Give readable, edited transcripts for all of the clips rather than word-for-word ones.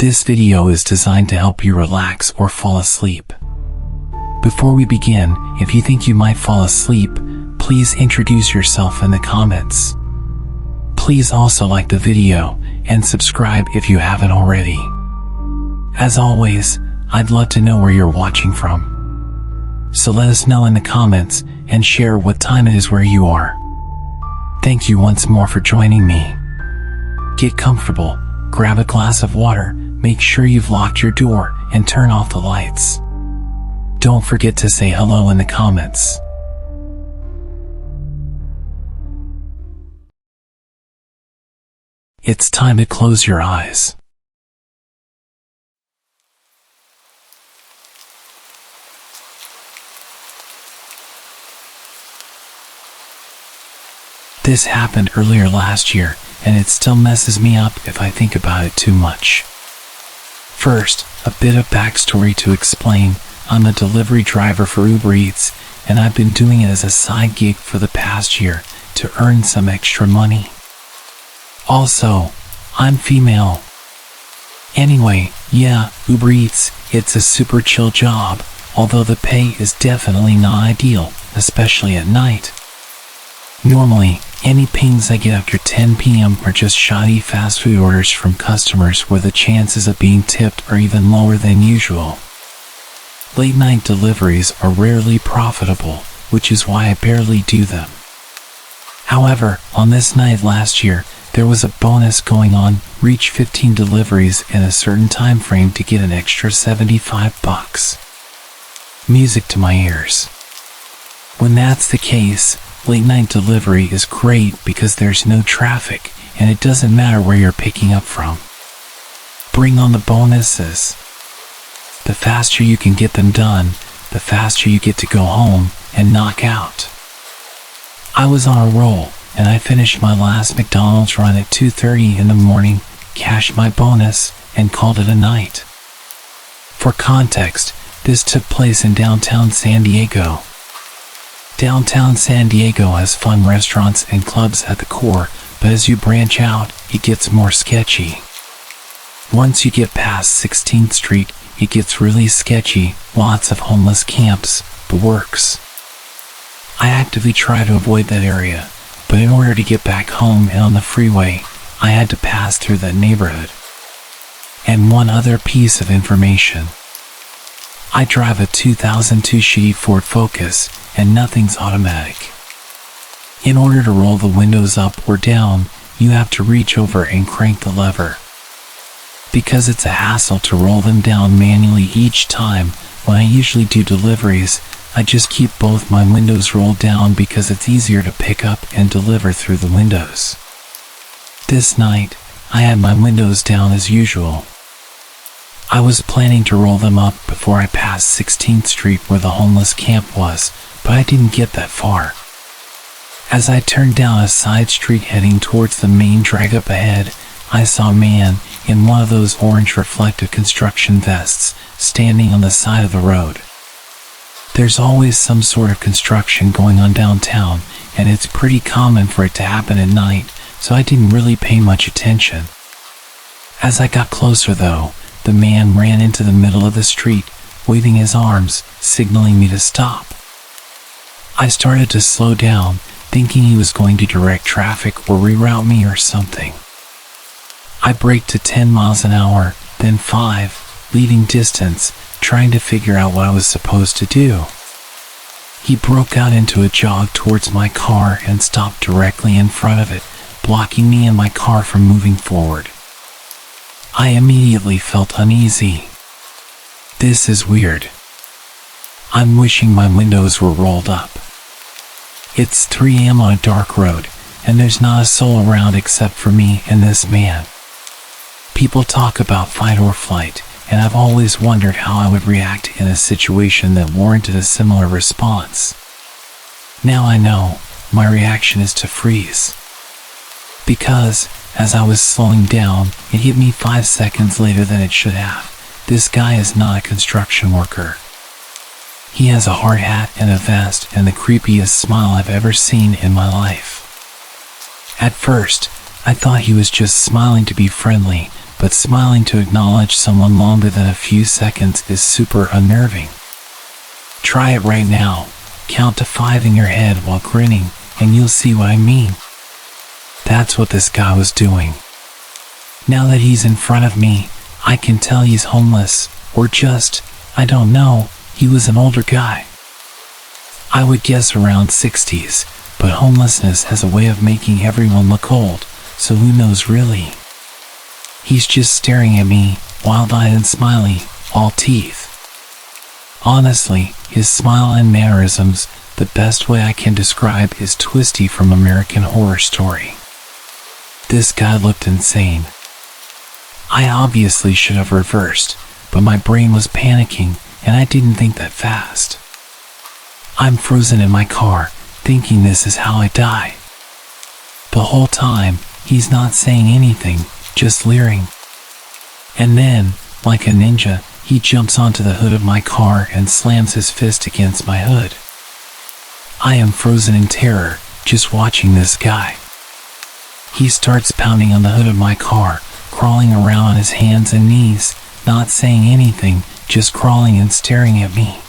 This video is designed to help you relax or fall asleep. Before we begin, if you think you might fall asleep, please introduce yourself in the comments. Please also like the video and subscribe if you haven't already. As always, I'd love to know where you're watching from. So let us know in the comments and share what time it is where you are. Thank you once more for joining me. Get comfortable, grab a glass of water, make sure you've locked your door, and turn off the lights. Don't forget to say hello in the comments. It's time to close your eyes. This happened earlier last year, and it still messes me up if I think about it too much. First, a bit of backstory to explain. I'm a delivery driver for Uber Eats, and I've been doing it as a side gig for the past year to earn some extra money. Also, I'm female. Anyway, yeah, Uber Eats, it's a super chill job, although the pay is definitely not ideal, especially at night. Normally, any pings I get after 10 p.m. are just shoddy fast food orders from customers where the chances of being tipped are even lower than usual. Late night deliveries are rarely profitable, which is why I barely do them. However, on this night last year, there was a bonus going on. Reach 15 deliveries in a certain time frame to get an extra $75. Music to my ears. When that's the case, late night delivery is great because there's no traffic and it doesn't matter where you're picking up from. Bring on the bonuses. The faster you can get them done, the faster you get to go home and knock out. I was on a roll and I finished my last McDonald's run at 2:30 in the morning, cashed my bonus, and called it a night. For context, this took place in downtown San Diego. Downtown San Diego has fun restaurants and clubs at the core, but as you branch out, it gets more sketchy. Once you get past 16th Street, it gets really sketchy, lots of homeless camps, the works. I actively try to avoid that area, but in order to get back home and on the freeway, I had to pass through that neighborhood. And one other piece of information. I drive a 2002 Chevy Ford Focus, and nothing's automatic. In order to roll the windows up or down, you have to reach over and crank the lever. Because it's a hassle to roll them down manually each time, when I usually do deliveries, I just keep both my windows rolled down because it's easier to pick up and deliver through the windows. This night, I had my windows down as usual. I was planning to roll them up before I passed 16th Street where the homeless camp was, but I didn't get that far. As I turned down a side street heading towards the main drag up ahead, I saw a man in one of those orange reflective construction vests standing on the side of the road. There's always some sort of construction going on downtown, and it's pretty common for it to happen at night, so I didn't really pay much attention. As I got closer though, the man ran into the middle of the street, waving his arms, signaling me to stop. I started to slow down, thinking he was going to direct traffic or reroute me or something. I braked to 10 miles an hour, then 5, leaving distance, trying to figure out what I was supposed to do. He broke out into a jog towards my car and stopped directly in front of it, blocking me and my car from moving forward. I immediately felt uneasy. This is weird. I'm wishing my windows were rolled up. It's 3 a.m. on a dark road, and there's not a soul around except for me and this man. People talk about fight or flight, and I've always wondered how I would react in a situation that warranted a similar response. Now I know, my reaction is to freeze. Because, as I was slowing down, it hit me 5 seconds later than it should have. This guy is not a construction worker. He has a hard hat and a vest and the creepiest smile I've ever seen in my life. At first, I thought he was just smiling to be friendly, but smiling to acknowledge someone longer than a few seconds is super unnerving. Try it right now. Count to 5 in your head while grinning, and you'll see what I mean. That's what this guy was doing. Now that he's in front of me, I can tell he's homeless, or just, I don't know, he was an older guy. I would guess around 60s, but homelessness has a way of making everyone look old, so who knows really? He's just staring at me, wild-eyed and smiley, all teeth. Honestly, his smile and mannerisms, the best way I can describe is Twisty from American Horror Story. This guy looked insane. I obviously should have reversed, but my brain was panicking and I didn't think that fast. I'm frozen in my car, thinking this is how I die. The whole time, he's not saying anything, just leering. And then, like a ninja, he jumps onto the hood of my car and slams his fist against my hood. I am frozen in terror, just watching this guy. He starts pounding on the hood of my car, crawling around on his hands and knees, not saying anything, just crawling and staring at me.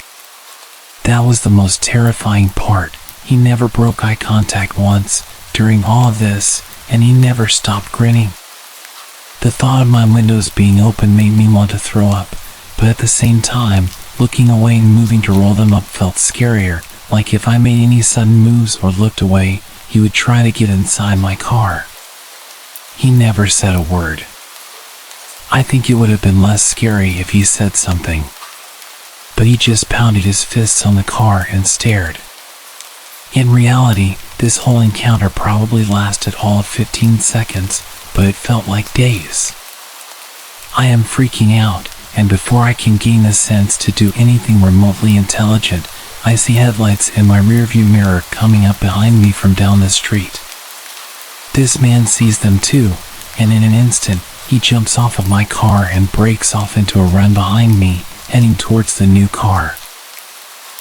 That was the most terrifying part. He never broke eye contact once during all of this, and he never stopped grinning. The thought of my windows being open made me want to throw up, but at the same time, looking away and moving to roll them up felt scarier, like if I made any sudden moves or looked away, he would try to get inside my car. He never said a word. I think it would have been less scary if he said something. But he just pounded his fists on the car and stared. In reality, this whole encounter probably lasted all of 15 seconds, but it felt like days. I am freaking out, and before I can gain the sense to do anything remotely intelligent, I see headlights in my rearview mirror coming up behind me from down the street. This man sees them too, and in an instant, he jumps off of my car and breaks off into a run behind me, heading towards the new car.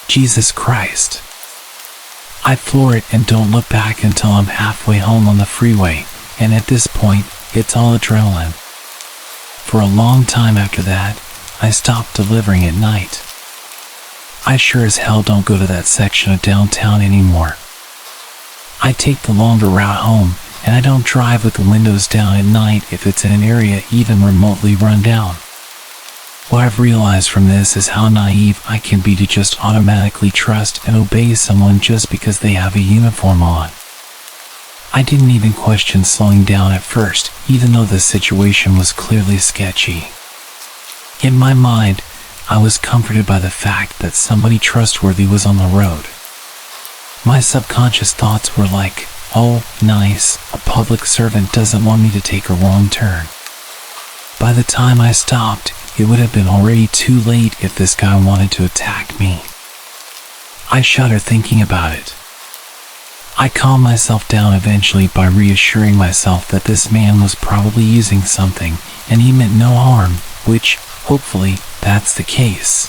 Jesus Christ. I floor it and don't look back until I'm halfway home on the freeway, and at this point, it's all adrenaline. For a long time after that, I stopped delivering at night. I sure as hell don't go to that section of downtown anymore. I take the longer route home, and I don't drive with the windows down at night if it's in an area even remotely run down. What I've realized from this is how naive I can be to just automatically trust and obey someone just because they have a uniform on. I didn't even question slowing down at first, even though the situation was clearly sketchy. In my mind, I was comforted by the fact that somebody trustworthy was on the road. My subconscious thoughts were like, oh, nice, a public servant doesn't want me to take a wrong turn. By the time I stopped, it would have been already too late if this guy wanted to attack me. I shudder thinking about it. I calm myself down eventually by reassuring myself that this man was probably using something, and he meant no harm, which, hopefully, that's the case.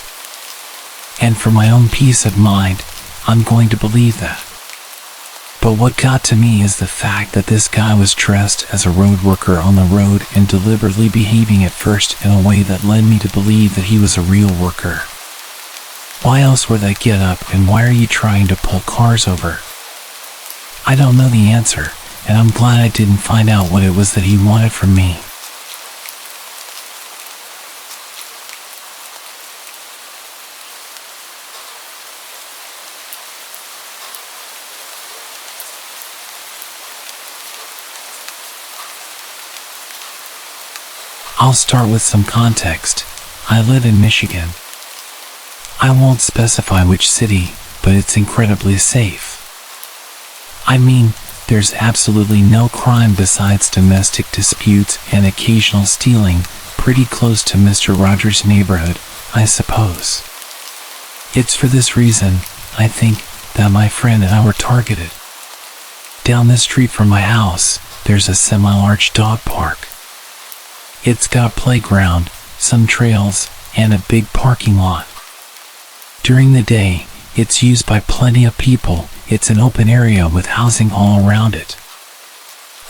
And for my own peace of mind, I'm going to believe that. But what got to me is the fact that this guy was dressed as a road worker on the road and deliberately behaving at first in a way that led me to believe that he was a real worker. Why else would that get up, and why are you trying to pull cars over? I don't know the answer, and I'm glad I didn't find out what it was that he wanted from me. I'll start with some context. I live in Michigan. I won't specify which city, but it's incredibly safe. I mean, there's absolutely no crime besides domestic disputes and occasional stealing, pretty close to Mr. Rogers' neighborhood, I suppose. It's for this reason, I think, that my friend and I were targeted. Down the street from my house, there's a semi-large dog park. It's got a playground, some trails, and a big parking lot. During the day, it's used by plenty of people. It's an open area with housing all around it.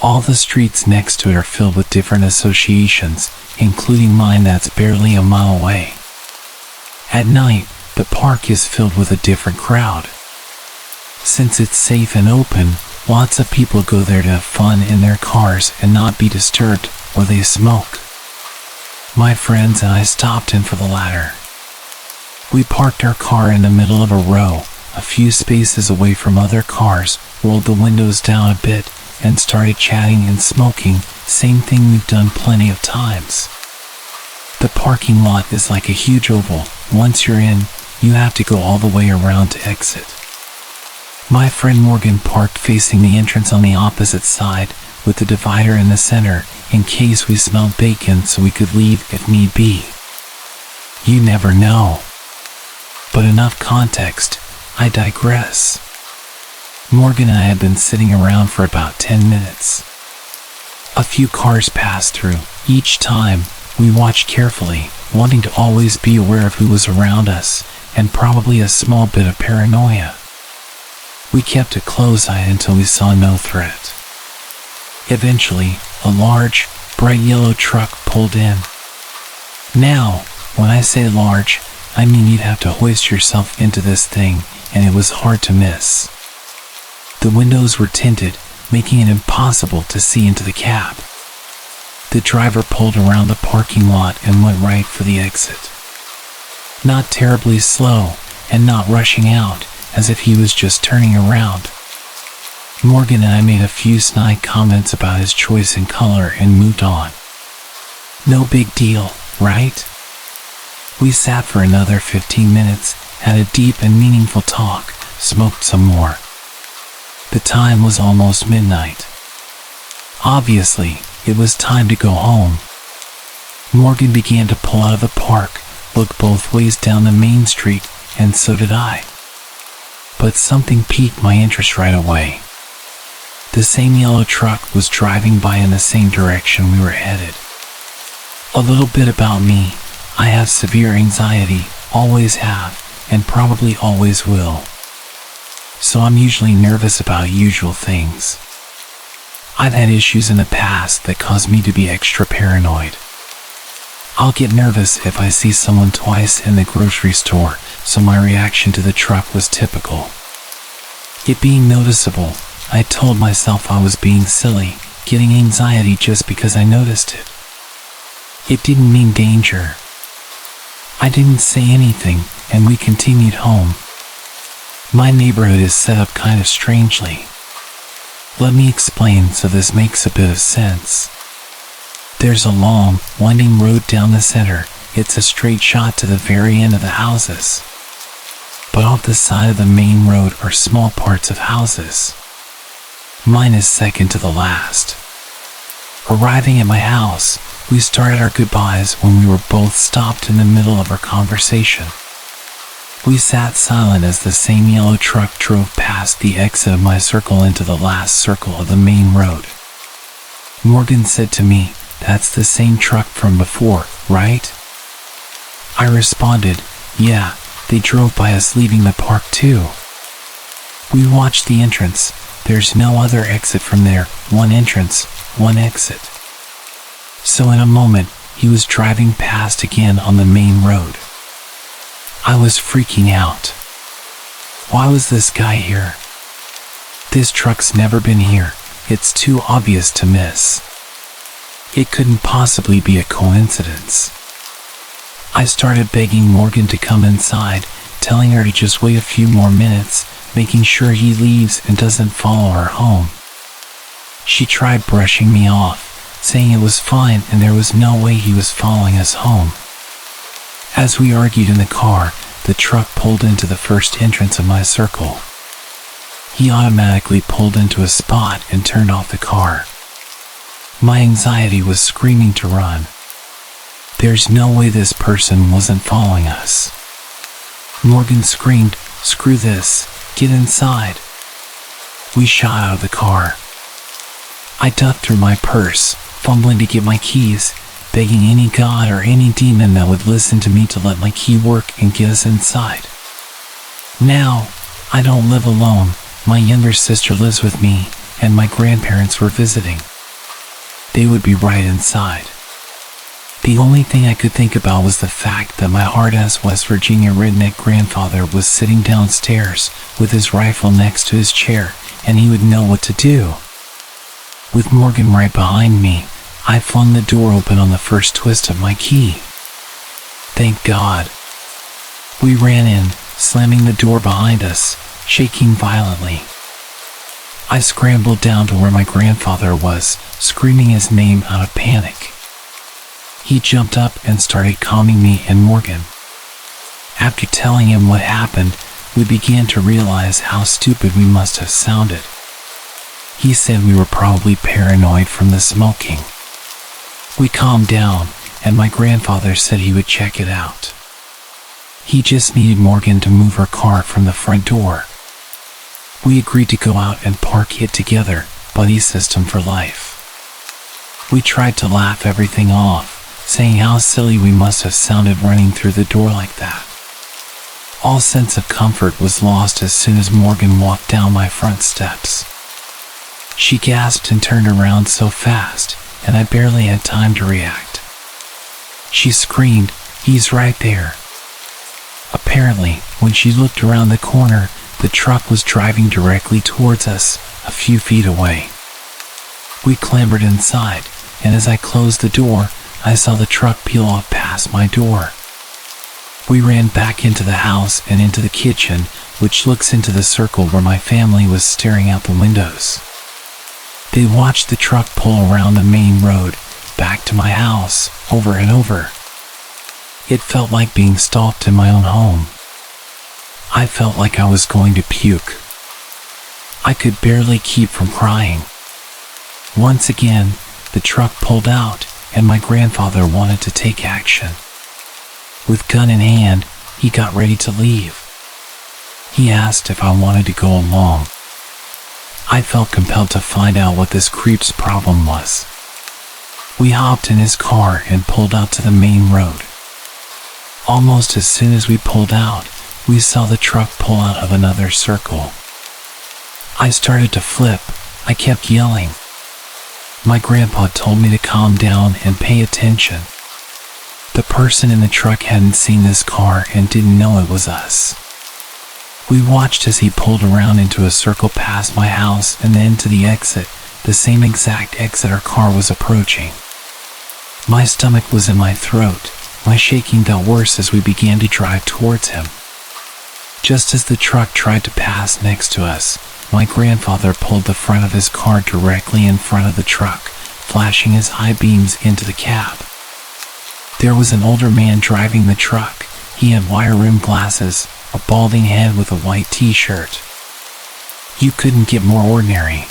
All the streets next to it are filled with different associations, including mine that's barely a mile away. At night, the park is filled with a different crowd. Since it's safe and open, lots of people go there to have fun in their cars and not be disturbed while they smoke. My friends and I stopped in for the latter. We parked our car in the middle of a row, a few spaces away from other cars, rolled the windows down a bit, and started chatting and smoking, same thing we've done plenty of times. The parking lot is like a huge oval. Once you're in, you have to go all the way around to exit. My friend Morgan parked facing the entrance on the opposite side, with the divider in the center, in case we smelled bacon so we could leave if need be. You never know. But enough context, I digress. Morgan and I had been sitting around for about 10 minutes. A few cars passed through. Each time, we watched carefully, wanting to always be aware of who was around us, and probably a small bit of paranoia. We kept a close eye until we saw no threat. Eventually, a large, bright yellow truck pulled in. Now, when I say large, I mean you'd have to hoist yourself into this thing, and it was hard to miss. The windows were tinted, making it impossible to see into the cab. The driver pulled around the parking lot and went right for the exit. Not terribly slow, and not rushing out, as if he was just turning around. Morgan and I made a few snide comments about his choice in color and moved on. No big deal, right? We sat for another 15 minutes, had a deep and meaningful talk, smoked some more. The time was almost midnight. Obviously, it was time to go home. Morgan began to pull out of the park, look both ways down the main street, and so did I. But something piqued my interest right away. The same yellow truck was driving by in the same direction we were headed. A little bit about me: I have severe anxiety, always have, and probably always will. So I'm usually nervous about usual things. I've had issues in the past that cause me to be extra paranoid. I'll get nervous if I see someone twice in the grocery store, so my reaction to the truck was typical. It being noticeable, I told myself I was being silly, getting anxiety just because I noticed it. It didn't mean danger. I didn't say anything, and we continued home. My neighborhood is set up kind of strangely. Let me explain so this makes a bit of sense. There's a long, winding road down the center. It's a straight shot to the very end of the houses. But off the side of the main road are small parts of houses. Mine is second to the last. Arriving at my house, we started our goodbyes when we were both stopped in the middle of our conversation. We sat silent as the same yellow truck drove past the exit of my circle into the last circle of the main road. Morgan said to me, "That's the same truck from before, right?" I responded, "Yeah, they drove by us leaving the park too." We watched the entrance. There's no other exit from there, one entrance, one exit. So in a moment, he was driving past again on the main road. I was freaking out. Why was this guy here? This truck's never been here. It's too obvious to miss. It couldn't possibly be a coincidence. I started begging Morgan to come inside, telling her to just wait a few more minutes, making sure he leaves and doesn't follow her home. She tried brushing me off, saying it was fine and there was no way he was following us home. As we argued in the car, the truck pulled into the first entrance of my circle. He automatically pulled into a spot and turned off the car. My anxiety was screaming to run. There's no way this person wasn't following us. Morgan screamed, "Screw this, get inside." We shot out of the car. I dug through my purse, fumbling to get my keys, begging any god or any demon that would listen to me to let my key work and get us inside. Now, I don't live alone. My younger sister lives with me, and my grandparents were visiting. They would be right inside. The only thing I could think about was the fact that my hard-ass West Virginia redneck grandfather was sitting downstairs with his rifle next to his chair, and he would know what to do. With Morgan right behind me, I flung the door open on the first twist of my key. Thank God. We ran in, slamming the door behind us, shaking violently. I scrambled down to where my grandfather was, screaming his name out of panic. He jumped up and started calming me and Morgan. After telling him what happened, we began to realize how stupid we must have sounded. He said we were probably paranoid from the smoking. We calmed down, and my grandfather said he would check it out. He just needed Morgan to move her car from the front door. We agreed to go out and park it together, buddy system for life. We tried to laugh everything off, saying how silly we must have sounded running through the door like that. All sense of comfort was lost as soon as Morgan walked down my front steps. She gasped and turned around so fast, and I barely had time to react. She screamed, "He's right there." Apparently, when she looked around the corner, the truck was driving directly towards us, a few feet away. We clambered inside, and as I closed the door, I saw the truck peel off past my door. We ran back into the house and into the kitchen, which looks into the circle where my family was staring out the windows. They watched the truck pull around the main road, back to my house, over and over. It felt like being stalked in my own home. I felt like I was going to puke. I could barely keep from crying. Once again, the truck pulled out, and my grandfather wanted to take action. With gun in hand, he got ready to leave. He asked if I wanted to go along. I felt compelled to find out what this creep's problem was. We hopped in his car and pulled out to the main road. Almost as soon as we pulled out, we saw the truck pull out of another circle. I started to flip. I kept yelling. My grandpa told me to calm down and pay attention. The person in the truck hadn't seen this car and didn't know it was us. We watched as he pulled around into a circle past my house and then to the exit, the same exact exit our car was approaching. My stomach was in my throat. My shaking got worse as we began to drive towards him. Just as the truck tried to pass next to us, my grandfather pulled the front of his car directly in front of the truck, flashing his high beams into the cab. There was an older man driving the truck. He had wire-rimmed glasses, a balding head with a white t-shirt. You couldn't get more ordinary.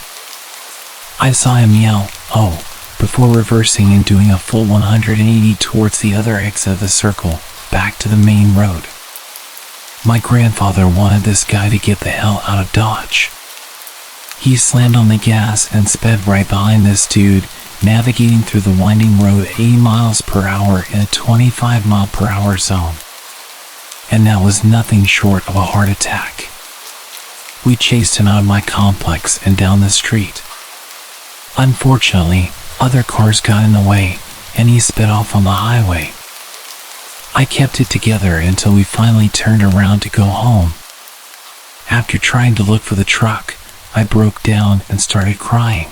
I saw him yell, "Oh," before reversing and doing a full 180 towards the other exit of the circle, back to the main road. My grandfather wanted this guy to get the hell out of Dodge. He slammed on the gas and sped right behind this dude, navigating through the winding road 80 miles per hour in a 25-mile-per-hour zone. And that was nothing short of a heart attack. We chased him out of my complex and down the street. Unfortunately, other cars got in the way, and he sped off on the highway. I kept it together until we finally turned around to go home. After trying to look for the truck, I broke down and started crying.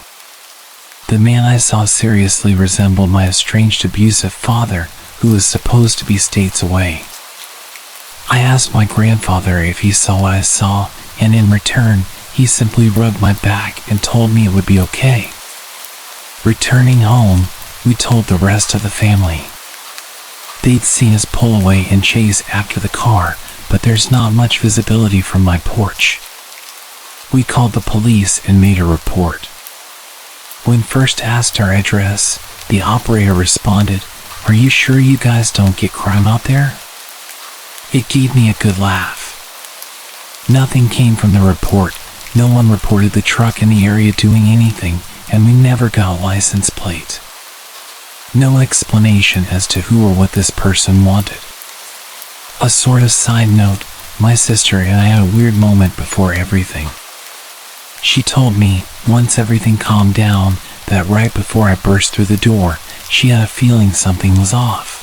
The man I saw seriously resembled my estranged abusive father, who was supposed to be states away. I asked my grandfather if he saw what I saw, and in return, he simply rubbed my back and told me it would be okay. Returning home, we told the rest of the family. They'd seen us pull away and chase after the car, but there's not much visibility from my porch. We called the police and made a report. When first asked our address, the operator responded, "Are you sure you guys don't get crime out there?" It gave me a good laugh. Nothing came from the report. No one reported the truck in the area doing anything, and we never got a license plate. No explanation as to who or what this person wanted. A sort of side note, my sister and I had a weird moment before everything. She told me, once everything calmed down, that right before I burst through the door, she had a feeling something was off.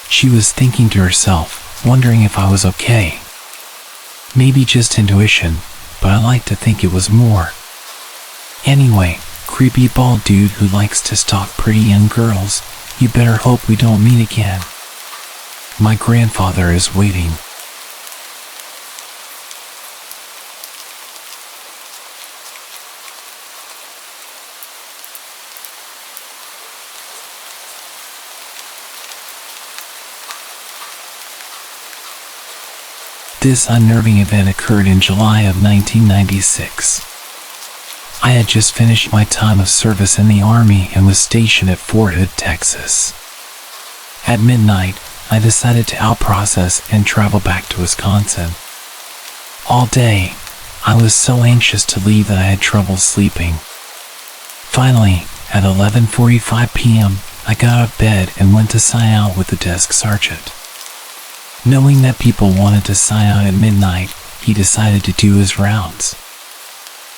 She was thinking to herself, wondering if I was okay. Maybe just intuition, but I like to think it was more. Anyway, creepy bald dude who likes to stalk pretty young girls, you better hope we don't meet again. My grandfather is waiting. This unnerving event occurred in July of 1996. I had just finished my time of service in the Army and was stationed at Fort Hood, Texas. At midnight, I decided to outprocess and travel back to Wisconsin. All day, I was so anxious to leave that I had trouble sleeping. Finally, at 11:45 p.m., I got out of bed and went to sign out with the desk sergeant. Knowing that people wanted to sign out at midnight, he decided to do his rounds.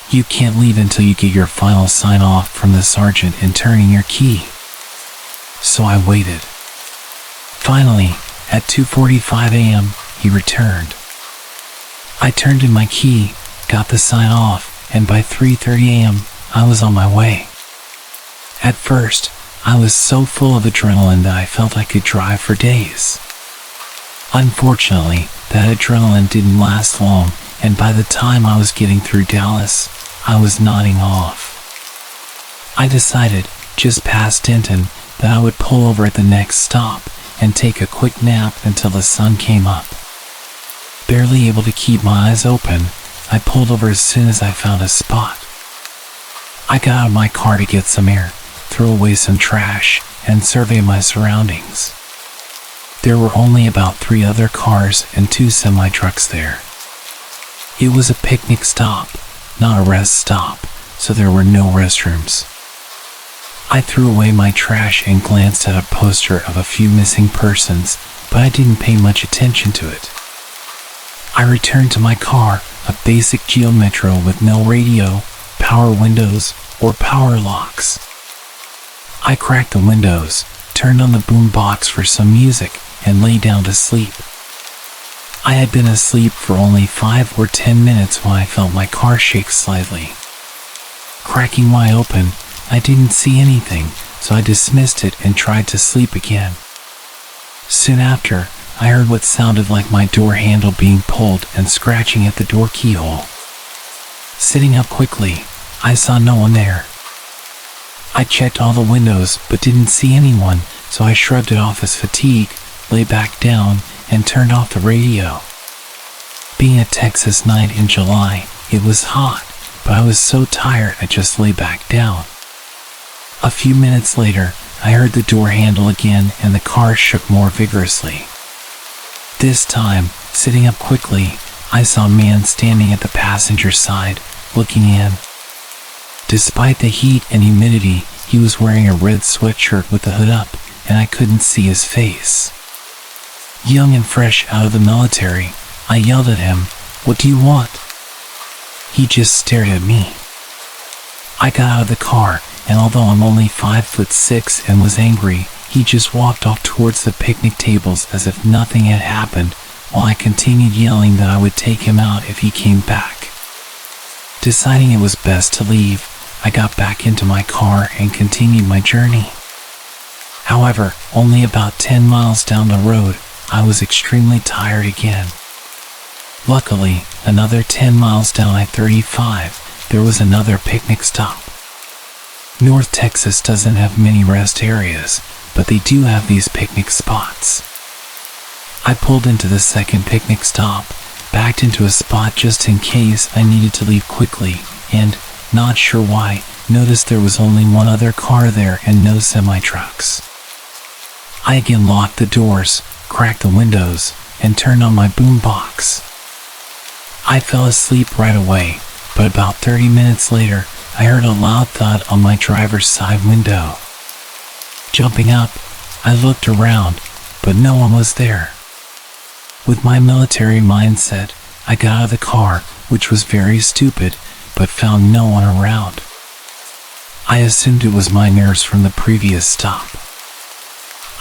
You can't leave until you get your final sign-off from the sergeant and turn in your key. So I waited. Finally, at 2:45 a.m., he returned. I turned in my key, got the sign-off, and by 3:30 a.m., I was on my way. At first, I was so full of adrenaline that I felt I could drive for days. Unfortunately, that adrenaline didn't last long, and by the time I was getting through Dallas, I was nodding off. I decided, just past Denton, that I would pull over at the next stop and take a quick nap until the sun came up. Barely able to keep my eyes open, I pulled over as soon as I found a spot. I got out of my car to get some air, throw away some trash, and survey my surroundings. There were only about 3 other cars and 2 semi-trucks there. It was a picnic stop, not a rest stop, so there were no restrooms. I threw away my trash and glanced at a poster of a few missing persons, but I didn't pay much attention to it. I returned to my car, a basic Geo Metro with no radio, power windows, or power locks. I cracked the windows, turned on the boom box for some music, and lay down to sleep. I had been asleep for only 5 or 10 minutes when I felt my car shake slightly. Cracking wide open, I didn't see anything, so I dismissed it and tried to sleep again. Soon after, I heard what sounded like my door handle being pulled and scratching at the door keyhole. Sitting up quickly, I saw no one there. I checked all the windows but didn't see anyone, so I shrugged it off as fatigue, lay back down, and turned off the radio. Being a Texas night in July, it was hot, but I was so tired I just lay back down. A few minutes later, I heard the door handle again and the car shook more vigorously. This time, sitting up quickly, I saw a man standing at the passenger side, looking in. Despite the heat and humidity, he was wearing a red sweatshirt with the hood up, and I couldn't see his face. Young and fresh out of the military, I yelled at him, "What do you want?" He just stared at me. I got out of the car, and although I'm only 5'6" and was angry, he just walked off towards the picnic tables as if nothing had happened, while I continued yelling that I would take him out if he came back. Deciding it was best to leave, I got back into my car and continued my journey. However, only about 10 miles down the road, I was extremely tired again. Luckily, another 10 miles down I-35, there was another picnic stop. North Texas doesn't have many rest areas, but they do have these picnic spots. I pulled into the second picnic stop, backed into a spot just in case I needed to leave quickly, and, not sure why, noticed there was only one other car there and no semi-trucks. I again locked the doors, cracked the windows, and turned on my boom box. I fell asleep right away, but about 30 minutes later, I heard a loud thud on my driver's side window. Jumping up, I looked around, but no one was there. With my military mindset, I got out of the car, which was very stupid, but found no one around. I assumed it was my nerves from the previous stop.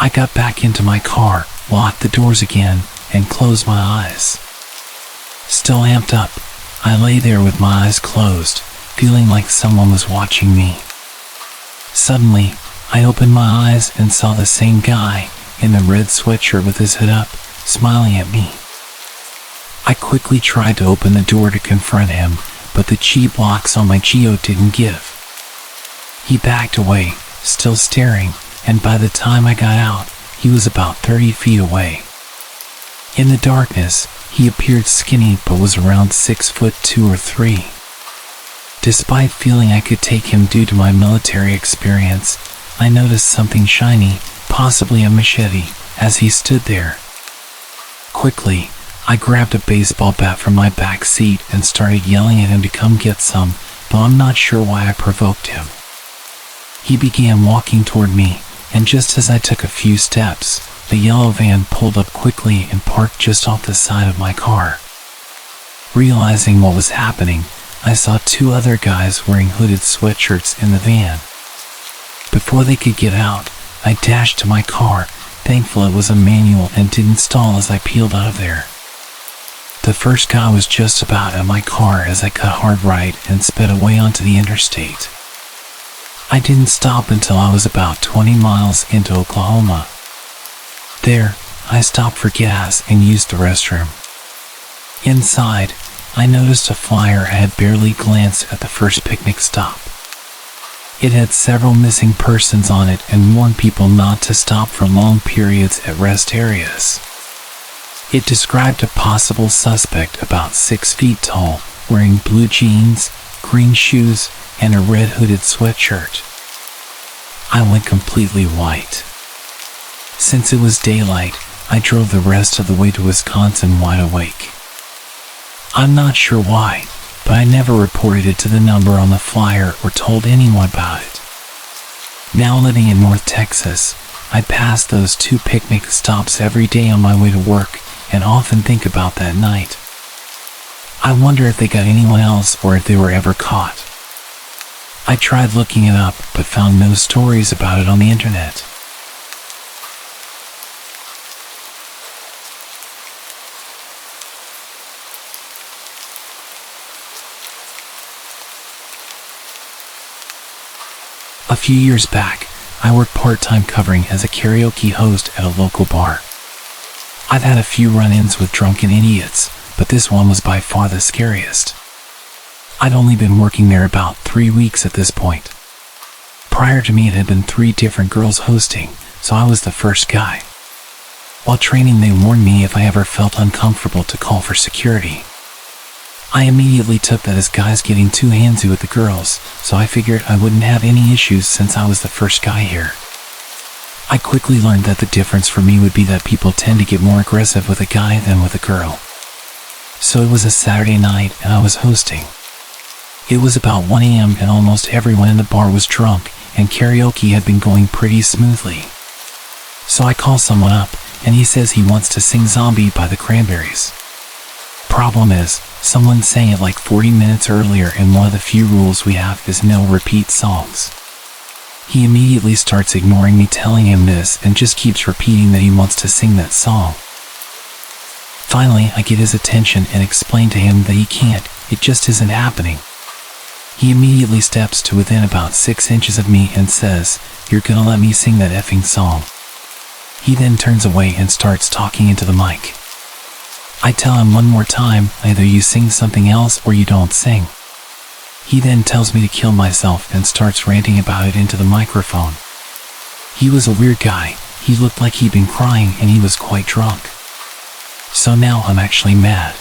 I got back into my car, locked the doors again, and closed my eyes. Still amped up, I lay there with my eyes closed, feeling like someone was watching me. Suddenly, I opened my eyes and saw the same guy in the red sweatshirt with his hood up, smiling at me. I quickly tried to open the door to confront him, but the cheap locks on my Geo didn't give. He backed away, still staring, and by the time I got out, he was about 30 feet away. In the darkness, he appeared skinny but was around 6'2" or 3". Despite feeling I could take him due to my military experience, I noticed something shiny, possibly a machete, as he stood there. Quickly, I grabbed a baseball bat from my back seat and started yelling at him to come get some, though I'm not sure why I provoked him. He began walking toward me, and just as I took a few steps, the yellow van pulled up quickly and parked just off the side of my car. Realizing what was happening, I saw 2 other guys wearing hooded sweatshirts in the van. Before they could get out, I dashed to my car, thankful it was a manual and didn't stall as I peeled out of there. The first guy was just about at my car as I cut hard right and sped away onto the interstate. I didn't stop until I was about 20 miles into Oklahoma. There, I stopped for gas and used the restroom. Inside, I noticed a flyer I had barely glanced at the first picnic stop. It had several missing persons on it and warned people not to stop for long periods at rest areas. It described a possible suspect about 6 feet tall, wearing blue jeans, green shoes, and a red hooded sweatshirt. I went completely white. Since it was daylight, I drove the rest of the way to Wisconsin wide awake. I'm not sure why, but I never reported it to the number on the flyer or told anyone about it. Now living in North Texas, I pass those 2 picnic stops every day on my way to work and often think about that night. I wonder if they got anyone else or if they were ever caught. I tried looking it up but found no stories about it on the internet. A few years back, I worked part-time covering as a karaoke host at a local bar. I've had a few run-ins with drunken idiots, but this one was by far the scariest. I'd only been working there about 3 weeks at this point. Prior to me, it had been 3 different girls hosting, so I was the first guy. While training, they warned me if I ever felt uncomfortable to call for security. I immediately took that as guys getting too handsy with the girls, so I figured I wouldn't have any issues since I was the first guy here. I quickly learned that the difference for me would be that people tend to get more aggressive with a guy than with a girl. So it was a Saturday night and I was hosting. It was about 1 a.m. and almost everyone in the bar was drunk, and karaoke had been going pretty smoothly. So I call someone up, and he says he wants to sing Zombie by the Cranberries. Problem is, someone sang it like 40 minutes earlier, and one of the few rules we have is no repeat songs. He immediately starts ignoring me telling him this and just keeps repeating that he wants to sing that song. Finally, I get his attention and explain to him that he can't, it just isn't happening. He immediately steps to within about 6 inches of me and says, "You're gonna let me sing that effing song." He then turns away and starts talking into the mic. I tell him one more time, either you sing something else or you don't sing. He then tells me to kill myself and starts ranting about it into the microphone. He was a weird guy, he looked like he'd been crying and he was quite drunk. So now I'm actually mad.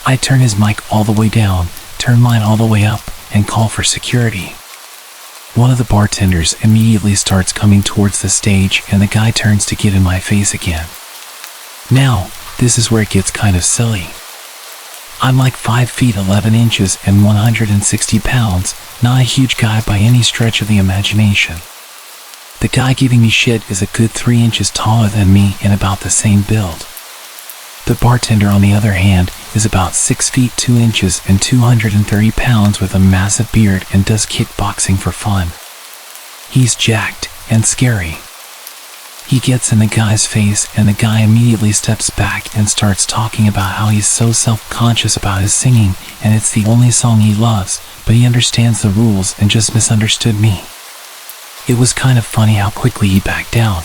I turn his mic all the way down, turn mine all the way up, and call for security. One of the bartenders immediately starts coming towards the stage and the guy turns to get in my face again. Now, this is where it gets kind of silly. I'm like 5 feet 11 inches and 160 pounds, not a huge guy by any stretch of the imagination. The guy giving me shit is a good 3 inches taller than me and about the same build. The bartender, on the other hand, is about 6 feet 2 inches and 230 pounds with a massive beard and does kickboxing for fun. He's jacked and scary. He gets in the guy's face and the guy immediately steps back and starts talking about how he's so self-conscious about his singing and it's the only song he loves, but he understands the rules and just misunderstood me. It was kind of funny how quickly he backed down.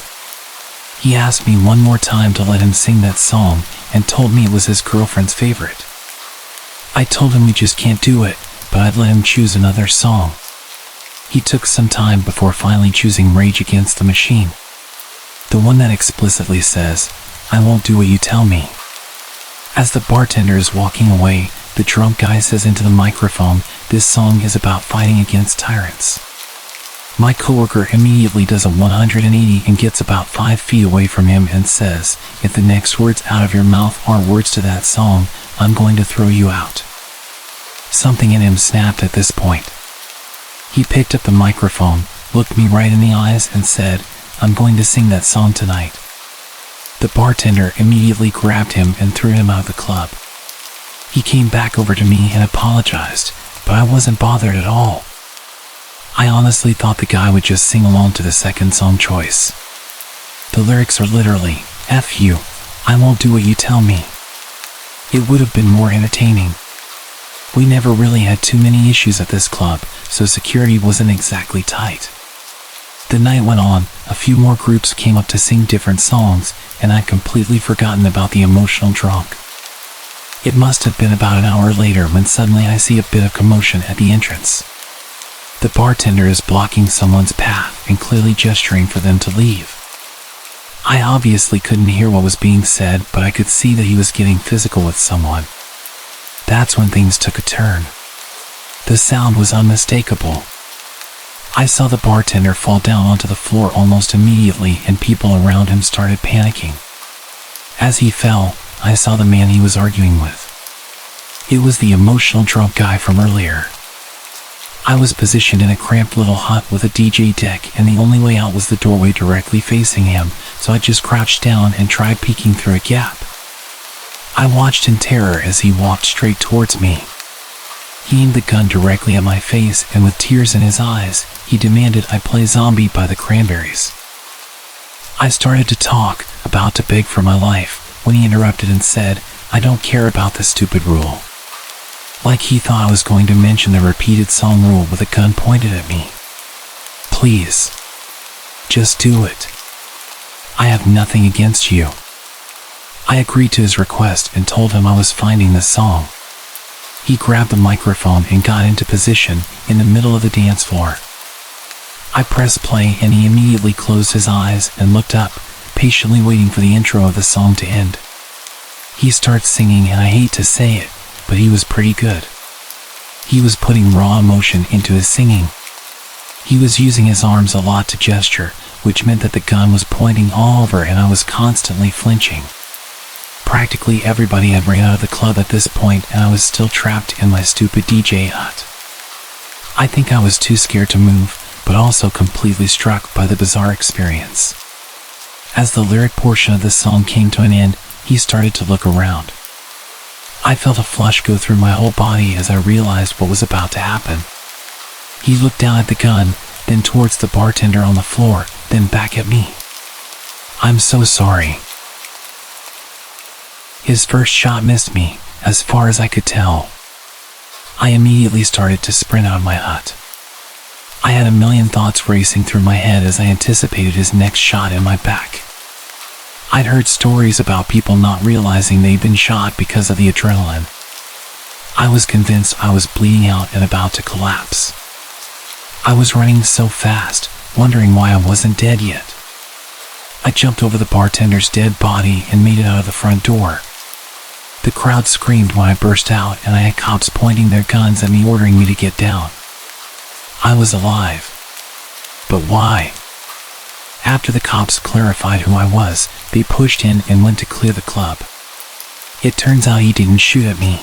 He asked me one more time to let him sing that song and told me it was his girlfriend's favorite. I told him we just can't do it, but I'd let him choose another song. He took some time before finally choosing Rage Against the Machine. The one that explicitly says, "I won't do what you tell me." As the bartender is walking away, the drunk guy says into the microphone, "This song is about fighting against tyrants." My coworker immediately does a 180 and gets about 5 feet away from him and says, "If the next words out of your mouth are words to that song, I'm going to throw you out." Something in him snapped at this point. He picked up the microphone, looked me right in the eyes and said, "I'm going to sing that song tonight." The bartender immediately grabbed him and threw him out of the club. He came back over to me and apologized, but I wasn't bothered at all. I honestly thought the guy would just sing along to the second song choice. The lyrics are literally, "F you, I won't do what you tell me." It would have been more entertaining. We never really had too many issues at this club, so security wasn't exactly tight. The night went on, a few more groups came up to sing different songs, and I'd completely forgotten about the emotional drunk. It must have been about an hour later when suddenly I see a bit of commotion at the entrance. The bartender is blocking someone's path and clearly gesturing for them to leave. I obviously couldn't hear what was being said, but I could see that he was getting physical with someone. That's when things took a turn. The sound was unmistakable. I saw the bartender fall down onto the floor almost immediately and people around him started panicking. As he fell, I saw the man he was arguing with. It was the emotional drunk guy from earlier. I was positioned in a cramped little hut with a DJ deck and the only way out was the doorway directly facing him, so I just crouched down and tried peeking through a gap. I watched in terror as he walked straight towards me. He aimed the gun directly at my face and with tears in his eyes, he demanded I play Zombie by the Cranberries. I started to talk, about to beg for my life, when he interrupted and said, "I don't care about this stupid rule." Like he thought I was going to mention the repeated song rule with a gun pointed at me. "Please. Just do it. I have nothing against you." I agreed to his request and told him I was finding the song. He grabbed the microphone and got into position in the middle of the dance floor. I pressed play and he immediately closed his eyes and looked up, patiently waiting for the intro of the song to end. He starts singing and I hate to say it, but he was pretty good. He was putting raw emotion into his singing. He was using his arms a lot to gesture, which meant that the gun was pointing all over and I was constantly flinching. Practically everybody had ran out of the club at this point and I was still trapped in my stupid DJ hut. I think I was too scared to move, but also completely struck by the bizarre experience. As the lyric portion of the song came to an end, he started to look around. I felt a flush go through my whole body as I realized what was about to happen. He looked down at the gun, then towards the bartender on the floor, then back at me. "I'm so sorry." His first shot missed me, as far as I could tell. I immediately started to sprint out of my hut. I had a million thoughts racing through my head as I anticipated his next shot in my back. I'd heard stories about people not realizing they'd been shot because of the adrenaline. I was convinced I was bleeding out and about to collapse. I was running so fast, wondering why I wasn't dead yet. I jumped over the bartender's dead body and made it out of the front door. The crowd screamed when I burst out and I had cops pointing their guns at me ordering me to get down. I was alive. But why? After the cops clarified who I was, they pushed in and went to clear the club. It turns out he didn't shoot at me.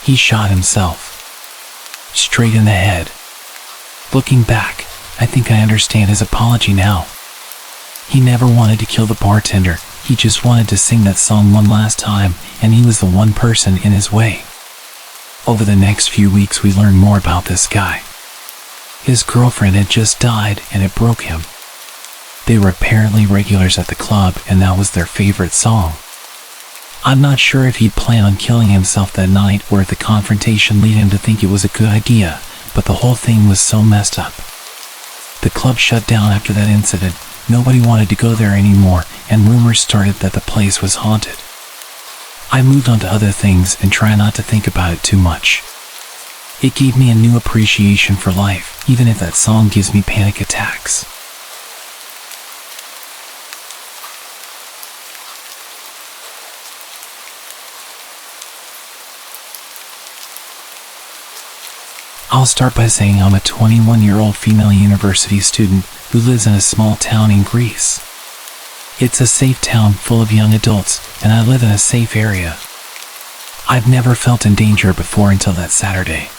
He shot himself. Straight in the head. Looking back, I think I understand his apology now. He never wanted to kill the bartender, He just wanted to sing that song one last time, and he was the one person in his way. Over the next few weeks we learned more about this guy. His girlfriend had just died and it broke him. They were apparently regulars at the club and that was their favorite song. I'm not sure if he'd planned on killing himself that night or if the confrontation led him to think it was a good idea, but the whole thing was so messed up. The club shut down after that incident, nobody wanted to go there anymore, and rumors started that the place was haunted. I moved on to other things and try not to think about it too much. It gave me a new appreciation for life, even if that song gives me panic attacks. I'll start by saying I'm a 21-year-old female university student who lives in a small town in Greece. It's a safe town full of young adults, and I live in a safe area. I've never felt in danger before until that Saturday.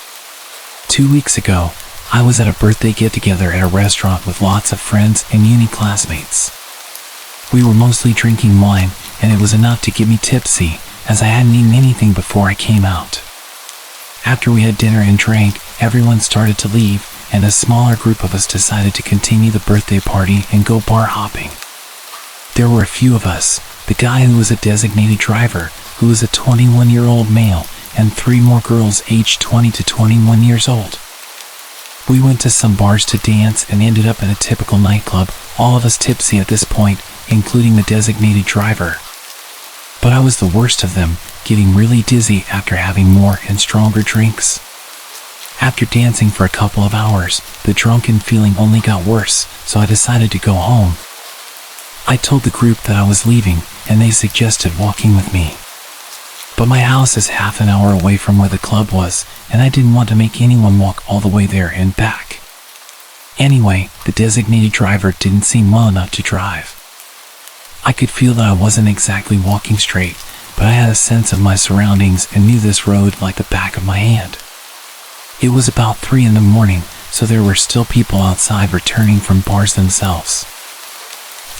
2 weeks ago, I was at a birthday get-together at a restaurant with lots of friends and uni classmates. We were mostly drinking wine, and it was enough to get me tipsy, as I hadn't eaten anything before I came out. After we had dinner and drank, everyone started to leave, and a smaller group of us decided to continue the birthday party and go bar hopping. There were a few of us, the guy who was a designated driver, who was a 21-year-old male, and 3 more girls aged 20 to 21 years old. We went to some bars to dance and ended up in a typical nightclub, all of us tipsy at this point, including the designated driver. But I was the worst of them, getting really dizzy after having more and stronger drinks. After dancing for a couple of hours, the drunken feeling only got worse, so I decided to go home. I told the group that I was leaving, and they suggested walking with me. But my house is half an hour away from where the club was, and I didn't want to make anyone walk all the way there and back. Anyway, the designated driver didn't seem well enough to drive. I could feel that I wasn't exactly walking straight, but I had a sense of my surroundings and knew this road like the back of my hand. It was about 3 in the morning, so there were still people outside returning from bars themselves.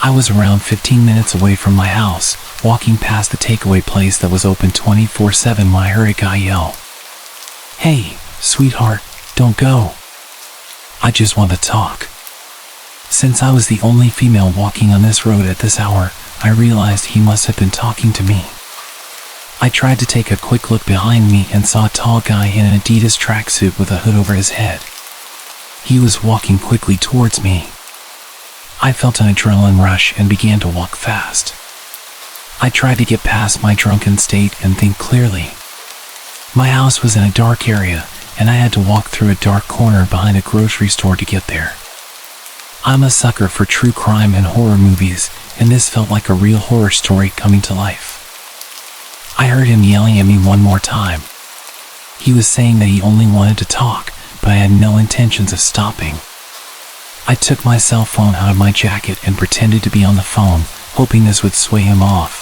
I was around 15 minutes away from my house, walking past the takeaway place that was open 24/7 when I heard a guy yell, "Hey, sweetheart, don't go. I just want to talk." Since I was the only female walking on this road at this hour, I realized he must have been talking to me. I tried to take a quick look behind me and saw a tall guy in an Adidas tracksuit with a hood over his head. He was walking quickly towards me. I felt an adrenaline rush and began to walk fast. I tried to get past my drunken state and think clearly. My house was in a dark area, and I had to walk through a dark corner behind a grocery store to get there. I'm a sucker for true crime and horror movies, and this felt like a real horror story coming to life. I heard him yelling at me one more time. He was saying that he only wanted to talk, but I had no intentions of stopping. I took my cell phone out of my jacket and pretended to be on the phone, hoping this would sway him off.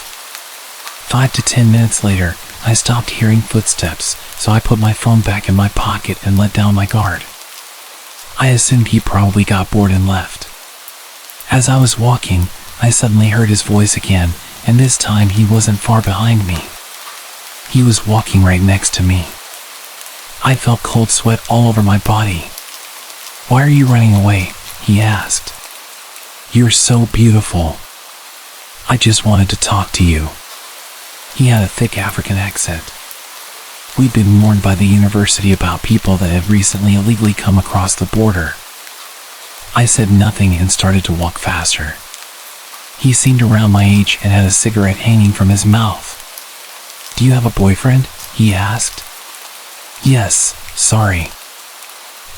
5 to 10 minutes later, I stopped hearing footsteps, so I put my phone back in my pocket and let down my guard. I assumed he probably got bored and left. As I was walking, I suddenly heard his voice again, and this time he wasn't far behind me. He was walking right next to me. I felt cold sweat all over my body. "Why are you running away?" he asked. "You're so beautiful. I just wanted to talk to you." He had a thick African accent. We'd been warned by the university about people that had recently illegally come across the border. I said nothing and started to walk faster. He seemed around my age and had a cigarette hanging from his mouth. "Do you have a boyfriend?" he asked. "Yes, sorry."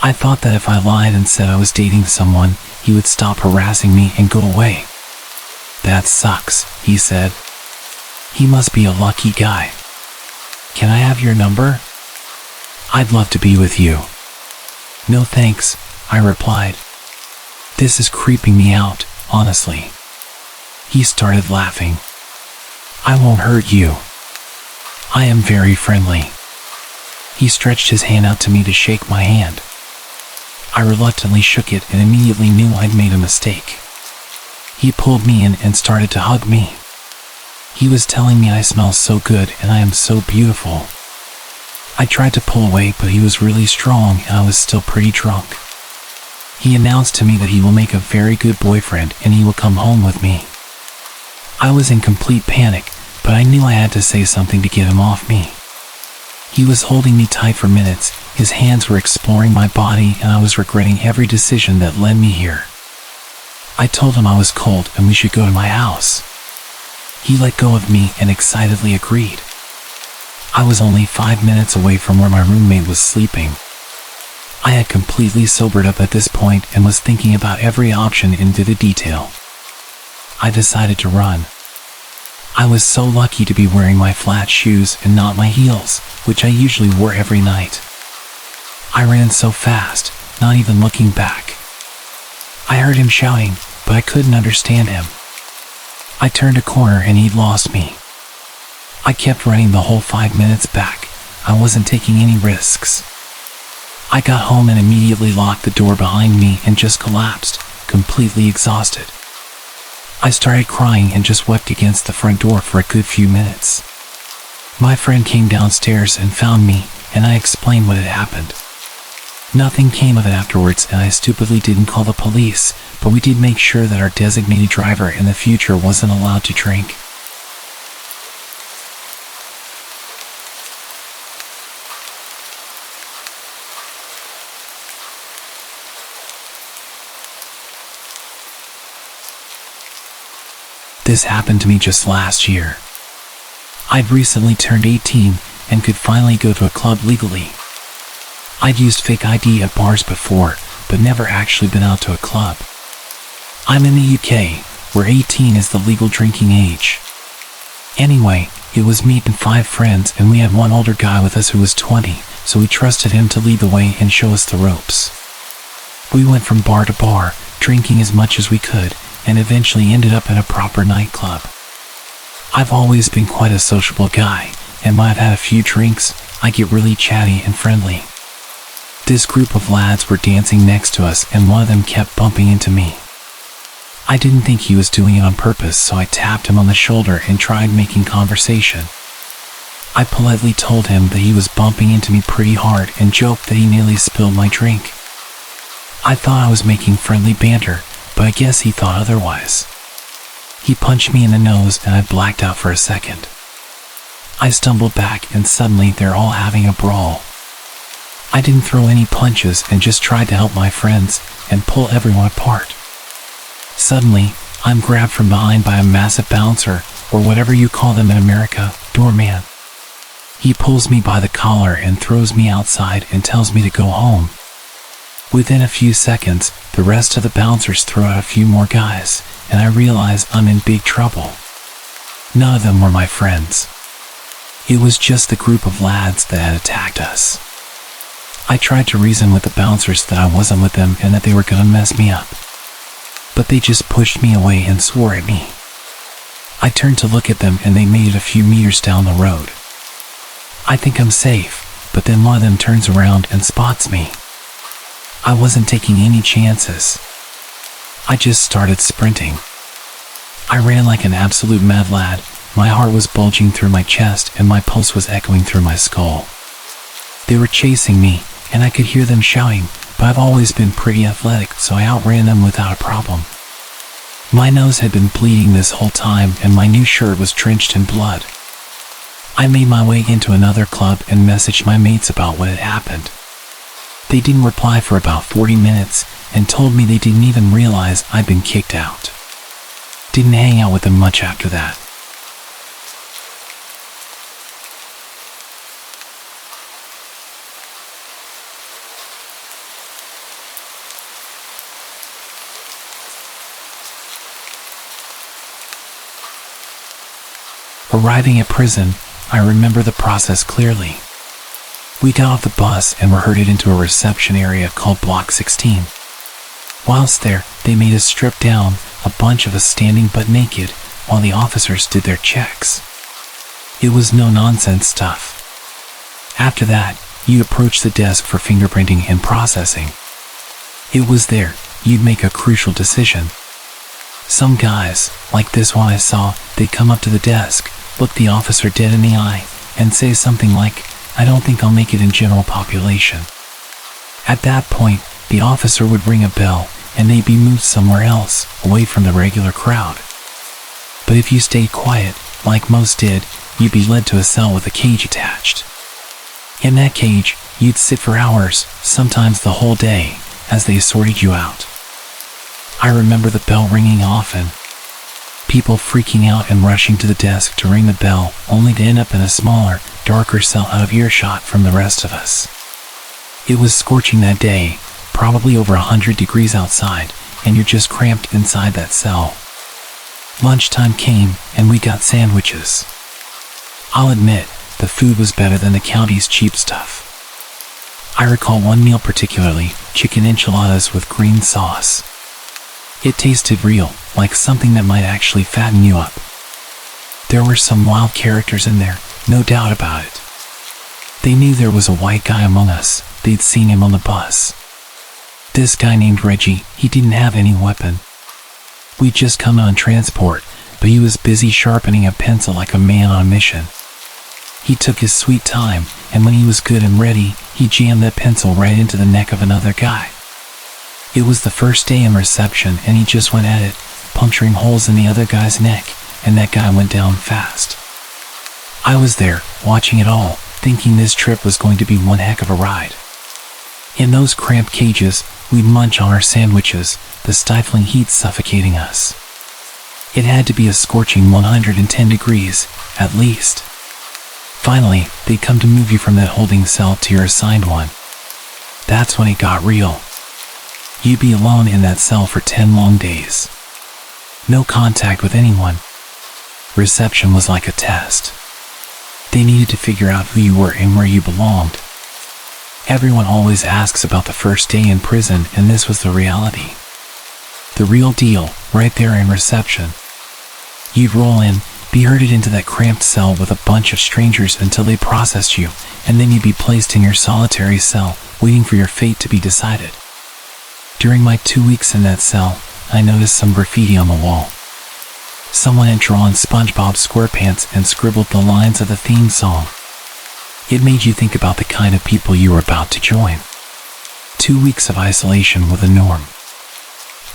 I thought that if I lied and said I was dating someone, he would stop harassing me and go away. "That sucks," he said. He must be a lucky guy. "Can I have your number?" "I'd love to be with you." "No thanks," I replied. "This is creeping me out, honestly." He started laughing. "I won't hurt you. I am very friendly." He stretched his hand out to me to shake my hand. I reluctantly shook it and immediately knew I'd made a mistake. He pulled me in and started to hug me. He was telling me I smell so good and I am so beautiful. I tried to pull away, but he was really strong and I was still pretty drunk. He announced to me that he will make a very good boyfriend and he will come home with me. I was in complete panic, but I knew I had to say something to get him off me. He was holding me tight for minutes, his hands were exploring my body and I was regretting every decision that led me here. I told him I was cold and we should go to my house. He let go of me and excitedly agreed. I was only 5 minutes away from where my roommate was sleeping. I had completely sobered up at this point and was thinking about every option into the detail. I decided to run. I was so lucky to be wearing my flat shoes and not my heels, which I usually wore every night. I ran so fast, not even looking back. I heard him shouting, but I couldn't understand him. I turned a corner and he'd lost me. I kept running the whole 5 minutes back. I wasn't taking any risks. I got home and immediately locked the door behind me and just collapsed, completely exhausted. I started crying and just wept against the front door for a good few minutes. My friend came downstairs and found me, and I explained what had happened. Nothing came of it afterwards and I stupidly didn't call the police, but we did make sure that our designated driver in the future wasn't allowed to drink. This happened to me just last year. I'd recently turned 18 and could finally go to a club legally. I'd used fake ID at bars before, but never actually been out to a club. I'm in the UK, where 18 is the legal drinking age. Anyway, it was me and 5 friends and we had one older guy with us who was 20, so we trusted him to lead the way and show us the ropes. We went from bar to bar, drinking as much as we could, and eventually ended up in a proper nightclub. I've always been quite a sociable guy, and when I've had a few drinks, I get really chatty and friendly. This group of lads were dancing next to us and one of them kept bumping into me. I didn't think he was doing it on purpose, so I tapped him on the shoulder and tried making conversation. I politely told him that he was bumping into me pretty hard and joked that he nearly spilled my drink. I thought I was making friendly banter, but I guess he thought otherwise. He punched me in the nose and I blacked out for a second. I stumbled back and suddenly they're all having a brawl. I didn't throw any punches and just tried to help my friends and pull everyone apart. Suddenly, I'm grabbed from behind by a massive bouncer, or whatever you call them in America, doorman. He pulls me by the collar and throws me outside and tells me to go home. Within a few seconds, the rest of the bouncers throw out a few more guys, and I realize I'm in big trouble. None of them were my friends. It was just the group of lads that had attacked us. I tried to reason with the bouncers that I wasn't with them and that they were gonna mess me up. But they just pushed me away and swore at me. I turned to look at them and they made it a few meters down the road. I think I'm safe, but then one of them turns around and spots me. I wasn't taking any chances. I just started sprinting. I ran like an absolute mad lad. My heart was bulging through my chest and my pulse was echoing through my skull. They were chasing me, and I could hear them shouting, but I've always been pretty athletic, so I outran them without a problem. My nose had been bleeding this whole time and my new shirt was drenched in blood. I made my way into another club and messaged my mates about what had happened. They didn't reply for about 40 minutes and told me they didn't even realize I'd been kicked out. Didn't hang out with them much after that. Arriving at prison, I remember the process clearly. We got off the bus and were herded into a reception area called Block 16. Whilst there, they made us strip down, a bunch of us standing butt naked, while the officers did their checks. It was no-nonsense stuff. After that, you approach the desk for fingerprinting and processing. It was there, you'd make a crucial decision. Some guys, like this one I saw, they'd come up to the desk, look the officer dead in the eye, and say something like, "I don't think I'll make it in general population." At that point, the officer would ring a bell, and they'd be moved somewhere else, away from the regular crowd. But if you stayed quiet, like most did, you'd be led to a cell with a cage attached. In that cage, you'd sit for hours, sometimes the whole day, as they sorted you out. I remember the bell ringing often. People freaking out and rushing to the desk to ring the bell, only to end up in a smaller, darker cell out of earshot from the rest of us. It was scorching that day, probably over 100 degrees outside, and you're just cramped inside that cell. Lunchtime came, and we got sandwiches. I'll admit, the food was better than the county's cheap stuff. I recall one meal particularly, chicken enchiladas with green sauce. It tasted real, like something that might actually fatten you up. There were some wild characters in there, no doubt about it. They knew there was a white guy among us. They'd seen him on the bus. This guy named Reggie, he didn't have any weapon. We'd just come on transport, but he was busy sharpening a pencil like a man on a mission. He took his sweet time, and when he was good and ready, he jammed that pencil right into the neck of another guy. It was the first day in reception, and he just went at it, puncturing holes in the other guy's neck, and that guy went down fast. I was there, watching it all, thinking this trip was going to be one heck of a ride. In those cramped cages, we'd munch on our sandwiches, the stifling heat suffocating us. It had to be a scorching 110 degrees, at least. Finally, they'd come to move you from that holding cell to your assigned one. That's when it got real. You'd be alone in that cell for 10 long days. No contact with anyone. Reception was like a test. They needed to figure out who you were and where you belonged. Everyone always asks about the first day in prison, and this was the reality. The real deal, right there in reception. You'd roll in, be herded into that cramped cell with a bunch of strangers until they processed you, and then you'd be placed in your solitary cell, waiting for your fate to be decided. During my 2 weeks in that cell, I noticed some graffiti on the wall. Someone had drawn SpongeBob SquarePants and scribbled the lines of the theme song. It made you think about the kind of people you were about to join. 2 weeks of isolation were the norm.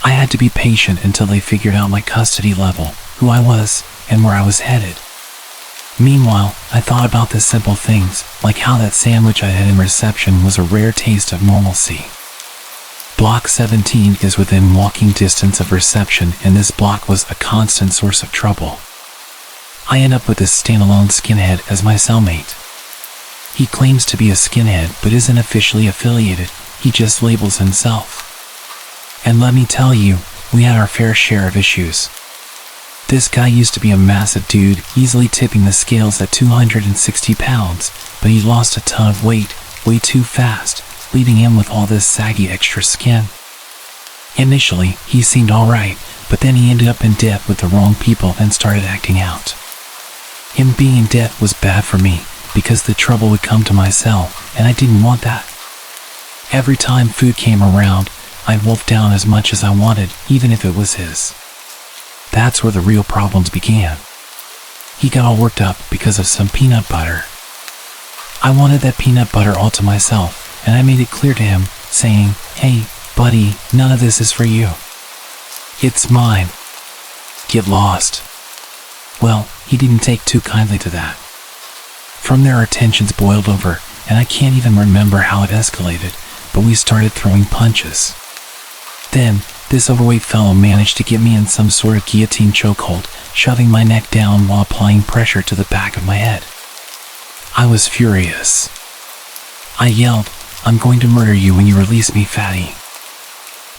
I had to be patient until they figured out my custody level, who I was, and where I was headed. Meanwhile, I thought about the simple things, like how that sandwich I had in reception was a rare taste of normalcy. Block 17 is within walking distance of reception, and this block was a constant source of trouble. I end up with this standalone skinhead as my cellmate. He claims to be a skinhead but isn't officially affiliated, he just labels himself. And let me tell you, we had our fair share of issues. This guy used to be a massive dude, easily tipping the scales at 260 pounds, but he lost a ton of weight, way too fast, leaving him with all this saggy extra skin. Initially, he seemed alright, but then he ended up in debt with the wrong people and started acting out. Him being in debt was bad for me, because the trouble would come to my cell, and I didn't want that. Every time food came around, I'd wolf down as much as I wanted, even if it was his. That's where the real problems began. He got all worked up because of some peanut butter. I wanted that peanut butter all to myself, and I made it clear to him, saying, "Hey, buddy, none of this is for you. It's mine. Get lost." Well, he didn't take too kindly to that. From there our tensions boiled over, and I can't even remember how it escalated, but we started throwing punches. Then, this overweight fellow managed to get me in some sort of guillotine chokehold, shoving my neck down while applying pressure to the back of my head. I was furious. I yelled, "I'm going to murder you when you release me, fatty."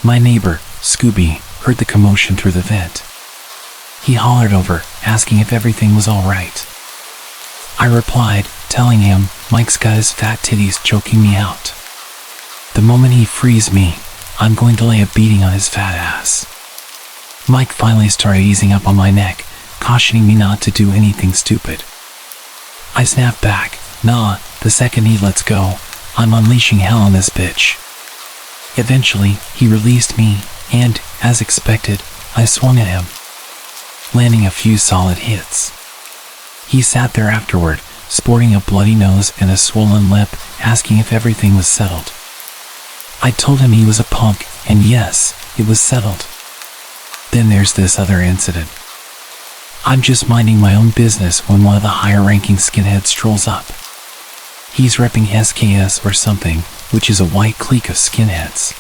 My neighbor, Scooby, heard the commotion through the vent. He hollered over, asking if everything was all right. I replied, telling him Mike's got his fat titties choking me out. The moment he frees me, I'm going to lay a beating on his fat ass. Mike finally started easing up on my neck, cautioning me not to do anything stupid. I snapped back, "Nah, the second he lets go, I'm unleashing hell on this bitch." Eventually, he released me, and, as expected, I swung at him, landing a few solid hits. He sat there afterward, sporting a bloody nose and a swollen lip, asking if everything was settled. I told him he was a punk, and yes, it was settled. Then there's this other incident. I'm just minding my own business when one of the higher-ranking skinheads strolls up. He's repping SKS or something, which is a white clique of skinheads.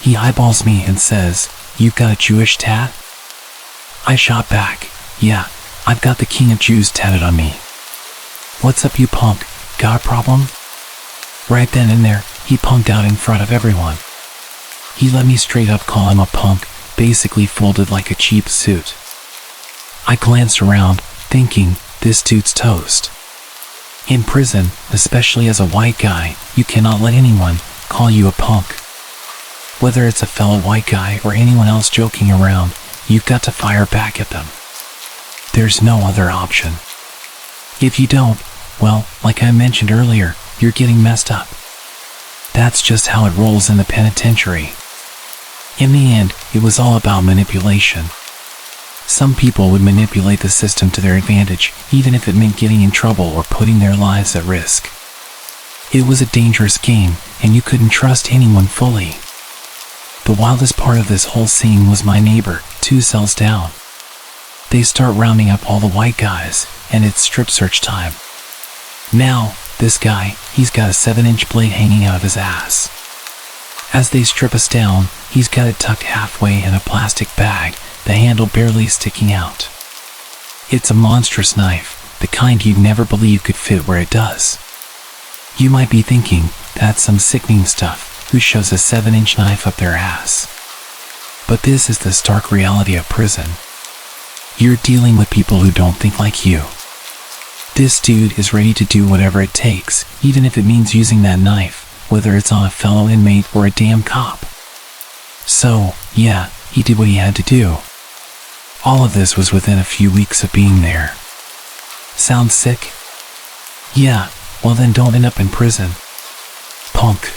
He eyeballs me and says, "You've got a Jewish tat?" I shot back, "Yeah, I've got the King of Jews tatted on me." "What's up, you punk? Got a problem?" Right then and there, he punked out in front of everyone. He let me straight up call him a punk, basically folded like a cheap suit. I glanced around, thinking, this dude's toast. In prison, especially as a white guy, you cannot let anyone call you a punk. Whether it's a fellow white guy or anyone else joking around, you've got to fire back at them. There's no other option. If you don't, well, like I mentioned earlier, you're getting messed up. That's just how it rolls in the penitentiary. In the end, it was all about manipulation. Some people would manipulate the system to their advantage, even if it meant getting in trouble or putting their lives at risk. It was a dangerous game, and you couldn't trust anyone fully. The wildest part of this whole scene was my neighbor, 2 cells down. They start rounding up all the white guys, and it's strip search time. Now, this guy, he's got a 7-inch blade hanging out of his ass. As they strip us down, he's got it tucked halfway in a plastic bag, the handle barely sticking out. It's a monstrous knife, the kind you'd never believe could fit where it does. You might be thinking, that's some sickening stuff, who shoves a 7-inch knife up their ass? But this is the stark reality of prison. You're dealing with people who don't think like you. This dude is ready to do whatever it takes, even if it means using that knife, whether it's on a fellow inmate or a damn cop. So, yeah, he did what he had to do. All of this was within a few weeks of being there. Sound sick? Yeah, well then don't end up in prison. Punk.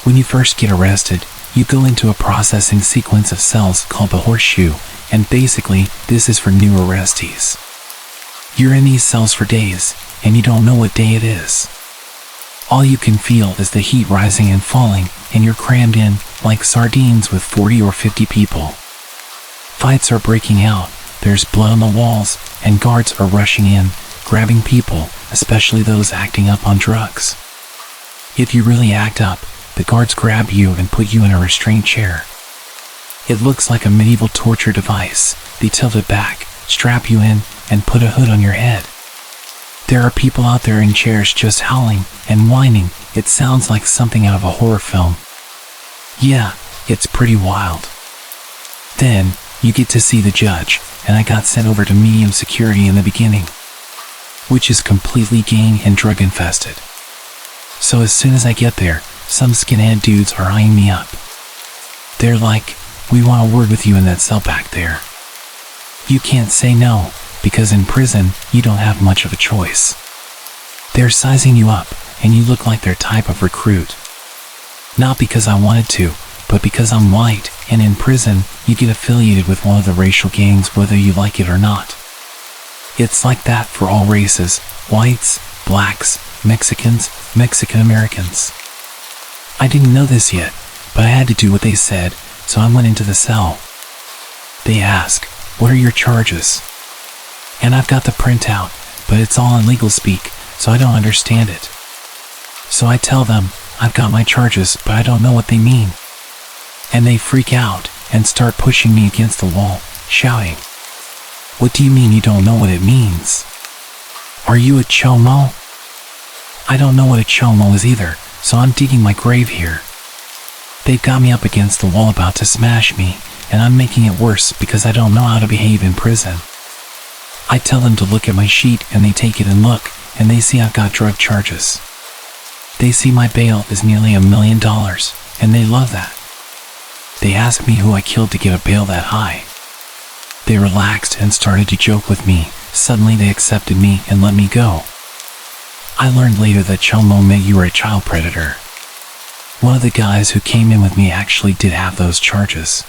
When you first get arrested, you go into a processing sequence of cells called the horseshoe, and basically, this is for new arrestees. You're in these cells for days, and you don't know what day it is. All you can feel is the heat rising and falling, and you're crammed in, like sardines with 40 or 50 people. Fights are breaking out, there's blood on the walls, and guards are rushing in, grabbing people, especially those acting up on drugs. If you really act up, the guards grab you and put you in a restraint chair. It looks like a medieval torture device. They tilt it back, strap you in, and put a hood on your head. There are people out there in chairs just howling and whining. It sounds like something out of a horror film. Yeah, it's pretty wild. Then, you get to see the judge, and I got sent over to medium security in the beginning, which is completely gang and drug infested. So as soon as I get there, some skinhead dudes are eyeing me up. They're like, "We want a word with you in that cell back there." You can't say no, because in prison, you don't have much of a choice. They're sizing you up, and you look like their type of recruit. Not because I wanted to, but because I'm white, and in prison, you get affiliated with one of the racial gangs whether you like it or not. It's like that for all races, whites, blacks, Mexicans, Mexican Americans. I didn't know this yet, but I had to do what they said, so I went into the cell. They ask, "What are your charges?" And I've got the printout, but it's all in legal speak, so I don't understand it. So I tell them, I've got my charges, but I don't know what they mean. And they freak out and start pushing me against the wall, shouting, "What do you mean you don't know what it means? Are you a chomo?" I don't know what a chomo is either, so I'm digging my grave here. They've got me up against the wall about to smash me, and I'm making it worse because I don't know how to behave in prison. I tell them to look at my sheet, and they take it and look, and they see I've got drug charges. They see my bail is nearly $1 million, and they love that. They ask me who I killed to get a bail that high. They relaxed and started to joke with me. Suddenly they accepted me and let me go. I learned later that chomo meant you were a child predator. One of the guys who came in with me actually did have those charges.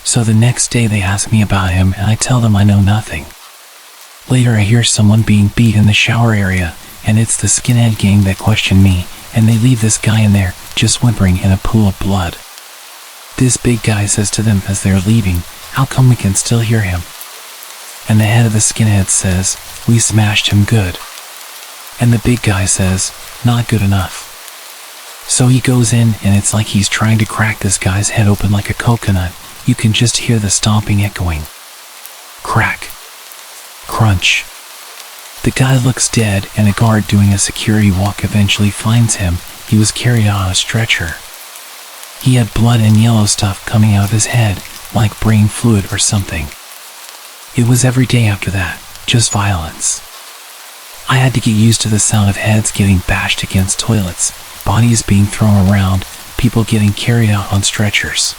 So the next day they ask me about him and I tell them I know nothing. Later I hear someone being beat in the shower area, and it's the skinhead gang that questioned me, and they leave this guy in there, just whimpering in a pool of blood. This big guy says to them as they're leaving, "How come we can still hear him?" And the head of the skinhead says, "We smashed him good." And the big guy says, "Not good enough." So he goes in, and it's like he's trying to crack this guy's head open like a coconut. You can just hear the stomping echoing. Crack. Crunch. The guy looks dead, and a guard doing a security walk eventually finds him. He was carried on a stretcher. He had blood and yellow stuff coming out of his head, like brain fluid or something. It was every day after that, just violence. I had to get used to the sound of heads getting bashed against toilets, bodies being thrown around, people getting carried out on stretchers.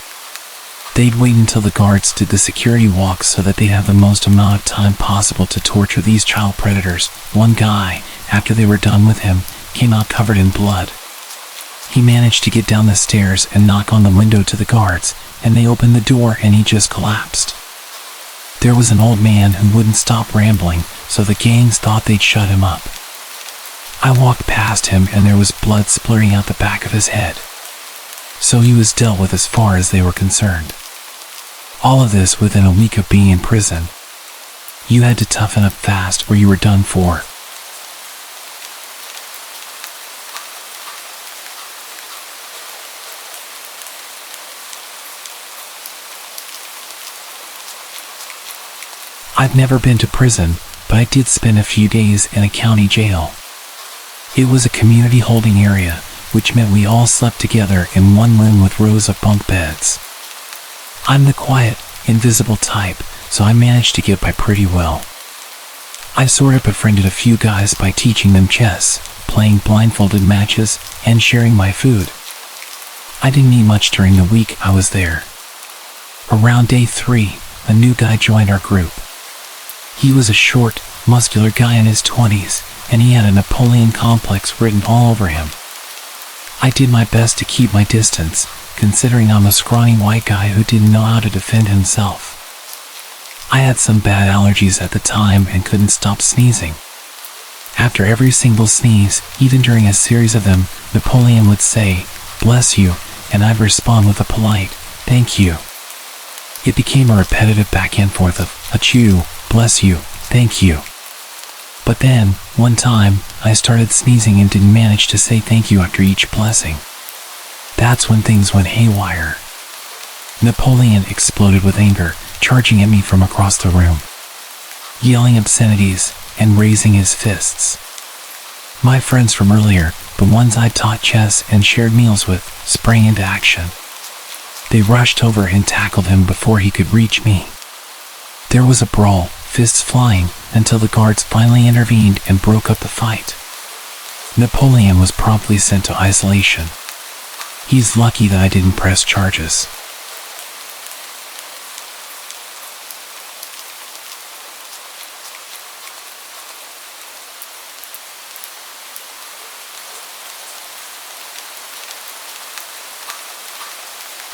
They'd wait until the guards did the security walk so that they'd have the most amount of time possible to torture these child predators. One guy, after they were done with him, came out covered in blood. He managed to get down the stairs and knock on the window to the guards, and they opened the door and he just collapsed. There was an old man who wouldn't stop rambling, so the gangs thought they'd shut him up. I walked past him and there was blood splurting out the back of his head. So he was dealt with as far as they were concerned. All of this within a week of being in prison. You had to toughen up fast or you were done for. I've never been to prison, but I did spend a few days in a county jail. It was a community holding area, which meant we all slept together in one room with rows of bunk beds. I'm the quiet, invisible type, so I managed to get by pretty well. I sort of befriended a few guys by teaching them chess, playing blindfolded matches, and sharing my food. I didn't eat much during the week I was there. Around day 3, a new guy joined our group. He was a short, muscular guy in his 20s, and he had a Napoleon complex written all over him. I did my best to keep my distance, considering I'm a scrawny white guy who didn't know how to defend himself. I had some bad allergies at the time and couldn't stop sneezing. After every single sneeze, even during a series of them, Napoleon would say, "Bless you," and I'd respond with a polite, "Thank you." It became a repetitive back and forth of, "Achoo, bless you, thank you." But then, one time, I started sneezing and didn't manage to say thank you after each blessing. That's when things went haywire. Napoleon exploded with anger, charging at me from across the room, yelling obscenities, and raising his fists. My friends from earlier, the ones I taught chess and shared meals with, sprang into action. They rushed over and tackled him before he could reach me. There was a brawl, fists flying, until the guards finally intervened and broke up the fight. Napoleon was promptly sent to isolation. He's lucky that I didn't press charges.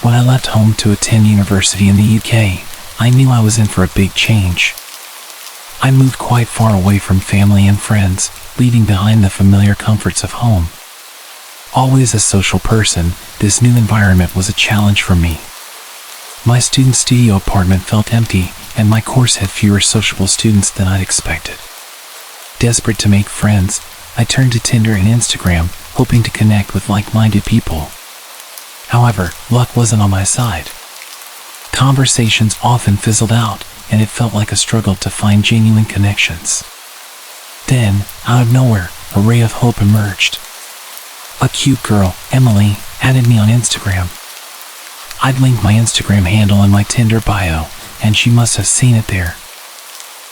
When I left home to attend university in the UK, I knew I was in for a big change. I moved quite far away from family and friends, leaving behind the familiar comforts of home. Always a social person, this new environment was a challenge for me. My student studio apartment felt empty, and my course had fewer sociable students than I'd expected. Desperate to make friends, I turned to Tinder and Instagram, hoping to connect with like-minded people. However, luck wasn't on my side. Conversations often fizzled out, and it felt like a struggle to find genuine connections. Then, out of nowhere, a ray of hope emerged. A cute girl, Emily, added me on Instagram. I'd linked my Instagram handle in my Tinder bio, and she must have seen it there.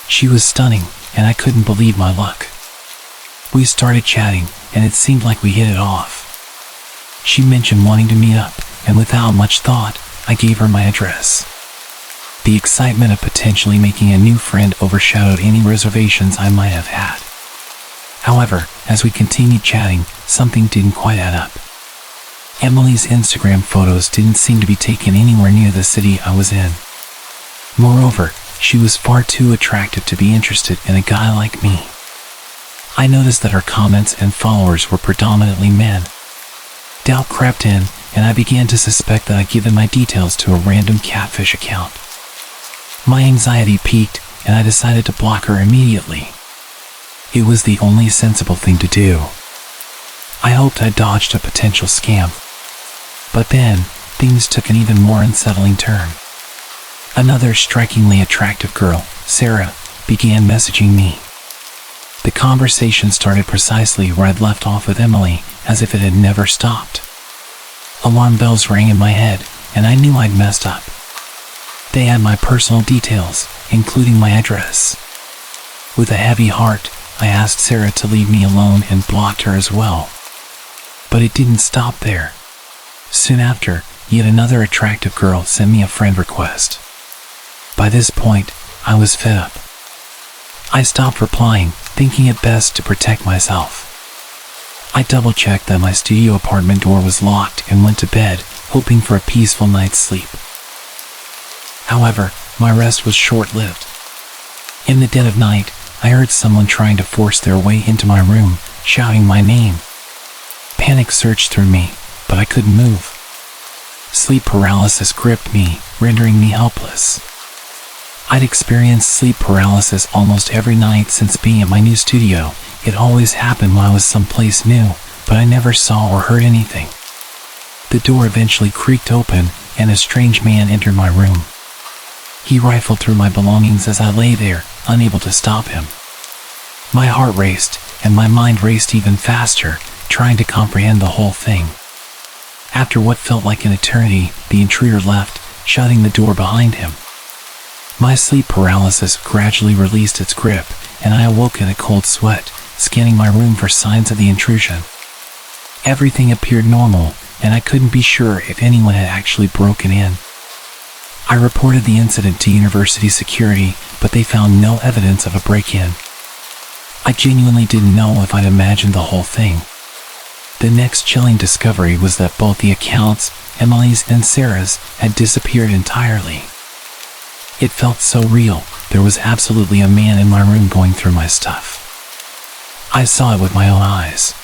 She was stunning, and I couldn't believe my luck. We started chatting, and it seemed like we hit it off. She mentioned wanting to meet up, and without much thought, I gave her my address. The excitement of potentially making a new friend overshadowed any reservations I might have had. However, as we continued chatting, something didn't quite add up. Emily's Instagram photos didn't seem to be taken anywhere near the city I was in. Moreover, she was far too attractive to be interested in a guy like me. I noticed that her comments and followers were predominantly men. Doubt crept in, and I began to suspect that I'd given my details to a random catfish account. My anxiety peaked, and I decided to block her immediately. It was the only sensible thing to do. I hoped I dodged a potential scam. But then, things took an even more unsettling turn. Another strikingly attractive girl, Sarah, began messaging me. The conversation started precisely where I'd left off with Emily, as if it had never stopped. Alarm bells rang in my head, and I knew I'd messed up. They had my personal details, including my address. With a heavy heart, I asked Sarah to leave me alone and blocked her as well. But it didn't stop there. Soon after, yet another attractive girl sent me a friend request. By this point, I was fed up. I stopped replying, thinking it best to protect myself. I double-checked that my studio apartment door was locked and went to bed, hoping for a peaceful night's sleep. However, my rest was short-lived. In the dead of night, I heard someone trying to force their way into my room, shouting my name. Panic surged through me, but I couldn't move. Sleep paralysis gripped me, rendering me helpless. I'd experienced sleep paralysis almost every night since being at my new studio. It always happened when I was someplace new, but I never saw or heard anything. The door eventually creaked open, and a strange man entered my room. He rifled through my belongings as I lay there, unable to stop him. My heart raced, and my mind raced even faster, trying to comprehend the whole thing. After what felt like an eternity, the intruder left, shutting the door behind him. My sleep paralysis gradually released its grip, and I awoke in a cold sweat, scanning my room for signs of the intrusion. Everything appeared normal, and I couldn't be sure if anyone had actually broken in. I reported the incident to university security, but they found no evidence of a break-in. I genuinely didn't know if I'd imagined the whole thing. The next chilling discovery was that both the accounts, Emily's and Sarah's, had disappeared entirely. It felt so real. There was absolutely a man in my room going through my stuff. I saw it with my own eyes.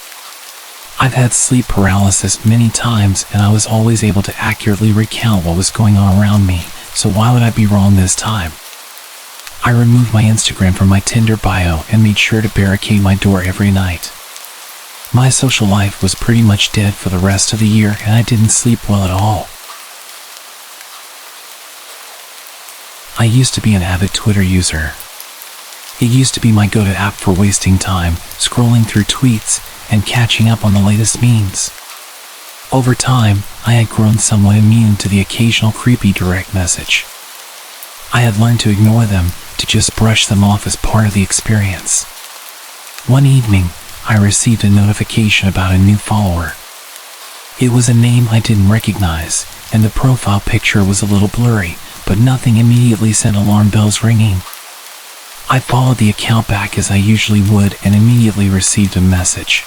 I've had sleep paralysis many times, and I was always able to accurately recount what was going on around me, so why would I be wrong this time? I removed my Instagram from my Tinder bio and made sure to barricade my door every night. My social life was pretty much dead for the rest of the year, and I didn't sleep well at all. I used to be an avid Twitter user. It used to be my go-to app for wasting time, scrolling through tweets, and catching up on the latest memes. Over time, I had grown somewhat immune to the occasional creepy direct message. I had learned to ignore them, to just brush them off as part of the experience. One evening, I received a notification about a new follower. It was a name I didn't recognize, and the profile picture was a little blurry, but nothing immediately sent alarm bells ringing. I followed the account back as I usually would and immediately received a message.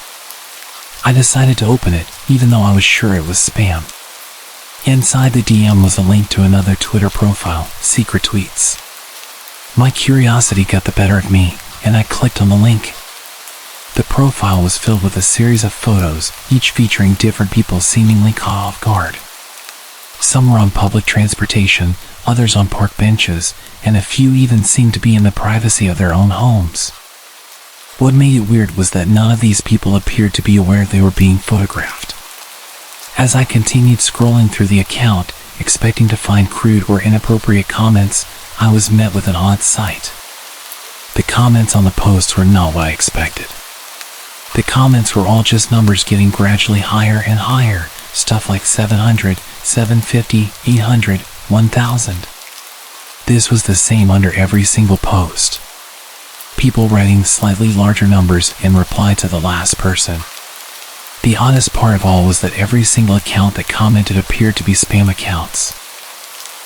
I decided to open it, even though I was sure it was spam. Inside the DM was a link to another Twitter profile, Secret Tweets. My curiosity got the better of me, and I clicked on the link. The profile was filled with a series of photos, each featuring different people seemingly caught off guard. Some were on public transportation, others on park benches, and a few even seemed to be in the privacy of their own homes. What made it weird was that none of these people appeared to be aware they were being photographed. As I continued scrolling through the account, expecting to find crude or inappropriate comments, I was met with an odd sight. The comments on the posts were not what I expected. The comments were all just numbers getting gradually higher and higher, stuff like 700, 750, 800, 1000. This was the same under every single post. People writing slightly larger numbers in reply to the last person. The oddest part of all was that every single account that commented appeared to be spam accounts.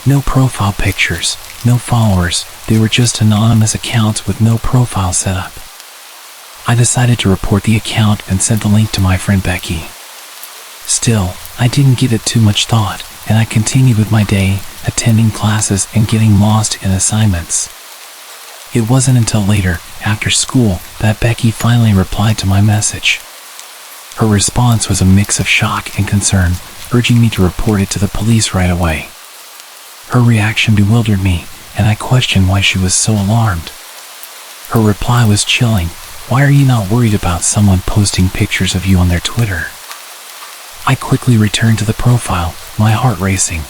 No profile pictures, no followers, they were just anonymous accounts with no profile set up. I decided to report the account and sent the link to my friend Becky. Still, I didn't give it too much thought, and I continued with my day, attending classes and getting lost in assignments. It wasn't until later, after school, that Becky finally replied to my message. Her response was a mix of shock and concern, urging me to report it to the police right away. Her reaction bewildered me, and I questioned why she was so alarmed. Her reply was chilling. "Why are you not worried about someone posting pictures of you on their Twitter?" I quickly returned to the profile, my heart racing.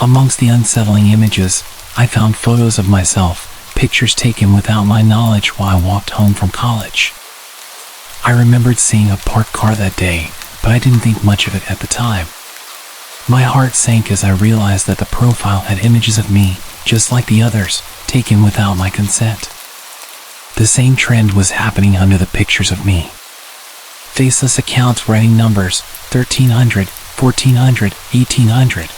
Amongst the unsettling images, I found photos of myself, pictures taken without my knowledge while I walked home from college. I remembered seeing a parked car that day, but I didn't think much of it at the time. My heart sank as I realized that the profile had images of me, just like the others, taken without my consent. The same trend was happening under the pictures of me. Faceless accounts writing numbers, 1300, 1400, 1800.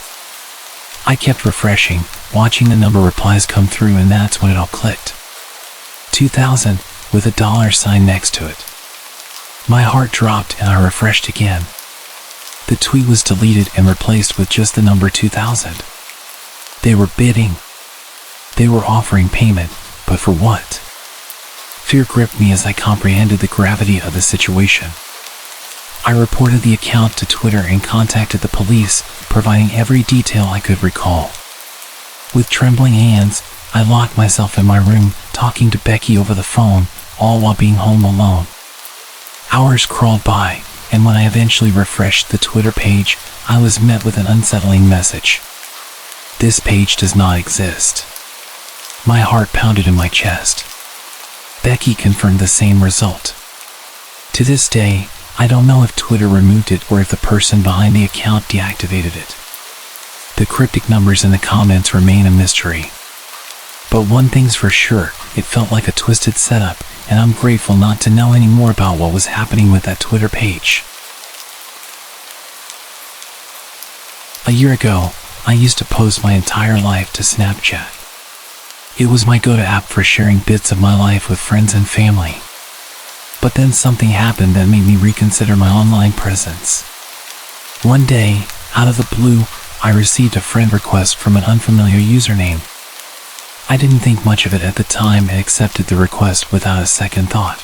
I kept refreshing, watching the number replies come through, and that's when it all clicked. 2000, with a $sign next to it. My heart dropped and I refreshed again. The tweet was deleted and replaced with just the number 2000. They were bidding. They were offering payment, but for what? Fear gripped me as I comprehended the gravity of the situation. I reported the account to Twitter and contacted the police, providing every detail I could recall. With trembling hands, I locked myself in my room, talking to Becky over the phone, all while being home alone. Hours crawled by, and when I eventually refreshed the Twitter page, I was met with an unsettling message. "This page does not exist." My heart pounded in my chest. Becky confirmed the same result. To this day, I don't know if Twitter removed it or if the person behind the account deactivated it. The cryptic numbers in the comments remain a mystery. But one thing's for sure, it felt like a twisted setup, and I'm grateful not to know any more about what was happening with that Twitter page. A year ago, I used to post my entire life to Snapchat. It was my go-to app for sharing bits of my life with friends and family. But then something happened that made me reconsider my online presence. One day, out of the blue, I received a friend request from an unfamiliar username. I didn't think much of it at the time and accepted the request without a second thought.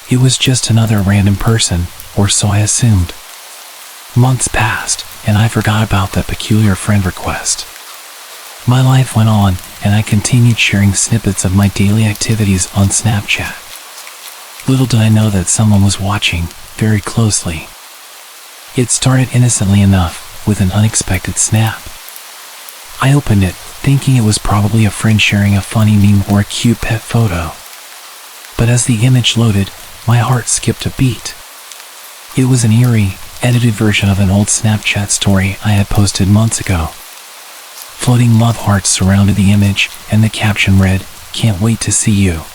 It was just another random person, or so I assumed. Months passed, and I forgot about that peculiar friend request. My life went on, and I continued sharing snippets of my daily activities on Snapchat. Little did I know that someone was watching, very closely. It started innocently enough, with an unexpected snap. I opened it, thinking it was probably a friend sharing a funny meme or a cute pet photo. But as the image loaded, my heart skipped a beat. It was an eerie, edited version of an old Snapchat story I had posted months ago. Floating love hearts surrounded the image, and the caption read, "Can't wait to see you."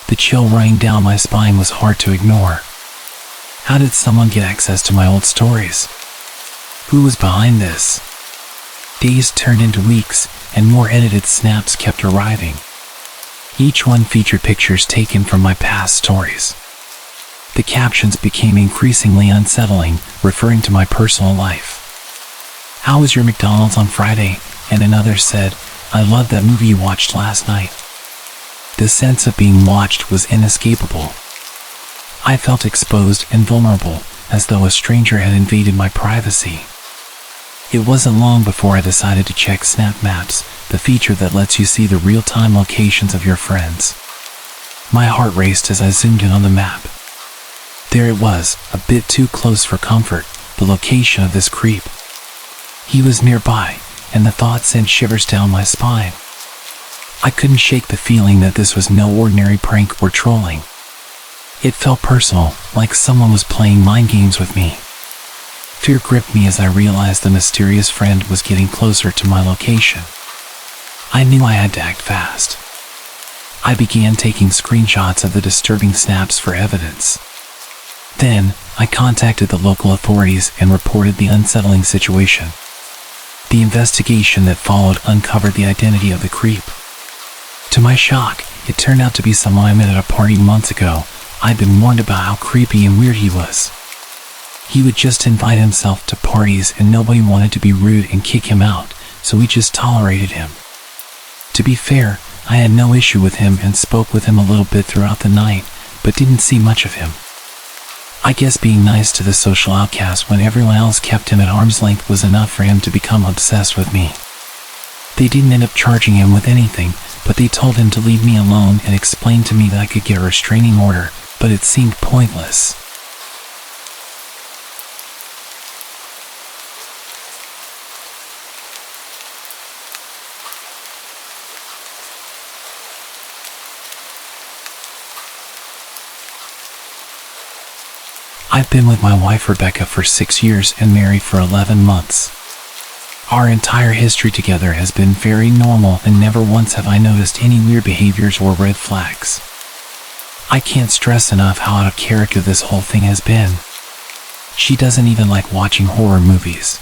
The chill running down my spine was hard to ignore. How did someone get access to my old stories? Who was behind this? Days turned into weeks, and more edited snaps kept arriving. Each one featured pictures taken from my past stories. The captions became increasingly unsettling, referring to my personal life. "How was your McDonald's on Friday?" And another said, "I loved that movie you watched last night." The sense of being watched was inescapable. I felt exposed and vulnerable, as though a stranger had invaded my privacy. It wasn't long before I decided to check Snap Maps, the feature that lets you see the real-time locations of your friends. My heart raced as I zoomed in on the map. There it was, a bit too close for comfort, the location of this creep. He was nearby, and the thought sent shivers down my spine. I couldn't shake the feeling that this was no ordinary prank or trolling. It felt personal, like someone was playing mind games with me. Fear gripped me as I realized the mysterious friend was getting closer to my location. I knew I had to act fast. I began taking screenshots of the disturbing snaps for evidence. Then, I contacted the local authorities and reported the unsettling situation. The investigation that followed uncovered the identity of the creep. To my shock, it turned out to be someone I met at a party months ago. I'd been warned about how creepy and weird he was. He would just invite himself to parties and nobody wanted to be rude and kick him out, so we just tolerated him. To be fair, I had no issue with him and spoke with him a little bit throughout the night, but didn't see much of him. I guess being nice to the social outcast when everyone else kept him at arm's length was enough for him to become obsessed with me. They didn't end up charging him with anything, but they told him to leave me alone and explained to me that I could get a restraining order, but it seemed pointless. I've been with my wife Rebecca for 6 years and married for 11 months. Our entire history together has been very normal and never once have I noticed any weird behaviors or red flags. I can't stress enough how out of character this whole thing has been. She doesn't even like watching horror movies.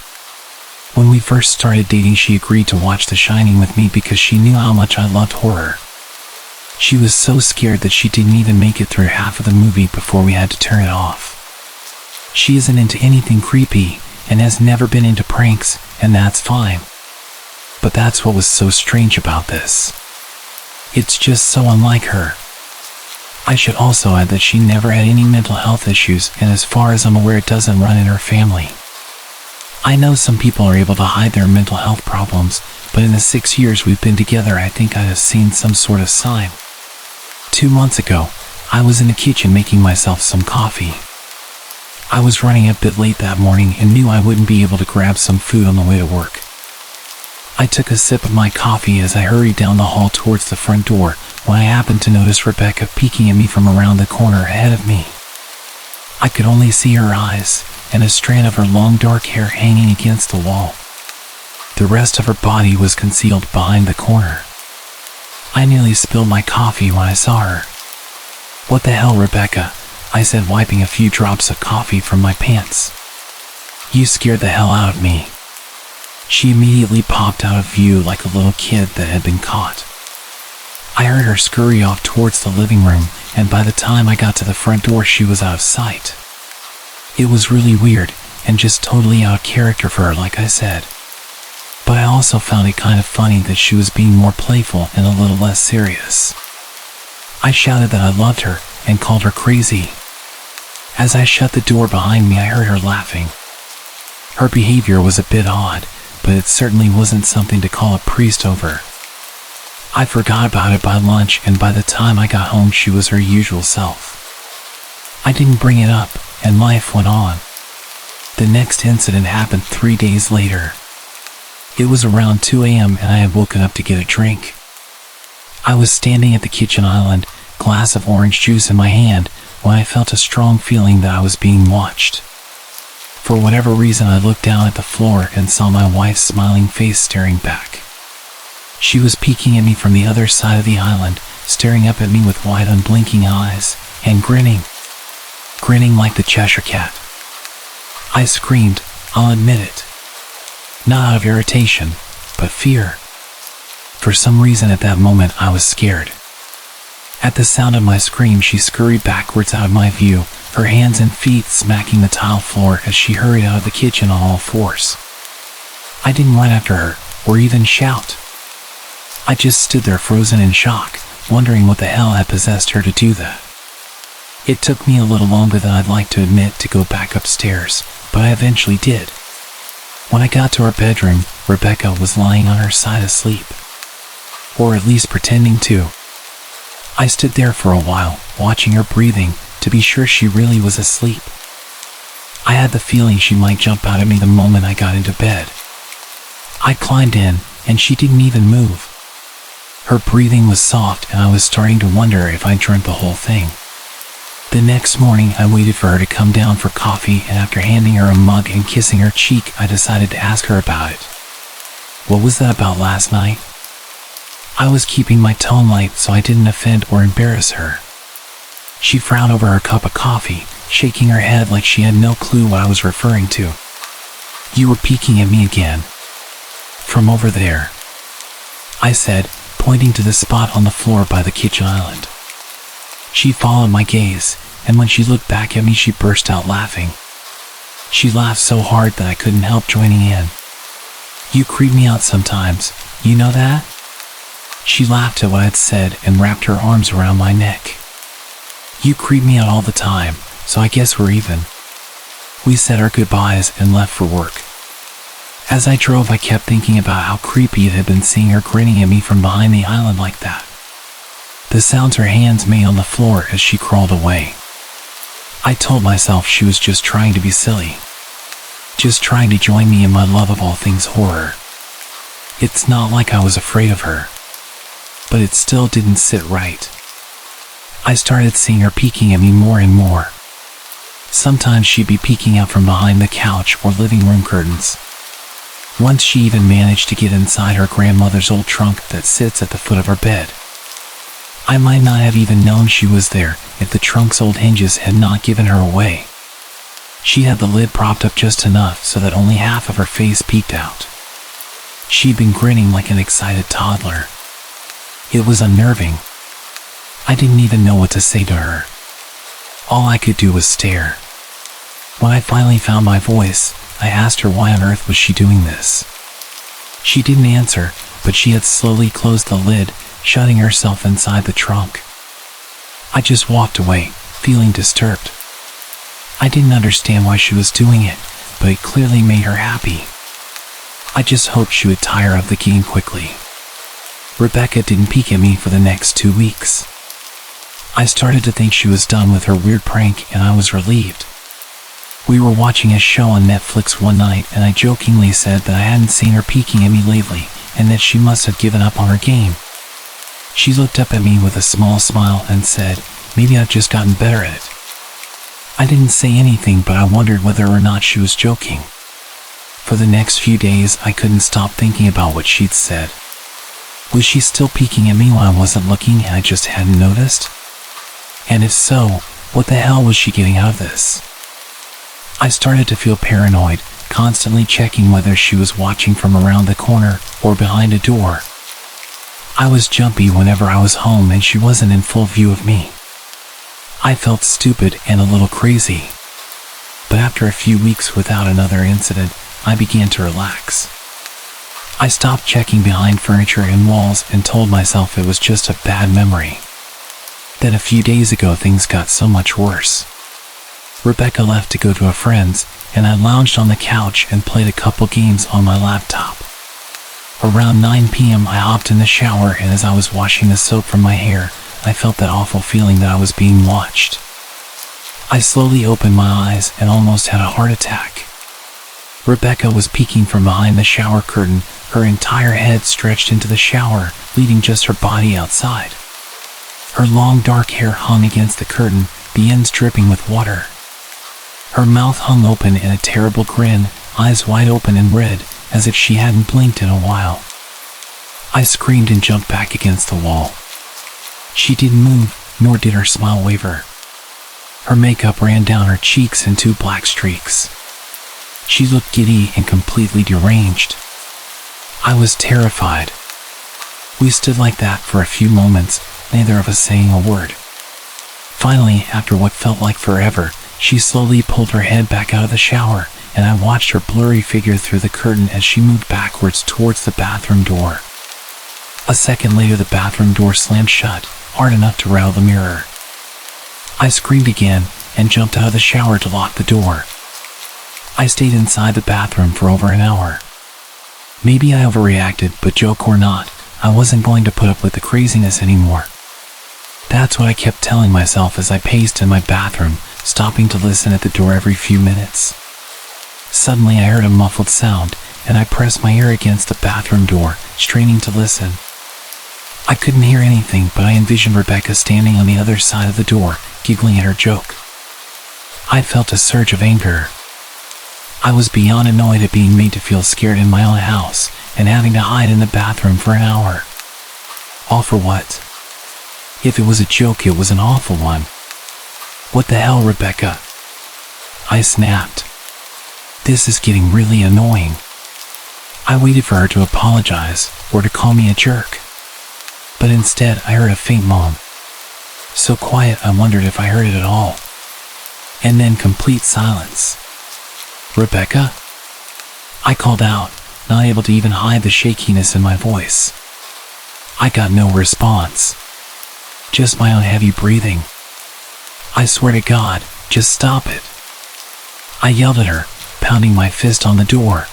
When we first started dating, she agreed to watch The Shining with me because she knew how much I loved horror. She was so scared that she didn't even make it through half of the movie before we had to turn it off. She isn't into anything creepy and has never been into pranks, and that's fine. But that's what was so strange about this. It's just so unlike her. I should also add that she never had any mental health issues, and as far as I'm aware it doesn't run in her family. I know some people are able to hide their mental health problems, but in the 6 years we've been together I think I have seen some sort of sign. 2 months ago, I was in the kitchen making myself some coffee. I was running a bit late that morning and knew I wouldn't be able to grab some food on the way to work. I took a sip of my coffee as I hurried down the hall towards the front door when I happened to notice Rebecca peeking at me from around the corner ahead of me. I could only see her eyes and a strand of her long dark hair hanging against the wall. The rest of her body was concealed behind the corner. I nearly spilled my coffee when I saw her. "What the hell, Rebecca?" I said, wiping a few drops of coffee from my pants. "You scared the hell out of me." She immediately popped out of view like a little kid that had been caught. I heard her scurry off towards the living room, and by the time I got to the front door she was out of sight. It was really weird, and just totally out of character for her, like I said. But I also found it kind of funny that she was being more playful and a little less serious. I shouted that I loved her and called her crazy. As I shut the door behind me I heard her laughing. Her behavior was a bit odd, but it certainly wasn't something to call a priest over. I forgot about it by lunch, and by the time I got home she was her usual self. I didn't bring it up, and life went on. The next incident happened 3 days later. It was around 2 a.m. and I had woken up to get a drink. I was standing at the kitchen island, glass of orange juice in my hand, when I felt a strong feeling that I was being watched. For whatever reason I looked down at the floor and saw my wife's smiling face staring back. She was peeking at me from the other side of the island, staring up at me with wide unblinking eyes, and grinning like the Cheshire Cat. I screamed, I'll admit it. Not out of irritation, but fear. For some reason at that moment I was scared. At the sound of my scream she scurried backwards out of my view, her hands and feet smacking the tile floor as she hurried out of the kitchen on all fours. I didn't run after her, or even shout. I just stood there frozen in shock, wondering what the hell had possessed her to do that. It took me a little longer than I'd like to admit to go back upstairs, but I eventually did. When I got to her bedroom, Rebecca was lying on her side asleep. Or at least pretending to. I stood there for a while, watching her breathing, to be sure she really was asleep. I had the feeling she might jump out at me the moment I got into bed. I climbed in, and she didn't even move. Her breathing was soft, and I was starting to wonder if I'd dreamt the whole thing. The next morning I waited for her to come down for coffee, and after handing her a mug and kissing her cheek I decided to ask her about it. What was that about last night? I was keeping my tone light so I didn't offend or embarrass her. She frowned over her cup of coffee, shaking her head like she had no clue what I was referring to. You were peeking at me again. "From over there," I said, pointing to the spot on the floor by the kitchen island. She followed my gaze, and when she looked back at me, she burst out laughing. She laughed so hard that I couldn't help joining in. "You creep me out sometimes, you know that?" She laughed at what I'd said and wrapped her arms around my neck. "You creep me out all the time, so I guess we're even." We said our goodbyes and left for work. As I drove, I kept thinking about how creepy it had been seeing her grinning at me from behind the island like that. The sounds her hands made on the floor as she crawled away. I told myself she was just trying to be silly. Just trying to join me in my love of all things horror. It's not like I was afraid of her. But it still didn't sit right. I started seeing her peeking at me more and more. Sometimes she'd be peeking out from behind the couch or living room curtains. Once she even managed to get inside her grandmother's old trunk that sits at the foot of her bed. I might not have even known she was there if the trunk's old hinges had not given her away. She had the lid propped up just enough so that only half of her face peeked out. She'd been grinning like an excited toddler. It was unnerving. I didn't even know what to say to her. All I could do was stare. When I finally found my voice, I asked her why on earth was she doing this. She didn't answer, but she had slowly closed the lid, shutting herself inside the trunk. I just walked away, feeling disturbed. I didn't understand why she was doing it, but it clearly made her happy. I just hoped she would tire of the game quickly. Rebecca didn't peek at me for the next 2 weeks. I started to think she was done with her weird prank, and I was relieved. We were watching a show on Netflix one night, and I jokingly said that I hadn't seen her peeking at me lately, and that she must have given up on her game. She looked up at me with a small smile and said, "Maybe I've just gotten better at it." I didn't say anything, but I wondered whether or not she was joking. For the next few days, I couldn't stop thinking about what she'd said. Was she still peeking at me when I wasn't looking and I just hadn't noticed? And if so, what the hell was she getting out of this? I started to feel paranoid, constantly checking whether she was watching from around the corner or behind a door. I was jumpy whenever I was home and she wasn't in full view of me. I felt stupid and a little crazy. But after a few weeks without another incident, I began to relax. I stopped checking behind furniture and walls and told myself it was just a bad memory. Then a few days ago, things got so much worse. Rebecca left to go to a friend's, and I lounged on the couch and played a couple games on my laptop. Around 9 p.m. I hopped in the shower, and as I was washing the soap from my hair, I felt that awful feeling that I was being watched. I slowly opened my eyes and almost had a heart attack. Rebecca was peeking from behind the shower curtain, her entire head stretched into the shower, leaving just her body outside. Her long dark hair hung against the curtain, the ends dripping with water. Her mouth hung open in a terrible grin, eyes wide open and red, as if she hadn't blinked in a while. I screamed and jumped back against the wall. She didn't move, nor did her smile waver. Her makeup ran down her cheeks in 2 black streaks. She looked giddy and completely deranged. I was terrified. We stood like that for a few moments, neither of us saying a word. Finally, after what felt like forever, she slowly pulled her head back out of the shower, and I watched her blurry figure through the curtain as she moved backwards towards the bathroom door. A second later, the bathroom door slammed shut, hard enough to rattle the mirror. I screamed again and jumped out of the shower to lock the door. I stayed inside the bathroom for over an hour. Maybe I overreacted, but joke or not, I wasn't going to put up with the craziness anymore. That's what I kept telling myself as I paced in my bathroom, stopping to listen at the door every few minutes. Suddenly I heard a muffled sound, and I pressed my ear against the bathroom door, straining to listen. I couldn't hear anything, but I envisioned Rebecca standing on the other side of the door, giggling at her joke. I felt a surge of anger. I was beyond annoyed at being made to feel scared in my own house, and having to hide in the bathroom for an hour. All for what? If it was a joke, it was an awful one. What the hell, Rebecca? I snapped. This is getting really annoying. I waited for her to apologize or to call me a jerk. But instead, I heard a faint moan. So quiet, I wondered if I heard it at all. And then complete silence. "Rebecca?" I called out, not able to even hide the shakiness in my voice. I got no response. Just my own heavy breathing. "I swear to God, just stop it." I yelled at her, pounding my fist on the door.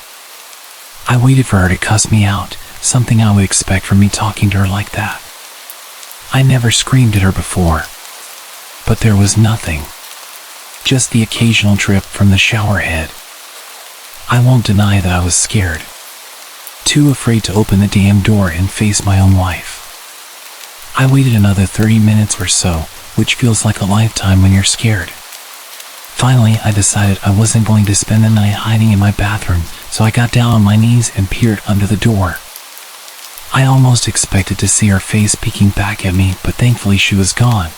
I waited for her to cuss me out, something I would expect from me talking to her like that. I never screamed at her before. But there was nothing. Just the occasional drip from the shower head. I won't deny that I was scared. Too afraid to open the damn door and face my own wife. I waited another 30 minutes or so, which feels like a lifetime when you're scared. Finally, I decided I wasn't going to spend the night hiding in my bathroom, so I got down on my knees and peered under the door. I almost expected to see her face peeking back at me, but thankfully she was gone.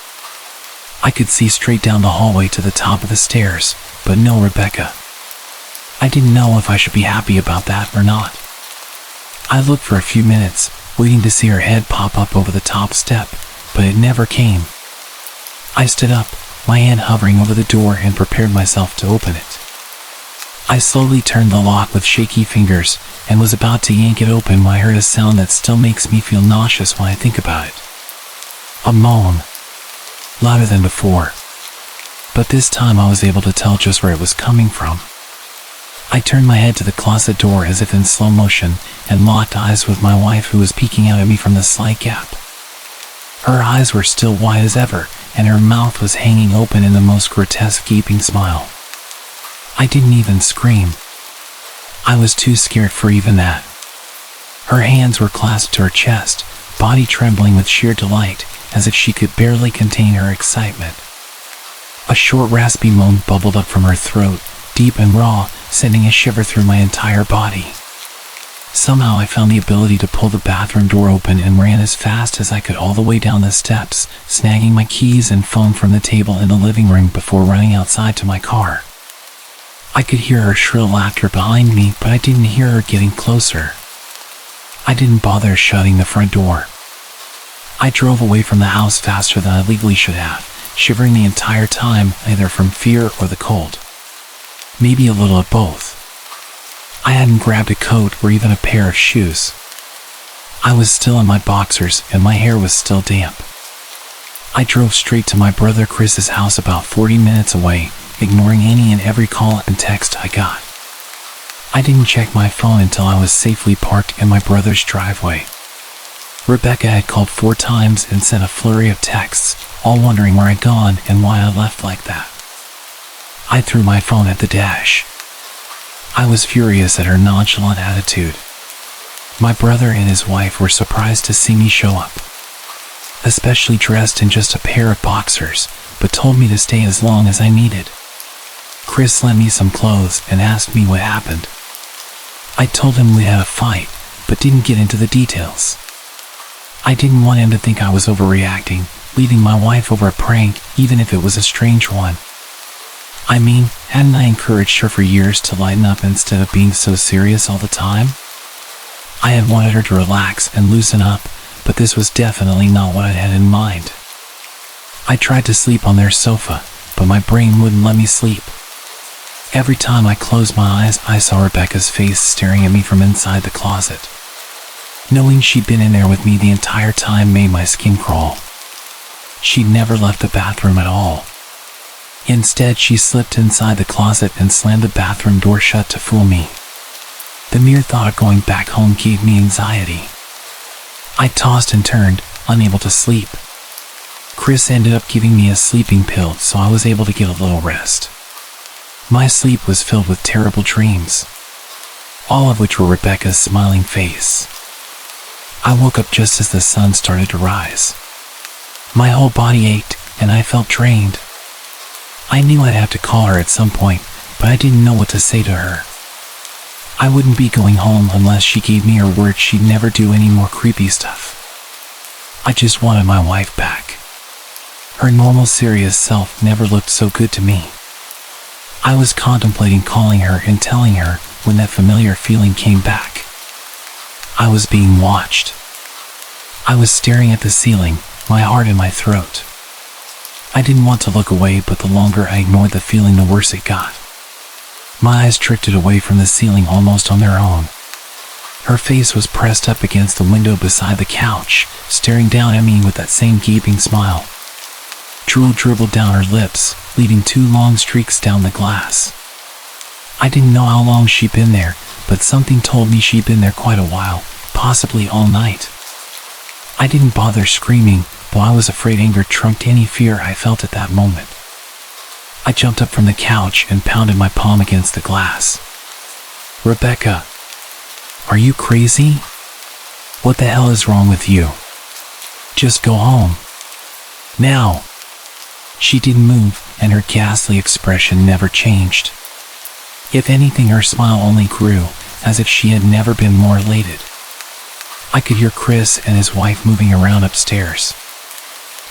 I could see straight down the hallway to the top of the stairs, but no Rebecca. I didn't know if I should be happy about that or not. I looked for a few minutes, waiting to see her head pop up over the top step, but it never came. I stood up, my hand hovering over the door, and prepared myself to open it. I slowly turned the lock with shaky fingers and was about to yank it open when I heard a sound that still makes me feel nauseous when I think about it. A moan. Louder than before. But this time I was able to tell just where it was coming from. I turned my head to the closet door as if in slow motion and locked eyes with my wife, who was peeking out at me from the slight gap. Her eyes were still wide as ever, and her mouth was hanging open in the most grotesque gaping smile. I didn't even scream. I was too scared for even that. Her hands were clasped to her chest, body trembling with sheer delight, as if she could barely contain her excitement. A short raspy moan bubbled up from her throat, deep and raw, sending a shiver through my entire body. Somehow I found the ability to pull the bathroom door open and ran as fast as I could all the way down the steps, snagging my keys and phone from the table in the living room before running outside to my car. I could hear her shrill laughter behind me, but I didn't hear her getting closer. I didn't bother shutting the front door. I drove away from the house faster than I legally should have, shivering the entire time, either from fear or the cold. Maybe a little of both. I hadn't grabbed a coat or even a pair of shoes. I was still in my boxers and my hair was still damp. I drove straight to my brother Chris's house about 40 minutes away, ignoring any and every call and text I got. I didn't check my phone until I was safely parked in my brother's driveway. Rebecca had called 4 times and sent a flurry of texts, all wondering where I'd gone and why I left like that. I threw my phone at the dash. I was furious at her nonchalant attitude. My brother and his wife were surprised to see me show up, especially dressed in just a pair of boxers, but told me to stay as long as I needed. Chris lent me some clothes and asked me what happened. I told him we had a fight, but didn't get into the details. I didn't want him to think I was overreacting, leaving my wife over a prank, even if it was a strange one. I mean, hadn't I encouraged her for years to lighten up instead of being so serious all the time? I had wanted her to relax and loosen up, but this was definitely not what I had in mind. I tried to sleep on their sofa, but my brain wouldn't let me sleep. Every time I closed my eyes, I saw Rebecca's face staring at me from inside the closet. Knowing she'd been in there with me the entire time made my skin crawl. She'd never left the bathroom at all. Instead, she slipped inside the closet and slammed the bathroom door shut to fool me. The mere thought of going back home gave me anxiety. I tossed and turned, unable to sleep. Chris ended up giving me a sleeping pill, so I was able to get a little rest. My sleep was filled with terrible dreams, all of which were Rebecca's smiling face. I woke up just as the sun started to rise. My whole body ached, and I felt drained. I knew I'd have to call her at some point, but I didn't know what to say to her. I wouldn't be going home unless she gave me her word she'd never do any more creepy stuff. I just wanted my wife back. Her normal, serious self never looked so good to me. I was contemplating calling her and telling her when that familiar feeling came back. I was being watched. I was staring at the ceiling, my heart in my throat. I didn't want to look away, but the longer I ignored the feeling, the worse it got. My eyes drifted away from the ceiling almost on their own. Her face was pressed up against the window beside the couch, staring down at me with that same gaping smile. Drool dribbled down her lips, leaving 2 long streaks down the glass. I didn't know how long she'd been there, but something told me she'd been there quite a while, possibly all night. I didn't bother screaming, though I was afraid anger trumped any fear I felt at that moment. I jumped up from the couch and pounded my palm against the glass. "Rebecca, are you crazy? What the hell is wrong with you? Just go home. Now." She didn't move, and her ghastly expression never changed. If anything, her smile only grew, as if she had never been more elated. I could hear Chris and his wife moving around upstairs.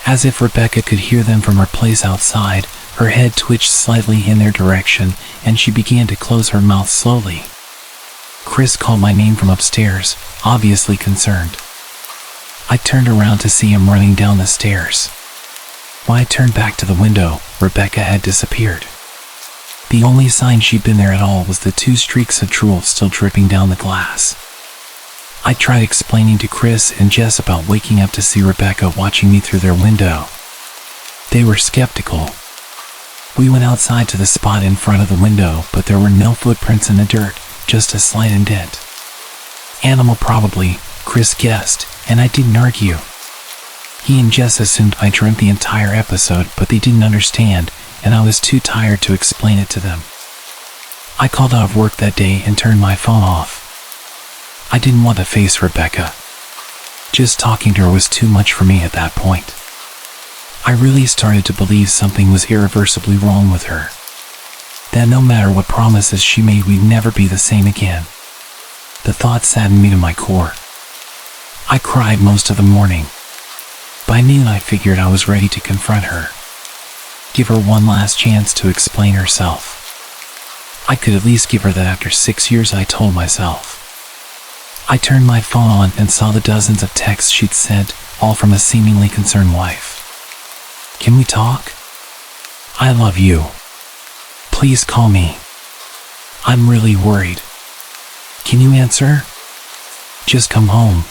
As if Rebecca could hear them from her place outside, her head twitched slightly in their direction, and she began to close her mouth slowly. Chris called my name from upstairs, obviously concerned. I turned around to see him running down the stairs. When I turned back to the window, Rebecca had disappeared. The only sign she'd been there at all was the 2 streaks of drool still dripping down the glass. I tried explaining to Chris and Jess about waking up to see Rebecca watching me through their window. They were skeptical. We went outside to the spot in front of the window, but there were no footprints in the dirt, just a slight indent. Animal probably, Chris guessed, and I didn't argue. He and Jess assumed I dreamt the entire episode, but they didn't understand, and I was too tired to explain it to them. I called out of work that day and turned my phone off. I didn't want to face Rebecca. Just talking to her was too much for me at that point. I really started to believe something was irreversibly wrong with her. That no matter what promises she made, we'd never be the same again. The thought saddened me to my core. I cried most of the morning. By noon, I figured I was ready to confront her. Give her one last chance to explain herself. I could at least give her that after 6 years, I told myself. I turned my phone on and saw the dozens of texts she'd sent, all from a seemingly concerned wife. "Can we talk? I love you. Please call me. I'm really worried. Can you answer? Just come home."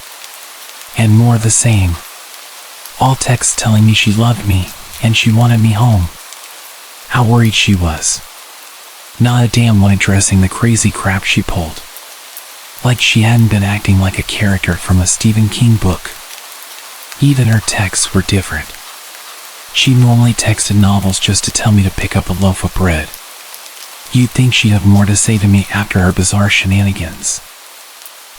And more of the same. All texts telling me she loved me, and she wanted me home. How worried she was. Not a damn one addressing the crazy crap she pulled. Like she hadn't been acting like a character from a Stephen King book. Even her texts were different. She normally texted novels just to tell me to pick up a loaf of bread. You'd think she'd have more to say to me after her bizarre shenanigans.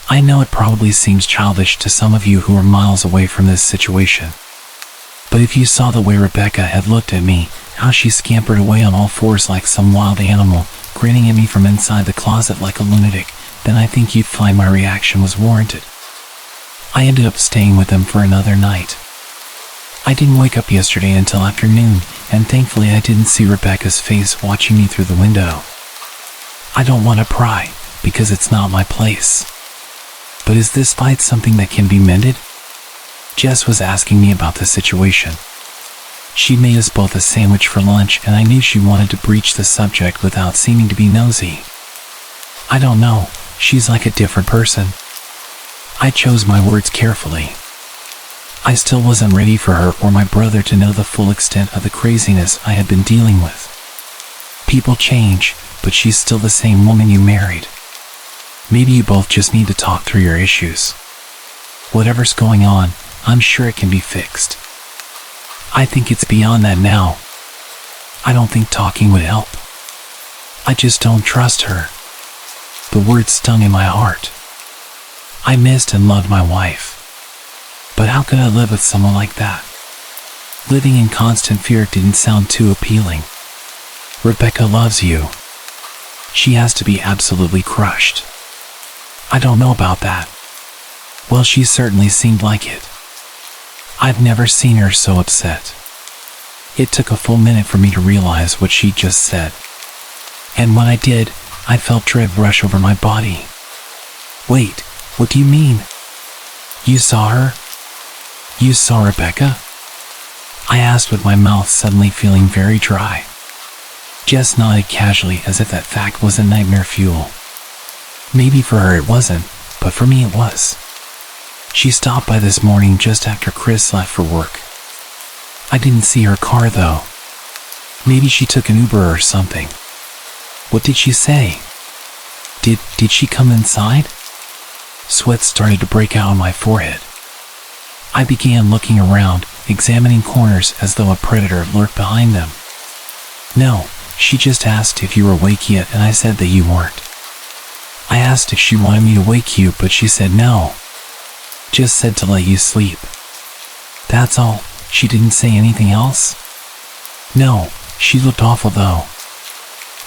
I know it probably seems childish to some of you who are miles away from this situation. But if you saw the way Rebecca had looked at me, how she scampered away on all fours like some wild animal, grinning at me from inside the closet like a lunatic, then I think you'd find my reaction was warranted. I ended up staying with them for another night. I didn't wake up yesterday until afternoon, and thankfully I didn't see Rebecca's face watching me through the window. I don't want to pry, because it's not my place. But is this fight something that can be mended? Jess was asking me about the situation. She made us both a sandwich for lunch, and I knew she wanted to breach the subject without seeming to be nosy. I don't know, she's like a different person. I chose my words carefully. I still wasn't ready for her or my brother to know the full extent of the craziness I had been dealing with. People change, but she's still the same woman you married. Maybe you both just need to talk through your issues. Whatever's going on, I'm sure it can be fixed. I think it's beyond that now. I don't think talking would help. I just don't trust her. The words stung in my heart. I missed and loved my wife. But how could I live with someone like that? Living in constant fear didn't sound too appealing. Rebecca loves you. She has to be absolutely crushed. I don't know about that. Well, she certainly seemed like it. I've never seen her so upset. It took a full minute for me to realize what she just said. And when I did, I felt dread rush over my body. Wait, what do you mean? You saw her? You saw Rebecca? I asked with my mouth suddenly feeling very dry. Jess nodded casually as if that fact was a nightmare fuel. Maybe for her it wasn't, but for me it was. She stopped by this morning just after Chris left for work. I didn't see her car though. Maybe she took an Uber or something. What did she say? Did she come inside? Sweat started to break out on my forehead. I began looking around, examining corners as though a predator lurked behind them. No, she just asked if you were awake yet and I said that you weren't. I asked if she wanted me to wake you, but she said no. Just said to let you sleep. That's all. She didn't say anything else? No, she looked awful though.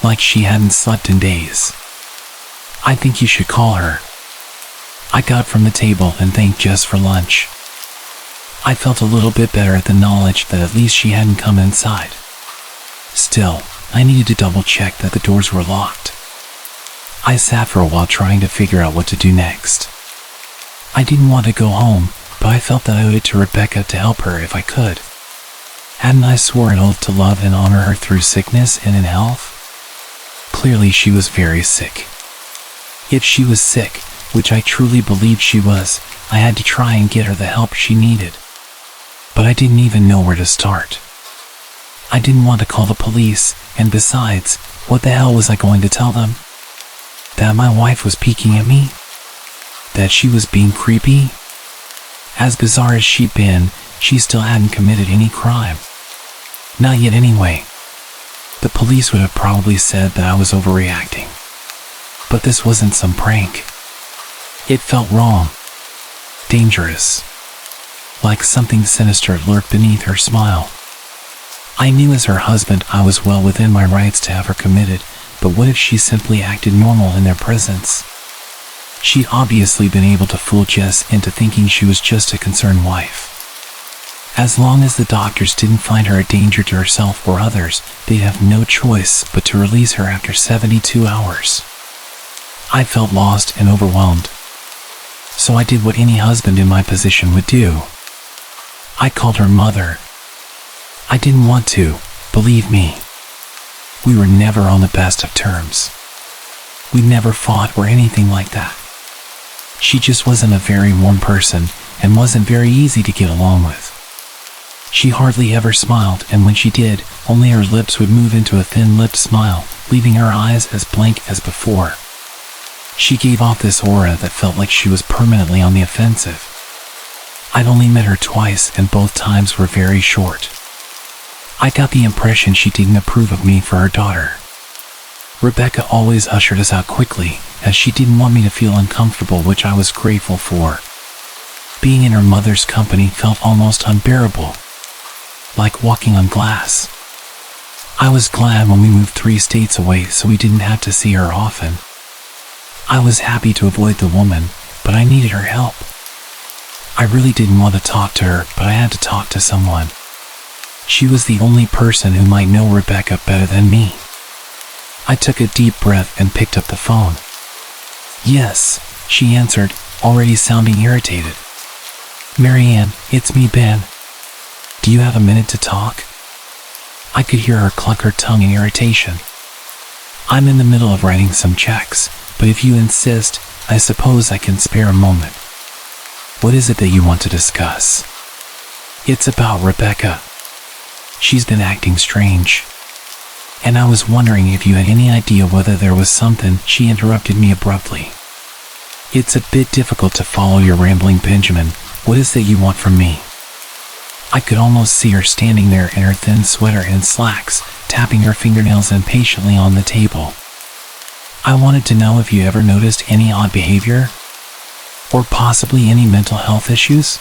Like she hadn't slept in days. I think you should call her. I got from the table and thanked Jess for lunch. I felt a little bit better at the knowledge that at least she hadn't come inside. Still, I needed to double check that the doors were locked. I sat for a while trying to figure out what to do next. I didn't want to go home, but I felt that I owed it to Rebecca to help her if I could. Hadn't I sworn an oath to love and honor her through sickness and in health? Clearly she was very sick. If she was sick, which I truly believed she was, I had to try and get her the help she needed. But I didn't even know where to start. I didn't want to call the police, and besides, what the hell was I going to tell them? That my wife was peeking at me? That she was being creepy? As bizarre as she'd been, she still hadn't committed any crime. Not yet anyway. The police would have probably said that I was overreacting. But this wasn't some prank. It felt wrong. Dangerous. Like something sinister lurked beneath her smile. I knew as her husband I was well within my rights to have her committed, but what if she simply acted normal in their presence? She'd obviously been able to fool Jess into thinking she was just a concerned wife. As long as the doctors didn't find her a danger to herself or others, they'd have no choice but to release her after 72 hours. I felt lost and overwhelmed. So I did what any husband in my position would do. I called her mother. I didn't want to, believe me. We were never on the best of terms. We never fought or anything like that. She just wasn't a very warm person and wasn't very easy to get along with. She hardly ever smiled, and when she did, only her lips would move into a thin-lipped smile, leaving her eyes as blank as before. She gave off this aura that felt like she was permanently on the offensive. I'd only met her twice, and both times were very short. I got the impression she didn't approve of me for her daughter. Rebecca always ushered us out quickly, as she didn't want me to feel uncomfortable, which I was grateful for. Being in her mother's company felt almost unbearable. Like walking on glass. I was glad when we moved 3 states away so we didn't have to see her often. I was happy to avoid the woman, but I needed her help. I really didn't want to talk to her, but I had to talk to someone. She was the only person who might know Rebecca better than me. I took a deep breath and picked up the phone. Yes, she answered, already sounding irritated. Marianne, it's me, Ben. Do you have a minute to talk? I could hear her cluck her tongue in irritation. I'm in the middle of writing some checks, but if you insist, I suppose I can spare a moment. What is it that you want to discuss? It's about Rebecca. She's been acting strange. And I was wondering if you had any idea whether there was something. She interrupted me abruptly. It's a bit difficult to follow your rambling, Benjamin. What is that you want from me? I could almost see her standing there in her thin sweater and slacks, tapping her fingernails impatiently on the table. I wanted to know if you ever noticed any odd behavior? Or possibly any mental health issues?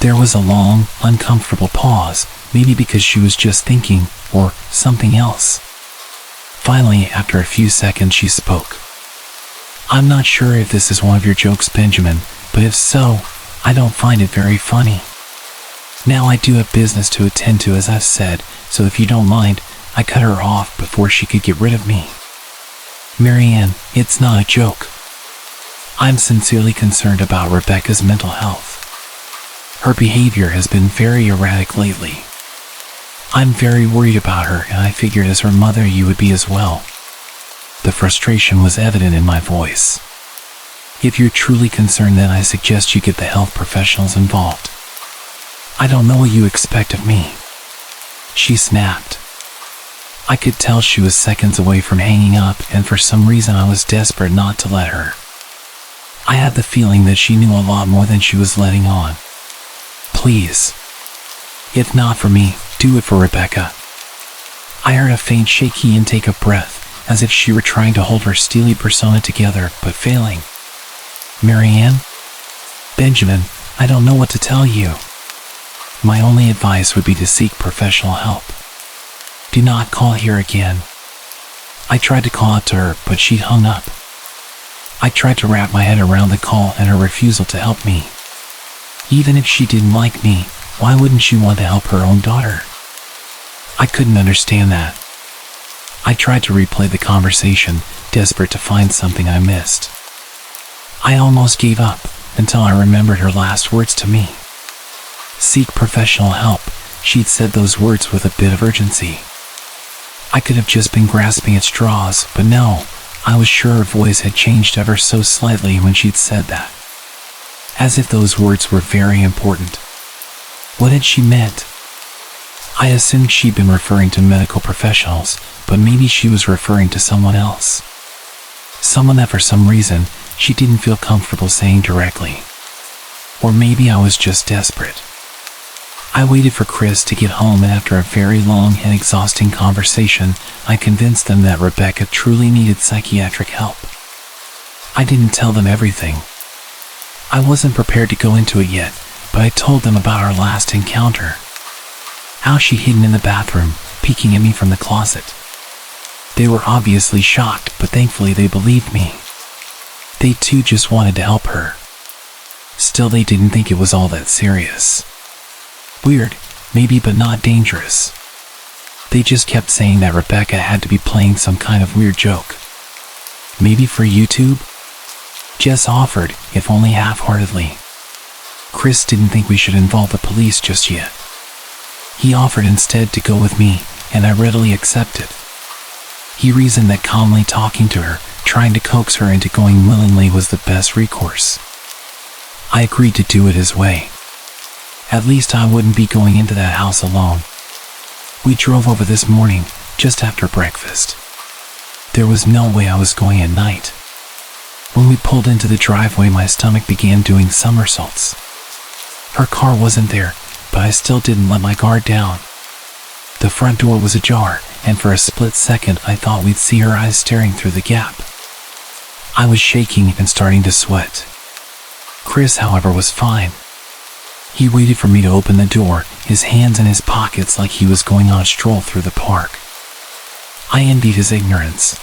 There was a long, uncomfortable pause, maybe because she was just thinking, or something else. Finally, after a few seconds, she spoke. I'm not sure if this is one of your jokes, Benjamin, but if so, I don't find it very funny. Now I do have business to attend to, as I've said, so if you don't mind, I cut her off before she could get rid of me. Marianne, it's not a joke. I'm sincerely concerned about Rebecca's mental health. Her behavior has been very erratic lately. I'm very worried about her, and I figured as her mother you would be as well. The frustration was evident in my voice. If you're truly concerned, then I suggest you get the health professionals involved. I don't know what you expect of me, she snapped. I could tell she was seconds away from hanging up, and for some reason I was desperate not to let her. I had the feeling that she knew a lot more than she was letting on. Please. If not for me, do it for Rebecca. I heard a faint shaky intake of breath, as if she were trying to hold her steely persona together, but failing. Marianne? Benjamin, I don't know what to tell you. My only advice would be to seek professional help. Do not call here again. I tried to call out to her, but she'd hung up. I tried to wrap my head around the call and her refusal to help me. Even if she didn't like me, why wouldn't she want to help her own daughter? I couldn't understand that. I tried to replay the conversation, desperate to find something I missed. I almost gave up, until I remembered her last words to me. Seek professional help. She'd said those words with a bit of urgency. I could have just been grasping at straws, but no, I was sure her voice had changed ever so slightly when she'd said that. As if those words were very important. What had she meant? I assumed she'd been referring to medical professionals, but maybe she was referring to someone else. Someone that for some reason, she didn't feel comfortable saying directly. Or maybe I was just desperate. I waited for Chris to get home, and after a very long and exhausting conversation, I convinced them that Rebecca truly needed psychiatric help. I didn't tell them everything. I wasn't prepared to go into it yet, but I told them about our last encounter. How she'd hidden in the bathroom, peeking at me from the closet. They were obviously shocked, but thankfully they believed me. They too just wanted to help her. Still, they didn't think it was all that serious. Weird, maybe, but not dangerous. They just kept saying that Rebecca had to be playing some kind of weird joke. Maybe for YouTube? Jess offered, if only half-heartedly. Chris didn't think we should involve the police just yet. He offered instead to go with me, and I readily accepted. He reasoned that calmly talking to her, trying to coax her into going willingly, was the best recourse. I agreed to do it his way. At least I wouldn't be going into that house alone. We drove over this morning, just after breakfast. There was no way I was going at night. When we pulled into the driveway, my stomach began doing somersaults. Her car wasn't there, but I still didn't let my guard down. The front door was ajar, and for a split second I thought we'd see her eyes staring through the gap. I was shaking and starting to sweat. Chris, however, was fine. He waited for me to open the door, his hands in his pockets like he was going on a stroll through the park. I envied his ignorance.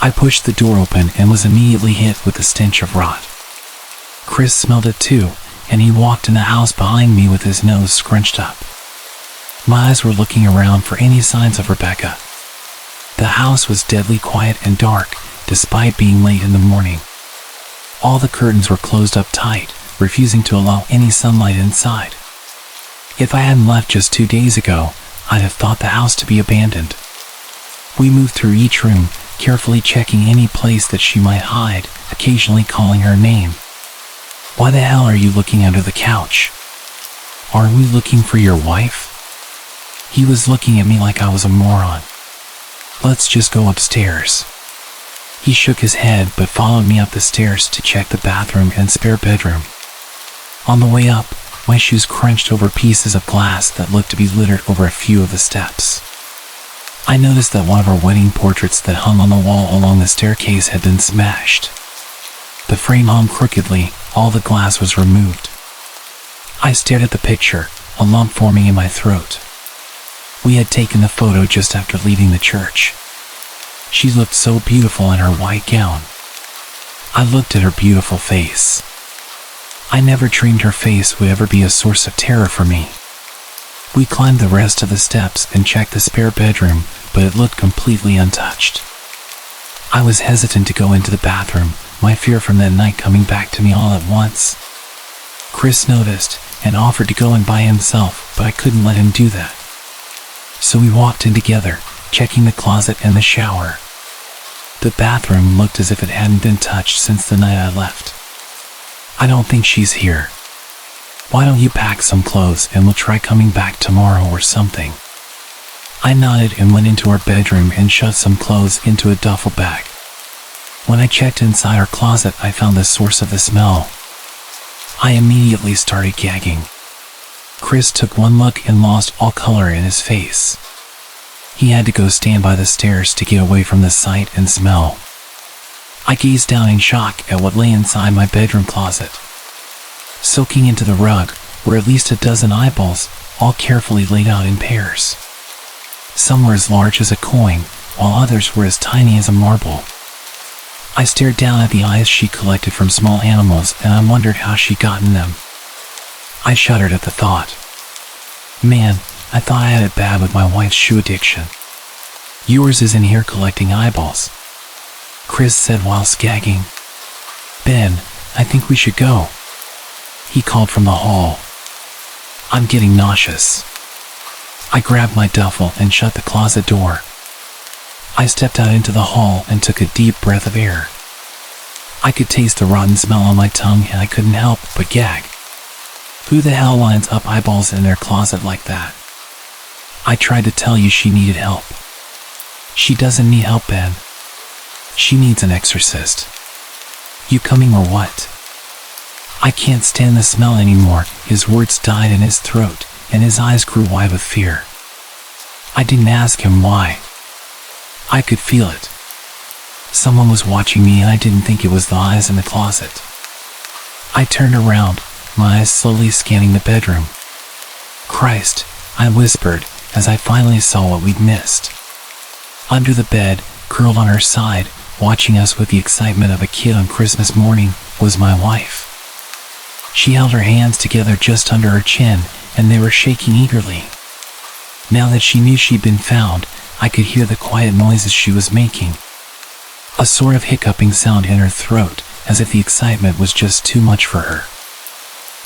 I pushed the door open and was immediately hit with the stench of rot. Chris smelled it too, and he walked in the house behind me with his nose scrunched up. My eyes were looking around for any signs of Rebecca. The house was deadly quiet and dark, despite being late in the morning. All the curtains were closed up tight, refusing to allow any sunlight inside. If I hadn't left just 2 days ago, I'd have thought the house to be abandoned. We moved through each room, carefully checking any place that she might hide, occasionally calling her name. Why the hell are you looking under the couch? Aren't we looking for your wife? He was looking at me like I was a moron. Let's just go upstairs. He shook his head but followed me up the stairs to check the bathroom and spare bedroom. On the way up, my shoes crunched over pieces of glass that looked to be littered over a few of the steps. I noticed that one of our wedding portraits that hung on the wall along the staircase had been smashed. The frame hung crookedly, all the glass was removed. I stared at the picture, a lump forming in my throat. We had taken the photo just after leaving the church. She looked so beautiful in her white gown. I looked at her beautiful face. I never dreamed her face would ever be a source of terror for me. We climbed the rest of the steps and checked the spare bedroom, but it looked completely untouched. I was hesitant to go into the bathroom, my fear from that night coming back to me all at once. Chris noticed and offered to go in by himself, but I couldn't let him do that. So we walked in together, checking the closet and the shower. The bathroom looked as if it hadn't been touched since the night I left. I don't think she's here. Why don't you pack some clothes and we'll try coming back tomorrow or something? I nodded and went into our bedroom and shoved some clothes into a duffel bag. When I checked inside our closet, I found the source of the smell. I immediately started gagging. Chris took one look and lost all color in his face. He had to go stand by the stairs to get away from the sight and smell. I gazed down in shock at what lay inside my bedroom closet. Soaking into the rug were at least a dozen eyeballs, all carefully laid out in pairs. Some were as large as a coin, while others were as tiny as a marble. I stared down at the eyes she collected from small animals, and I wondered how she'd gotten them. I shuddered at the thought. Man, I thought I had it bad with my wife's shoe addiction. Yours is in here collecting eyeballs, Chris said while gagging. Ben, I think we should go, he called from the hall. I'm getting nauseous. I grabbed my duffel and shut the closet door. I stepped out into the hall and took a deep breath of air. I could taste the rotten smell on my tongue and I couldn't help but gag. Who the hell lines up eyeballs in their closet like that? I tried to tell you she needed help. She doesn't need help, Ben. She needs an exorcist. You coming or what? I can't stand the smell anymore. His words died in his throat and his eyes grew wide with fear. I didn't ask him why. I could feel it. Someone was watching me and I didn't think it was the eyes in the closet. I turned around, my eyes slowly scanning the bedroom. Christ, I whispered as I finally saw what we'd missed. Under the bed, curled on her side, watching us with the excitement of a kid on Christmas morning, was my wife. She held her hands together just under her chin, and they were shaking eagerly. Now that she knew she'd been found, I could hear the quiet noises she was making. A sort of hiccuping sound in her throat, as if the excitement was just too much for her.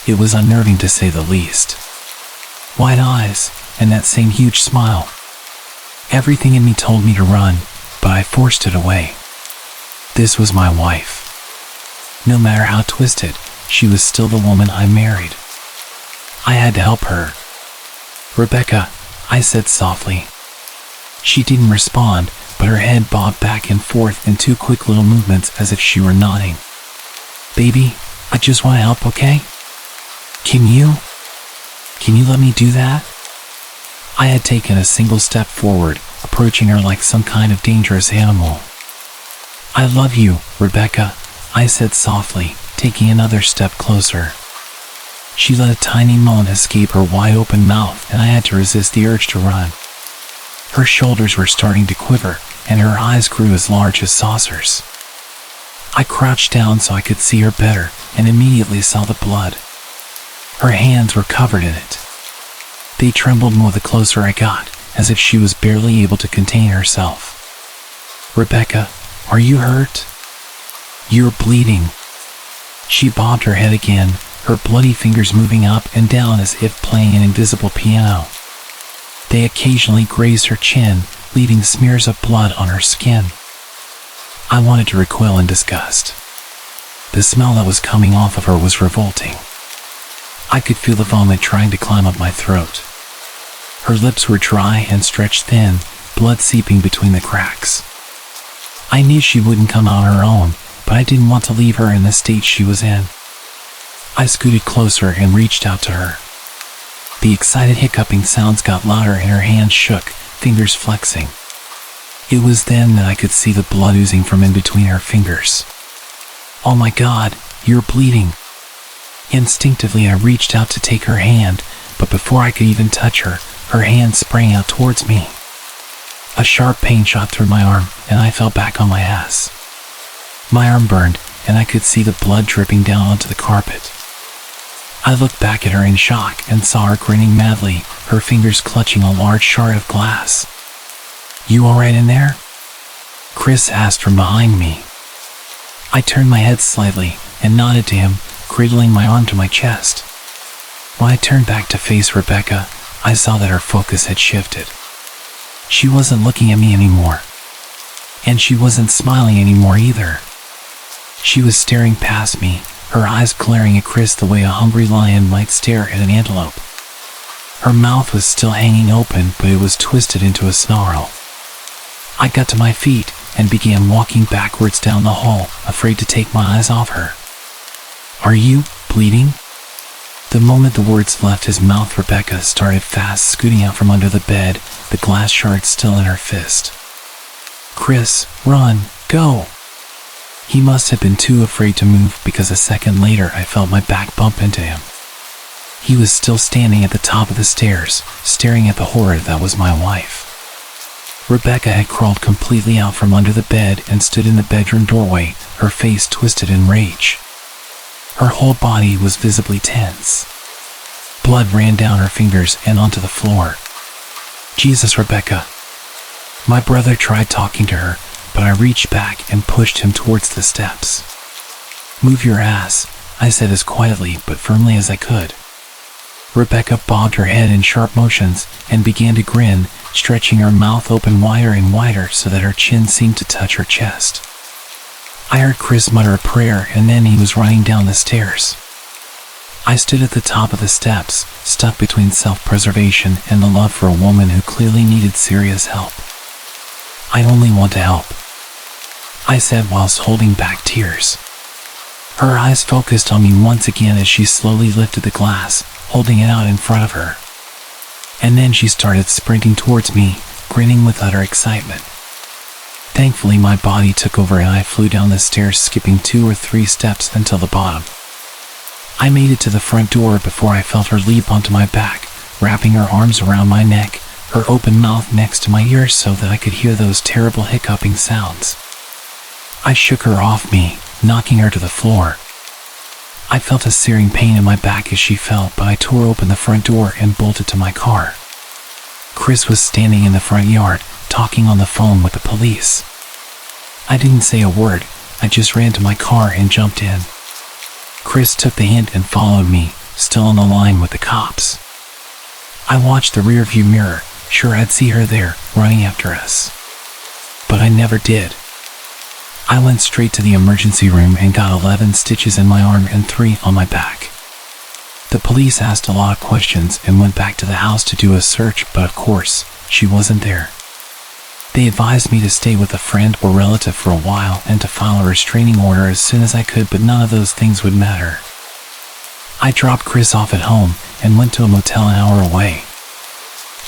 It was unnerving to say the least. Wide eyes, and that same huge smile. Everything in me told me to run, but I forced it away. This was my wife. No matter how twisted, she was still the woman I married. I had to help her. Rebecca, I said softly. She didn't respond, but her head bobbed back and forth in two quick little movements as if she were nodding. Baby, I just want to help, okay? Can you let me do that? I had taken a single step forward, approaching her like some kind of dangerous animal. I love you, Rebecca, I said softly, taking another step closer. She let a tiny moan escape her wide-open mouth, and I had to resist the urge to run. Her shoulders were starting to quiver, and her eyes grew as large as saucers. I crouched down so I could see her better, and immediately saw the blood. Her hands were covered in it. They trembled more the closer I got, as if she was barely able to contain herself. Rebecca, are you hurt? You're bleeding. She bobbed her head again, her bloody fingers moving up and down as if playing an invisible piano. They occasionally grazed her chin, leaving smears of blood on her skin. I wanted to recoil in disgust. The smell that was coming off of her was revolting. I could feel the vomit trying to climb up my throat. Her lips were dry and stretched thin, blood seeping between the cracks. I knew she wouldn't come out on her own, but I didn't want to leave her in the state she was in. I scooted closer and reached out to her. The excited hiccuping sounds got louder and her hands shook, fingers flexing. It was then that I could see the blood oozing from in between her fingers. Oh my God, you're bleeding. Instinctively I reached out to take her hand, but before I could even touch her, her hand sprang out towards me. A sharp pain shot through my arm, and I fell back on my ass. My arm burned, and I could see the blood dripping down onto the carpet. I looked back at her in shock and saw her grinning madly, her fingers clutching a large shard of glass. You all right in there? Chris asked from behind me. I turned my head slightly and nodded to him, cradling my arm to my chest. When I turned back to face Rebecca, I saw that her focus had shifted. She wasn't looking at me anymore. And she wasn't smiling anymore either. She was staring past me, her eyes glaring at Chris the way a hungry lion might stare at an antelope. Her mouth was still hanging open, but it was twisted into a snarl. I got to my feet and began walking backwards down the hall, afraid to take my eyes off her. "Are you bleeding?" The moment the words left his mouth, Rebecca started fast scooting out from under the bed, the glass shard still in her fist. "Chris, run, go!" He must have been too afraid to move, because a second later I felt my back bump into him. He was still standing at the top of the stairs, staring at the horror that was my wife. Rebecca had crawled completely out from under the bed and stood in the bedroom doorway, her face twisted in rage. Her whole body was visibly tense. Blood ran down her fingers and onto the floor. "Jesus, Rebecca!" My brother tried talking to her, but I reached back and pushed him towards the steps. "Move your ass," I said as quietly but firmly as I could. Rebecca bobbed her head in sharp motions and began to grin, stretching her mouth open wider and wider so that her chin seemed to touch her chest. I heard Chris mutter a prayer, and then he was running down the stairs. I stood at the top of the steps, stuck between self-preservation and the love for a woman who clearly needed serious help. "I only want to help," I said whilst holding back tears. Her eyes focused on me once again as she slowly lifted the glass, holding it out in front of her. And then she started sprinting towards me, grinning with utter excitement. Thankfully, my body took over and I flew down the stairs, skipping 2 or 3 steps until the bottom. I made it to the front door before I felt her leap onto my back, wrapping her arms around my neck, her open mouth next to my ear so that I could hear those terrible hiccuping sounds. I shook her off me, knocking her to the floor. I felt a searing pain in my back as she fell, but I tore open the front door and bolted to my car. Chris was standing in the front yard, talking on the phone with the police. I didn't say a word, I just ran to my car and jumped in. Chris took the hint and followed me, still on the line with the cops. I watched the rearview mirror, sure I'd see her there, running after us. But I never did. I went straight to the emergency room and got 11 stitches in my arm and 3 on my back. The police asked a lot of questions and went back to the house to do a search, but of course, she wasn't there. They advised me to stay with a friend or relative for a while and to file a restraining order as soon as I could, but none of those things would matter. I dropped Chris off at home and went to a motel an hour away.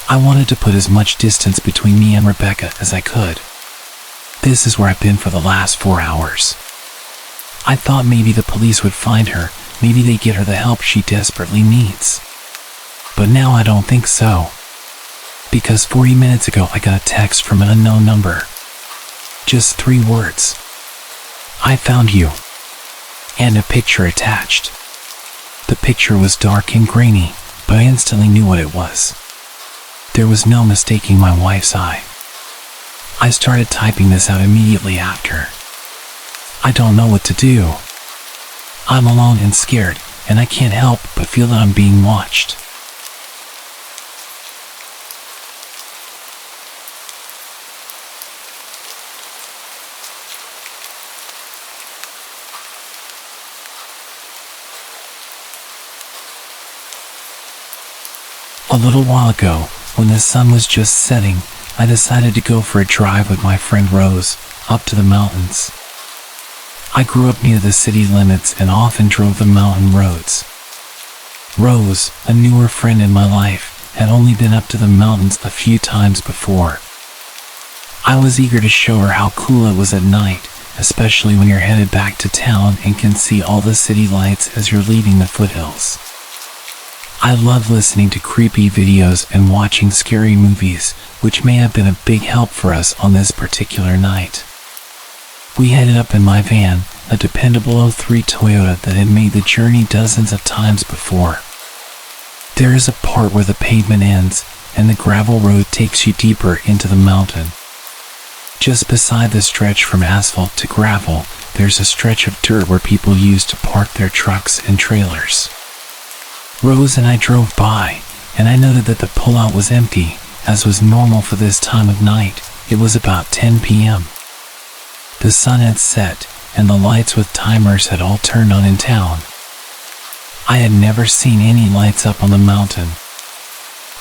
I wanted to put as much distance between me and Rebecca as I could. This is where I've been for the last 4 hours. I thought maybe the police would find her, maybe they'd get her the help she desperately needs. But now I don't think so. Because 40 minutes ago I got a text from an unknown number. Just 3 words. "I found you." And a picture attached. The picture was dark and grainy, but I instantly knew what it was. There was no mistaking my wife's eye. I started typing this out immediately after. I don't know what to do. I'm alone and scared, and I can't help but feel that I'm being watched. A little while ago, when the sun was just setting, I decided to go for a drive with my friend Rose, up to the mountains. I grew up near the city limits and often drove the mountain roads. Rose, a newer friend in my life, had only been up to the mountains a few times before. I was eager to show her how cool it was at night, especially when you're headed back to town and can see all the city lights as you're leaving the foothills. I love listening to creepy videos and watching scary movies, which may have been a big help for us on this particular night. We headed up in my van, a dependable 03 Toyota that had made the journey dozens of times before. There is a part where the pavement ends, and the gravel road takes you deeper into the mountain. Just beside the stretch from asphalt to gravel, there's a stretch of dirt where people used to park their trucks and trailers. Rose and I drove by, and I noted that the pullout was empty, as was normal for this time of night. It was about 10 p.m. The sun had set, and the lights with timers had all turned on in town. I had never seen any lights up on the mountain.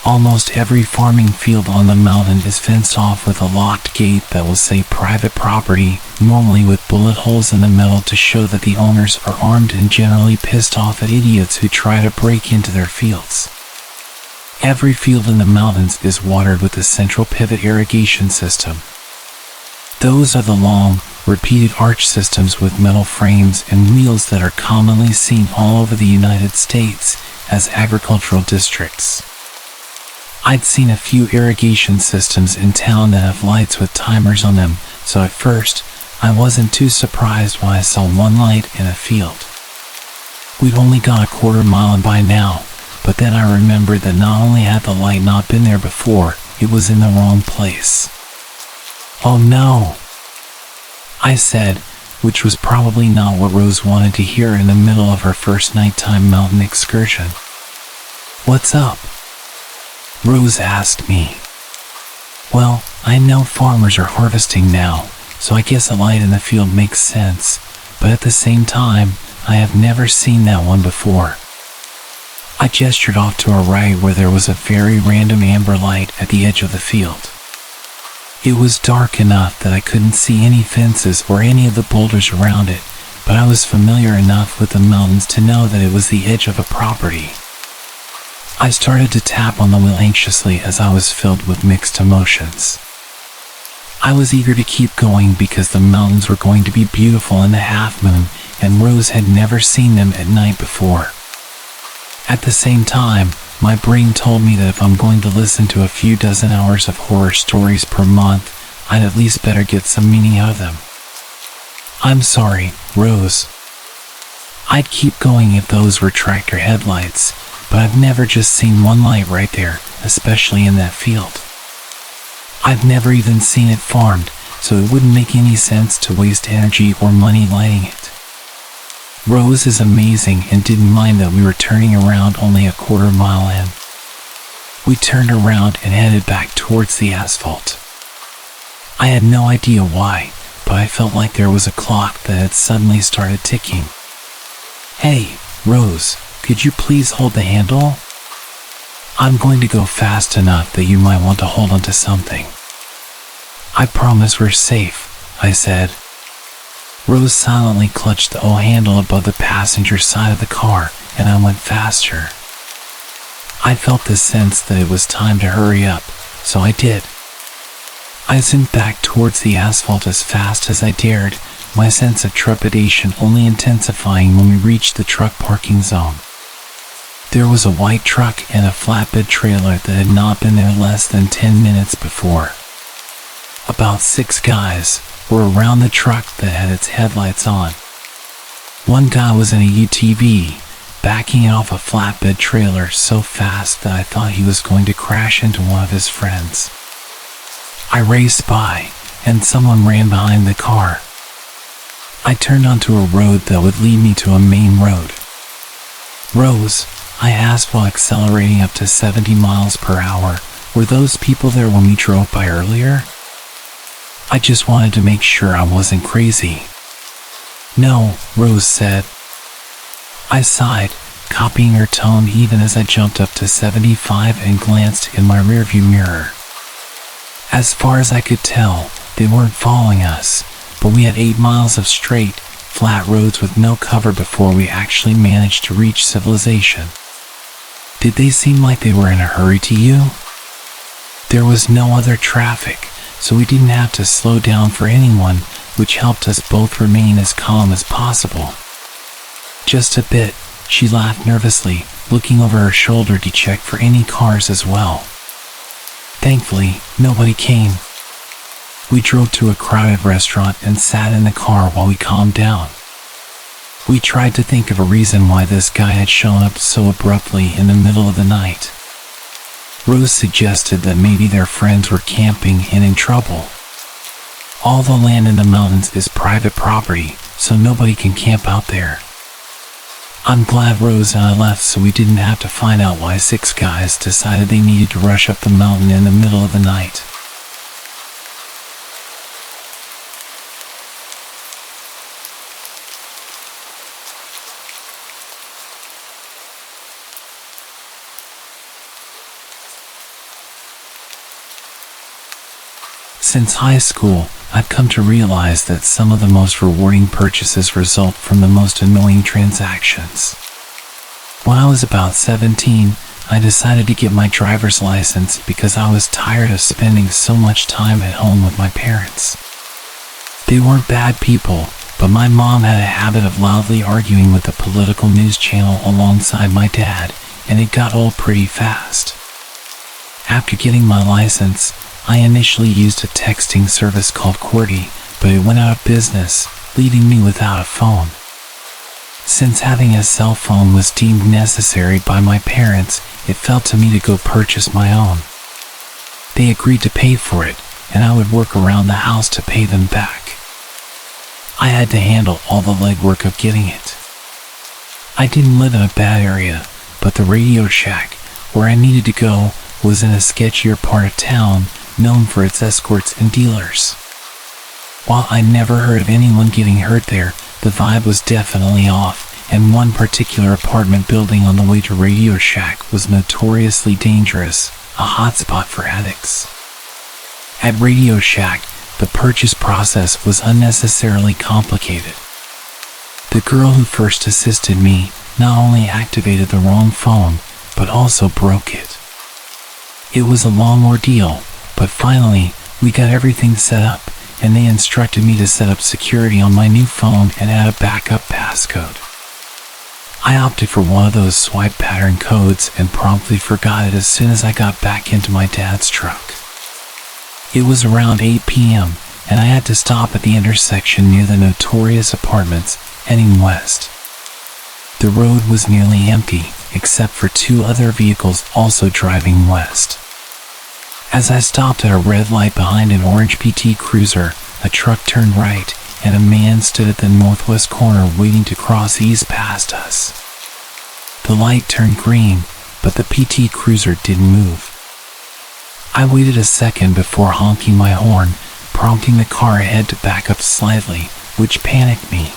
Almost every farming field on the mountain is fenced off with a locked gate that will say private property, normally with bullet holes in the metal to show that the owners are armed and generally pissed off at idiots who try to break into their fields. Every field in the mountains is watered with a central pivot irrigation system. Those are the long, repeated arch systems with metal frames and wheels that are commonly seen all over the United States as agricultural districts. I'd seen a few irrigation systems in town that have lights with timers on them, so at first, I wasn't too surprised when I saw one light in a field. We'd only got a quarter mile by now, but then I remembered that not only had the light not been there before, it was in the wrong place. "Oh no," I said, which was probably not what Rose wanted to hear in the middle of her first nighttime mountain excursion. "What's up?" Rose asked me. "Well, I know farmers are harvesting now, so I guess a light in the field makes sense, but at the same time, I have never seen that one before." I gestured off to a right where there was a very random amber light at the edge of the field. It was dark enough that I couldn't see any fences or any of the boulders around it, but I was familiar enough with the mountains to know that it was the edge of a property. I started to tap on the wheel anxiously as I was filled with mixed emotions. I was eager to keep going because the mountains were going to be beautiful in the half moon, and Rose had never seen them at night before. At the same time, my brain told me that if I'm going to listen to a few dozen hours of horror stories per month, I'd at least better get some meaning out of them. "I'm sorry, Rose. I'd keep going if those were tractor headlights, but I've never just seen one light right there, especially in that field. I've never even seen it farmed, so it wouldn't make any sense to waste energy or money lighting it." Rose is amazing and didn't mind that we were turning around only a quarter mile in. We turned around and headed back towards the asphalt. I had no idea why, but I felt like there was a clock that had suddenly started ticking. "Hey, Rose, could you please hold the handle? I'm going to go fast enough that you might want to hold onto something." "I promise we're safe," I said. Rose silently clutched the handle above the passenger side of the car, and I went faster. I felt the sense that it was time to hurry up, so I did. I zoomed back towards the asphalt as fast as I dared, my sense of trepidation only intensifying when we reached the truck parking zone. There was a white truck and a flatbed trailer that had not been there less than 10 minutes before. About 6 guys were around the truck that had its headlights on. One guy was in a UTV, backing off a flatbed trailer so fast that I thought he was going to crash into one of his friends. I raced by, and someone ran behind the car. I turned onto a road that would lead me to a main road. "Rose," I asked while accelerating up to 70 miles per hour, "were those people there when we drove by earlier?" I just wanted to make sure I wasn't crazy. "No," Rose said. I sighed, copying her tone even as I jumped up to 75 and glanced in my rearview mirror. As far as I could tell, they weren't following us, but we had 8 miles of straight, flat roads with no cover before we actually managed to reach civilization. "Did they seem like they were in a hurry to you?" There was no other traffic, so we didn't have to slow down for anyone, which helped us both remain as calm as possible. "Just a bit," she laughed nervously, looking over her shoulder to check for any cars as well. Thankfully, nobody came. We drove to a crowded restaurant and sat in the car while we calmed down. We tried to think of a reason why this guy had shown up so abruptly in the middle of the night. Rose suggested that maybe their friends were camping and in trouble. "All the land in the mountains is private property," so nobody can camp out there. I'm glad Rose and I left so we didn't have to find out why 6 guys decided they needed to rush up the mountain in the middle of the night. Since high school, I've come to realize that some of the most rewarding purchases result from the most annoying transactions. When I was about 17, I decided to get my driver's license because I was tired of spending so much time at home with my parents. They weren't bad people, but my mom had a habit of loudly arguing with the political news channel alongside my dad, and it got old pretty fast. After getting my license, I initially used a texting service called Quarry, but it went out of business, leaving me without a phone. Since having a cell phone was deemed necessary by my parents, it fell to me to go purchase my own. They agreed to pay for it, and I would work around the house to pay them back. I had to handle all the legwork of getting it. I didn't live in a bad area, but the Radio Shack, where I needed to go, was in a sketchier part of town, known for its escorts and dealers. While I never heard of anyone getting hurt there, the vibe was definitely off, and one particular apartment building on the way to Radio Shack was notoriously dangerous, a hotspot for addicts. At Radio Shack, the purchase process was unnecessarily complicated. The girl who first assisted me not only activated the wrong phone, but also broke it. It was a long ordeal, but finally, we got everything set up, and they instructed me to set up security on my new phone and add a backup passcode. I opted for one of those swipe pattern codes and promptly forgot it as soon as I got back into my dad's truck. It was around 8 p.m., and I had to stop at the intersection near the notorious apartments, heading west. The road was nearly empty, except for 2 other vehicles also driving west. As I stopped at a red light behind an orange PT Cruiser, a truck turned right, and a man stood at the northwest corner waiting to cross east past us. The light turned green, but the PT Cruiser didn't move. I waited a second before honking my horn, prompting the car ahead to back up slightly, which panicked me.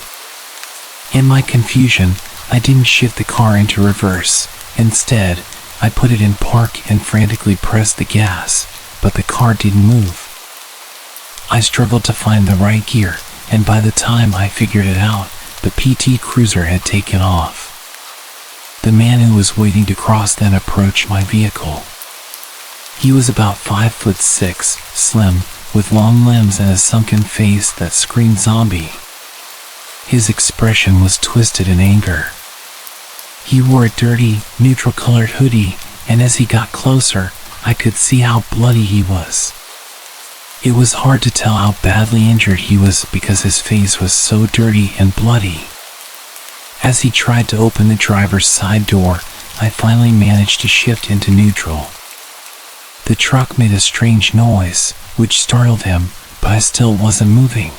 In my confusion, I didn't shift the car into reverse. Instead, I put it in park and frantically pressed the gas, but the car didn't move. I struggled to find the right gear, and by the time I figured it out, the PT Cruiser had taken off. The man who was waiting to cross then approached my vehicle. He was about 5'6", slim, with long limbs and a sunken face that screamed zombie. His expression was twisted in anger. He wore a dirty, neutral-colored hoodie, and as he got closer, I could see how bloody he was. It was hard to tell how badly injured he was because his face was so dirty and bloody. As he tried to open the driver's side door, I finally managed to shift into neutral. The truck made a strange noise, which startled him, but I still wasn't moving.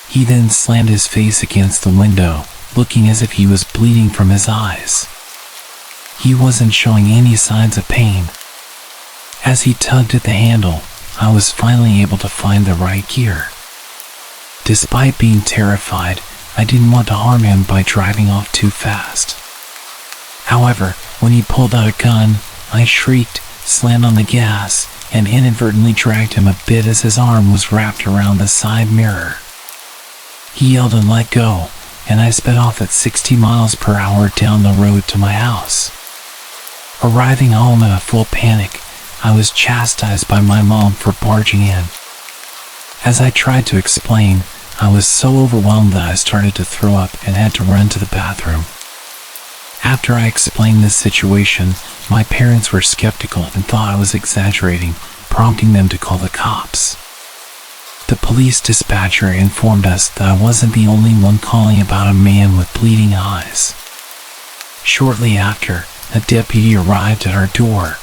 He then slammed his face against the window, looking as if he was bleeding from his eyes. He wasn't showing any signs of pain. As he tugged at the handle, I was finally able to find the right gear. Despite being terrified, I didn't want to harm him by driving off too fast. However, when he pulled out a gun, I shrieked, slammed on the gas, and inadvertently dragged him a bit as his arm was wrapped around the side mirror. He yelled and let go, and I sped off at 60 miles per hour down the road to my house. Arriving home in a full panic, I was chastised by my mom for barging in. As I tried to explain, I was so overwhelmed that I started to throw up and had to run to the bathroom. After I explained this situation, my parents were skeptical and thought I was exaggerating, prompting them to call the cops. The police dispatcher informed us that I wasn't the only one calling about a man with bleeding eyes. Shortly after, a deputy arrived at our door.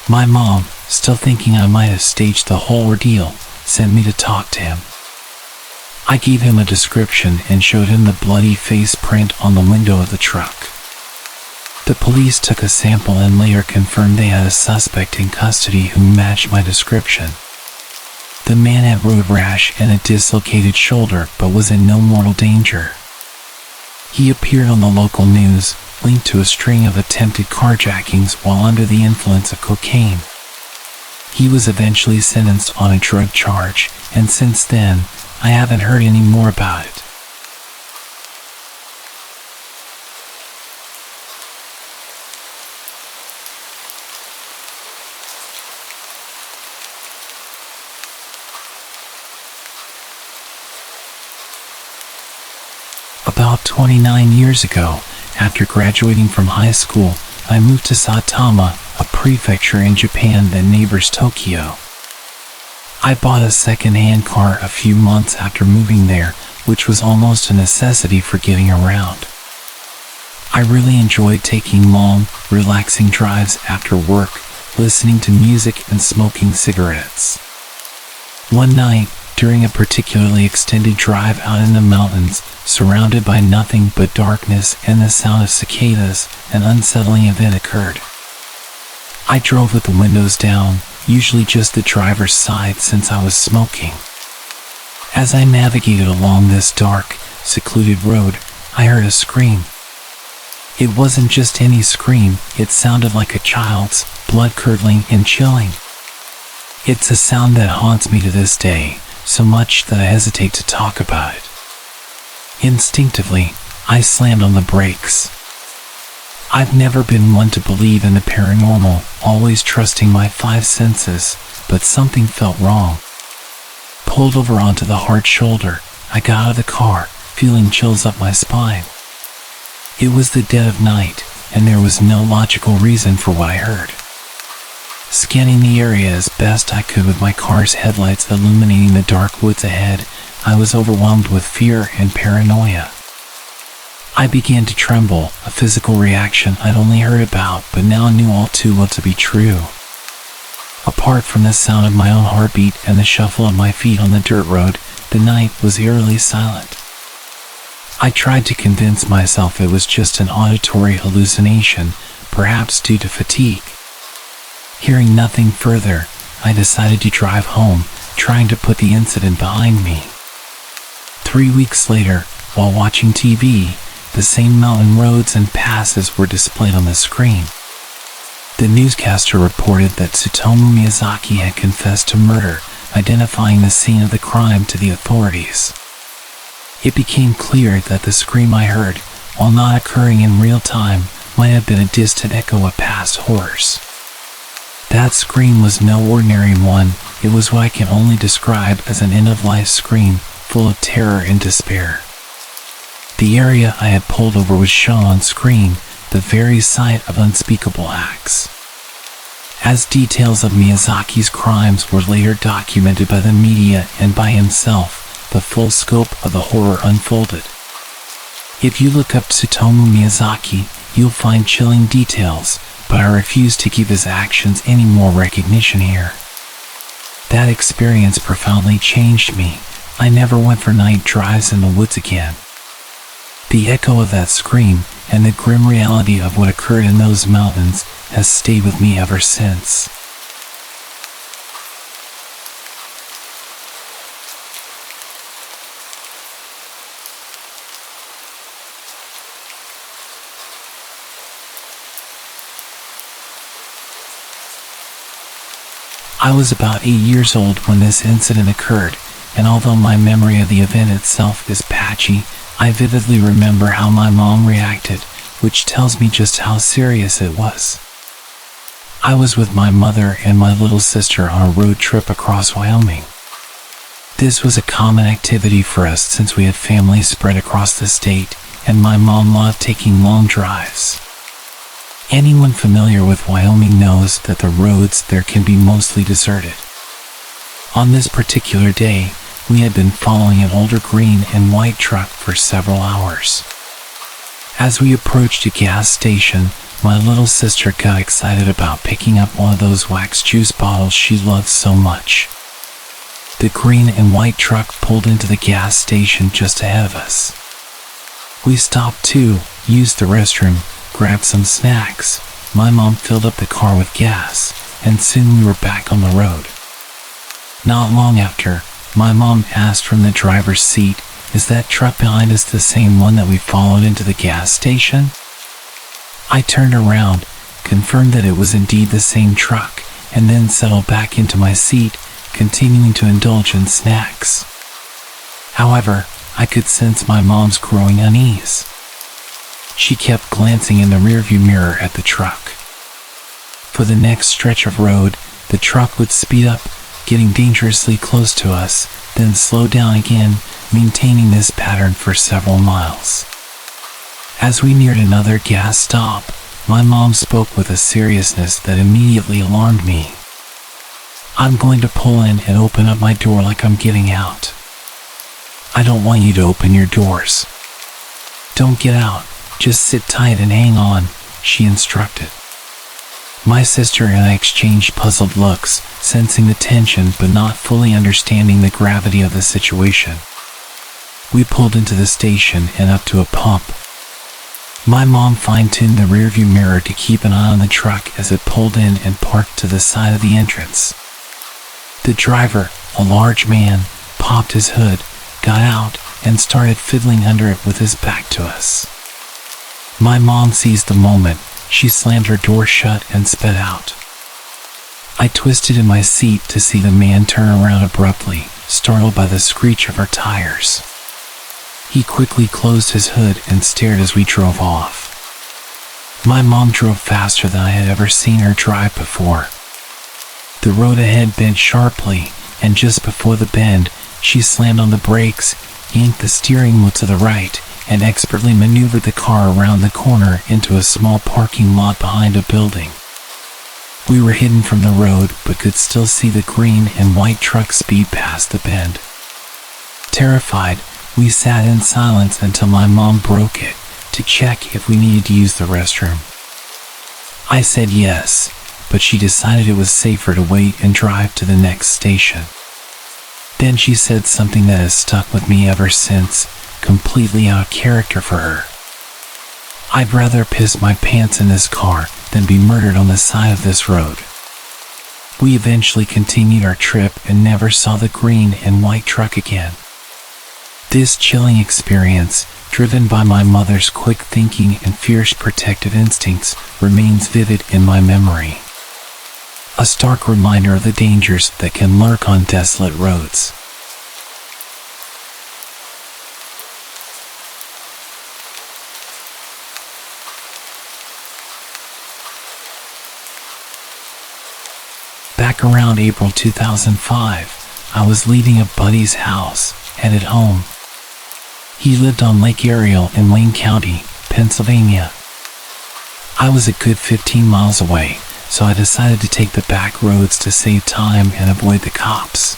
My mom, still thinking I might have staged the whole ordeal, sent me to talk to him. I gave him a description and showed him the bloody face print on the window of the truck. The police took a sample and later confirmed they had a suspect in custody who matched my description. The man had road rash and a dislocated shoulder but was in no mortal danger. He appeared on the local news, linked to a string of attempted carjackings while under the influence of cocaine. He was eventually sentenced on a drug charge, and since then, I haven't heard any more about it. About 29 years ago, after graduating from high school, I moved to Saitama, a prefecture in Japan that neighbors Tokyo. I bought a second-hand car a few months after moving there, which was almost a necessity for getting around. I really enjoyed taking long, relaxing drives after work, listening to music and smoking cigarettes. One night, during a particularly extended drive out in the mountains, surrounded by nothing but darkness and the sound of cicadas, an unsettling event occurred. I drove with the windows down, usually just the driver's side since I was smoking. As I navigated along this dark, secluded road, I heard a scream. It wasn't just any scream, it sounded like a child's, blood-curdling and chilling. It's a sound that haunts me to this day, so much that I hesitate to talk about it. Instinctively, I slammed on the brakes. I've never been one to believe in the paranormal, always trusting my five senses, but something felt wrong. Pulled over onto the hard shoulder, I got out of the car, feeling chills up my spine. It was the dead of night, and there was no logical reason for what I heard. Scanning the area as best I could with my car's headlights illuminating the dark woods ahead, I was overwhelmed with fear and paranoia. I began to tremble, a physical reaction I'd only heard about but now knew all too well to be true. Apart from the sound of my own heartbeat and the shuffle of my feet on the dirt road, the night was eerily silent. I tried to convince myself it was just an auditory hallucination, perhaps due to fatigue. Hearing nothing further, I decided to drive home, trying to put the incident behind me. 3 weeks later, while watching TV, the same mountain roads and passes were displayed on the screen. The newscaster reported that Tsutomu Miyazaki had confessed to murder, identifying the scene of the crime to the authorities. It became clear that the scream I heard, while not occurring in real time, might have been a distant echo of past horrors. That scream was no ordinary one, it was what I can only describe as an end-of-life scream, full of terror and despair. The area I had pulled over was shown on screen, the very site of unspeakable acts. As details of Miyazaki's crimes were later documented by the media and by himself, the full scope of the horror unfolded. If you look up Tsutomu Miyazaki, you'll find chilling details, but I refuse to give his actions any more recognition here. That experience profoundly changed me. I never went for night drives in the woods again. The echo of that scream, and the grim reality of what occurred in those mountains, has stayed with me ever since. I was about 8 years old when this incident occurred, and although my memory of the event itself is patchy, I vividly remember how my mom reacted, which tells me just how serious it was. I was with my mother and my little sister on a road trip across Wyoming. This was a common activity for us since we had families spread across the state, and my mom loved taking long drives. Anyone familiar with Wyoming knows that the roads there can be mostly deserted. On this particular day, we had been following an older green and white truck for several hours. As we approached a gas station, my little sister got excited about picking up one of those wax juice bottles she loved so much. The green and white truck pulled into the gas station just ahead of us. We stopped too, used the restroom, grabbed some snacks. My mom filled up the car with gas, and soon we were back on the road. Not long after, my mom asked from the driver's seat, "Is that truck behind us the same one that we followed into the gas station?" I turned around, confirmed that it was indeed the same truck, and then settled back into my seat, continuing to indulge in snacks. However, I could sense my mom's growing unease. She kept glancing in the rearview mirror at the truck. For the next stretch of road, the truck would speed up, getting dangerously close to us, then slow down again, maintaining this pattern for several miles. As we neared another gas stop, my mom spoke with a seriousness that immediately alarmed me. "I'm going to pull in and open up my door like I'm getting out." "I don't want you to open your doors. Don't get out, just sit tight and hang on," she instructed. My sister and I exchanged puzzled looks, sensing the tension but not fully understanding the gravity of the situation. We pulled into the station and up to a pump. My mom fine-tuned the rearview mirror to keep an eye on the truck as it pulled in and parked to the side of the entrance. The driver, a large man, popped his hood, got out, and started fiddling under it with his back to us. My mom seized the moment. She slammed her door shut and sped out. I twisted in my seat to see the man turn around abruptly, startled by the screech of our tires. He quickly closed his hood and stared as we drove off. My mom drove faster than I had ever seen her drive before. The road ahead bent sharply, and just before the bend, she slammed on the brakes, yanked the steering wheel to the right, and expertly maneuvered the car around the corner into a small parking lot behind a building. We were hidden from the road but could still see the green and white truck speed past the bend. Terrified, we sat in silence until my mom broke it to check if we needed to use the restroom. I said yes, but she decided it was safer to wait and drive to the next station. Then she said something that has stuck with me ever since, completely out of character for her. "I'd rather piss my pants in this car than be murdered on the side of this road." We eventually continued our trip and never saw the green and white truck again. This chilling experience, driven by my mother's quick thinking and fierce protective instincts, remains vivid in my memory. A stark reminder of the dangers that can lurk on desolate roads. Back around April 2005, I was leaving a buddy's house, headed home. He lived on Lake Ariel in Wayne County, Pennsylvania. I was a good 15 miles away, so I decided to take the back roads to save time and avoid the cops.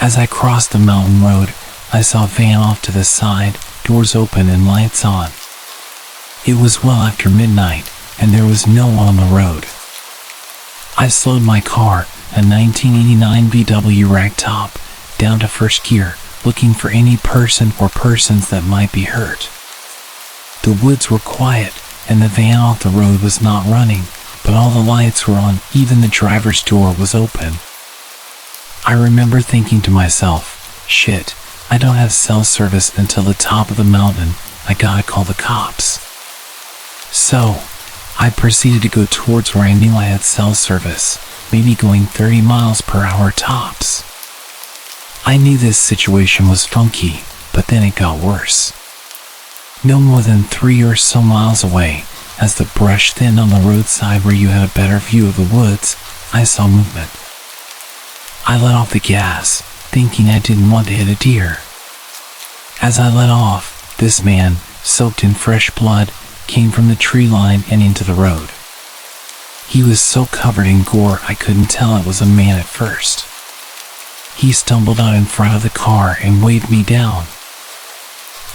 As I crossed the mountain road, I saw a van off to the side, doors open and lights on. It was well after midnight, and there was no one on the road. I slowed my car, a 1989 VW ragtop, down to first gear, looking for any person or persons that might be hurt. The woods were quiet, and the van off the road was not running, but all the lights were on, even the driver's door was open. I remember thinking to myself, shit, I don't have cell service until the top of the mountain, I gotta call the cops. So, I proceeded to go towards where I knew I had cell service, maybe going 30 miles per hour tops. I knew this situation was funky, but then it got worse. No more than 3 or so miles away, as the brush thinned on the roadside where you had a better view of the woods, I saw movement. I let off the gas, thinking I didn't want to hit a deer. As I let off, this man, soaked in fresh blood, came from the tree line and into the road. He was so covered in gore I couldn't tell it was a man at first. He stumbled out in front of the car and waved me down.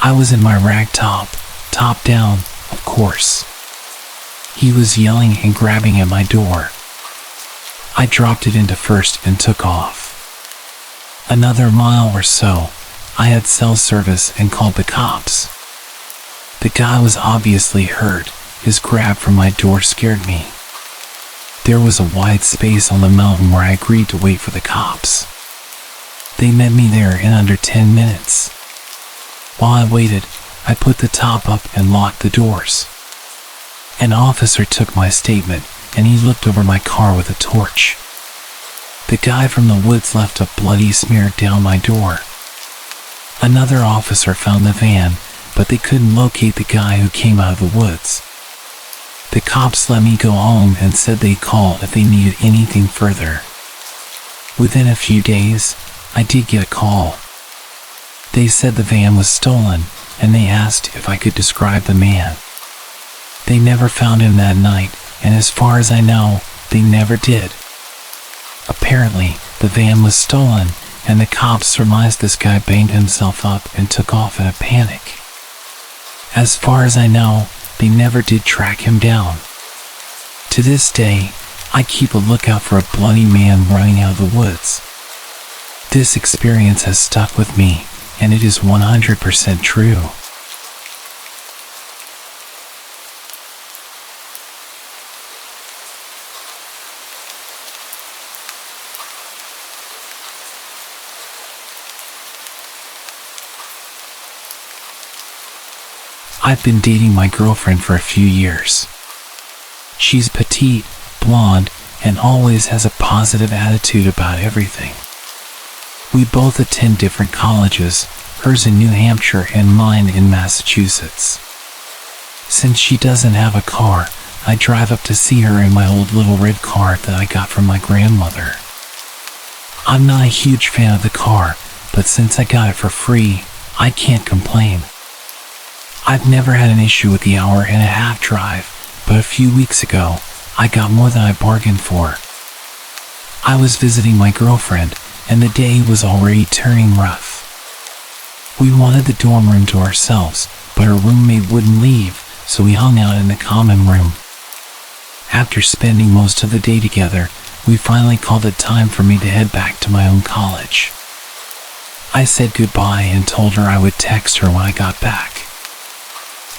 I was in my ragtop, top down, of course. He was yelling and grabbing at my door. I dropped it into first and took off. Another mile or so, I had cell service and called the cops. The guy was obviously hurt. His grab from my door scared me. There was a wide space on the mountain where I agreed to wait for the cops. They met me there in under 10 minutes. While I waited, I put the top up and locked the doors. An officer took my statement, and he looked over my car with a torch. The guy from the woods left a bloody smear down my door. Another officer found the van, but they couldn't locate the guy who came out of the woods. The cops let me go home and said they'd call if they needed anything further. Within a few days, I did get a call. They said the van was stolen, and they asked if I could describe the man. They never found him that night, and as far as I know, they never did. Apparently, the van was stolen, and the cops surmised this guy banged himself up and took off in a panic. As far as I know, they never did track him down. To this day, I keep a lookout for a bloody man running out of the woods. This experience has stuck with me, and it is 100% true. I've been dating my girlfriend for a few years. She's petite, blonde, and always has a positive attitude about everything. We both attend different colleges, hers in New Hampshire and mine in Massachusetts. Since she doesn't have a car, I drive up to see her in my old little red car that I got from my grandmother. I'm not a huge fan of the car, but since I got it for free, I can't complain. I've never had an issue with the hour-and-a-half drive, but a few weeks ago, I got more than I bargained for. I was visiting my girlfriend, and the day was already turning rough. We wanted the dorm room to ourselves, but her roommate wouldn't leave, so we hung out in the common room. After spending most of the day together, we finally called it time for me to head back to my own college. I said goodbye and told her I would text her when I got back.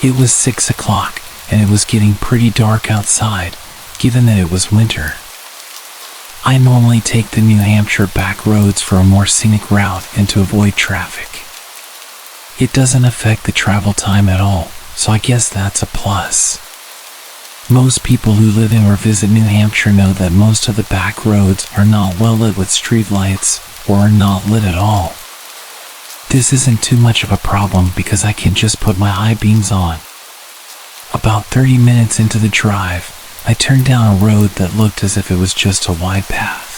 It was 6 o'clock, and it was getting pretty dark outside, given that it was winter. I normally take the New Hampshire back roads for a more scenic route and to avoid traffic. It doesn't affect the travel time at all, so I guess that's a plus. Most people who live in or visit New Hampshire know that most of the back roads are not well lit with streetlights, or are not lit at all. This isn't too much of a problem because I can just put my high beams on. About 30 minutes into the drive, I turned down a road that looked as if it was just a wide path.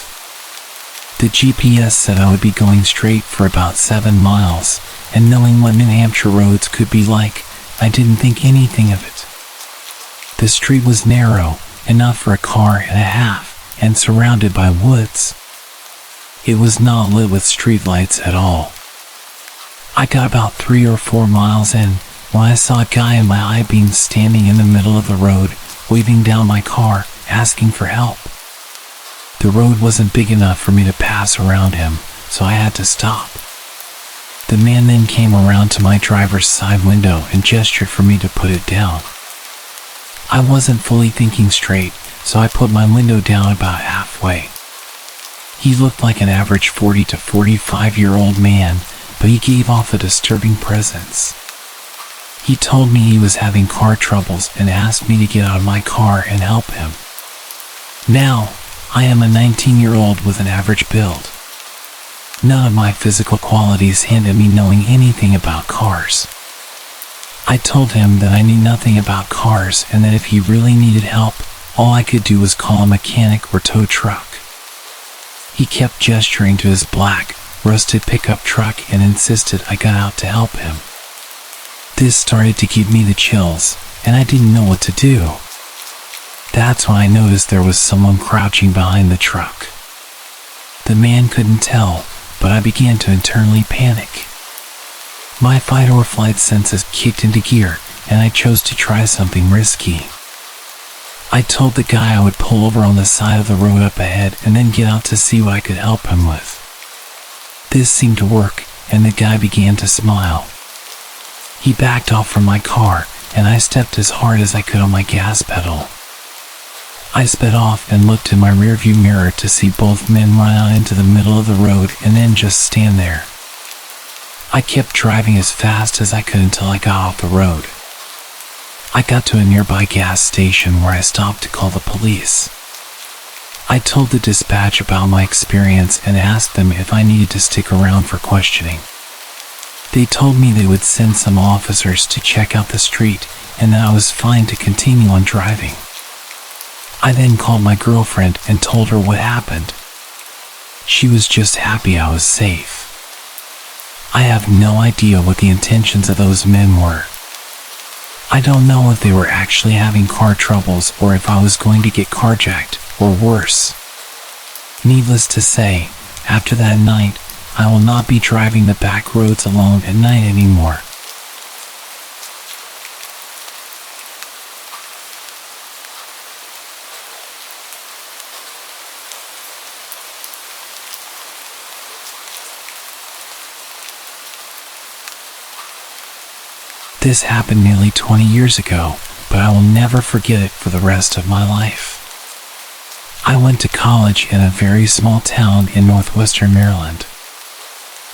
The GPS said I would be going straight for about 7 miles, and knowing what New Hampshire roads could be like, I didn't think anything of it. The street was narrow, enough for a car and a half, and surrounded by woods. It was not lit with streetlights at all. I got about 3 or 4 miles in when I saw a guy in my high beams standing in the middle of the road, waving down my car, asking for help. The road wasn't big enough for me to pass around him, so I had to stop. The man then came around to my driver's side window and gestured for me to put it down. I wasn't fully thinking straight, so I put my window down about halfway. He looked like an average 40 to 45-year-old man, but he gave off a disturbing presence. He told me he was having car troubles and asked me to get out of my car and help him. Now, I am a 19-year-old with an average build. None of my physical qualities hint at me knowing anything about cars. I told him that I knew nothing about cars and that if he really needed help, all I could do was call a mechanic or tow truck. He kept gesturing to his black, rusted pickup truck and insisted I got out to help him. This started to give me the chills, and I didn't know what to do. That's when I noticed there was someone crouching behind the truck. The man couldn't tell, but I began to internally panic. My fight or flight senses kicked into gear, and I chose to try something risky. I told the guy I would pull over on the side of the road up ahead and then get out to see what I could help him with. This seemed to work, and the guy began to smile. He backed off from my car, and I stepped as hard as I could on my gas pedal. I sped off and looked in my rearview mirror to see both men run out into the middle of the road and then just stand there. I kept driving as fast as I could until I got off the road. I got to a nearby gas station where I stopped to call the police. I told the dispatch about my experience and asked them if I needed to stick around for questioning. They told me they would send some officers to check out the street and that I was fine to continue on driving. I then called my girlfriend and told her what happened. She was just happy I was safe. I have no idea what the intentions of those men were. I don't know if they were actually having car troubles or if I was going to get carjacked, or worse. Needless to say, after that night, I will not be driving the back roads alone at night anymore. This happened nearly 20 years ago, but I will never forget it for the rest of my life. I went to college in a very small town in northwestern Maryland.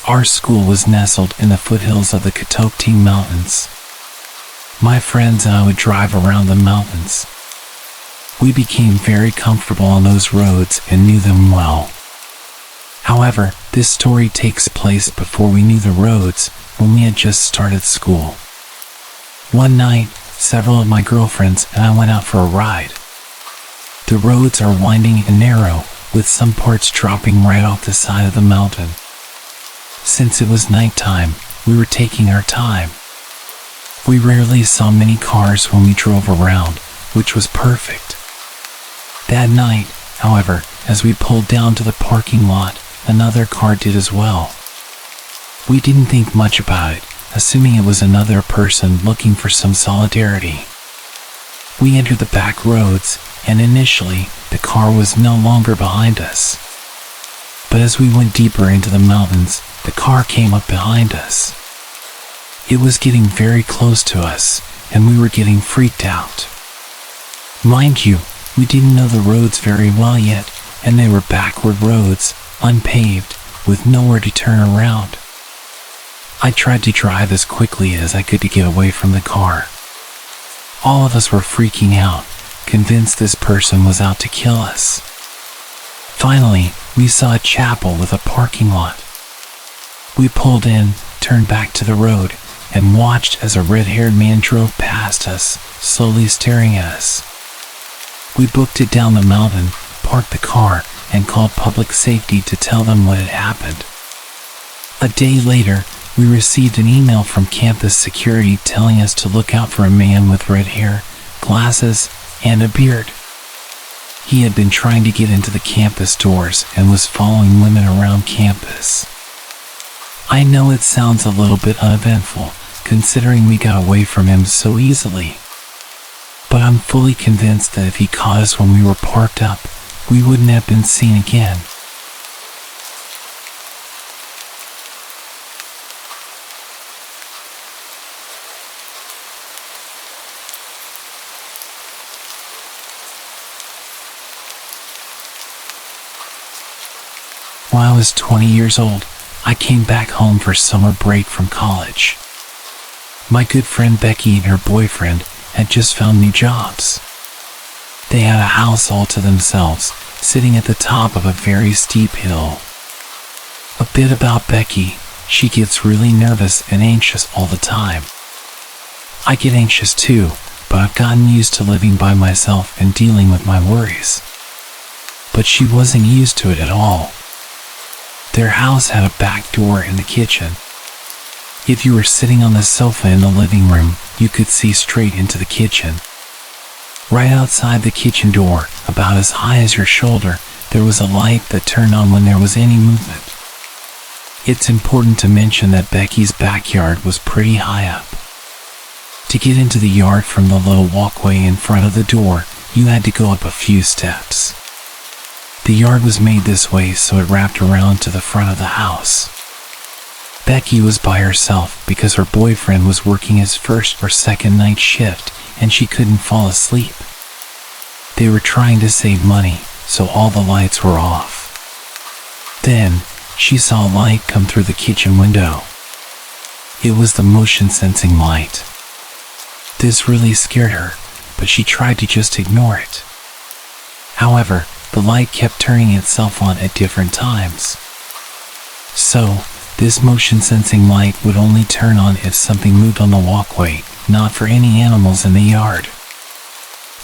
Our school was nestled in the foothills of the Catfish Mountains. My friends and I would drive around the mountains. We became very comfortable on those roads and knew them well. However, this story takes place before we knew the roads, when we had just started school. One night, several of my girlfriends and I went out for a ride. The roads are winding and narrow, with some parts dropping right off the side of the mountain. Since it was nighttime, we were taking our time. We rarely saw many cars when we drove around, which was perfect. That night, however, as we pulled down to the parking lot, another car did as well. We didn't think much about it, assuming it was another person looking for some solidarity. We entered the back roads, and initially, the car was no longer behind us. But as we went deeper into the mountains, the car came up behind us. It was getting very close to us, and we were getting freaked out. Mind you, we didn't know the roads very well yet, and they were backward roads, unpaved, with nowhere to turn around. I tried to drive as quickly as I could to get away from the car. All of us were freaking out, convinced this person was out to kill us. Finally, we saw a chapel with a parking lot. We pulled in, turned back to the road, and watched as a red-haired man drove past us, slowly staring at us. We booked it down the mountain, parked the car, and called public safety to tell them what had happened. A day later, we received an email from campus security telling us to look out for a man with red hair, glasses, and a beard. He had been trying to get into the campus doors and was following women around campus. I know it sounds a little bit uneventful, considering we got away from him so easily. But I'm fully convinced that if he caught us when we were parked up, we wouldn't have been seen again. When I was 20 years old, I came back home for summer break from college. My good friend Becky and her boyfriend had just found new jobs. They had a house all to themselves, sitting at the top of a very steep hill. A bit about Becky, she gets really nervous and anxious all the time. I get anxious too, but I've gotten used to living by myself and dealing with my worries. But she wasn't used to it at all. Their house had a back door in the kitchen. If you were sitting on the sofa in the living room, you could see straight into the kitchen. Right outside the kitchen door, about as high as your shoulder, there was a light that turned on when there was any movement. It's important to mention that Becky's backyard was pretty high up. To get into the yard from the low walkway in front of the door, you had to go up a few steps. The yard was made this way so it wrapped around to the front of the house. Becky was by herself because her boyfriend was working his first or second night shift and she couldn't fall asleep. They were trying to save money, so all the lights were off. Then, she saw a light come through the kitchen window. It was the motion-sensing light. This really scared her, but she tried to just ignore it. However, the light kept turning itself on at different times. So, this motion-sensing light would only turn on if something moved on the walkway, not for any animals in the yard.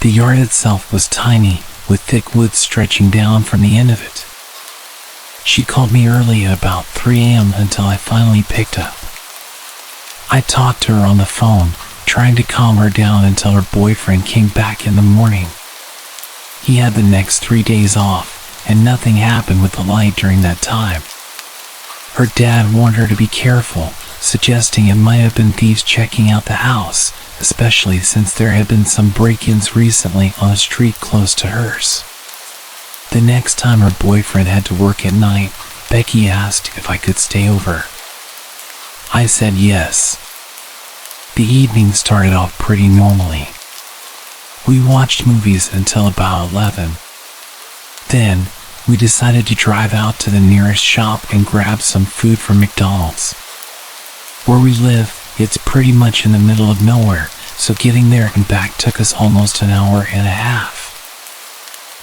The yard itself was tiny, with thick wood stretching down from the end of it. She called me early at about 3 a.m. until I finally picked up. I talked to her on the phone, trying to calm her down until her boyfriend came back in the morning. He had the next 3 days off, and nothing happened with the light during that time. Her dad warned her to be careful, suggesting it might have been thieves checking out the house, especially since there had been some break-ins recently on a street close to hers. The next time her boyfriend had to work at night, Becky asked if I could stay over. I said yes. The evening started off pretty normally. We watched movies until about 11. Then, we decided to drive out to the nearest shop and grab some food from McDonald's. Where we live, it's pretty much in the middle of nowhere, so getting there and back took us almost an hour and a half.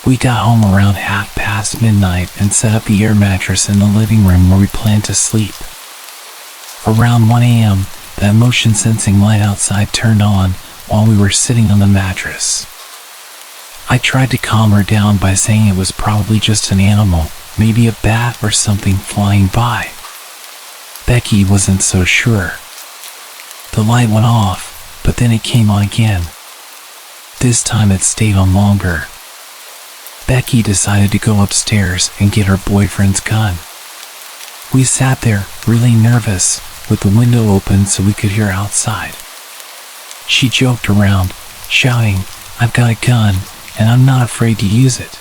We got home around midnight and set up the air mattress in the living room where we planned to sleep. Around 1 a.m., that motion-sensing light outside turned on while we were sitting on the mattress. I tried to calm her down by saying it was probably just an animal, maybe a bat or something flying by. Becky wasn't so sure. The light went off, but then it came on again. This time it stayed on longer. Becky decided to go upstairs and get her boyfriend's gun. We sat there, really nervous, with the window open so we could hear outside. She joked around, shouting, "I've got a gun, and I'm not afraid to use it."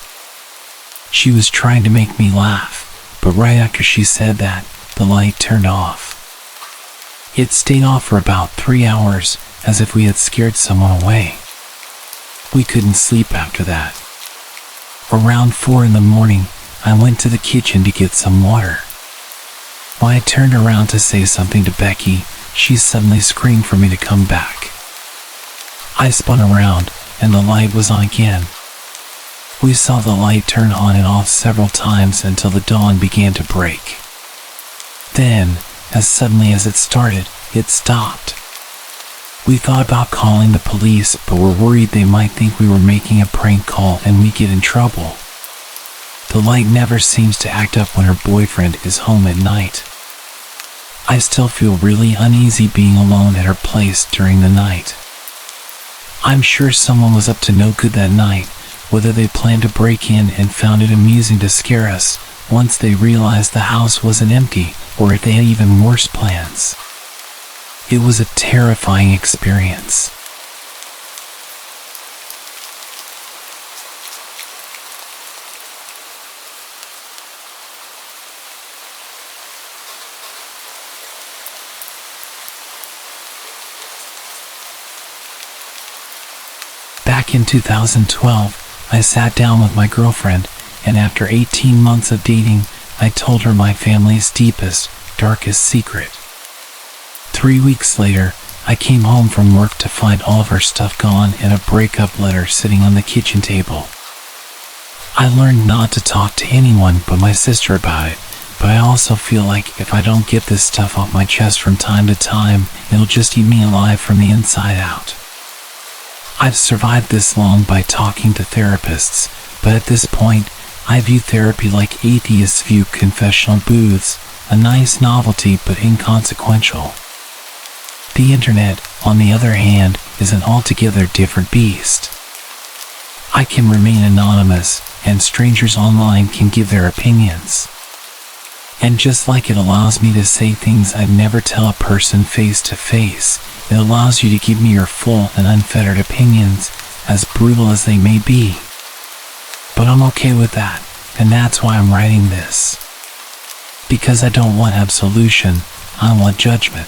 She was trying to make me laugh, but right after she said that, the light turned off. It stayed off for about 3 hours, as if we had scared someone away. We couldn't sleep after that. Around 4 in the morning, I went to the kitchen to get some water. When I turned around to say something to Becky, she suddenly screamed for me to come back. I spun around, and the light was on again. We saw the light turn on and off several times until the dawn began to break. Then, as suddenly as it started, it stopped. We thought about calling the police, but were worried they might think we were making a prank call and we'd get in trouble. The light never seems to act up when her boyfriend is home at night. I still feel really uneasy being alone at her place during the night. I'm sure someone was up to no good that night, whether they planned to break in and found it amusing to scare us once they realized the house wasn't empty, or if they had even worse plans. It was a terrifying experience. Back in 2012, I sat down with my girlfriend, and after 18 months of dating, I told her my family's deepest, darkest secret. 3 weeks later, I came home from work to find all of her stuff gone and a breakup letter sitting on the kitchen table. I learned not to talk to anyone but my sister about it, but I also feel like if I don't get this stuff off my chest from time to time, it'll just eat me alive from the inside out. I've survived this long by talking to therapists, but at this point, I view therapy like atheists view confessional booths, a nice novelty but inconsequential. The internet, on the other hand, is an altogether different beast. I can remain anonymous, and strangers online can give their opinions. And just like it allows me to say things I'd never tell a person face to face, it allows you to give me your full and unfettered opinions, as brutal as they may be. But I'm okay with that, and that's why I'm writing this. Because I don't want absolution, I want judgment.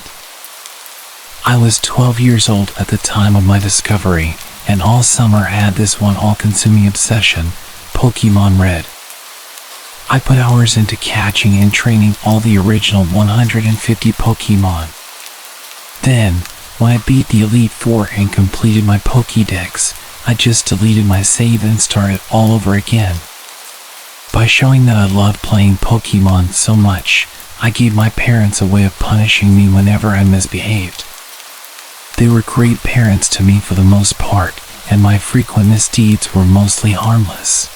I was 12 years old at the time of my discovery, and all summer I had this one all-consuming obsession, Pokemon Red. I put hours into catching and training all the original 150 Pokemon. Then, when I beat the Elite Four and completed my Pokédex, I just deleted my save and started all over again. By showing that I loved playing Pokemon so much, I gave my parents a way of punishing me whenever I misbehaved. They were great parents to me for the most part, and my frequent misdeeds were mostly harmless.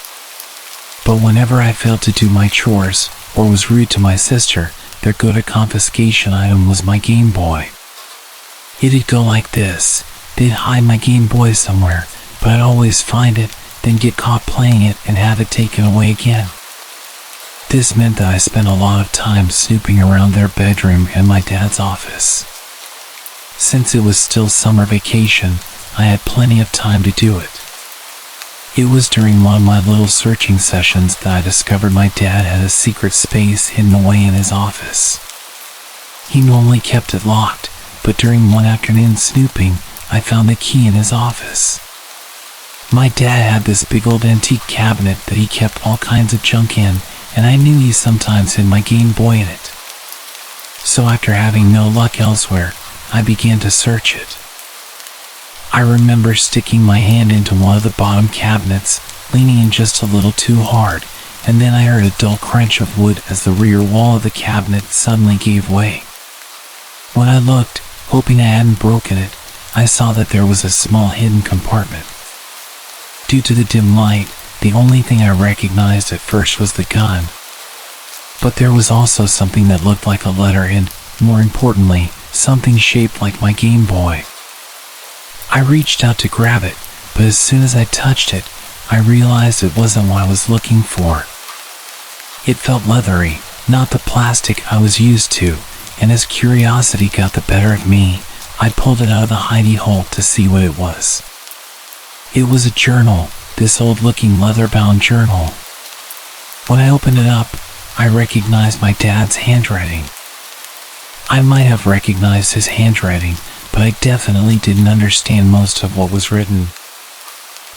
But whenever I failed to do my chores, or was rude to my sister, their go-to confiscation item was my Game Boy. It'd go like this: they'd hide my Game Boy somewhere, but I'd always find it, then get caught playing it and have it taken away again. This meant that I spent a lot of time snooping around their bedroom and my dad's office. Since it was still summer vacation, I had plenty of time to do it. It was during one of my little searching sessions that I discovered my dad had a secret space hidden away in his office. He normally kept it locked, but during one afternoon snooping, I found the key in his office. My dad had this big old antique cabinet that he kept all kinds of junk in, and I knew he sometimes hid my Game Boy in it. So after having no luck elsewhere, I began to search it. I remember sticking my hand into one of the bottom cabinets, leaning in just a little too hard, and then I heard a dull crunch of wood as the rear wall of the cabinet suddenly gave way. When I looked, hoping I hadn't broken it, I saw that there was a small hidden compartment. Due to the dim light, the only thing I recognized at first was the gun. But there was also something that looked like a letter and, more importantly, something shaped like my Game Boy. I reached out to grab it, but as soon as I touched it, I realized it wasn't what I was looking for. It felt leathery, not the plastic I was used to, and as curiosity got the better of me, I pulled it out of the hidey hole to see what it was. It was a journal, this old-looking leather-bound journal. When I opened it up, I recognized my dad's handwriting. I might have recognized his handwriting, but I definitely didn't understand most of what was written.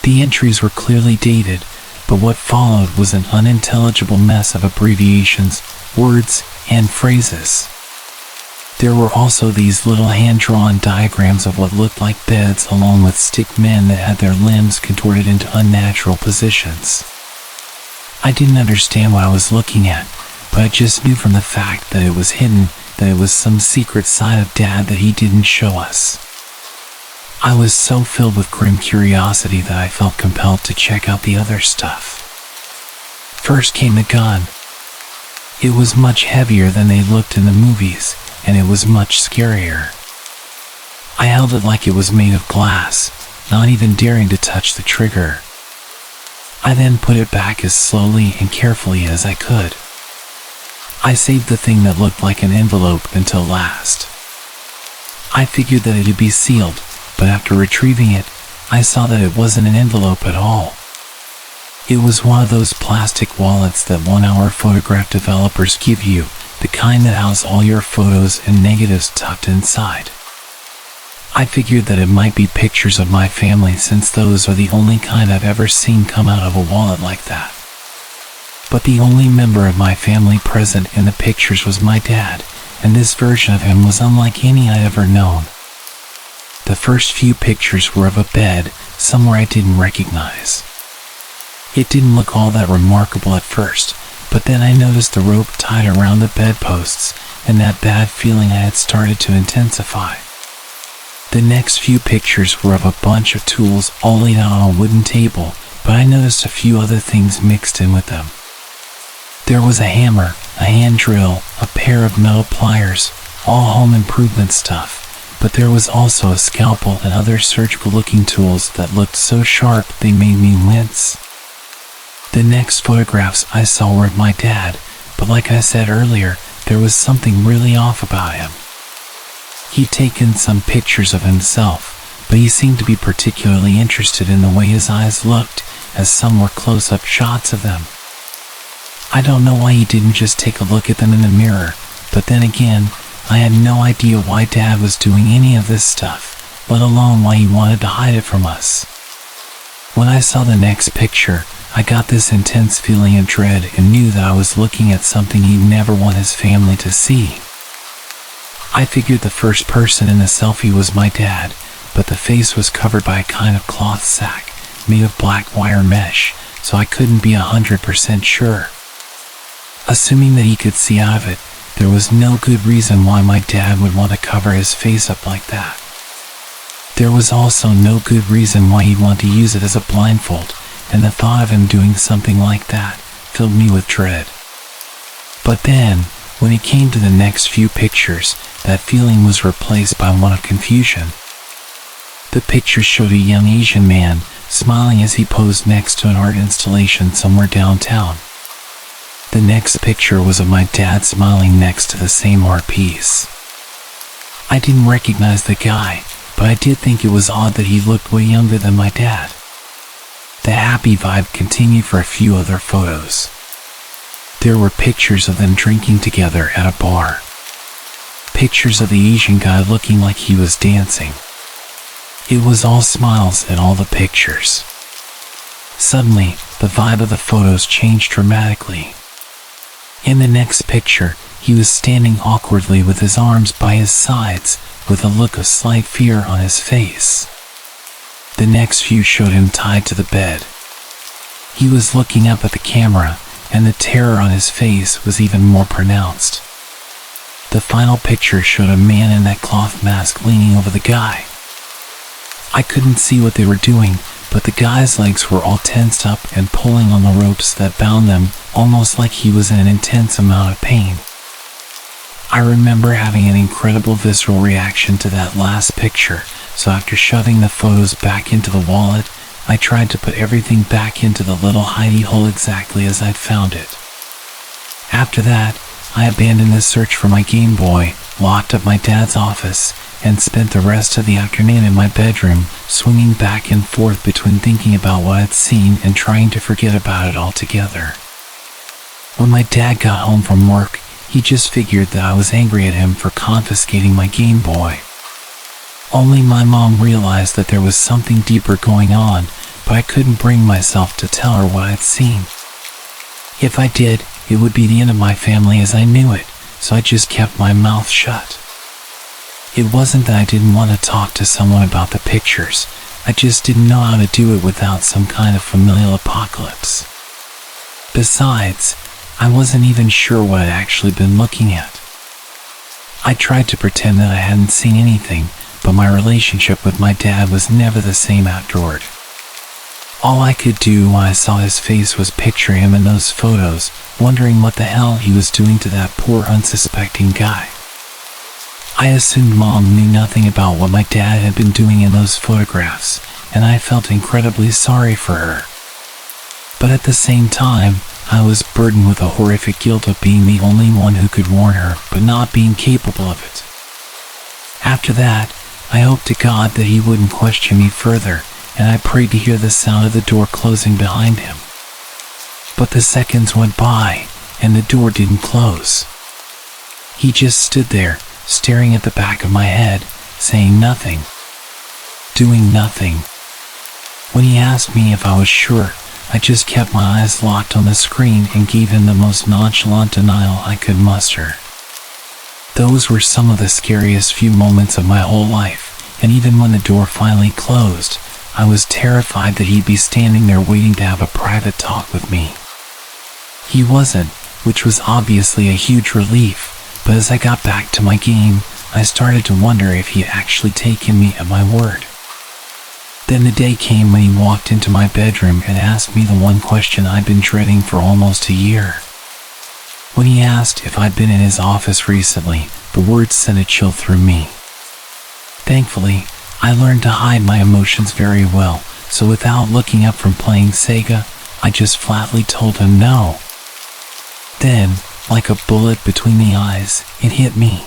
The entries were clearly dated, but what followed was an unintelligible mess of abbreviations, words, and phrases. There were also these little hand-drawn diagrams of what looked like beds along with stick men that had their limbs contorted into unnatural positions. I didn't understand what I was looking at, but I just knew from the fact that it was hidden that it was some secret side of Dad that he didn't show us. I was so filled with grim curiosity that I felt compelled to check out the other stuff. First came the gun. It was much heavier than they looked in the movies, and it was much scarier. I held it like it was made of glass, not even daring to touch the trigger. I then put it back as slowly and carefully as I could. I saved the thing that looked like an envelope until last. I figured that it'd be sealed, but after retrieving it, I saw that it wasn't an envelope at all. It was one of those plastic wallets that 1-hour photograph developers give you, the kind that house all your photos and negatives tucked inside. I figured that it might be pictures of my family since those are the only kind I've ever seen come out of a wallet like that. But the only member of my family present in the pictures was my dad, and this version of him was unlike any I'd ever known. The first few pictures were of a bed, somewhere I didn't recognize. It didn't look all that remarkable at first, but then I noticed the rope tied around the bedposts, and that bad feeling I had started to intensify. The next few pictures were of a bunch of tools all laid out on a wooden table, but I noticed a few other things mixed in with them. There was a hammer, a hand drill, a pair of metal pliers, all home improvement stuff, but there was also a scalpel and other surgical-looking tools that looked so sharp they made me wince. The next photographs I saw were of my dad, but like I said earlier, there was something really off about him. He'd taken some pictures of himself, but he seemed to be particularly interested in the way his eyes looked, as some were close-up shots of them. I don't know why he didn't just take a look at them in the mirror, but then again, I had no idea why Dad was doing any of this stuff, let alone why he wanted to hide it from us. When I saw the next picture, I got this intense feeling of dread and knew that I was looking at something he'd never want his family to see. I figured the first person in the selfie was my dad, but the face was covered by a kind of cloth sack made of black wire mesh, so I couldn't be 100% sure. Assuming that he could see out of it, there was no good reason why my dad would want to cover his face up like that. There was also no good reason why he'd want to use it as a blindfold, and the thought of him doing something like that filled me with dread. But then, when it came to the next few pictures, that feeling was replaced by one of confusion. The picture showed a young Asian man smiling as he posed next to an art installation somewhere downtown. The next picture was of my dad smiling next to the same art piece. I didn't recognize the guy, but I did think it was odd that he looked way younger than my dad. The happy vibe continued for a few other photos. There were pictures of them drinking together at a bar. Pictures of the Asian guy looking like he was dancing. It was all smiles in all the pictures. Suddenly, the vibe of the photos changed dramatically. In the next picture, he was standing awkwardly with his arms by his sides, with a look of slight fear on his face. The next few showed him tied to the bed. He was looking up at the camera, and the terror on his face was even more pronounced. The final picture showed a man in that cloth mask leaning over the guy. I couldn't see what they were doing, but the guy's legs were all tensed up and pulling on the ropes that bound them, almost like he was in an intense amount of pain. I remember having an incredible visceral reaction to that last picture, so after shoving the photos back into the wallet, I tried to put everything back into the little hidey hole exactly as I'd found it. After that, I abandoned the search for my Game Boy, locked up my dad's office, and spent the rest of the afternoon in my bedroom, swinging back and forth between thinking about what I'd seen and trying to forget about it altogether. When my dad got home from work, he just figured that I was angry at him for confiscating my Game Boy. Only my mom realized that there was something deeper going on, but I couldn't bring myself to tell her what I'd seen. If I did, it would be the end of my family as I knew it, so I just kept my mouth shut. It wasn't that I didn't want to talk to someone about the pictures, I just didn't know how to do it without some kind of familial apocalypse. Besides, I wasn't even sure what I'd actually been looking at. I tried to pretend that I hadn't seen anything, but my relationship with my dad was never the same afterward. All I could do when I saw his face was picture him in those photos, wondering what the hell he was doing to that poor unsuspecting guy. I assumed Mom knew nothing about what my dad had been doing in those photographs, and I felt incredibly sorry for her. But at the same time, I was burdened with the horrific guilt of being the only one who could warn her, but not being capable of it. After that, I hoped to God that he wouldn't question me further, and I prayed to hear the sound of the door closing behind him. But the seconds went by, and the door didn't close. He just stood there, staring at the back of my head, saying nothing. Doing nothing. When he asked me if I was sure, I just kept my eyes locked on the screen and gave him the most nonchalant denial I could muster. Those were some of the scariest few moments of my whole life, and even when the door finally closed, I was terrified that he'd be standing there waiting to have a private talk with me. He wasn't, which was obviously a huge relief, but as I got back to my game, I started to wonder if he had actually taken me at my word. Then the day came when he walked into my bedroom and asked me the one question I'd been dreading for almost a year. When he asked if I'd been in his office recently, the words sent a chill through me. Thankfully, I learned to hide my emotions very well, so without looking up from playing Sega, I just flatly told him no. Then, like a bullet between the eyes, it hit me.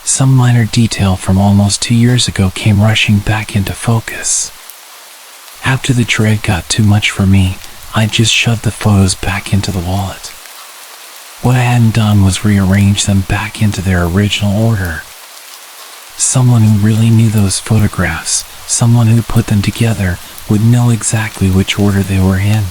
Some minor detail from almost 2 years ago came rushing back into focus. After the dread got too much for me, I just shoved the photos back into the wallet. What I hadn't done was rearrange them back into their original order. Someone who really knew those photographs, someone who put them together, would know exactly which order they were in.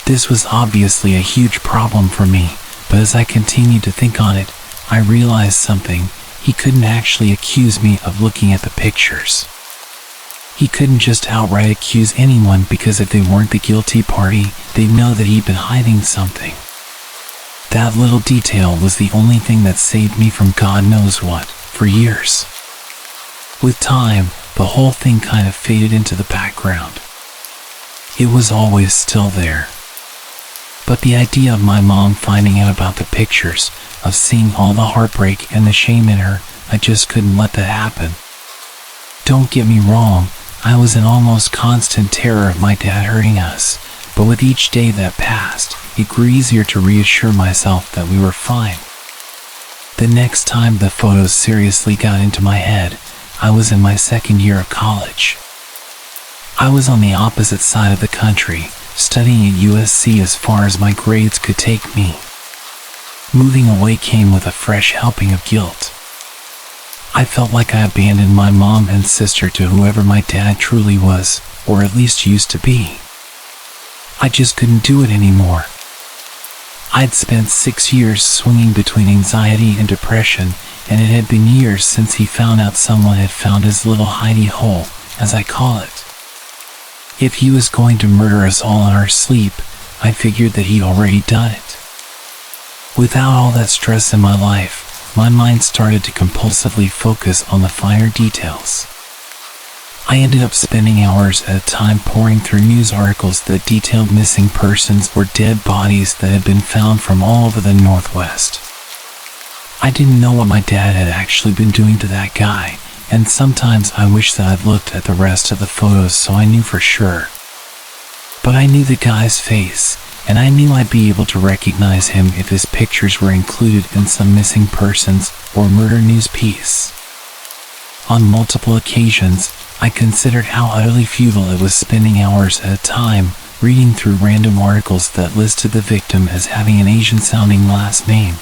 This was obviously a huge problem for me, but as I continued to think on it, I realized something. He couldn't actually accuse me of looking at the pictures. He couldn't just outright accuse anyone because if they weren't the guilty party, they'd know that he'd been hiding something. That little detail was the only thing that saved me from God knows what, for years. With time, the whole thing kind of faded into the background. It was always still there. But the idea of my mom finding out about the pictures, of seeing all the heartbreak and the shame in her, I just couldn't let that happen. Don't get me wrong, I was in almost constant terror of my dad hurting us, but with each day that passed, it grew easier to reassure myself that we were fine. The next time the photos seriously got into my head, I was in my second year of college. I was on the opposite side of the country, studying at USC as far as my grades could take me. Moving away came with a fresh helping of guilt. I felt like I abandoned my mom and sister to whoever my dad truly was, or at least used to be. I just couldn't do it anymore. I'd spent 6 years swinging between anxiety and depression, and it had been years since he found out someone had found his little hidey hole, as I call it. If he was going to murder us all in our sleep, I figured that he'd already done it. Without all that stress in my life, my mind started to compulsively focus on the finer details. I ended up spending hours at a time poring through news articles that detailed missing persons or dead bodies that had been found from all over the Northwest. I didn't know what my dad had actually been doing to that guy, and sometimes I wish that I'd looked at the rest of the photos so I knew for sure. But I knew the guy's face, and I knew I'd be able to recognize him if his pictures were included in some missing persons or murder news piece. On multiple occasions, I considered how utterly futile it was spending hours at a time reading through random articles that listed the victim as having an Asian-sounding last name.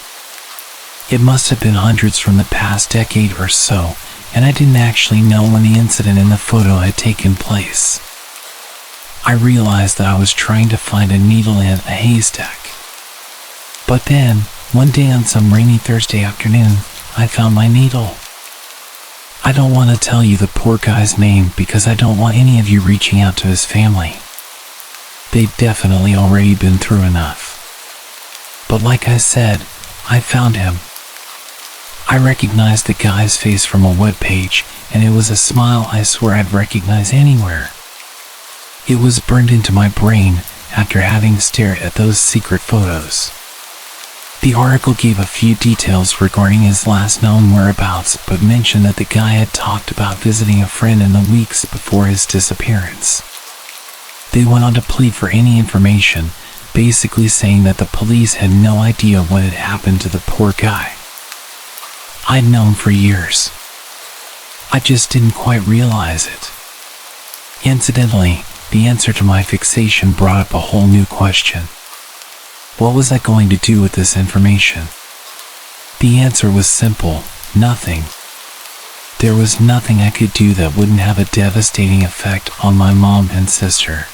It must have been hundreds from the past decade or so, and I didn't actually know when the incident in the photo had taken place. I realized that I was trying to find a needle in a haystack. But then, one day on some rainy Thursday afternoon, I found my needle. I don't want to tell you the poor guy's name because I don't want any of you reaching out to his family. They've definitely already been through enough. But like I said, I found him. I recognized the guy's face from a webpage, and it was a smile I swear I'd recognize anywhere. It was burned into my brain after having stared at those secret photos. The article gave a few details regarding his last known whereabouts, but mentioned that the guy had talked about visiting a friend in the weeks before his disappearance. They went on to plead for any information, basically saying that the police had no idea what had happened to the poor guy. I'd known for years. I just didn't quite realize it. Incidentally, the answer to my fixation brought up a whole new question. What was I going to do with this information? The answer was simple: nothing. There was nothing I could do that wouldn't have a devastating effect on my mom and sister.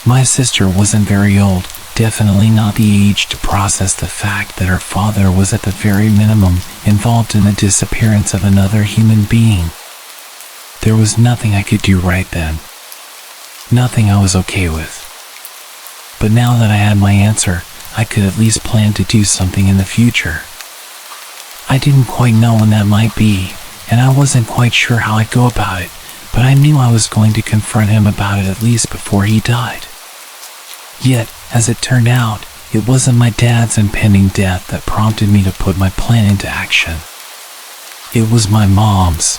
My sister wasn't very old, definitely not the age to process the fact that her father was at the very minimum involved in the disappearance of another human being. There was nothing I could do right then. Nothing I was okay with. But now that I had my answer, I could at least plan to do something in the future. I didn't quite know when that might be, and I wasn't quite sure how I'd go about it, but I knew I was going to confront him about it at least before he died. Yet, as it turned out, it wasn't my dad's impending death that prompted me to put my plan into action. It was my mom's.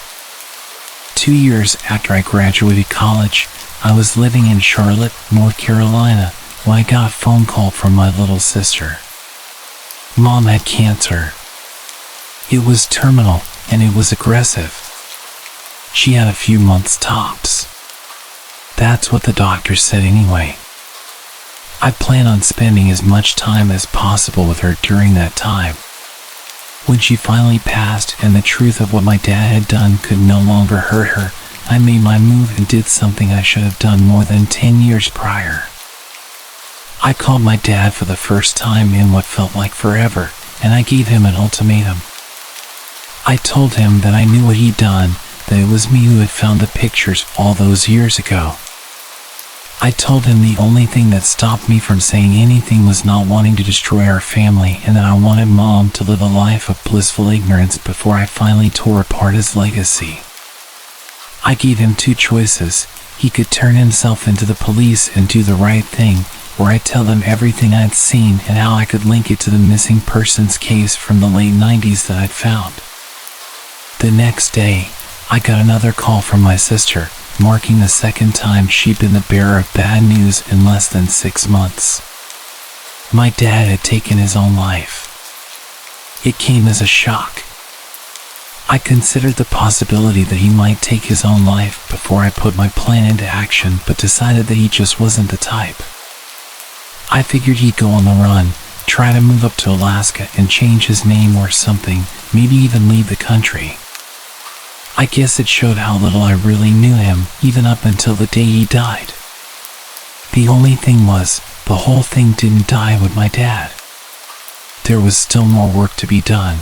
2 years after I graduated college, I was living in Charlotte, North Carolina, when I got a phone call from my little sister. Mom had cancer. It was terminal, and it was aggressive. She had a few months tops. That's what the doctor said anyway. I plan on spending as much time as possible with her during that time. When she finally passed and the truth of what my dad had done could no longer hurt her, I made my move and did something I should have done more than 10 years prior. I called my dad for the first time in what felt like forever, and I gave him an ultimatum. I told him that I knew what he'd done, that it was me who had found the pictures all those years ago. I told him the only thing that stopped me from saying anything was not wanting to destroy our family, and that I wanted Mom to live a life of blissful ignorance before I finally tore apart his legacy. I gave him two choices. He could turn himself into the police and do the right thing, or I'd tell them everything I'd seen and how I could link it to the missing persons case from the late 90s that I'd found. The next day, I got another call from my sister, marking the second time she'd been the bearer of bad news in less than 6 months. My dad had taken his own life. It came as a shock. I considered the possibility that he might take his own life before I put my plan into action, but decided that he just wasn't the type. I figured he'd go on the run, try to move up to Alaska and change his name or something, maybe even leave the country. I guess it showed how little I really knew him, even up until the day he died. The only thing was, the whole thing didn't die with my dad. There was still more work to be done.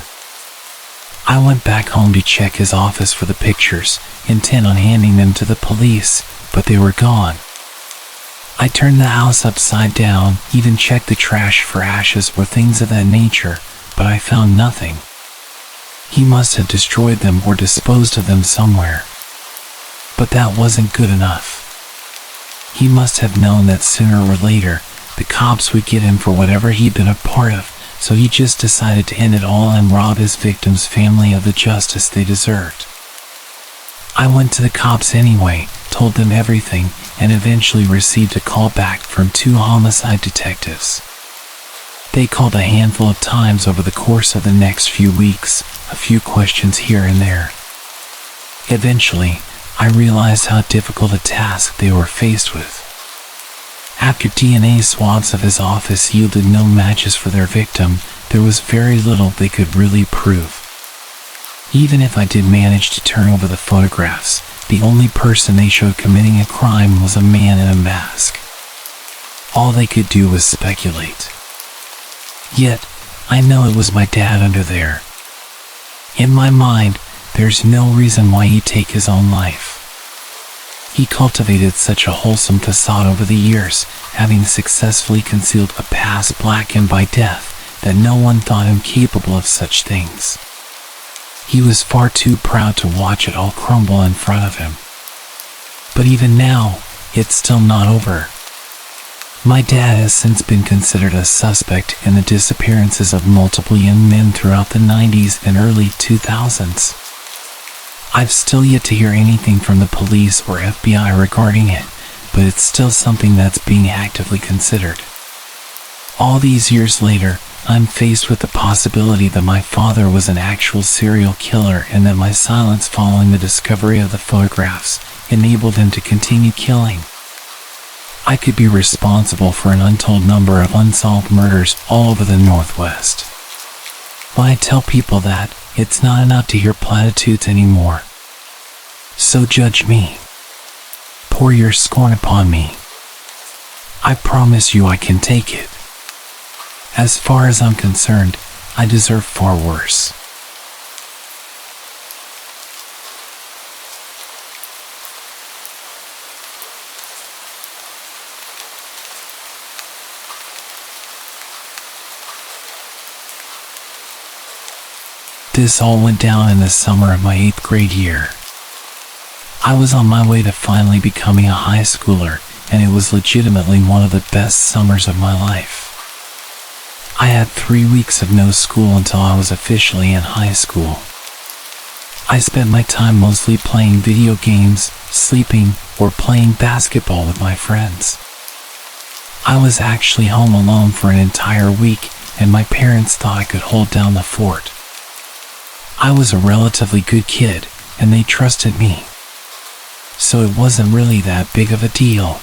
I went back home to check his office for the pictures, intent on handing them to the police, but they were gone. I turned the house upside down, even checked the trash for ashes or things of that nature, but I found nothing. He must have destroyed them or disposed of them somewhere. But that wasn't good enough. He must have known that sooner or later, the cops would get him for whatever he'd been a part of, so he just decided to end it all and rob his victim's family of the justice they deserved. I went to the cops anyway, told them everything, and eventually received a call back from 2 homicide detectives. They called a handful of times over the course of the next few weeks, a few questions here and there. Eventually, I realized how difficult a task they were faced with. After DNA swabs of his office yielded no matches for their victim, there was very little they could really prove. Even if I did manage to turn over the photographs, the only person they showed committing a crime was a man in a mask. All they could do was speculate. Yet, I know it was my dad under there. In my mind, there's no reason why he'd take his own life. He cultivated such a wholesome facade over the years, having successfully concealed a past blackened by death, that no one thought him capable of such things. He was far too proud to watch it all crumble in front of him. But even now, it's still not over. My dad has since been considered a suspect in the disappearances of multiple young men throughout the 90s and early 2000s. I've still yet to hear anything from the police or FBI regarding it, but it's still something that's being actively considered. All these years later, I'm faced with the possibility that my father was an actual serial killer and that my silence following the discovery of the photographs enabled him to continue killing. I could be responsible for an untold number of unsolved murders all over the Northwest. When I tell people that, it's not enough to hear platitudes anymore. So judge me. Pour your scorn upon me. I promise you I can take it. As far as I'm concerned, I deserve far worse. This all went down in the summer of my 8th grade year. I was on my way to finally becoming a high schooler, and it was legitimately one of the best summers of my life. I had 3 weeks of no school until I was officially in high school. I spent my time mostly playing video games, sleeping, or playing basketball with my friends. I was actually home alone for an entire week, and my parents thought I could hold down the fort. I was a relatively good kid, and they trusted me. So it wasn't really that big of a deal.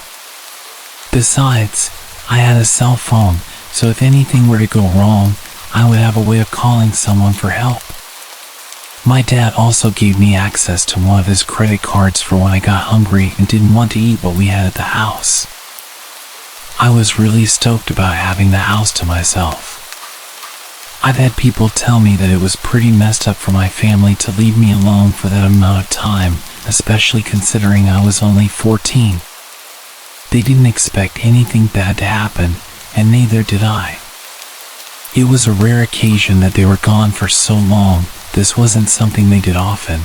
Besides, I had a cell phone, so if anything were to go wrong, I would have a way of calling someone for help. My dad also gave me access to one of his credit cards for when I got hungry and didn't want to eat what we had at the house. I was really stoked about having the house to myself. I've had people tell me that it was pretty messed up for my family to leave me alone for that amount of time, especially considering I was only 14. They didn't expect anything bad to happen, and neither did I. It was a rare occasion that they were gone for so long. This wasn't something they did often.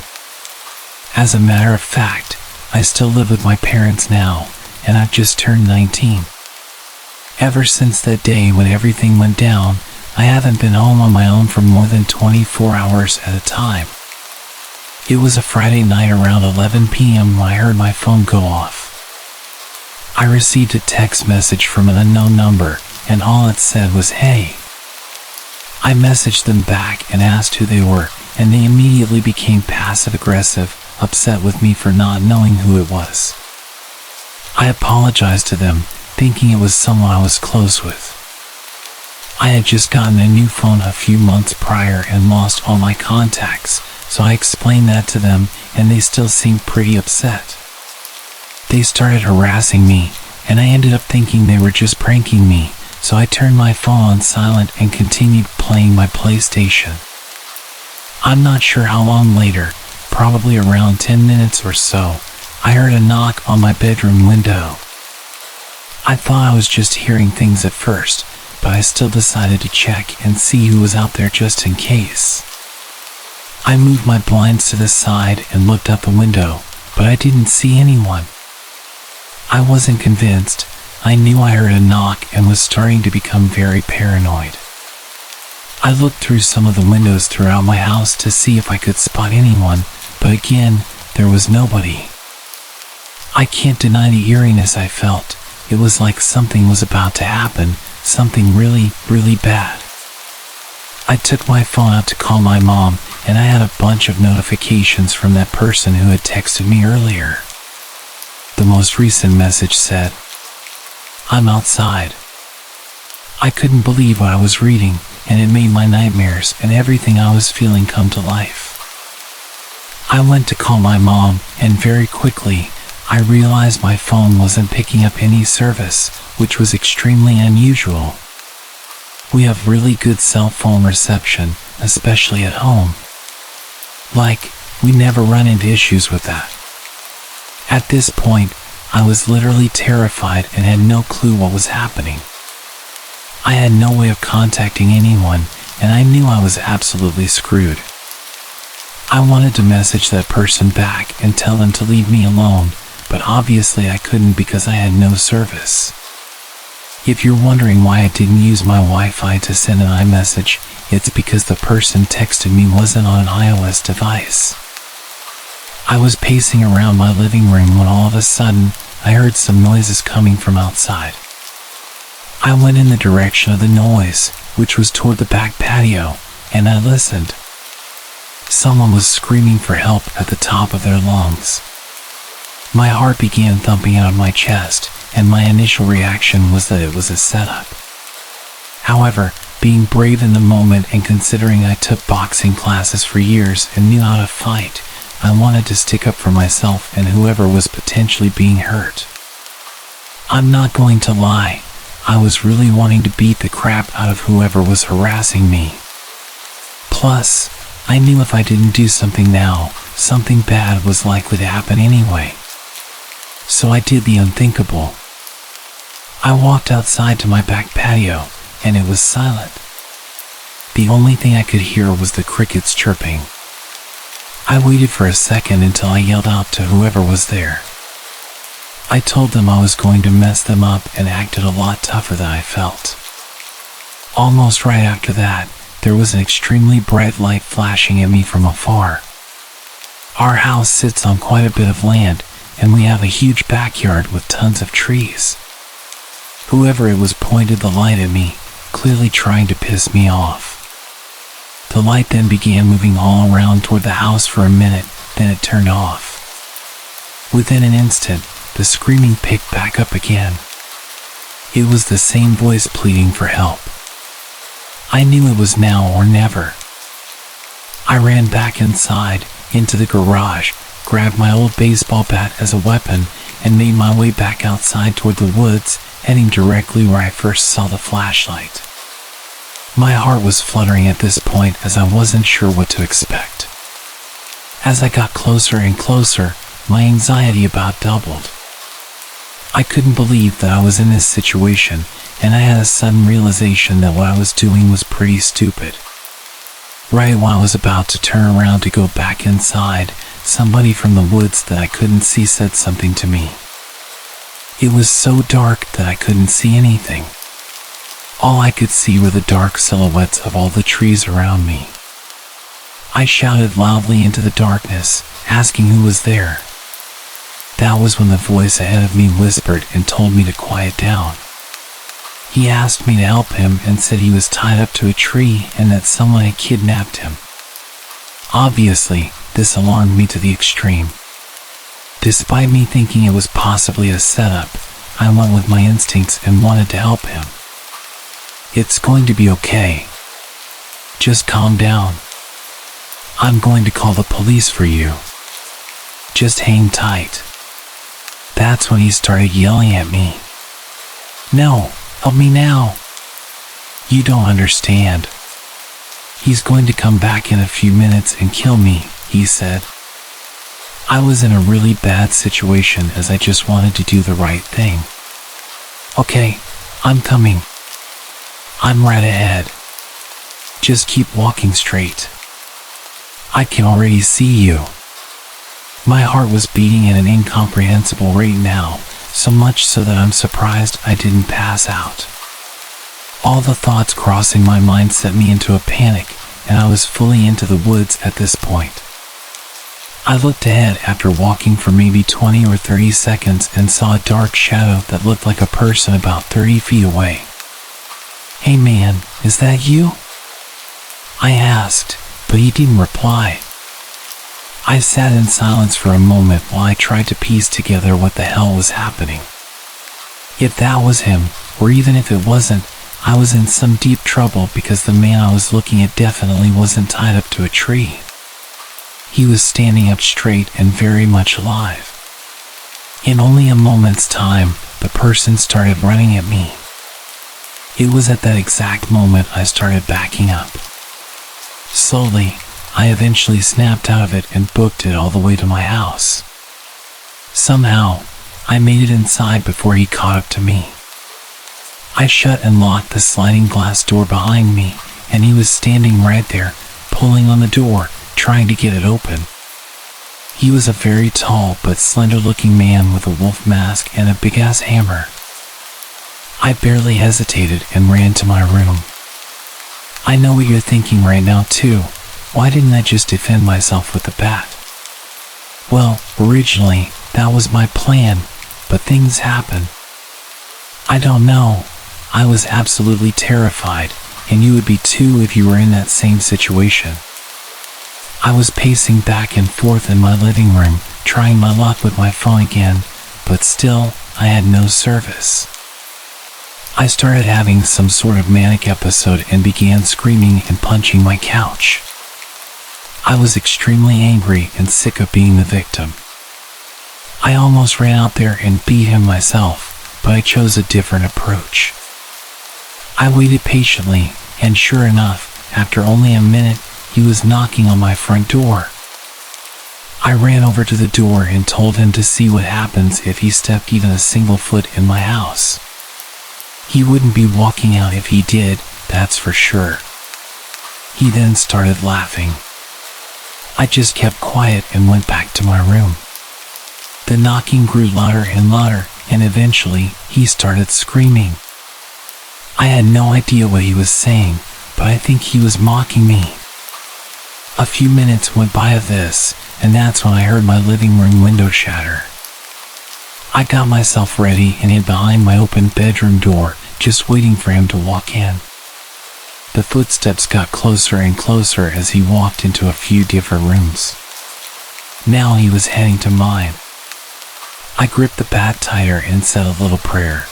As a matter of fact, I still live with my parents now, and I've just turned 19. Ever since that day when everything went down, I haven't been home on my own for more than 24 hours at a time. It was a Friday night around 11 p.m. when I heard my phone go off. I received a text message from an unknown number, and all it said was, "Hey." I messaged them back and asked who they were, and they immediately became passive-aggressive, upset with me for not knowing who it was. I apologized to them, thinking it was someone I was close with. I had just gotten a new phone a few months prior and lost all my contacts, so I explained that to them, and they still seemed pretty upset. They started harassing me, and I ended up thinking they were just pranking me, so I turned my phone on silent and continued playing my PlayStation. I'm not sure how long later, probably around 10 minutes or so, I heard a knock on my bedroom window. I thought I was just hearing things at first, but I still decided to check and see who was out there just in case. I moved my blinds to the side and looked out the window, but I didn't see anyone. I wasn't convinced. I knew I heard a knock and was starting to become very paranoid. I looked through some of the windows throughout my house to see if I could spot anyone, but again, there was nobody. I can't deny the eeriness I felt. It was like something was about to happen, something really, really bad. I took my phone out to call my mom, and I had a bunch of notifications from that person who had texted me earlier. The most recent message said, "I'm outside." I couldn't believe what I was reading, and it made my nightmares and everything I was feeling come to life. I went to call my mom, and very quickly, I realized my phone wasn't picking up any service, which was extremely unusual. We have really good cell phone reception, especially at home. We never run into issues with that. At this point, I was literally terrified and had no clue what was happening. I had no way of contacting anyone, and I knew I was absolutely screwed. I wanted to message that person back and tell them to leave me alone, but obviously I couldn't because I had no service. If you're wondering why I didn't use my Wi-Fi to send an iMessage, it's because the person texted me wasn't on an iOS device. I was pacing around my living room when all of a sudden, I heard some noises coming from outside. I went in the direction of the noise, which was toward the back patio, and I listened. Someone was screaming for help at the top of their lungs. My heart began thumping out of my chest, and my initial reaction was that it was a setup. However, being brave in the moment and considering I took boxing classes for years and knew how to fight, I wanted to stick up for myself and whoever was potentially being hurt. I'm not going to lie, I was really wanting to beat the crap out of whoever was harassing me. Plus, I knew if I didn't do something now, something bad was likely to happen anyway. So I did the unthinkable. I walked outside to my back patio, and it was silent. The only thing I could hear was the crickets chirping. I waited for a second until I yelled out to whoever was there. I told them I was going to mess them up and acted a lot tougher than I felt. Almost right after that, there was an extremely bright light flashing at me from afar. Our house sits on quite a bit of land, and we have a huge backyard with tons of trees. Whoever it was pointed the light at me, clearly trying to piss me off. The light then began moving all around toward the house for a minute, then it turned off. Within an instant, the screaming picked back up again. It was the same voice pleading for help. I knew it was now or never. I ran back inside, into the garage, grabbed my old baseball bat as a weapon, and made my way back outside toward the woods, heading directly where I first saw the flashlight. My heart was fluttering at this point as I wasn't sure what to expect. As I got closer and closer, my anxiety about doubled. I couldn't believe that I was in this situation, and I had a sudden realization that what I was doing was pretty stupid. Right while I was about to turn around to go back inside, somebody from the woods that I couldn't see said something to me. It was so dark that I couldn't see anything. All I could see were the dark silhouettes of all the trees around me. I shouted loudly into the darkness, asking who was there. That was when the voice ahead of me whispered and told me to quiet down. He asked me to help him and said he was tied up to a tree and that someone had kidnapped him. Obviously, this alarmed me to the extreme. Despite me thinking it was possibly a setup, I went with my instincts and wanted to help him. It's going to be okay. Just calm down. I'm going to call the police for you. Just hang tight. That's when he started yelling at me. No, help me now. You don't understand. He's going to come back in a few minutes and kill me, he said. I was in a really bad situation as I just wanted to do the right thing. Okay, I'm coming. I'm right ahead. Just keep walking straight. I can already see you. My heart was beating at an incomprehensible rate now, so much so that I'm surprised I didn't pass out. All the thoughts crossing my mind set me into a panic, and I was fully into the woods at this point. I looked ahead after walking for maybe 20 or 30 seconds and saw a dark shadow that looked like a person about 30 feet away. Hey man, is that you? I asked, but he didn't reply. I sat in silence for a moment while I tried to piece together what the hell was happening. If that was him, or even if it wasn't, I was in some deep trouble because the man I was looking at definitely wasn't tied up to a tree. He was standing up straight and very much alive. In only a moment's time, the person started running at me. It was at that exact moment I started backing up. Slowly, I eventually snapped out of it and booked it all the way to my house. Somehow, I made it inside before he caught up to me. I shut and locked the sliding glass door behind me, and he was standing right there, pulling on the door, trying to get it open. He was a very tall but slender-looking man with a wolf mask and a big-ass hammer. I barely hesitated and ran to my room. I know what you're thinking right now too. Why didn't I just defend myself with the bat? Well, originally, that was my plan, but things happen. I don't know. I was absolutely terrified, and you would be too if you were in that same situation. I was pacing back and forth in my living room, trying my luck with my phone again, but still, I had no service. I started having some sort of manic episode and began screaming and punching my couch. I was extremely angry and sick of being the victim. I almost ran out there and beat him myself, but I chose a different approach. I waited patiently, and sure enough, after only a minute, he was knocking on my front door. I ran over to the door and told him to see what happens if he stepped even a single foot in my house. He wouldn't be walking out if he did, that's for sure. He then started laughing. I just kept quiet and went back to my room. The knocking grew louder and louder, and eventually, he started screaming. I had no idea what he was saying, but I think he was mocking me. A few minutes went by of this, and that's when I heard my living room window shatter. I got myself ready and hid behind my open bedroom door, just waiting for him to walk in. The footsteps got closer and closer as he walked into a few different rooms. Now he was heading to mine. I gripped the bat tighter and said a little prayer.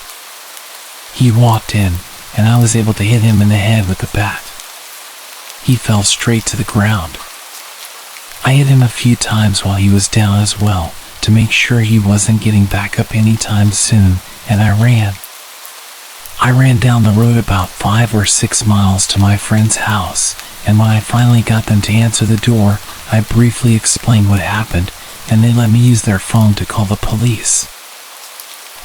He walked in, and I was able to hit him in the head with the bat. He fell straight to the ground. I hit him a few times while he was down as well, to make sure he wasn't getting back up anytime soon, and I ran. I ran down the road about 5 or 6 miles to my friend's house, and when I finally got them to answer the door, I briefly explained what happened, and they let me use their phone to call the police.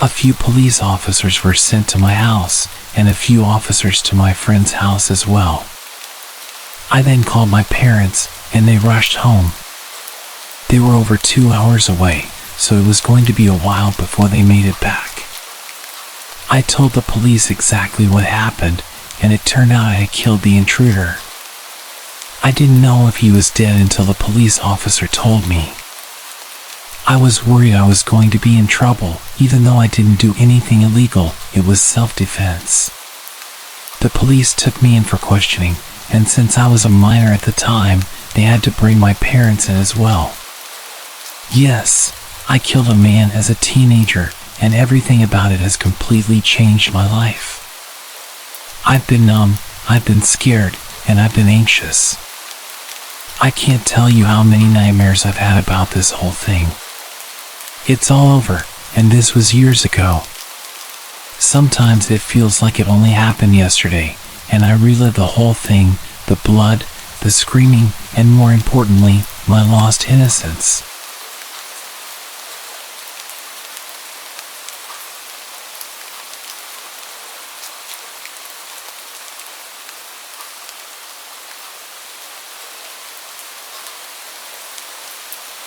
A few police officers were sent to my house, and a few officers to my friend's house as well. I then called my parents, and they rushed home. They were over 2 hours away, so it was going to be a while before they made it back. I told the police exactly what happened, and it turned out I had killed the intruder. I didn't know if he was dead until the police officer told me. I was worried I was going to be in trouble, even though I didn't do anything illegal. It was self-defense. The police took me in for questioning, and since I was a minor at the time, they had to bring my parents in as well. Yes, I killed a man as a teenager, and everything about it has completely changed my life. I've been numb, I've been scared, and I've been anxious. I can't tell you how many nightmares I've had about this whole thing. It's all over, and this was years ago. Sometimes it feels like it only happened yesterday, and I relive the whole thing, the blood, the screaming, and more importantly, my lost innocence.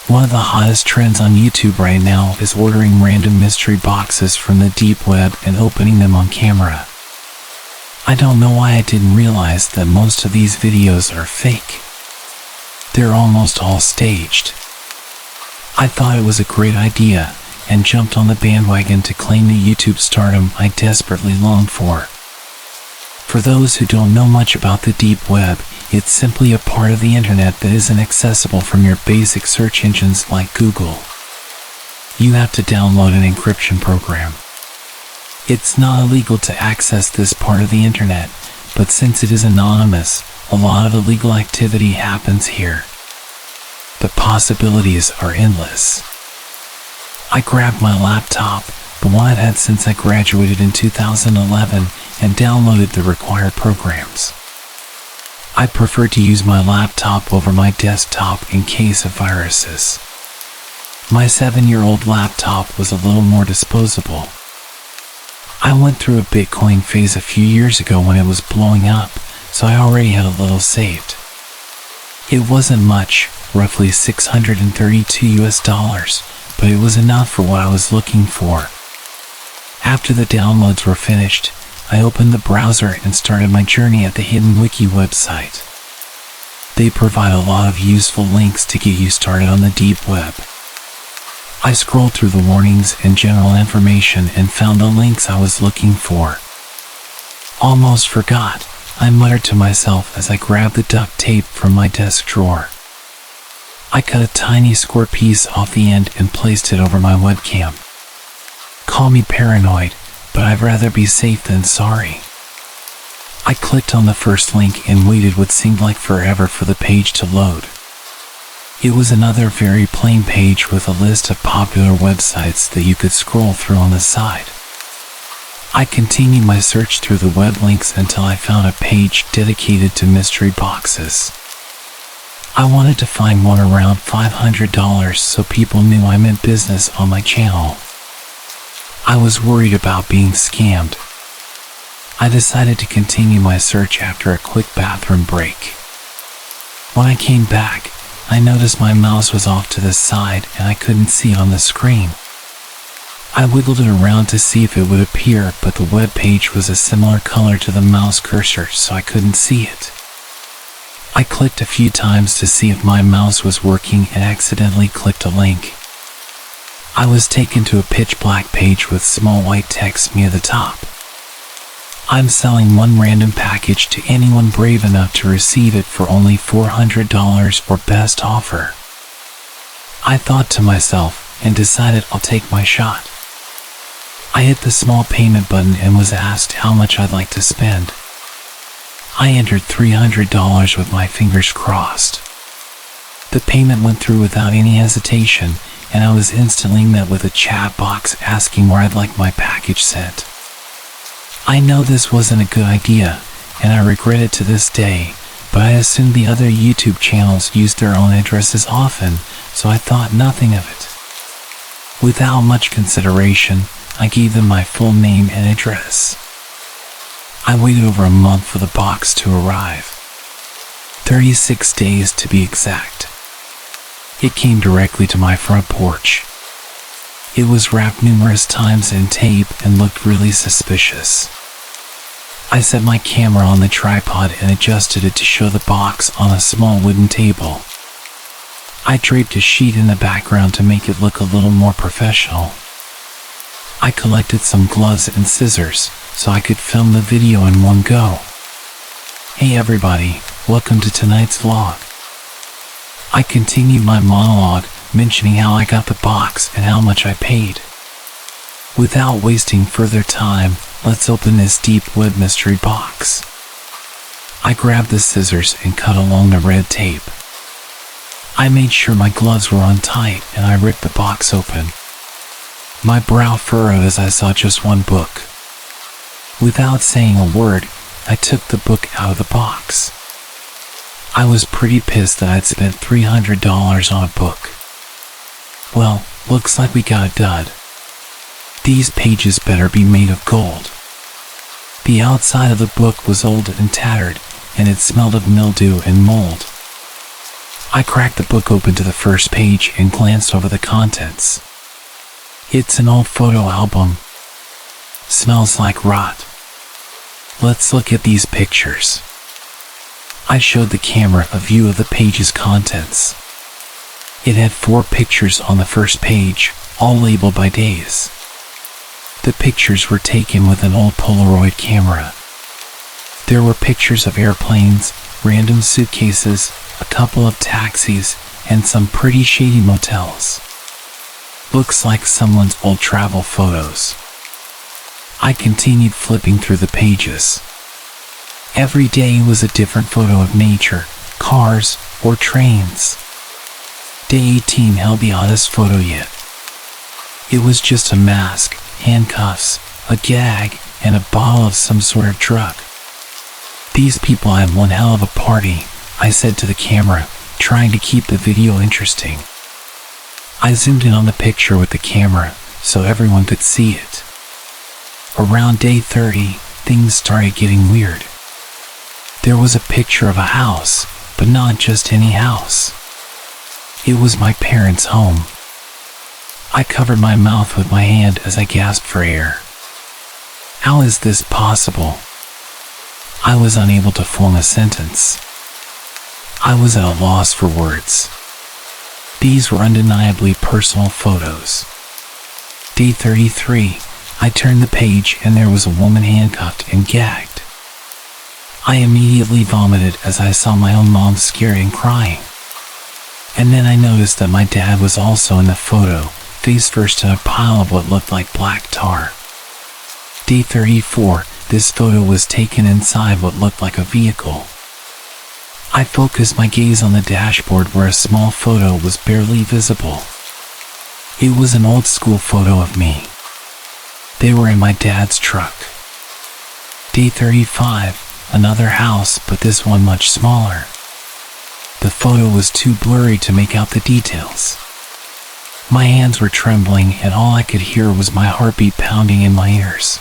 One of the hottest trends on YouTube right now is ordering random mystery boxes from the deep web and opening them on camera. I don't know why I didn't realize that most of these videos are fake. They're almost all staged. I thought it was a great idea and jumped on the bandwagon to claim the YouTube stardom I desperately longed for. For those who don't know much about the deep web, it's simply a part of the internet that isn't accessible from your basic search engines like Google. You have to download an encryption program. It's not illegal to access this part of the internet, but since it is anonymous, a lot of illegal activity happens here. The possibilities are endless. I grabbed my laptop, the one I'd had since I graduated in 2011, and downloaded the required programs. I prefer to use my laptop over my desktop in case of viruses. My 7-year-old laptop was a little more disposable. I went through a Bitcoin phase a few years ago when it was blowing up, so I already had a little saved. It wasn't much, roughly $632, but it was enough for what I was looking for. After the downloads were finished, I opened the browser and started my journey at the Hidden Wiki website. They provide a lot of useful links to get you started on the deep web. I scrolled through the warnings and general information and found the links I was looking for. Almost forgot, I muttered to myself as I grabbed the duct tape from my desk drawer. I cut a tiny square piece off the end and placed it over my webcam. Call me paranoid, but I'd rather be safe than sorry. I clicked on the first link and waited what seemed like forever for the page to load. It was another very plain page with a list of popular websites that you could scroll through on the side. I continued my search through the web links until I found a page dedicated to mystery boxes. I wanted to find one around $500 so people knew I meant business on my channel. I was worried about being scammed. I decided to continue my search after a quick bathroom break. When I came back, I noticed my mouse was off to the side and I couldn't see it on the screen. I wiggled it around to see if it would appear, but the web page was a similar color to the mouse cursor, so I couldn't see it. I clicked a few times to see if my mouse was working and accidentally clicked a link. I was taken to a pitch black page with small white text near the top. I'm selling one random package to anyone brave enough to receive it for only $400 or best offer. I thought to myself and decided I'll take my shot. I hit the small payment button and was asked how much I'd like to spend. I entered $300 with my fingers crossed. The payment went through without any hesitation, and I was instantly met with a chat box asking where I'd like my package sent. I know this wasn't a good idea, and I regret it to this day, but I assumed the other YouTube channels used their own addresses often, so I thought nothing of it. Without much consideration, I gave them my full name and address. I waited over a month for the box to arrive. 36 days to be exact. It came directly to my front porch. It was wrapped numerous times in tape and looked really suspicious. I set my camera on the tripod and adjusted it to show the box on a small wooden table. I draped a sheet in the background to make it look a little more professional. I collected some gloves and scissors so I could film the video in one go. Hey everybody, welcome to tonight's vlog. I continued my monologue, mentioning how I got the box and how much I paid. Without wasting further time, let's open this deep web mystery box. I grabbed the scissors and cut along the red tape. I made sure my gloves were on tight and I ripped the box open. My brow furrowed as I saw just one book. Without saying a word, I took the book out of the box. I was pretty pissed that I'd spent $300 on a book. Well, looks like we got a dud. These pages better be made of gold. The outside of the book was old and tattered, and it smelled of mildew and mold. I cracked the book open to the first page and glanced over the contents. It's an old photo album. Smells like rot. Let's look at these pictures. I showed the camera a view of the page's contents. It had 4 pictures on the first page, all labeled by days. The pictures were taken with an old Polaroid camera. There were pictures of airplanes, random suitcases, a couple of taxis, and some pretty shady motels. Looks like someone's old travel photos. I continued flipping through the pages. Every day was a different photo of nature, cars, or trains. Day 18 held the oddest photo yet. It was just a mask, handcuffs, a gag, and a bottle of some sort of drug. These people had one hell of a party, I said to the camera, trying to keep the video interesting. I zoomed in on the picture with the camera so everyone could see it. Around day 30, things started getting weird. There was a picture of a house, but not just any house. It was my parents' home. I covered my mouth with my hand as I gasped for air. How is this possible? I was unable to form a sentence. I was at a loss for words. These were undeniably personal photos. Day 33, I turned the page and there was a woman handcuffed and gagged. I immediately vomited as I saw my own mom scared and crying. And then I noticed that my dad was also in the photo, face first in a pile of what looked like black tar. Day 34, this photo was taken inside what looked like a vehicle. I focused my gaze on the dashboard where a small photo was barely visible. It was an old school photo of me. They were in my dad's truck. Day 35, another house, but this one much smaller. The photo was too blurry to make out the details. My hands were trembling and all I could hear was my heartbeat pounding in my ears.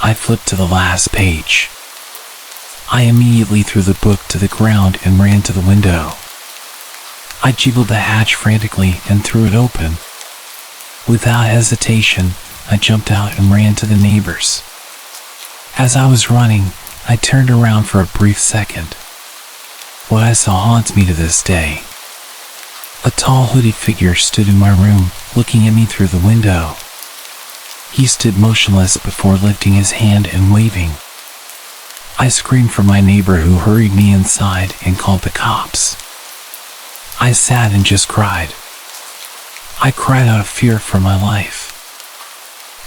I flipped to the last page. I immediately threw the book to the ground and ran to the window. I jiggled the hatch frantically and threw it open. Without hesitation, I jumped out and ran to the neighbors. As I was running, I turned around for a brief second. What I saw haunts me to this day. A tall hooded figure stood in my room, looking at me through the window. He stood motionless before lifting his hand and waving. I screamed for my neighbor who hurried me inside and called the cops. I sat and just cried. I cried out of fear for my life.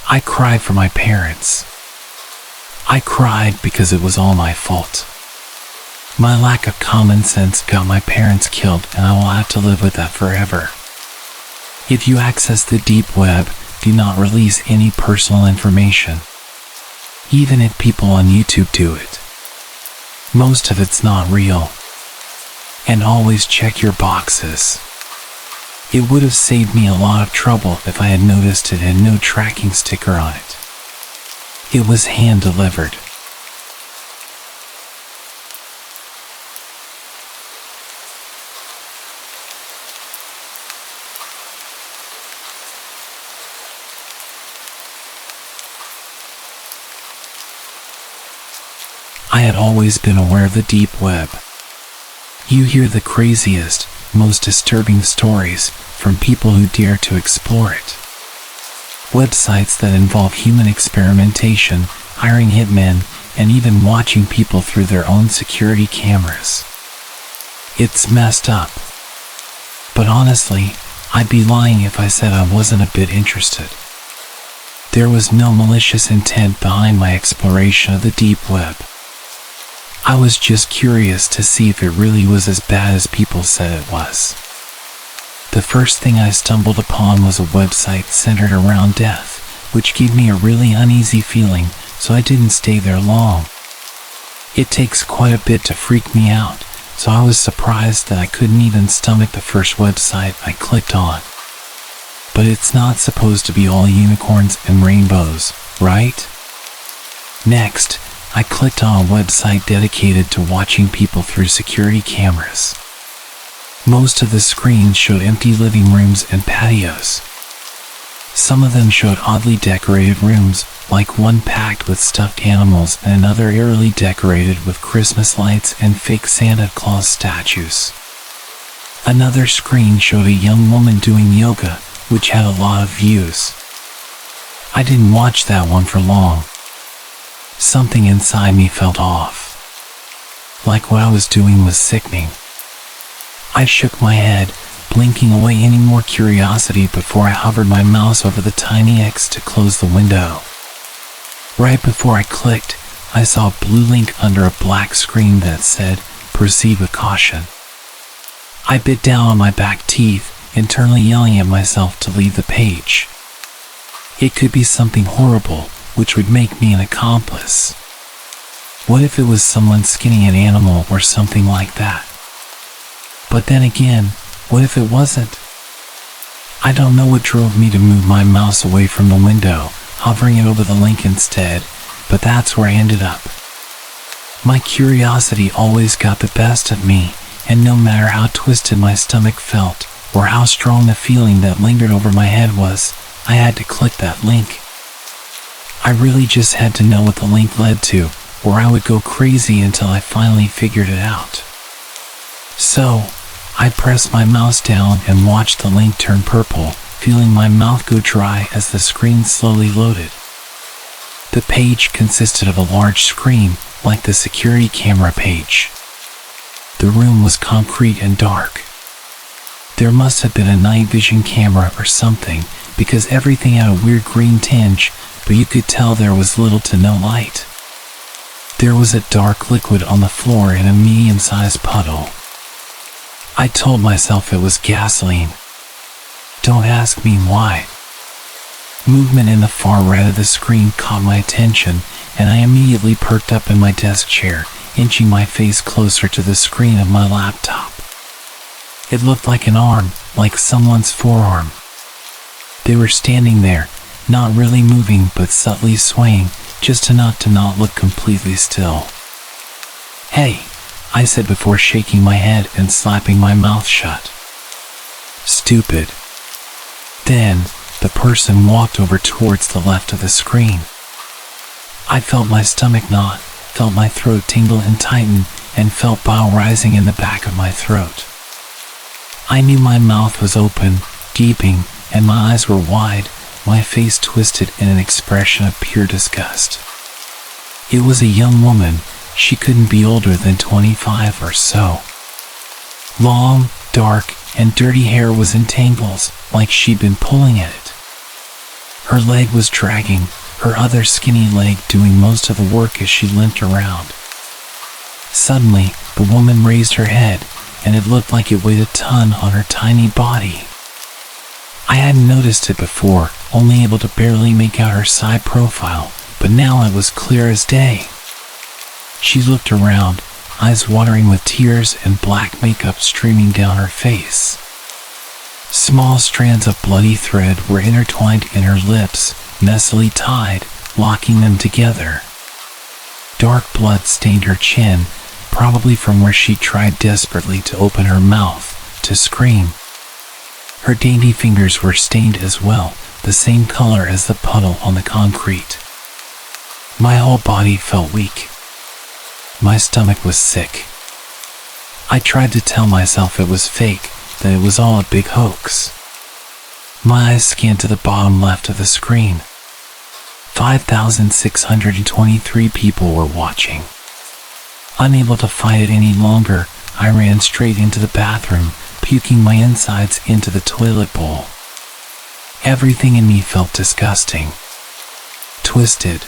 I cried for my parents. I cried because it was all my fault. My lack of common sense got my parents killed, and I will have to live with that forever. If you access the deep web, do not release any personal information. Even if people on YouTube do it. Most of it's not real. And always check your boxes. It would have saved me a lot of trouble if I had noticed it had no tracking sticker on it. It was hand delivered. I had always been aware of the deep web. You hear the craziest, most disturbing stories from people who dare to explore it. Websites that involve human experimentation, hiring hitmen, and even watching people through their own security cameras. It's messed up. But honestly, I'd be lying if I said I wasn't a bit interested. There was no malicious intent behind my exploration of the deep web. I was just curious to see if it really was as bad as people said it was. The first thing I stumbled upon was a website centered around death, which gave me a really uneasy feeling, so I didn't stay there long. It takes quite a bit to freak me out, so I was surprised that I couldn't even stomach the first website I clicked on. But it's not supposed to be all unicorns and rainbows, right? Next, I clicked on a website dedicated to watching people through security cameras. Most of the screens showed empty living rooms and patios. Some of them showed oddly decorated rooms, like one packed with stuffed animals and another eerily decorated with Christmas lights and fake Santa Claus statues. Another screen showed a young woman doing yoga, which had a lot of views. I didn't watch that one for long. Something inside me felt off. Like what I was doing was sickening. I shook my head, blinking away any more curiosity before I hovered my mouse over the tiny X to close the window. Right before I clicked, I saw a blue link under a black screen that said, "Proceed with caution." I bit down on my back teeth, internally yelling at myself to leave the page. It could be something horrible, which would make me an accomplice. What if it was someone skinning an animal or something like that? But then again, what if it wasn't? I don't know what drove me to move my mouse away from the window, hovering it over the link instead, but that's where I ended up. My curiosity always got the best of me, and no matter how twisted my stomach felt, or how strong the feeling that lingered over my head was, I had to click that link. I really just had to know what the link led to, or I would go crazy until I finally figured it out. So, I pressed my mouse down and watched the link turn purple, feeling my mouth go dry as the screen slowly loaded. The page consisted of a large screen, like the security camera page. The room was concrete and dark. There must have been a night vision camera or something, because everything had a weird green tinge, but you could tell there was little to no light. There was a dark liquid on the floor in a medium-sized puddle. I told myself it was gasoline. Don't ask me why. Movement in the far right of the screen caught my attention, and I immediately perked up in my desk chair, inching my face closer to the screen of my laptop. It looked like an arm, like someone's forearm. They were standing there, not really moving but subtly swaying, just enough to not look completely still. "Hey," I said before shaking my head and slapping my mouth shut. "Stupid." Then, the person walked over towards the left of the screen. I felt my stomach knot, felt my throat tingle and tighten, and felt bile rising in the back of my throat. I knew my mouth was open, gaping, and my eyes were wide, my face twisted in an expression of pure disgust. It was a young woman. She couldn't be older than 25 or so. Long, dark, and dirty hair was in tangles, like she'd been pulling at it. Her leg was dragging, her other skinny leg doing most of the work as she limped around. Suddenly, the woman raised her head, and it looked like it weighed a ton on her tiny body. I hadn't noticed it before, only able to barely make out her side profile, but now it was clear as day. She looked around, eyes watering with tears and black makeup streaming down her face. Small strands of bloody thread were intertwined in her lips, messily tied, locking them together. Dark blood stained her chin, probably from where she tried desperately to open her mouth, to scream. Her dainty fingers were stained as well, the same color as the puddle on the concrete. My whole body felt weak. My stomach was sick. I tried to tell myself it was fake, that it was all a big hoax. My eyes scanned to the bottom left of the screen. 5,623 people were watching. Unable to fight it any longer, I ran straight into the bathroom, puking my insides into the toilet bowl. Everything in me felt disgusting. Twisted.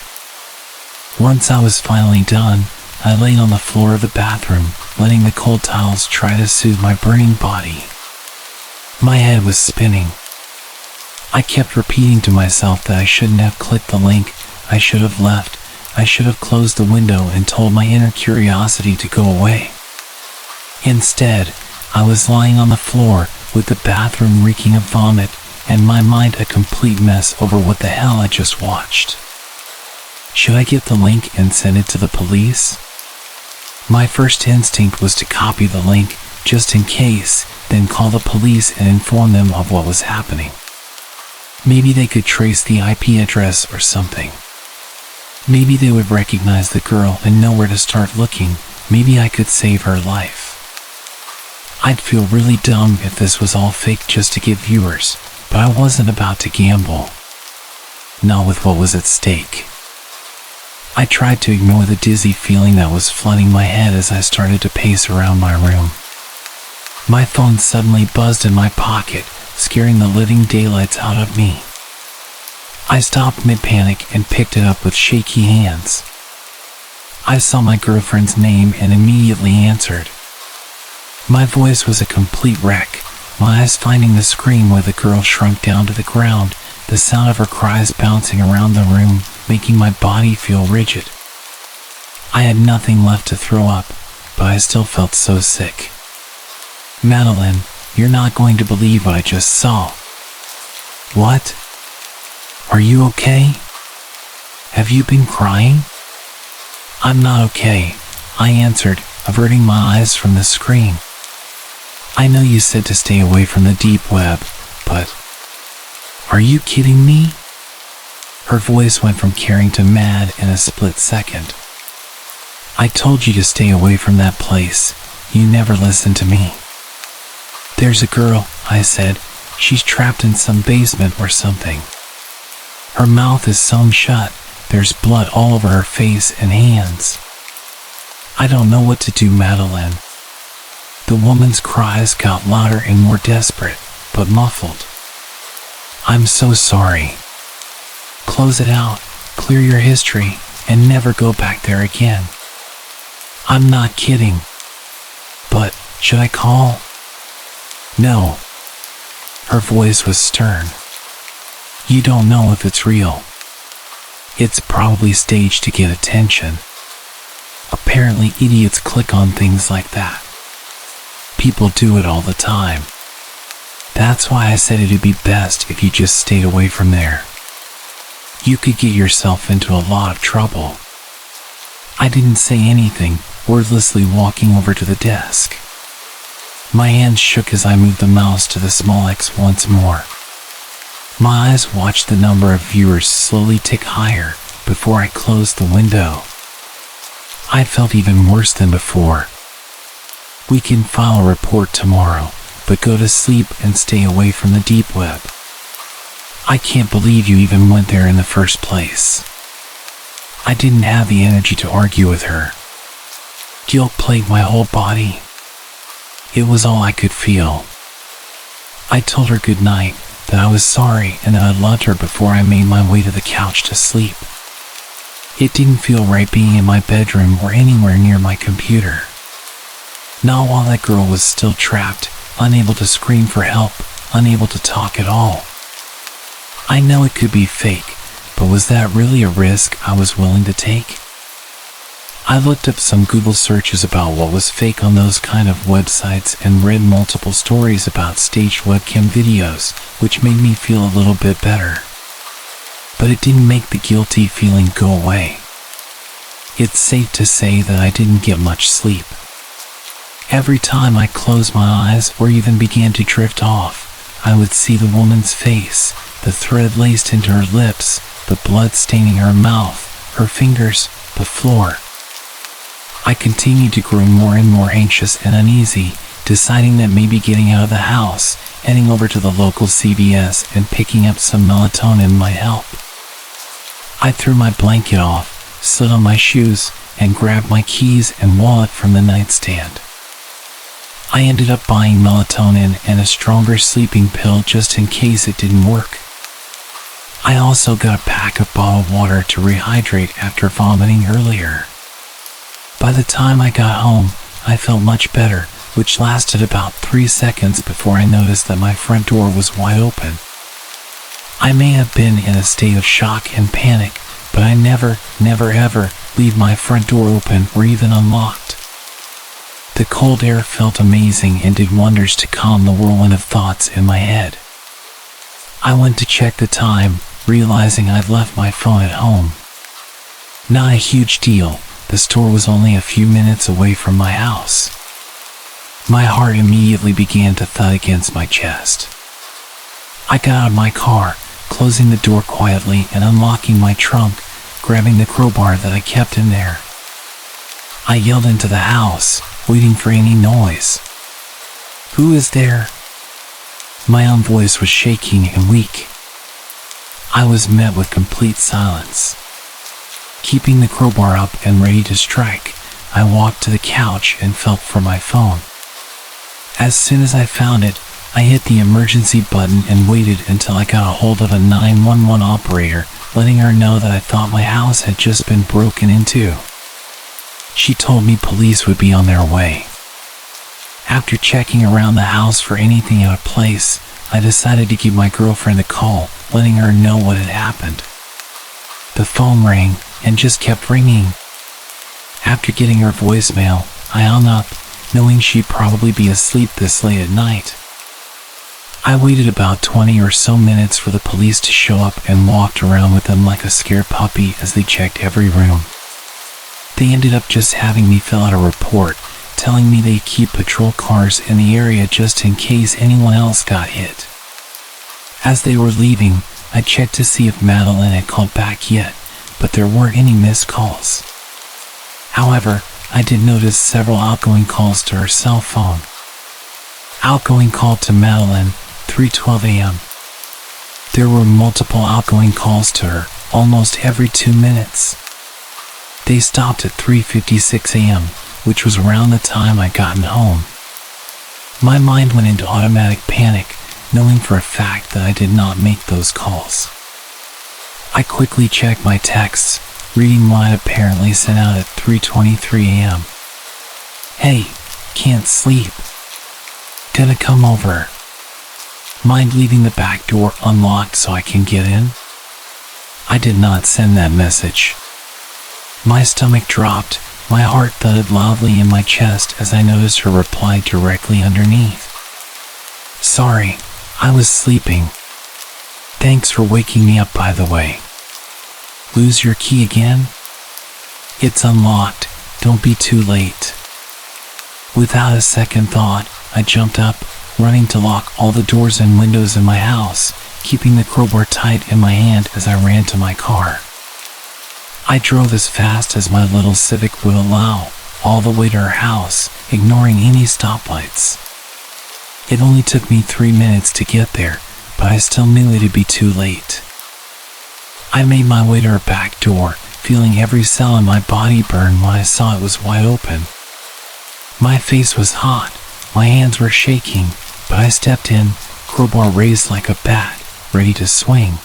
Once I was finally done, I laid on the floor of the bathroom, letting the cold towels try to soothe my burning body. My head was spinning. I kept repeating to myself that I shouldn't have clicked the link, I should have left, I should have closed the window and told my inner curiosity to go away. Instead, I was lying on the floor, with the bathroom reeking of vomit, and my mind a complete mess over what the hell I just watched. Should I get the link and send it to the police? My first instinct was to copy the link, just in case, then call the police and inform them of what was happening. Maybe they could trace the IP address or something. Maybe they would recognize the girl and know where to start looking. Maybe I could save her life. I'd feel really dumb if this was all fake just to get viewers, but I wasn't about to gamble. Not with what was at stake. I tried to ignore the dizzy feeling that was flooding my head as I started to pace around my room. My phone suddenly buzzed in my pocket, scaring the living daylights out of me. I stopped mid-panic and picked it up with shaky hands. I saw my girlfriend's name and immediately answered. My voice was a complete wreck, my eyes finding the screen where the girl shrunk down to the ground, the sound of her cries bouncing around the room, making my body feel rigid. I had nothing left to throw up, but I still felt so sick. Madeline, you're not going to believe what I just saw. What? Are you okay? Have you been crying? I'm not okay, I answered, averting my eyes from the screen. I know you said to stay away from the deep web, but... Are you kidding me? Her voice went from caring to mad in a split second. I told you to stay away from that place. You never listened to me. There's a girl, I said. She's trapped in some basement or something. Her mouth is sewn shut. There's blood all over her face and hands. I don't know what to do, Madeline. The woman's cries got louder and more desperate, but muffled. I'm so sorry. Close it out, clear your history, and never go back there again. I'm not kidding. But, should I call? No. Her voice was stern. You don't know if it's real. It's probably staged to get attention. Apparently idiots click on things like that. People do it all the time. That's why I said it'd be best if you just stayed away from there. You could get yourself into a lot of trouble. I didn't say anything, wordlessly walking over to the desk. My hands shook as I moved the mouse to the small X once more. My eyes watched the number of viewers slowly tick higher before I closed the window. I felt even worse than before. We can file a report tomorrow, but go to sleep and stay away from the deep web. I can't believe you even went there in the first place. I didn't have the energy to argue with her. Guilt plagued my whole body. It was all I could feel. I told her good night, that I was sorry and that I loved her before I made my way to the couch to sleep. It didn't feel right being in my bedroom or anywhere near my computer. Not while that girl was still trapped, unable to scream for help, unable to talk at all. I know it could be fake, but was that really a risk I was willing to take? I looked up some Google searches about what was fake on those kind of websites and read multiple stories about staged webcam videos, which made me feel a little bit better. But it didn't make the guilty feeling go away. It's safe to say that I didn't get much sleep. Every time I closed my eyes or even began to drift off, I would see the woman's face, the thread laced into her lips, the blood staining her mouth, her fingers, the floor. I continued to grow more and more anxious and uneasy, deciding that maybe getting out of the house, heading over to the local CVS and picking up some melatonin might help. I threw my blanket off, slid on my shoes, and grabbed my keys and wallet from the nightstand. I ended up buying melatonin and a stronger sleeping pill just in case it didn't work. I also got a pack of bottled water to rehydrate after vomiting earlier. By the time I got home, I felt much better, which lasted about 3 seconds before I noticed that my front door was wide open. I may have been in a state of shock and panic, but I never ever leave my front door open or even unlocked. The cold air felt amazing and did wonders to calm the whirlwind of thoughts in my head. I went to check the time, realizing I'd left my phone at home. Not a huge deal. The store was only a few minutes away from my house. My heart immediately began to thud against my chest. I got out of my car, closing the door quietly and unlocking my trunk, grabbing the crowbar that I kept in there. I yelled into the house, waiting for any noise. "Who is there?" My own voice was shaking and weak. I was met with complete silence. Keeping the crowbar up and ready to strike, I walked to the couch and felt for my phone. As soon as I found it, I hit the emergency button and waited until I got a hold of a 911 operator, letting her know that I thought my house had just been broken into. She told me police would be on their way. After checking around the house for anything out of place, I decided to give my girlfriend a call, letting her know what had happened. The phone rang and just kept ringing. After getting her voicemail, I hung up, knowing she'd probably be asleep this late at night. I waited about 20 or so minutes for the police to show up and walked around with them like a scared puppy as they checked every room. They ended up just having me fill out a report, telling me they'd keep patrol cars in the area just in case anyone else got hit. As they were leaving, I checked to see if Madeline had called back yet, but there weren't any missed calls. However, I did notice several outgoing calls to her cell phone. Outgoing call to Madeline, 3:12 a.m. There were multiple outgoing calls to her, almost every 2 minutes. They stopped at 3:56 a.m., which was around the time I'd gotten home. My mind went into automatic panic, knowing for a fact that I did not make those calls. I quickly checked my texts, reading what I'd apparently sent out at 3:23 a.m. "Hey, can't sleep. Gonna come over. Mind leaving the back door unlocked so I can get in?" I did not send that message. My stomach dropped, my heart thudded loudly in my chest as I noticed her reply directly underneath. "Sorry, I was sleeping. Thanks for waking me up, by the way. Lose your key again? It's unlocked, don't be too late." Without a second thought, I jumped up, running to lock all the doors and windows in my house, keeping the crowbar tight in my hand as I ran to my car. I drove as fast as my little Civic would allow, all the way to her house, ignoring any stoplights. It only took me 3 minutes to get there, but I still knew it'd be too late. I made my way to her back door, feeling every cell in my body burn when I saw it was wide open. My face was hot, my hands were shaking, but I stepped in, crowbar raised like a bat, ready to swing.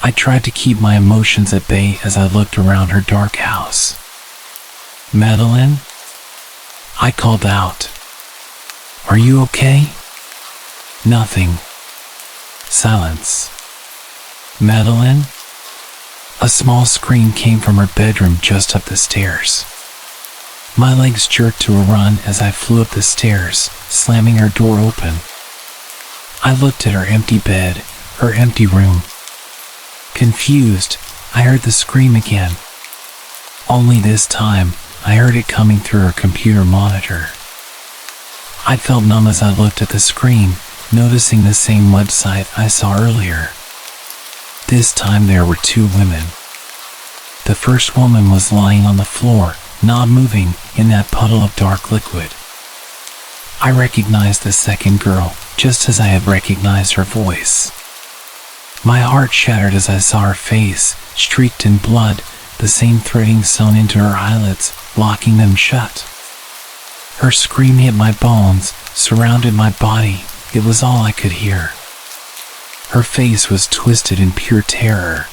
I tried to keep my emotions at bay as I looked around her dark house. "Madeline?" I called out. "Are you okay?" Nothing. Silence. "Madeline?" A small scream came from her bedroom just up the stairs. My legs jerked to a run as I flew up the stairs, slamming her door open. I looked at her empty bed, her empty room. Confused, I heard the scream again. Only this time, I heard it coming through her computer monitor. I felt numb as I looked at the screen, noticing the same website I saw earlier. This time there were two women. The first woman was lying on the floor, not moving, in that puddle of dark liquid. I recognized the second girl, just as I had recognized her voice. My heart shattered as I saw her face, streaked in blood, the same threading sewn into her eyelids, locking them shut. Her scream hit my bones, surrounded my body. It was all I could hear. Her face was twisted in pure terror.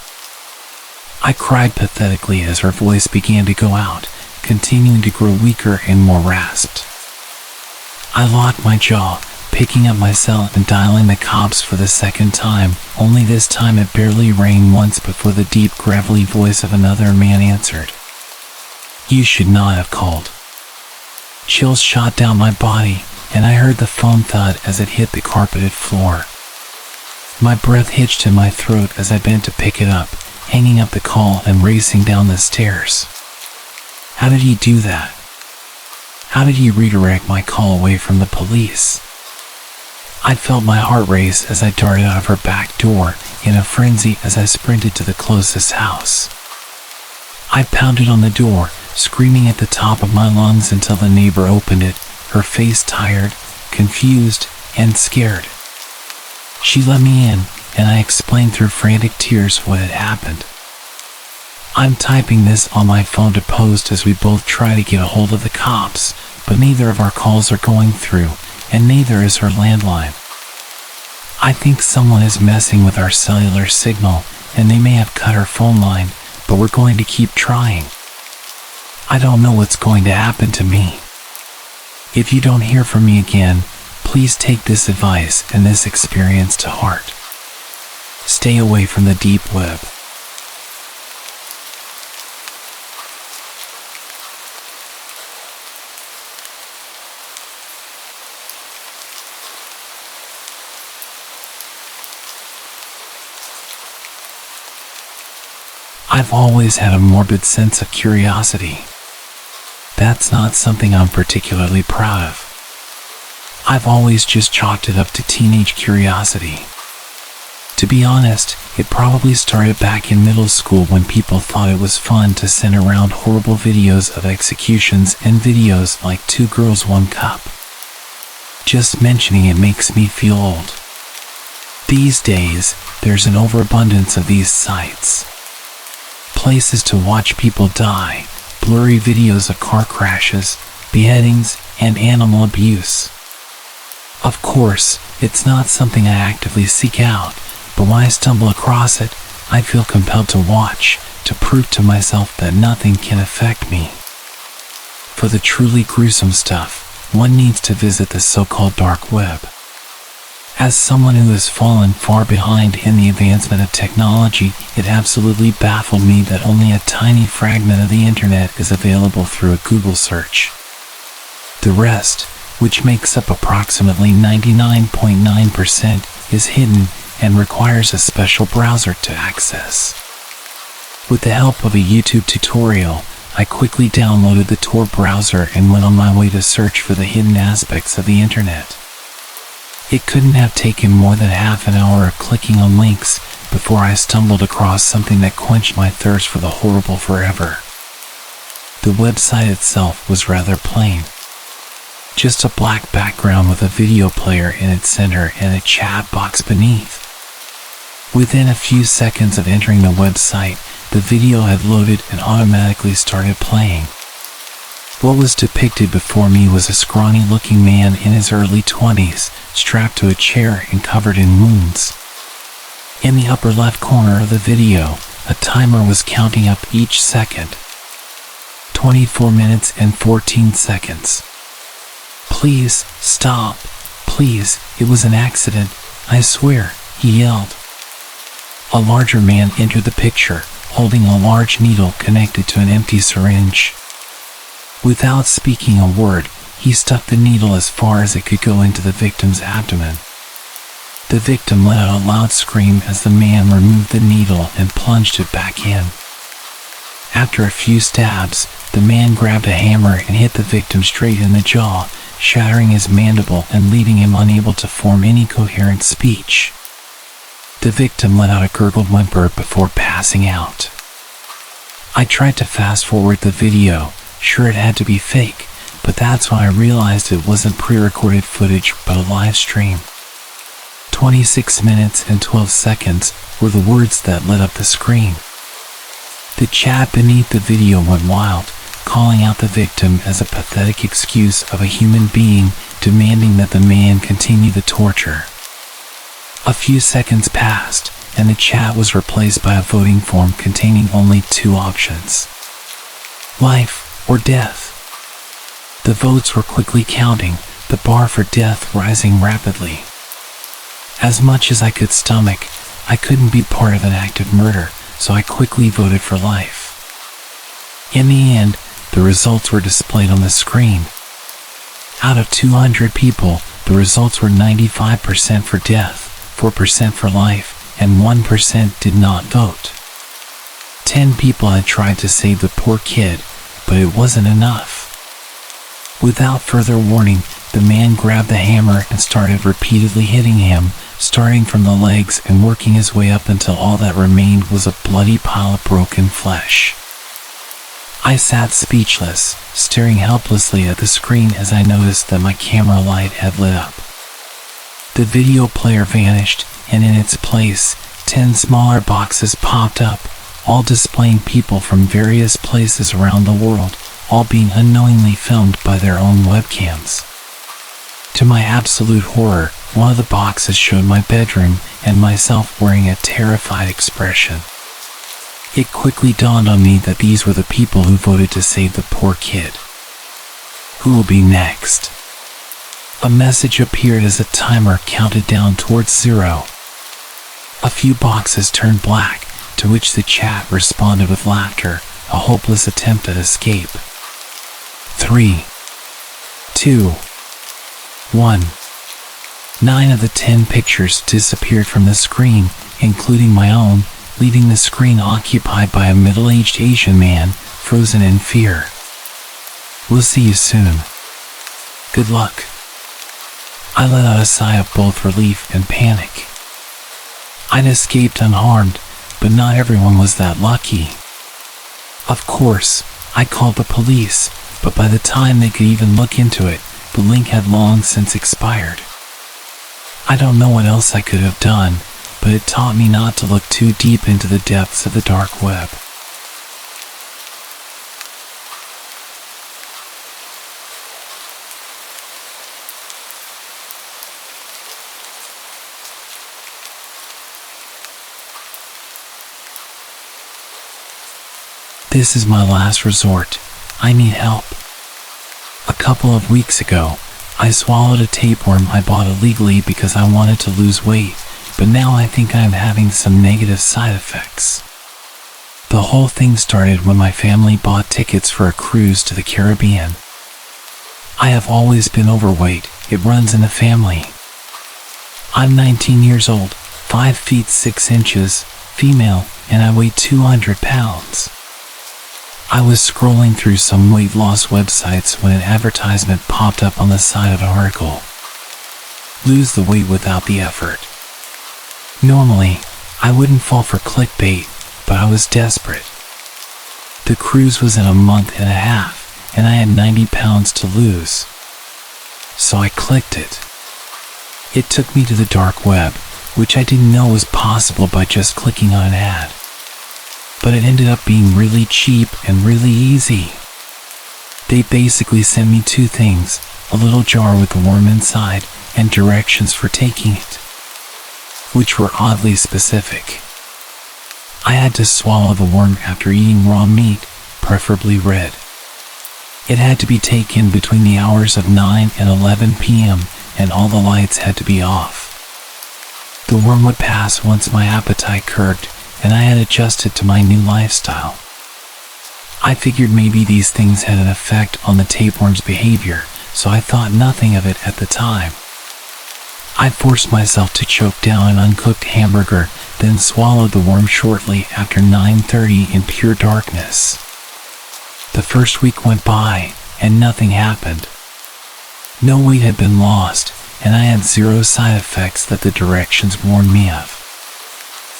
I cried pathetically as her voice began to go out, continuing to grow weaker and more rasped. I locked my jaw, picking up my cell and dialing the cops for the second time, only this time it barely rang once before the deep, gravelly voice of another man answered. "You should not have called." Chills shot down my body, and I heard the phone thud as it hit the carpeted floor. My breath hitched in my throat as I bent to pick it up, hanging up the call and racing down the stairs. How did he do that? How did he redirect my call away from the police? I felt my heart race as I darted out of her back door, in a frenzy as I sprinted to the closest house. I pounded on the door, screaming at the top of my lungs until the neighbor opened it, her face tired, confused, and scared. She let me in, and I explained through frantic tears what had happened. I'm typing this on my phone to post as we both try to get a hold of the cops, but neither of our calls are going through, and neither is her landline. I think someone is messing with our cellular signal, and they may have cut her phone line, but we're going to keep trying. I don't know what's going to happen to me. If you don't hear from me again, please take this advice and this experience to heart. Stay away from the deep web. I've always had a morbid sense of curiosity. That's not something I'm particularly proud of. I've always just chalked it up to teenage curiosity. To be honest, it probably started back in middle school when people thought it was fun to send around horrible videos of executions and videos like 2 Girls 1 Cup. Just mentioning it makes me feel old. These days, there's an overabundance of these sites. Places to watch people die, blurry videos of car crashes, beheadings, and animal abuse. Of course, it's not something I actively seek out, but when I stumble across it, I feel compelled to watch, to prove to myself that nothing can affect me. For the truly gruesome stuff, one needs to visit the so-called dark web. As someone who has fallen far behind in the advancement of technology, it absolutely baffled me that only a tiny fragment of the internet is available through a Google search. The rest, which makes up approximately 99.9%, is hidden and requires a special browser to access. With the help of a YouTube tutorial, I quickly downloaded the Tor browser and went on my way to search for the hidden aspects of the internet. It couldn't have taken more than half an hour of clicking on links before I stumbled across something that quenched my thirst for the horrible forever. The website itself was rather plain. Just a black background with a video player in its center and a chat box beneath. Within a few seconds of entering the website, the video had loaded and automatically started playing. What was depicted before me was a scrawny-looking man in his early 20s, strapped to a chair and covered in wounds. In the upper left corner of the video, a timer was counting up each second. 24 minutes and 14 seconds. "Please, stop. Please, it was an accident, I swear," he yelled. A larger man entered the picture, holding a large needle connected to an empty syringe. Without speaking a word, he stuck the needle as far as it could go into the victim's abdomen. The victim let out a loud scream as the man removed the needle and plunged it back in. After a few stabs, the man grabbed a hammer and hit the victim straight in the jaw, shattering his mandible and leaving him unable to form any coherent speech. The victim let out a gurgled whimper before passing out. I tried to fast forward the video, sure it had to be fake, but that's when I realized it wasn't pre-recorded footage but a live stream. 26 minutes and 12 seconds were the words that lit up the screen. The chat beneath the video went wild, calling out the victim as a pathetic excuse of a human being, demanding that the man continue the torture. A few seconds passed, and the chat was replaced by a voting form containing only two options: life or death. The votes were quickly counting, the bar for death rising rapidly. As much as I could stomach, I couldn't be part of an act of murder, so I quickly voted for life. In the end, the results were displayed on the screen. Out of 200 people, the results were 95% for death, 4% for life, and 1% did not vote. 10 people had tried to save the poor kid, but it wasn't enough. Without further warning, the man grabbed the hammer and started repeatedly hitting him, starting from the legs and working his way up until all that remained was a bloody pile of broken flesh. I sat speechless, staring helplessly at the screen as I noticed that my camera light had lit up. The video player vanished, and in its place, 10 smaller boxes popped up, all displaying people from various places around the world, all being unknowingly filmed by their own webcams. To my absolute horror, one of the boxes showed my bedroom and myself wearing a terrified expression. It quickly dawned on me that these were the people who voted to save the poor kid. Who will be next? A message appeared as a timer counted down towards 0. A few boxes turned black, to which the chat responded with laughter, a hopeless attempt at escape. 3, 2, 1. 9 of the 10 pictures disappeared from the screen, including my own, leaving the screen occupied by a middle-aged Asian man, frozen in fear. We'll see you soon. Good luck. I let out a sigh of both relief and panic. I'd escaped unharmed, but not everyone was that lucky. Of course, I called the police, but by the time they could even look into it, the link had long since expired. I don't know what else I could have done, but it taught me not to look too deep into the depths of the dark web. This is my last resort. I need help. A couple of weeks ago, I swallowed a tapeworm I bought illegally because I wanted to lose weight, but now I think I'm having some negative side effects. The whole thing started when my family bought tickets for a cruise to the Caribbean. I have always been overweight, it runs in the family. I'm 19 years old, 5 feet 6 inches, female, and I weigh 200 pounds. I was scrolling through some weight loss websites when an advertisement popped up on the side of an article. Lose the weight without the effort. Normally, I wouldn't fall for clickbait, but I was desperate. The cruise was in a month and a half, and I had 90 pounds to lose. So I clicked it. It took me to the dark web, which I didn't know was possible by just clicking on an ad. But it ended up being really cheap and really easy. They basically sent me two things, a little jar with the worm inside and directions for taking it, which were oddly specific. I had to swallow the worm after eating raw meat, preferably red. It had to be taken between the hours of 9 and 11 p.m., and all the lights had to be off. The worm would pass once my appetite curbed, and I had adjusted to my new lifestyle. I figured maybe these things had an effect on the tapeworm's behavior, so I thought nothing of it at the time. I forced myself to choke down an uncooked hamburger, then swallowed the worm shortly after 9:30 in pure darkness. The first week went by, and nothing happened. No weight had been lost, and I had zero side effects that the directions warned me of.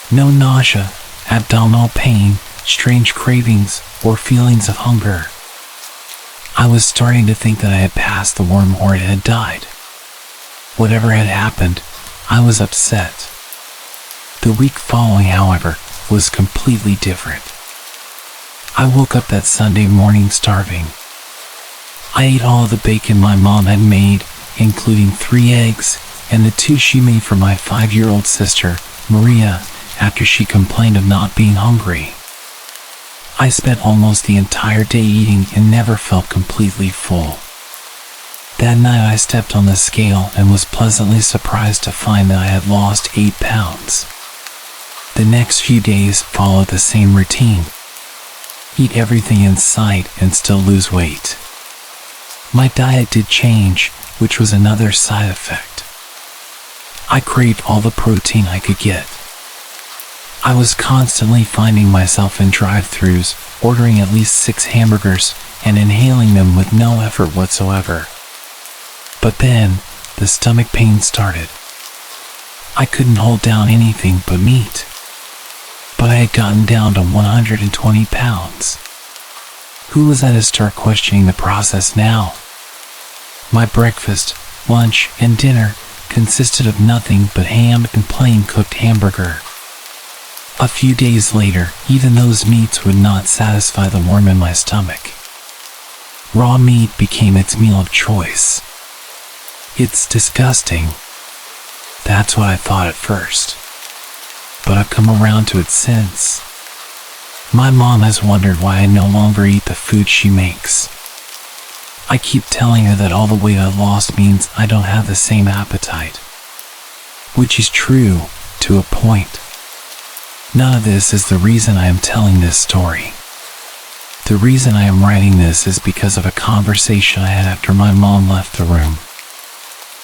No nausea, abdominal pain, strange cravings, or feelings of hunger. I was starting to think that I had passed the worm or it had died. Whatever had happened, I was upset. The week following, however, was completely different. I woke up that Sunday morning starving. I ate all of the bacon my mom had made, including 3 eggs, and the 2 she made for my 5-year-old sister, Maria, after she complained of not being hungry. I spent almost the entire day eating and never felt completely full. That night I stepped on the scale and was pleasantly surprised to find that I had lost 8 pounds. The next few days followed the same routine. Eat everything in sight and still lose weight. My diet did change, which was another side effect. I craved all the protein I could get. I was constantly finding myself in drive-thrus, ordering at least 6 hamburgers and inhaling them with no effort whatsoever. But then, the stomach pain started. I couldn't hold down anything but meat. But I had gotten down to 120 pounds. Who was I to start questioning the process now? My breakfast, lunch, and dinner consisted of nothing but ham and plain cooked hamburger. A few days later, even those meats would not satisfy the worm in my stomach. Raw meat became its meal of choice. It's disgusting. That's what I thought at first. But I've come around to it since. My mom has wondered why I no longer eat the food she makes. I keep telling her that all the weight I lost means I don't have the same appetite. Which is true, to a point. None of this is the reason I am telling this story. The reason I am writing this is because of a conversation I had after my mom left the room.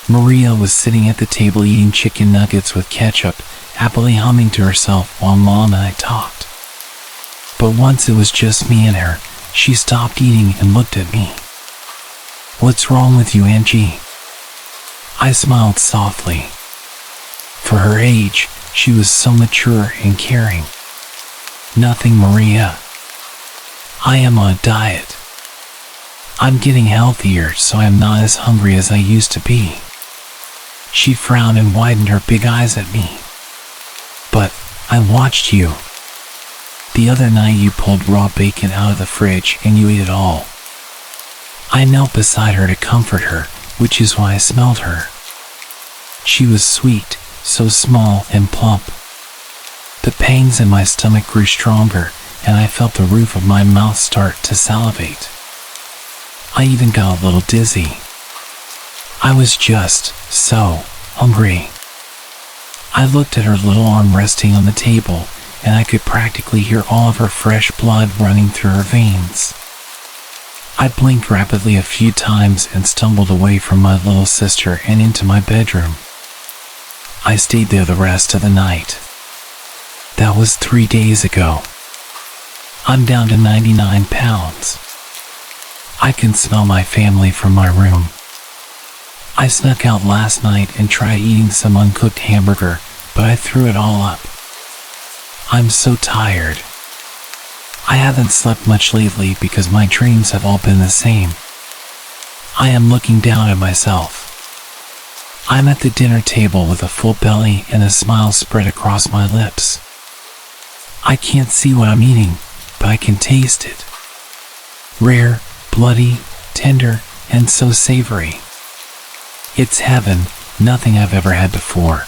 Maria was sitting at the table eating chicken nuggets with ketchup, happily humming to herself while Mom and I talked. But once it was just me and her, she stopped eating and looked at me. "What's wrong with you, Angie?" I smiled softly. For her age, she was so mature and caring. "Nothing, Maria. I am on a diet. I'm getting healthier, so I'm not as hungry as I used to be." She frowned and widened her big eyes at me. "But I watched you. The other night you pulled raw bacon out of the fridge and you ate it all." I knelt beside her to comfort her, which is why I smelled her. She was sweet, so small and plump. The pangs in my stomach grew stronger, and I felt the roof of my mouth start to salivate. I even got a little dizzy. I was just so hungry. I looked at her little arm resting on the table, and I could practically hear all of her fresh blood running through her veins. I blinked rapidly a few times and stumbled away from my little sister and into my bedroom. I stayed there the rest of the night. That was 3 days ago. I'm down to 99 pounds. I can smell my family from my room. I snuck out last night and tried eating some uncooked hamburger, but I threw it all up. I'm so tired. I haven't slept much lately because my dreams have all been the same. I am looking down at myself. I'm at the dinner table with a full belly and a smile spread across my lips. I can't see what I'm eating, but I can taste it. Rare, bloody, tender, and so savory. It's heaven, nothing I've ever had before.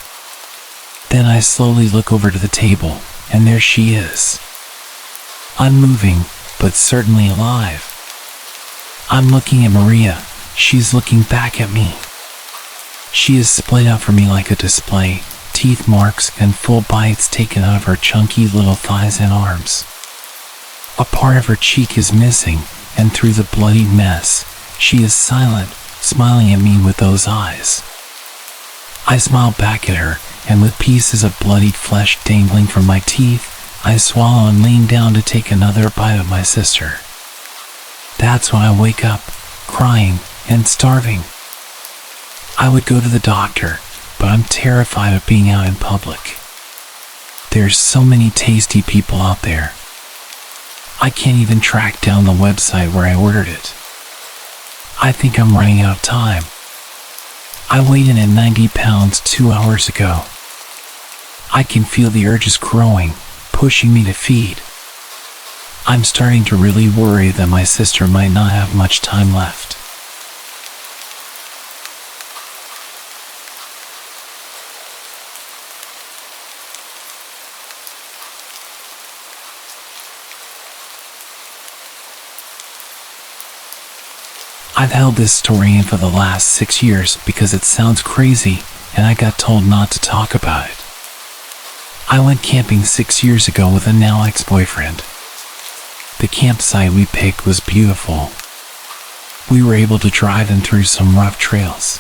Then I slowly look over to the table, and there she is. Unmoving, but certainly alive. I'm looking at Maria, she's looking back at me. She is splayed out for me like a display, teeth marks and full bites taken out of her chunky little thighs and arms. A part of her cheek is missing, and through the bloody mess, she is silent, smiling at me with those eyes. I smile back at her, and with pieces of bloodied flesh dangling from my teeth, I swallow and lean down to take another bite of my sister. That's when I wake up, crying and starving. I would go to the doctor, but I'm terrified of being out in public. There's so many tasty people out there. I can't even track down the website where I ordered it. I think I'm running out of time. I weighed in at 90 pounds 2 hours ago. I can feel the urges growing, pushing me to feed. I'm starting to really worry that my sister might not have much time left. I've held this story in for the last 6 years because it sounds crazy and I got told not to talk about it. I went camping 6 years ago with a now ex-boyfriend. The campsite we picked was beautiful. We were able to drive them through some rough trails.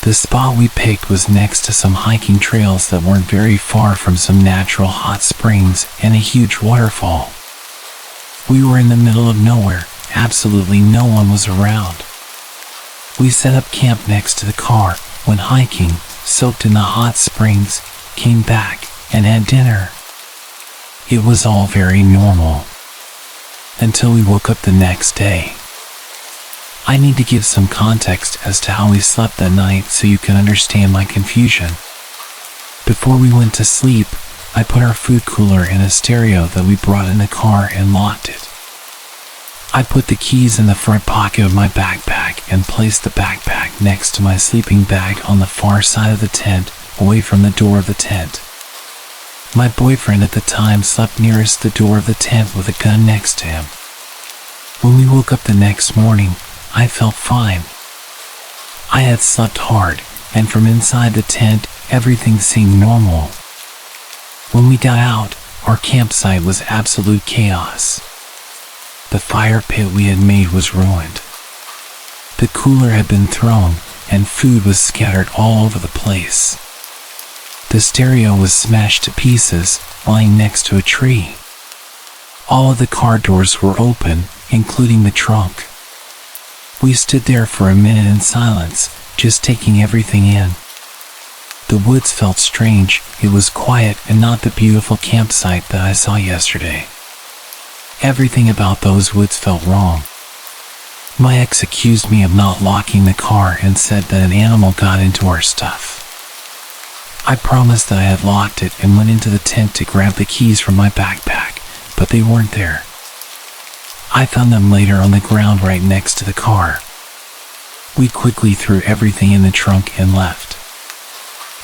The spot we picked was next to some hiking trails that weren't very far from some natural hot springs and a huge waterfall. We were in the middle of nowhere. Absolutely no one was around. We set up camp next to the car, went hiking, soaked in the hot springs, came back, and had dinner. It was all very normal. Until we woke up the next day. I need to give some context as to how we slept that night so you can understand my confusion. Before we went to sleep, I put our food cooler in a stereo that we brought in the car and locked it. I put the keys in the front pocket of my backpack and placed the backpack next to my sleeping bag on the far side of the tent, away from the door of the tent. My boyfriend at the time slept nearest the door of the tent with a gun next to him. When we woke up the next morning, I felt fine. I had slept hard, and from inside the tent, everything seemed normal. When we got out, our campsite was absolute chaos. The fire pit we had made was ruined. The cooler had been thrown, and food was scattered all over the place. The stereo was smashed to pieces, lying next to a tree. All of the car doors were open, including the trunk. We stood there for a minute in silence, just taking everything in. The woods felt strange. It was quiet and not the beautiful campsite that I saw yesterday. Everything about those woods felt wrong. My ex accused me of not locking the car and said that an animal got into our stuff. I promised that I had locked it and went into the tent to grab the keys from my backpack, but they weren't there. I found them later on the ground right next to the car. We quickly threw everything in the trunk and left.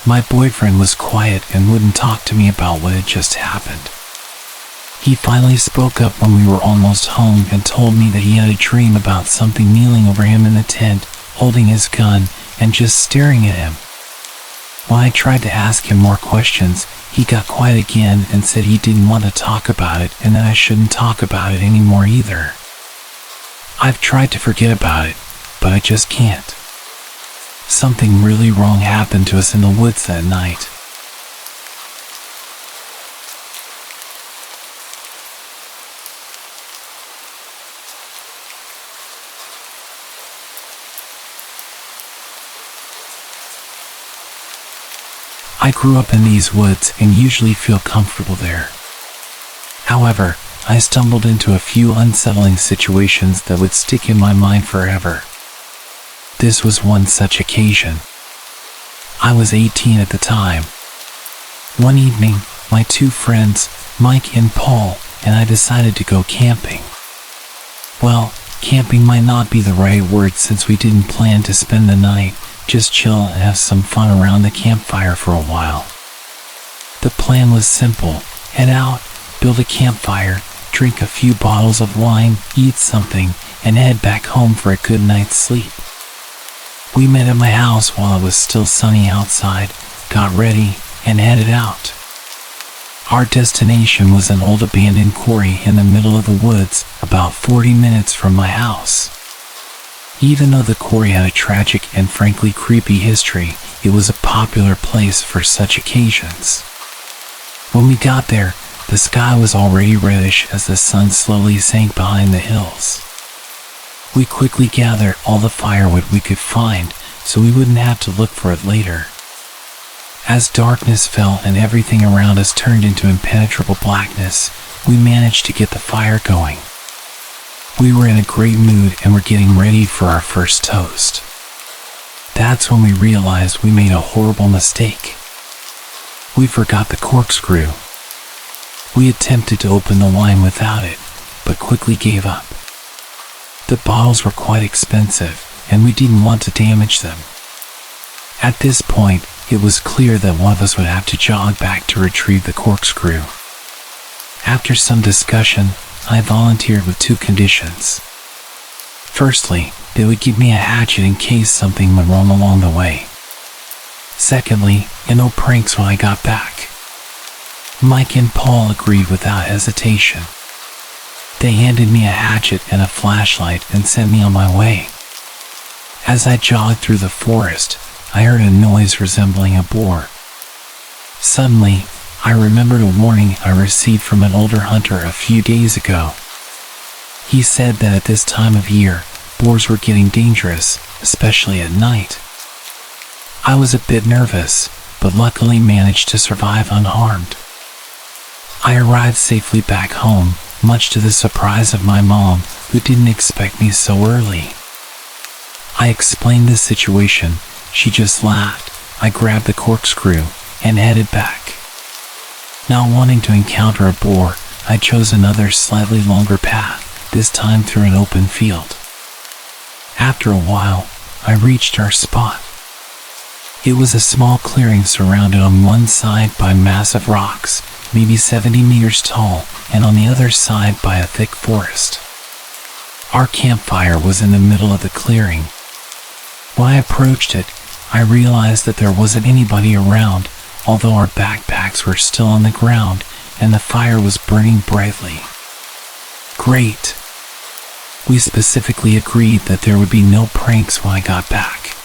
My boyfriend was quiet and wouldn't talk to me about what had just happened. He finally spoke up when we were almost home and told me that he had a dream about something kneeling over him in the tent, holding his gun, and just staring at him. When I tried to ask him more questions, he got quiet again and said he didn't want to talk about it and that I shouldn't talk about it anymore either. I've tried to forget about it, but I just can't. Something really wrong happened to us in the woods that night. I grew up in these woods and usually feel comfortable there. However, I stumbled into a few unsettling situations that would stick in my mind forever. This was one such occasion. I was 18 at the time. One evening, my two friends, Mike and Paul, and I decided to go camping. Well, Camping might not be the right word since we didn't plan to spend the night, just chill and have some fun around the campfire for a while. The plan was simple: head out, build a campfire, drink a few bottles of wine, eat something, and head back home for a good night's sleep. We met at my house while it was still sunny outside, got ready, and headed out. Our destination was an old abandoned quarry in the middle of the woods, about 40 minutes from my house. Even though the quarry had a tragic and frankly creepy history, it was a popular place for such occasions. When we got there, the sky was already reddish as the sun slowly sank behind the hills. We quickly gathered all the firewood we could find so we wouldn't have to look for it later. As darkness fell and everything around us turned into impenetrable blackness, we managed to get the fire going. We were in a great mood and were getting ready for our first toast. That's when we realized we made a horrible mistake. We forgot the corkscrew. We attempted to open the wine without it, but quickly gave up. The bottles were quite expensive, and we didn't want to damage them. At this point, it was clear that one of us would have to jog back to retrieve the corkscrew. After some discussion, I volunteered with 2 conditions. Firstly, they would give me a hatchet in case something went wrong along the way. Secondly, no pranks when I got back. Mike and Paul agreed without hesitation. They handed me a hatchet and a flashlight and sent me on my way. As I jogged through the forest, I heard a noise resembling a boar. Suddenly, I remembered a warning I received from an older hunter a few days ago. He said that at this time of year, boars were getting dangerous, especially at night. I was a bit nervous, but luckily managed to survive unharmed. I arrived safely back home, much to the surprise of my mom, who didn't expect me so early. I explained the situation. She just laughed. I grabbed the corkscrew and headed back. Not wanting to encounter a boar, I chose another slightly longer path, this time through an open field. After a while, I reached our spot. It was a small clearing surrounded on one side by massive rocks, maybe 70 meters tall, and on the other side by a thick forest. Our campfire was in the middle of the clearing. When I approached it, I realized that there wasn't anybody around, although our backpacks were still on the ground and the fire was burning brightly. Great! We specifically agreed that there would be no pranks when I got back.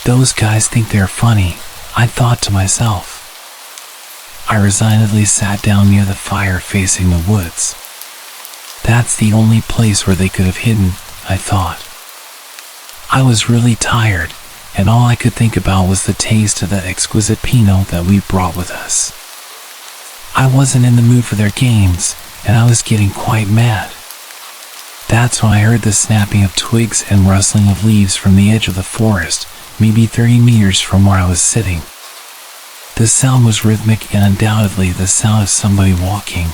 Those guys think they're funny, I thought to myself. I resignedly sat down near the fire facing the woods. That's the only place where they could have hidden, I thought. I was really tired, and all I could think about was the taste of that exquisite Pinot that we brought with us. I wasn't in the mood for their games, and I was getting quite mad. That's when I heard the snapping of twigs and rustling of leaves from the edge of the forest, maybe 30 meters from where I was sitting. The sound was rhythmic and undoubtedly the sound of somebody walking.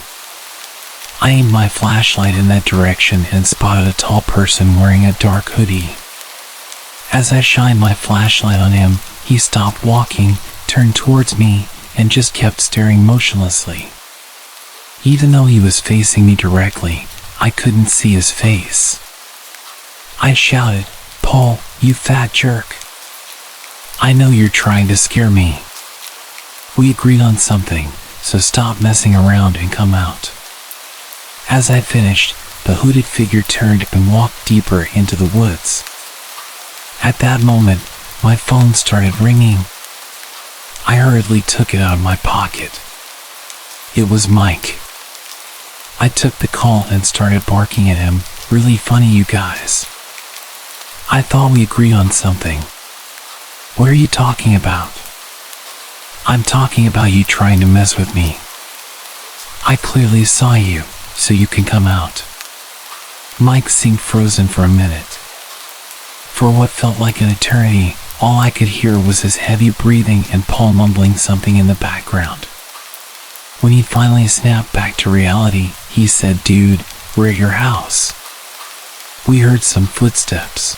I aimed my flashlight in that direction and spotted a tall person wearing a dark hoodie. As I shined my flashlight on him, he stopped walking, turned towards me, and just kept staring motionlessly. Even though he was facing me directly, I couldn't see his face. I shouted, "Paul, you fat jerk. I know you're trying to scare me." We agreed on something, so stop messing around and come out. As I finished, the hooded figure turned and walked deeper into the woods. At that moment, my phone started ringing. I hurriedly took it out of my pocket. It was Mike. I took the call and started barking at him, "Really funny, you guys. I thought we agreed on something. What are you talking about?" "I'm talking about you trying to mess with me. I clearly saw you, so you can come out." Mike seemed frozen for a minute. For what felt like an eternity, all I could hear was his heavy breathing and Paul mumbling something in the background. When he finally snapped back to reality, he said, "Dude, we're at your house." We heard some footsteps.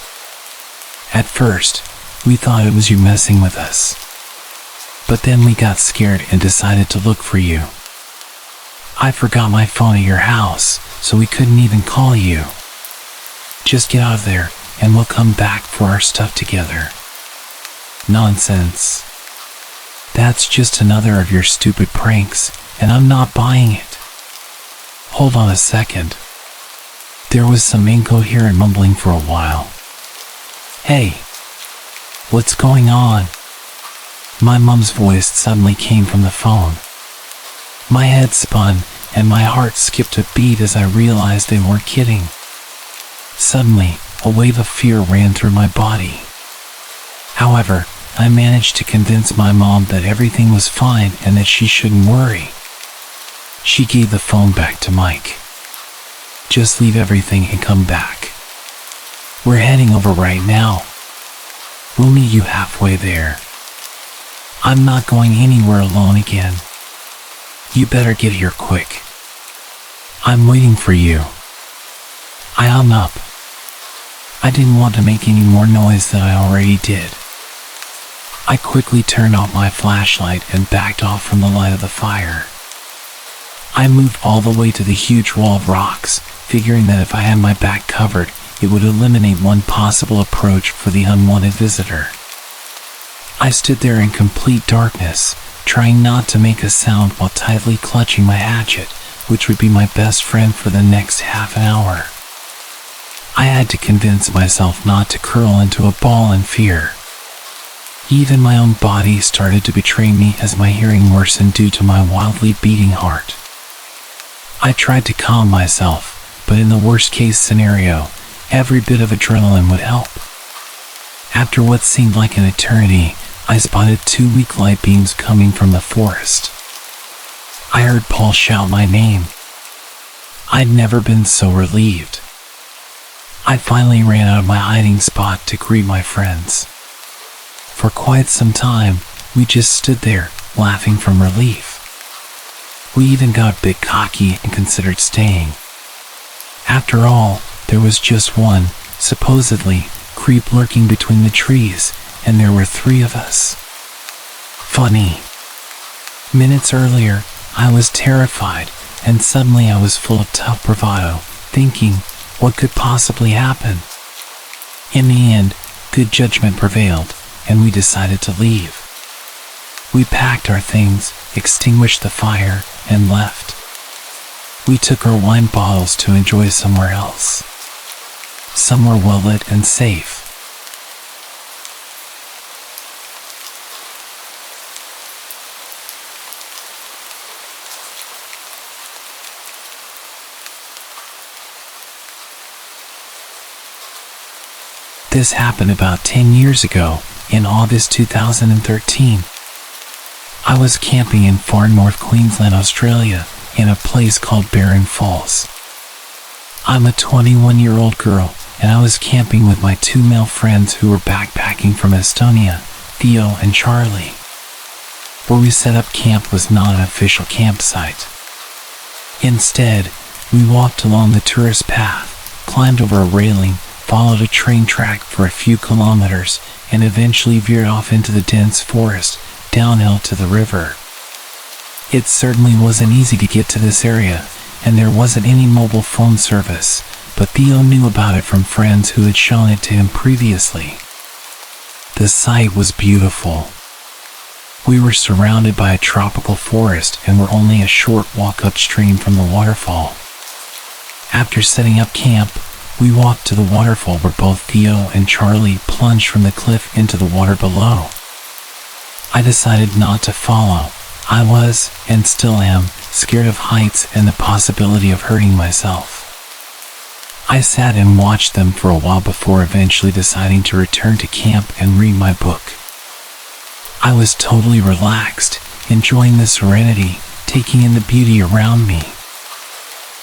At first, we thought it was you messing with us. But then we got scared and decided to look for you. I forgot my phone at your house, so we couldn't even call you. Just get out of there, and we'll come back for our stuff together. Nonsense. That's just another of your stupid pranks, and I'm not buying it. Hold on a second. There was some incoherent mumbling for a while. Hey, what's going on? My mom's voice suddenly came from the phone. My head spun, and my heart skipped a beat as I realized they weren't kidding. Suddenly, a wave of fear ran through my body. However, I managed to convince my mom that everything was fine and that she shouldn't worry. She gave the phone back to Mike. Just leave everything and come back. We're heading over right now. We'll meet you halfway there. I'm not going anywhere alone again. You better get here quick. I'm waiting for you. I hung up. I didn't want to make any more noise than I already did. I quickly turned off my flashlight and backed off from the light of the fire. I moved all the way to the huge wall of rocks, figuring that if I had my back covered, it would eliminate one possible approach for the unwanted visitor. I stood there in complete darkness, trying not to make a sound while tightly clutching my hatchet, which would be my best friend for the next half an hour. I had to convince myself not to curl into a ball in fear. Even my own body started to betray me as my hearing worsened due to my wildly beating heart. I tried to calm myself, but in the worst-case scenario, every bit of adrenaline would help. After what seemed like an eternity, I spotted 2 weak light beams coming from the forest. I heard Paul shout my name. I'd never been so relieved. I finally ran out of my hiding spot to greet my friends. For quite some time, we just stood there, laughing from relief. We even got a bit cocky and considered staying. After all, there was just one, supposedly, creep lurking between the trees, and there were 3 of us. Funny. Minutes earlier, I was terrified, and suddenly I was full of tough bravado, thinking, what could possibly happen? In the end, good judgment prevailed, and we decided to leave. We packed our things, extinguished the fire, and left. We took our wine bottles to enjoy somewhere else. Somewhere well-lit and safe. This happened about 10 years ago, in August 2013. I was camping in far north Queensland, Australia, in a place called Barron Falls. I'm a 21-year-old girl, and I was camping with my 2 male friends who were backpacking from Estonia, Theo and Charlie. Where we set up camp was not an official campsite. Instead, we walked along the tourist path, climbed over a railing, followed a train track for a few kilometers, and eventually veered off into the dense forest, downhill to the river. It certainly wasn't easy to get to this area, and there wasn't any mobile phone service, but Theo knew about it from friends who had shown it to him previously. The sight was beautiful. We were surrounded by a tropical forest and were only a short walk upstream from the waterfall. After setting up camp, we walked to the waterfall where both Theo and Charlie plunged from the cliff into the water below. I decided not to follow. I was, and still am, scared of heights and the possibility of hurting myself. I sat and watched them for a while before eventually deciding to return to camp and read my book. I was totally relaxed, enjoying the serenity, taking in the beauty around me.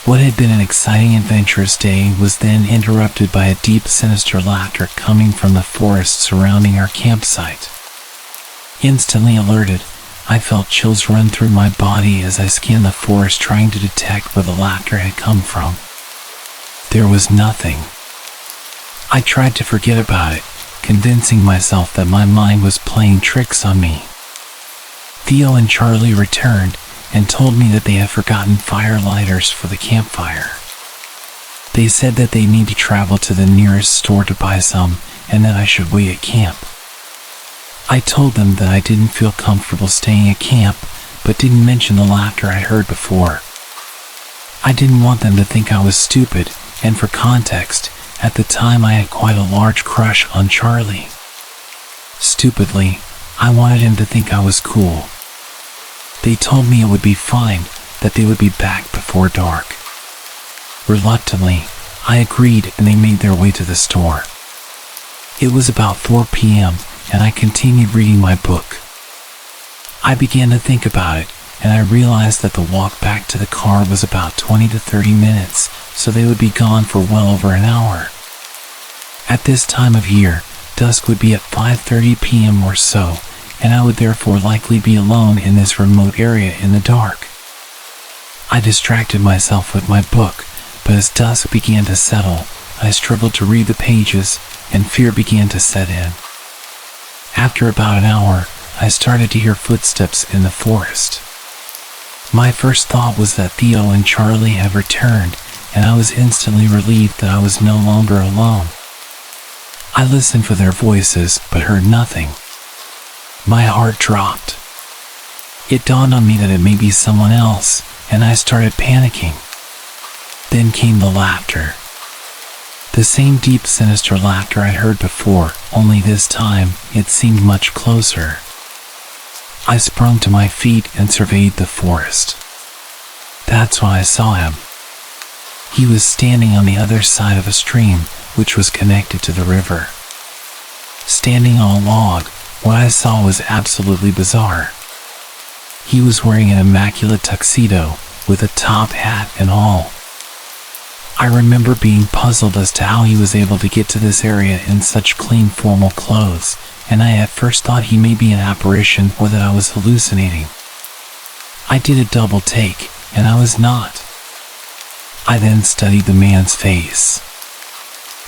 What had been an exciting, adventurous day was then interrupted by a deep, sinister laughter coming from the forest surrounding our campsite. Instantly alerted, I felt chills run through my body as I scanned the forest trying to detect where the laughter had come from. There was nothing. I tried to forget about it, convincing myself that my mind was playing tricks on me. Theo and Charlie returned and told me that they had forgotten fire lighters for the campfire. They said that they need to travel to the nearest store to buy some and that I should wait at camp. I told them that I didn't feel comfortable staying at camp, but didn't mention the laughter I'd heard before. I didn't want them to think I was stupid, and for context, at the time I had quite a large crush on Charlie. Stupidly, I wanted him to think I was cool. They told me it would be fine, that they would be back before dark. Reluctantly, I agreed and they made their way to the store. It was about 4 p.m. and I continued reading my book. I began to think about it, and I realized that the walk back to the car was about 20 to 30 minutes, so they would be gone for well over an hour. At this time of year, dusk would be at 5:30 p.m. or so, and I would therefore likely be alone in this remote area in the dark. I distracted myself with my book, but as dusk began to settle, I struggled to read the pages, and fear began to set in. After about an hour, I started to hear footsteps in the forest. My first thought was that Theo and Charlie had returned, and I was instantly relieved that I was no longer alone. I listened for their voices, but heard nothing. My heart dropped. It dawned on me that it may be someone else, and I started panicking. Then came the laughter. The same deep, sinister laughter I'd heard before, only this time it seemed much closer. I sprung to my feet and surveyed the forest. That's when I saw him. He was standing on the other side of a stream, which was connected to the river. Standing on a log, what I saw was absolutely bizarre. He was wearing an immaculate tuxedo, with a top hat and all. I remember being puzzled as to how he was able to get to this area in such clean formal clothes, and I at first thought he may be an apparition or that I was hallucinating. I did a double take, and I was not. I then studied the man's face.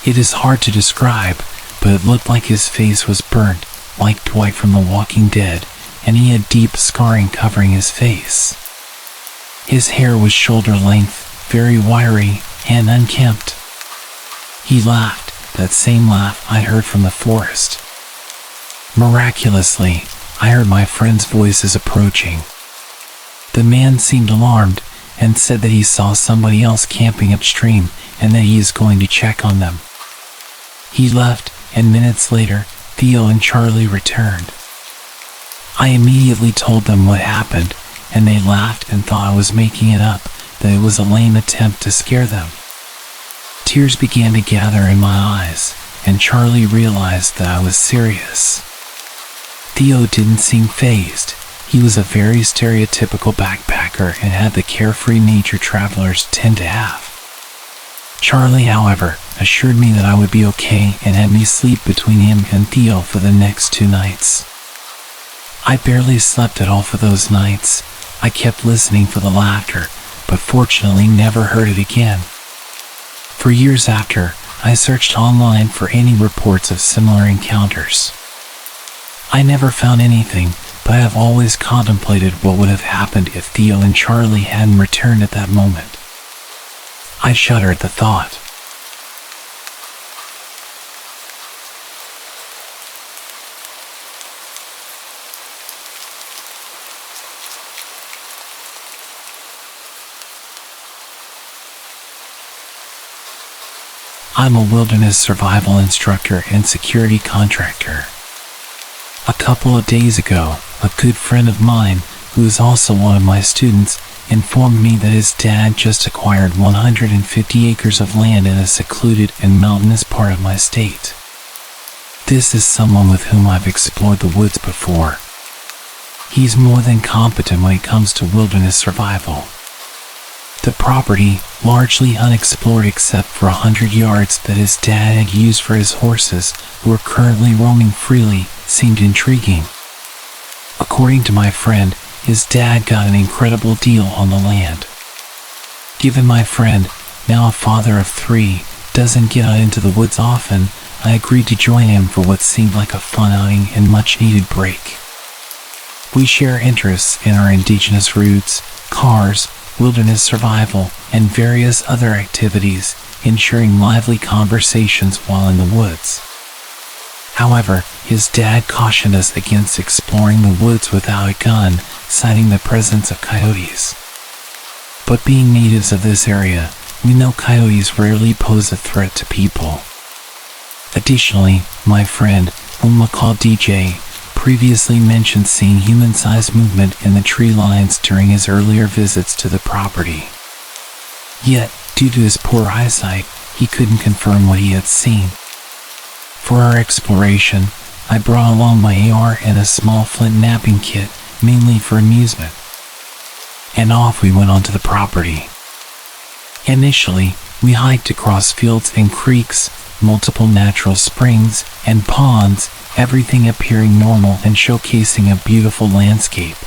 It is hard to describe, but it looked like his face was burnt, like Dwight from The Walking Dead, and he had deep scarring covering his face. His hair was shoulder length, very wiry, and unkempt. He laughed, that same laugh I'd heard from the forest. Miraculously, I heard my friends' voices approaching. The man seemed alarmed and said that he saw somebody else camping upstream and that he is going to check on them. He left, and minutes later, Theo and Charlie returned. I immediately told them what happened, and they laughed and thought I was making it up, that it was a lame attempt to scare them. Tears began to gather in my eyes, and Charlie realized that I was serious. Theo didn't seem fazed. He was a very stereotypical backpacker and had the carefree nature travelers tend to have. Charlie, however, assured me that I would be okay and had me sleep between him and Theo for the next 2 nights. I barely slept at all for those nights. I kept listening for the laughter, but fortunately never heard it again. For years after, I searched online for any reports of similar encounters. I never found anything, but I have always contemplated what would have happened if Theo and Charlie hadn't returned at that moment. I shudder at the thought. I'm a wilderness survival instructor and security contractor. A couple of days ago, a good friend of mine, who is also one of my students, informed me that his dad just acquired 150 acres of land in a secluded and mountainous part of my state. This is someone with whom I've explored the woods before. He's more than competent when it comes to wilderness survival. The property, largely unexplored except for 100 yards that his dad had used for his horses, who are currently roaming freely, seemed intriguing. According to my friend, his dad got an incredible deal on the land. Given my friend, now a father of 3, doesn't get out into the woods often, I agreed to join him for what seemed like a fun outing and much-needed break. We share interests in our indigenous roots, cars, wilderness survival, and various other activities, ensuring lively conversations while in the woods. However, his dad cautioned us against exploring the woods without a gun, citing the presence of coyotes. But being natives of this area, we know coyotes rarely pose a threat to people. Additionally, my friend, whom we'll call DJ, previously mentioned seeing human-sized movement in the tree lines during his earlier visits to the property. Yet, due to his poor eyesight, he couldn't confirm what he had seen. For our exploration, I brought along my AR and a small flint napping kit, mainly for amusement. And off we went onto the property. Initially, we hiked across fields and creeks, multiple natural springs and ponds, everything appearing normal and showcasing a beautiful landscape.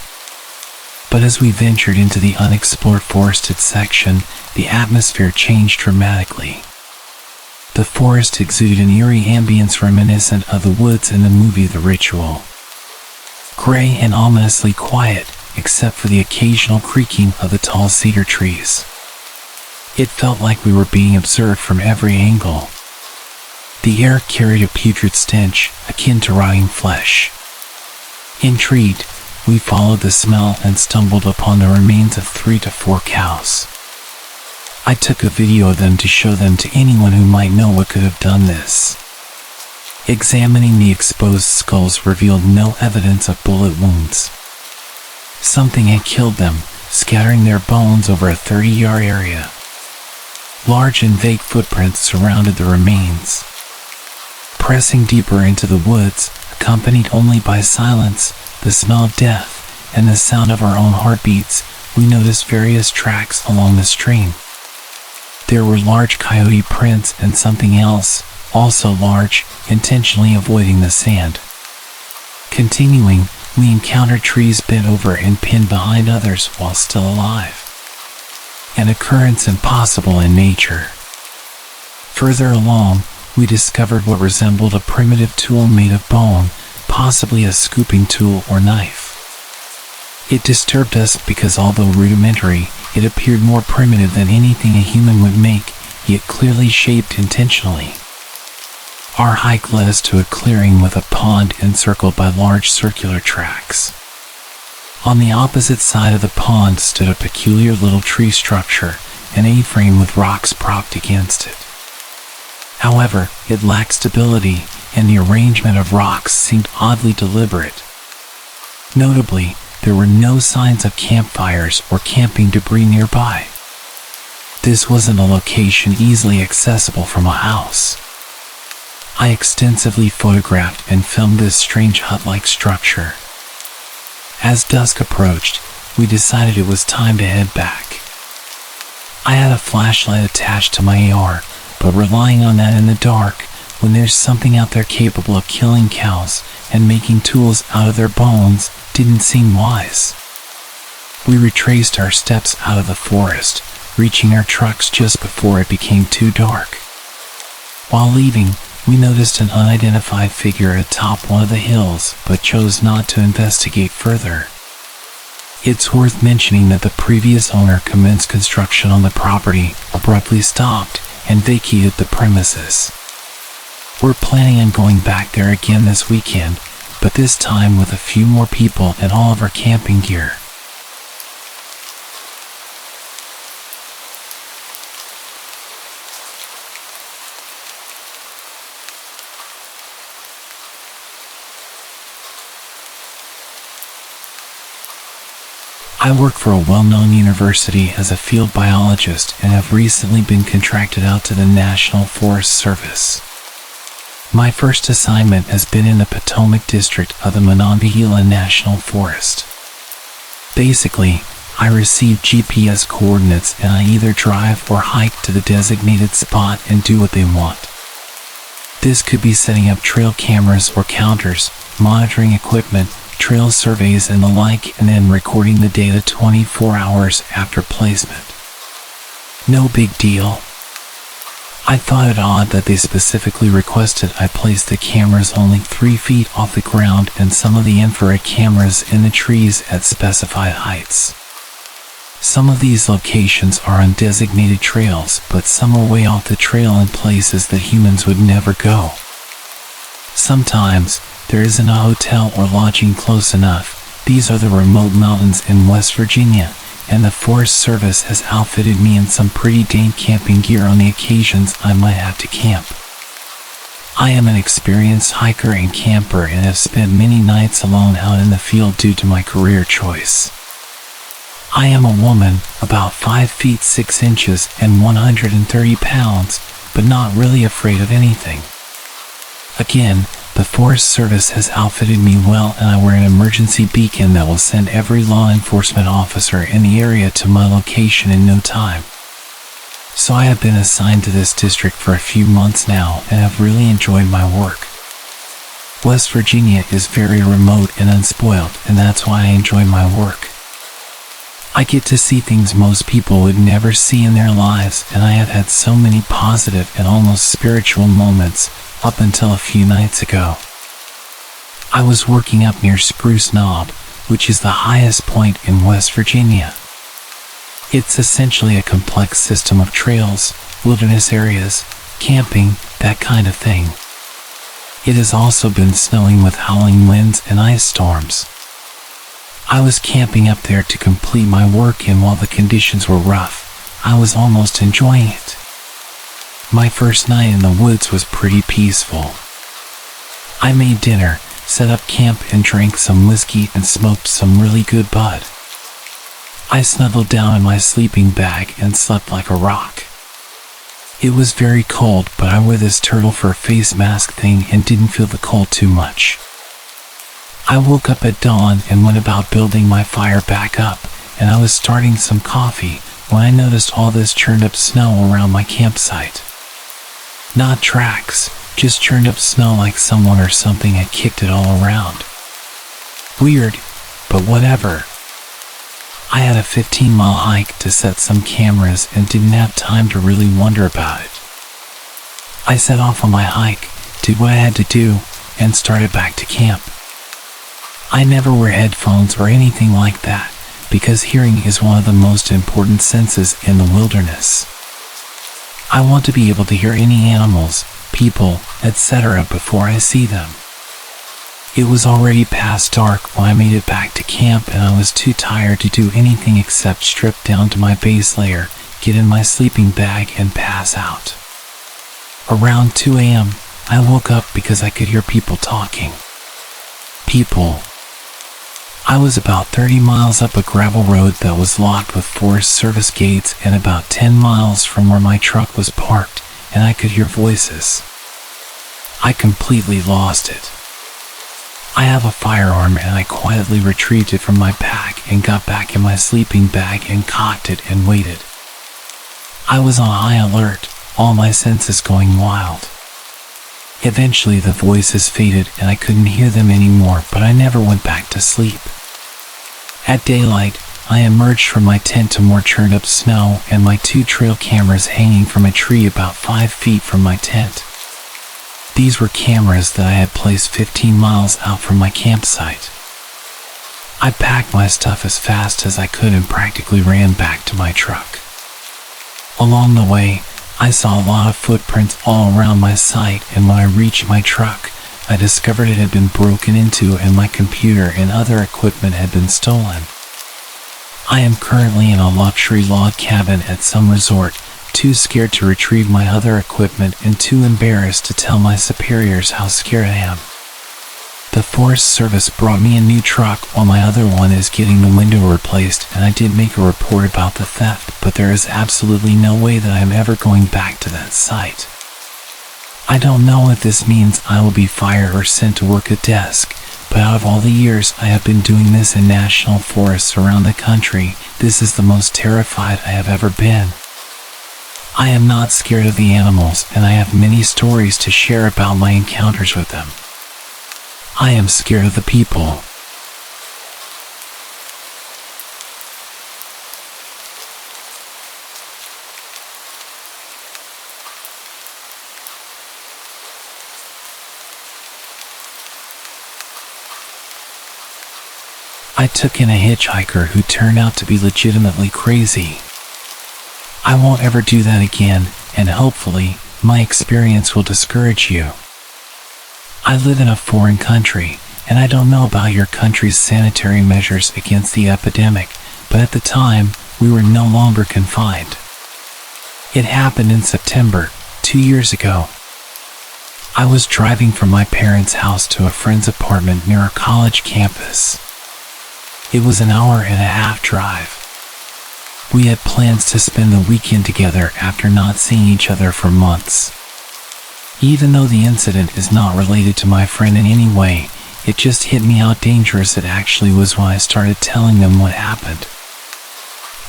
But as we ventured into the unexplored forested section, the atmosphere changed dramatically. The forest exuded an eerie ambience reminiscent of the woods in the movie The Ritual. Gray and ominously quiet, except for the occasional creaking of the tall cedar trees. It felt like we were being observed from every angle. The air carried a putrid stench, akin to rotting flesh. Intrigued, we followed the smell and stumbled upon the remains of 3 to 4 cows. I took a video of them to show them to anyone who might know what could have done this. Examining the exposed skulls revealed no evidence of bullet wounds. Something had killed them, scattering their bones over a 30-yard area. Large and vague footprints surrounded the remains. Pressing deeper into the woods, accompanied only by silence, the smell of death, and the sound of our own heartbeats, we noticed various tracks along the stream. There were large coyote prints and something else, also large, intentionally avoiding the sand. Continuing, we encountered trees bent over and pinned behind others while still alive. An occurrence impossible in nature. Further along, we discovered what resembled a primitive tool made of bone, possibly a scooping tool or knife. It disturbed us because although rudimentary, it appeared more primitive than anything a human would make, yet clearly shaped intentionally. Our hike led us to a clearing with a pond encircled by large circular tracks. On the opposite side of the pond stood a peculiar little tree structure, an A-frame with rocks propped against it. However, it lacked stability, and the arrangement of rocks seemed oddly deliberate. Notably, there were no signs of campfires or camping debris nearby. This wasn't a location easily accessible from a house. I extensively photographed and filmed this strange hut-like structure. As dusk approached, we decided it was time to head back. I had a flashlight attached to my AR, but relying on that in the dark, when there's something out there capable of killing cows and making tools out of their bones, didn't seem wise. We retraced our steps out of the forest, reaching our trucks just before it became too dark. While leaving, we noticed an unidentified figure atop one of the hills, but chose not to investigate further. It's worth mentioning that the previous owner commenced construction on the property, abruptly stopped, and vacated the premises. We're planning on going back there again this weekend, but this time with a few more people and all of our camping gear. I work for a well-known university as a field biologist and have recently been contracted out to the National Forest Service. My first assignment has been in the Potomac district of the Monongahela National Forest. Basically, I receive GPS coordinates and I either drive or hike to the designated spot and do what they want. This could be setting up trail cameras or counters, monitoring equipment, trail surveys and the like, and then recording the data 24 hours after placement. No big deal. I thought it odd that they specifically requested I place the cameras only 3 feet off the ground and some of the infrared cameras in the trees at specified heights. Some of these locations are on designated trails, but some are way off the trail in places that humans would never go. Sometimes, there isn't a hotel or lodging close enough. These are the remote mountains in West Virginia, and the Forest Service has outfitted me in some pretty dank camping gear on the occasions I might have to camp. I am an experienced hiker and camper and have spent many nights alone out in the field due to my career choice. I am a woman, about 5 feet 6 inches and 130 pounds, but not really afraid of anything. Again, the Forest Service has outfitted me well, and I wear an emergency beacon that will send every law enforcement officer in the area to my location in no time. So I have been assigned to this district for a few months now and have really enjoyed my work. West Virginia is very remote and unspoiled, and that's why I enjoy my work. I get to see things most people would never see in their lives, and I have had so many positive and almost spiritual moments up until a few nights ago. I was working up near Spruce Knob, which is the highest point in West Virginia. It's essentially a complex system of trails, wilderness areas, camping, that kind of thing. It has also been snowing with howling winds and ice storms. I was camping up there to complete my work, and while the conditions were rough, I was almost enjoying it. My first night in the woods was pretty peaceful. I made dinner, set up camp, and drank some whiskey and smoked some really good bud. I snuggled down in my sleeping bag and slept like a rock. It was very cold, but I wore this turtle fur face mask thing and didn't feel the cold too much. I woke up at dawn and went about building my fire back up, and I was starting some coffee when I noticed all this churned up snow around my campsite. Not tracks, just churned up snow like someone or something had kicked it all around. Weird, but whatever. I had a 15-mile hike to set some cameras and didn't have time to really wonder about it. I set off on my hike, did what I had to do, and started back to camp. I never wear headphones or anything like that, because hearing is one of the most important senses in the wilderness. I want to be able to hear any animals, people, etc. before I see them. It was already past dark when I made it back to camp, and I was too tired to do anything except strip down to my base layer, get in my sleeping bag, and pass out. Around 2 a.m., I woke up because I could hear people talking. People. I was about 30 miles up a gravel road that was locked with Forest Service gates and about 10 miles from where my truck was parked, and I could hear voices. I completely lost it. I have a firearm, and I quietly retrieved it from my pack and got back in my sleeping bag and cocked it and waited. I was on high alert, all my senses going wild. Eventually the voices faded and I couldn't hear them anymore, but I never went back to sleep. At daylight, I emerged from my tent to more churned up snow and my 2 trail cameras hanging from a tree about 5 feet from my tent. These were cameras that I had placed 15 miles out from my campsite. I packed my stuff as fast as I could and practically ran back to my truck. Along the way, I saw a lot of footprints all around my site, and when I reached my truck, I discovered it had been broken into and my computer and other equipment had been stolen. I am currently in a luxury log cabin at some resort, too scared to retrieve my other equipment and too embarrassed to tell my superiors how scared I am. The Forest Service brought me a new truck while my other one is getting the window replaced, and I did make a report about the theft, but there is absolutely no way that I am ever going back to that site. I don't know if this means I will be fired or sent to work a desk, but out of all the years I have been doing this in national forests around the country, this is the most terrified I have ever been. I am not scared of the animals, and I have many stories to share about my encounters with them. I am scared of the people. I took in a hitchhiker who turned out to be legitimately crazy. I won't ever do that again, and hopefully, my experience will discourage you. I live in a foreign country, and I don't know about your country's sanitary measures against the epidemic, but at the time, we were no longer confined. It happened in September, 2 years ago. I was driving from my parents' house to a friend's apartment near a college campus. It was an hour-and-a-half drive. We had plans to spend the weekend together after not seeing each other for months. Even though the incident is not related to my friend in any way, it just hit me how dangerous it actually was when I started telling them what happened.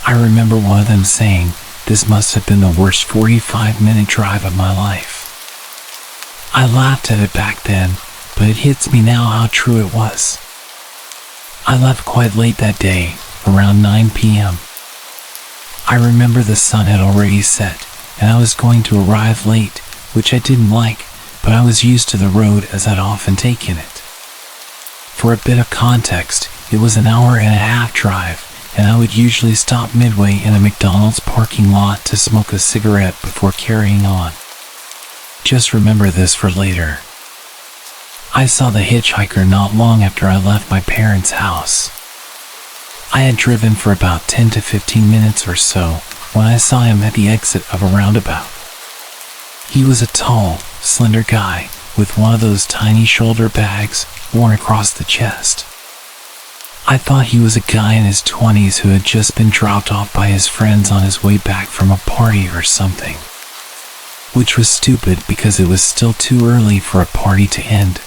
I remember one of them saying, "This must have been the worst 45-minute drive of my life." I laughed at it back then, but it hits me now how true it was. I left quite late that day, around 9 p.m. I remember the sun had already set, and I was going to arrive late, which I didn't like, but I was used to the road as I'd often taken it. For a bit of context, it was an hour-and-a-half drive, and I would usually stop midway in a McDonald's parking lot to smoke a cigarette before carrying on. Just remember this for later. I saw the hitchhiker not long after I left my parents' house. I had driven for about 10 to 15 minutes or so when I saw him at the exit of a roundabout. He was a tall, slender guy with one of those tiny shoulder bags worn across the chest. I thought he was a guy in his 20s who had just been dropped off by his friends on his way back from a party or something. Which was stupid because it was still too early for a party to end.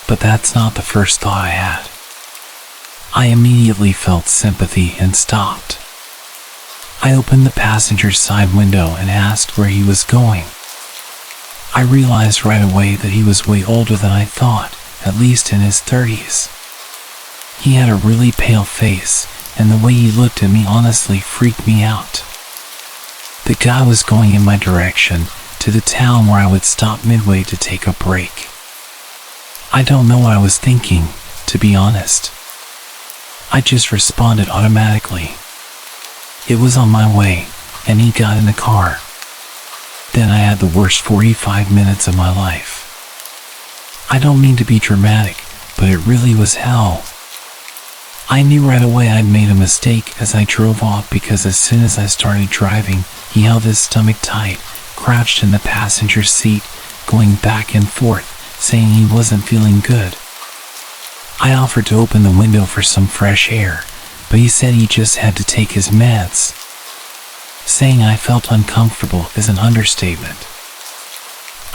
But that's not the first thought I had. I immediately felt sympathy and stopped. I opened the passenger side window and asked where he was going. I realized right away that he was way older than I thought, at least in his 30s. He had a really pale face, and the way he looked at me honestly freaked me out. The guy was going in my direction, to the town where I would stop midway to take a break. I don't know what I was thinking, to be honest. I just responded automatically. It was on my way, and he got in the car. Then I had the worst 45 minutes of my life. I don't mean to be dramatic, but it really was hell. I knew right away I'd made a mistake as I drove off because as soon as I started driving, he held his stomach tight, crouched in the passenger seat, going back and forth, saying he wasn't feeling good. I offered to open the window for some fresh air, but he said he just had to take his meds. Saying I felt uncomfortable is an understatement.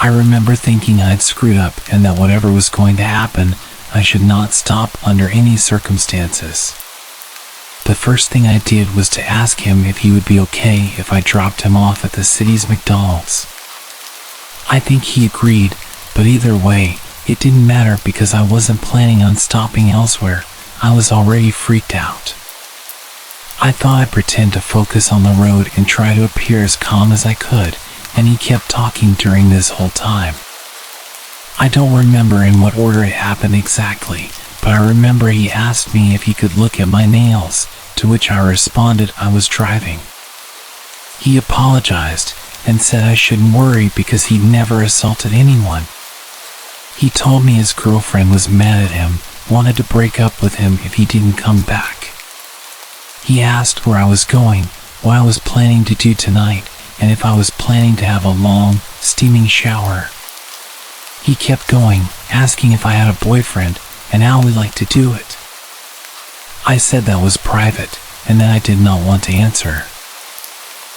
I remember thinking I'd screwed up and that whatever was going to happen, I should not stop under any circumstances. The first thing I did was to ask him if he would be okay if I dropped him off at the city's McDonald's. I think he agreed, but either way, it didn't matter because I wasn't planning on stopping elsewhere. I was already freaked out. I thought I'd pretend to focus on the road and try to appear as calm as I could, and he kept talking during this whole time. I don't remember in what order it happened exactly, but I remember he asked me if he could look at my nails, to which I responded I was driving. He apologized and said I shouldn't worry because he'd never assaulted anyone. He told me his girlfriend was mad at him, wanted to break up with him if he didn't come back. He asked where I was going, what I was planning to do tonight, and if I was planning to have a long, steaming shower. He kept going, asking if I had a boyfriend and how we liked to do it. I said that was private and that I did not want to answer.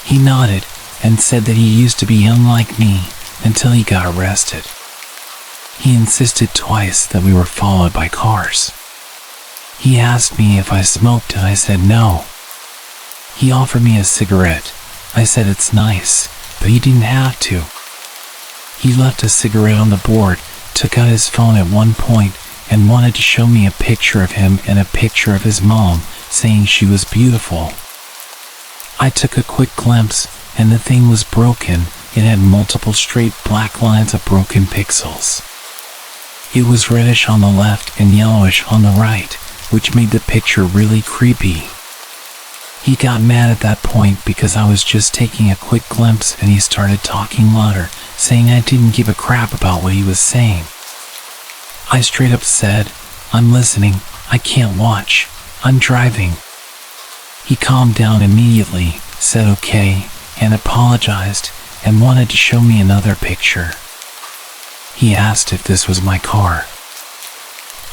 He nodded and said that he used to be unlike me until he got arrested. He insisted twice that we were followed by cars. He asked me if I smoked and I said no. He offered me a cigarette. I said it's nice, but he didn't have to. He left a cigarette on the board, took out his phone at one point, and wanted to show me a picture of him and a picture of his mom, saying she was beautiful. I took a quick glimpse, and the thing was broken. It had multiple straight black lines of broken pixels. It was reddish on the left and yellowish on the right, which made the picture really creepy. He got mad at that point because I was just taking a quick glimpse, and he started talking louder, saying I didn't give a crap about what he was saying. I straight up said, "I'm listening, I can't watch, I'm driving." He calmed down immediately, said okay, and apologized, and wanted to show me another picture. He asked if this was my car.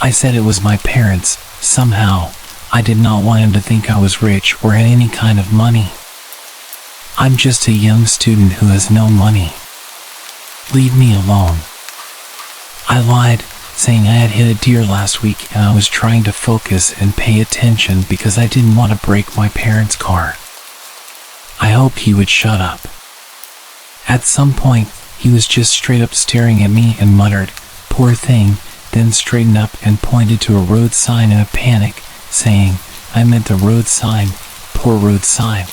I said it was my parents'. Somehow, I did not want him to think I was rich or had any kind of money. I'm just a young student who has no money. Leave me alone. I lied, saying I had hit a deer last week and I was trying to focus and pay attention because I didn't want to break my parents' car. I hoped he would shut up. At some point, he was just straight up staring at me and muttered, "Poor thing," then straightened up and pointed to a road sign in a panic, saying, "I meant the road sign, poor road sign."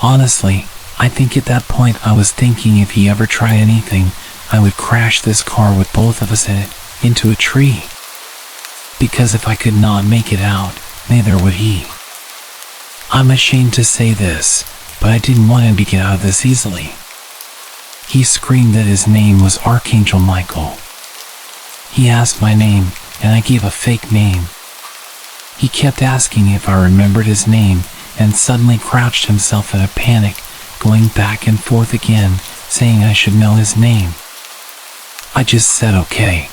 Honestly, I think at that point I was thinking if he ever tried anything, I would crash this car with both of us in it, into a tree. Because if I could not make it out, neither would he. I'm ashamed to say this, but I didn't want him to get out of this easily. He screamed that his name was Archangel Michael. He asked my name, and I gave a fake name. He kept asking if I remembered his name, and suddenly crouched himself in a panic, going back and forth again, saying I should know his name. I just said okay.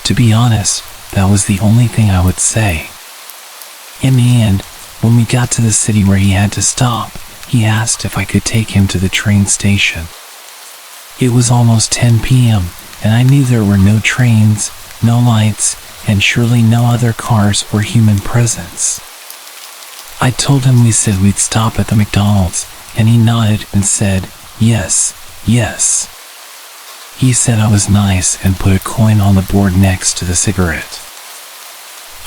To be honest, that was the only thing I would say. In the end, when we got to the city where he had to stop, he asked if I could take him to the train station. It was almost 10 p.m., and I knew there were no trains, no lights, and surely no other cars or human presence. I told him we said we'd stop at the McDonald's, and he nodded and said, "Yes, yes." He said I was nice and put a coin on the board next to the cigarette.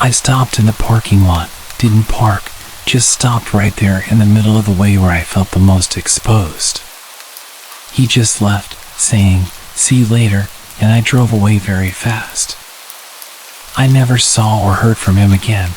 I stopped in the parking lot, didn't park, just stopped right there in the middle of the way where I felt the most exposed. He just left, saying, "See you later," and I drove away very fast. I never saw or heard from him again.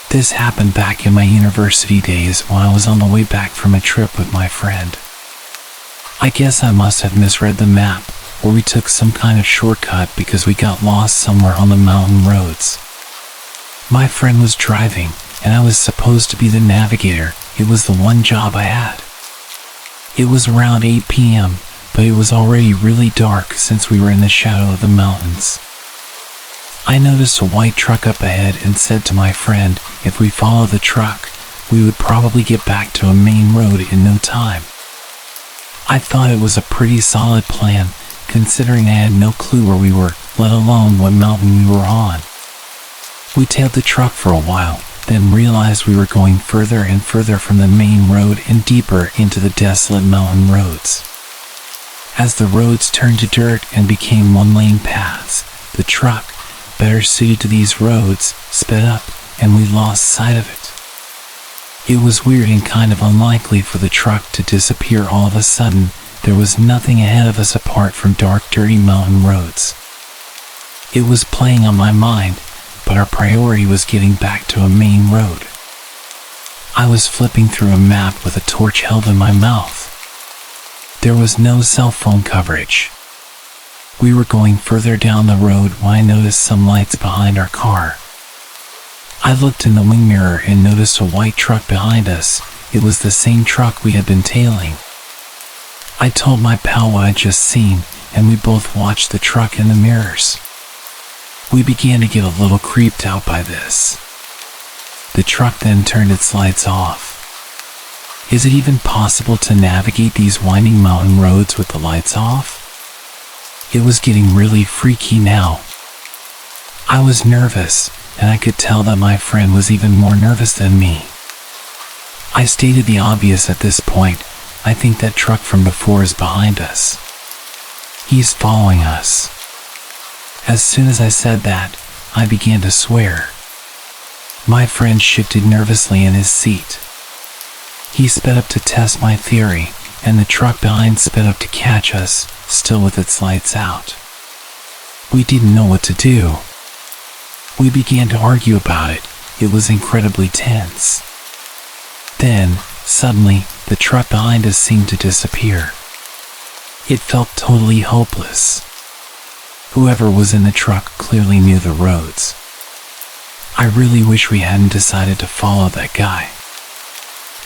This happened back in my university days when I was on the way back from a trip with my friend. I guess I must have misread the map, or we took some kind of shortcut because we got lost somewhere on the mountain roads. My friend was driving, and I was supposed to be the navigator. It was the one job I had. It was around 8 p.m., but it was already really dark since we were in the shadow of the mountains. I noticed a white truck up ahead and said to my friend, if we follow the truck, we would probably get back to a main road in no time. I thought it was a pretty solid plan, considering I had no clue where we were, let alone what mountain we were on. We tailed the truck for a while, then realized we were going further and further from the main road and deeper into the desolate mountain roads. As the roads turned to dirt and became one-lane paths, the truck, better suited to these roads, sped up, and we lost sight of it. It was weird and kind of unlikely for the truck to disappear all of a sudden. There was nothing ahead of us apart from dark, dirty mountain roads. It was playing on my mind, but our priority was getting back to a main road. I was flipping through a map with a torch held in my mouth. There was no cell phone coverage. We were going further down the road when I noticed some lights behind our car. I looked in the wing mirror and noticed a white truck behind us. It was the same truck we had been tailing. I told my pal what I'd just seen, and we both watched the truck in the mirrors. We began to get a little creeped out by this. The truck then turned its lights off. Is it even possible to navigate these winding mountain roads with the lights off? It was getting really freaky now. I was nervous, and I could tell that my friend was even more nervous than me. I stated the obvious at this point. I think that truck from before is behind us. He's following us. As soon as I said that, I began to swear. My friend shifted nervously in his seat. He sped up to test my theory, and the truck behind sped up to catch us, still with its lights out. We didn't know what to do. We began to argue about it. It was incredibly tense. Then, suddenly, the truck behind us seemed to disappear. It felt totally hopeless. Whoever was in the truck clearly knew the roads. I really wish we hadn't decided to follow that guy.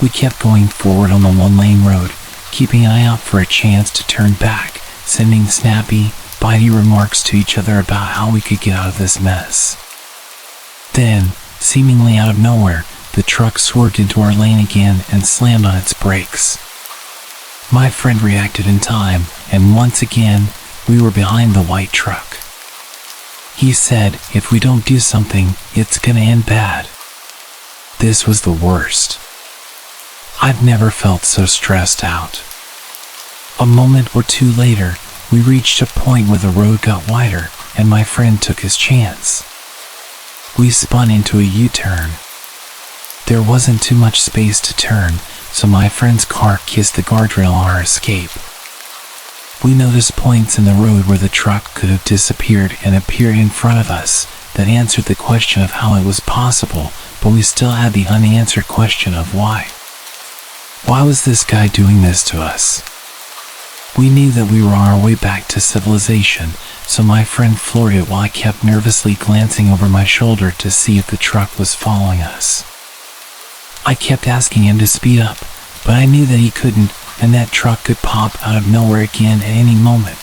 We kept going forward on the one-lane road, keeping an eye out for a chance to turn back, sending snappy, bitey remarks to each other about how we could get out of this mess. Then, seemingly out of nowhere, the truck swerved into our lane again and slammed on its brakes. My friend reacted in time, and once again, we were behind the white truck. He said, if we don't do something, it's gonna end bad. This was the worst. I've never felt so stressed out. A moment or two later, we reached a point where the road got wider, and my friend took his chance. We spun into a U-turn. There wasn't too much space to turn, so my friend's car kissed the guardrail on our escape. We noticed points in the road where the truck could have disappeared and appeared in front of us that answered the question of how it was possible, but we still had the unanswered question of why. Why was this guy doing this to us? We knew that we were on our way back to civilization, so my friend floored it while I kept nervously glancing over my shoulder to see if the truck was following us. I kept asking him to speed up, but I knew that he couldn't, and that truck could pop out of nowhere again at any moment.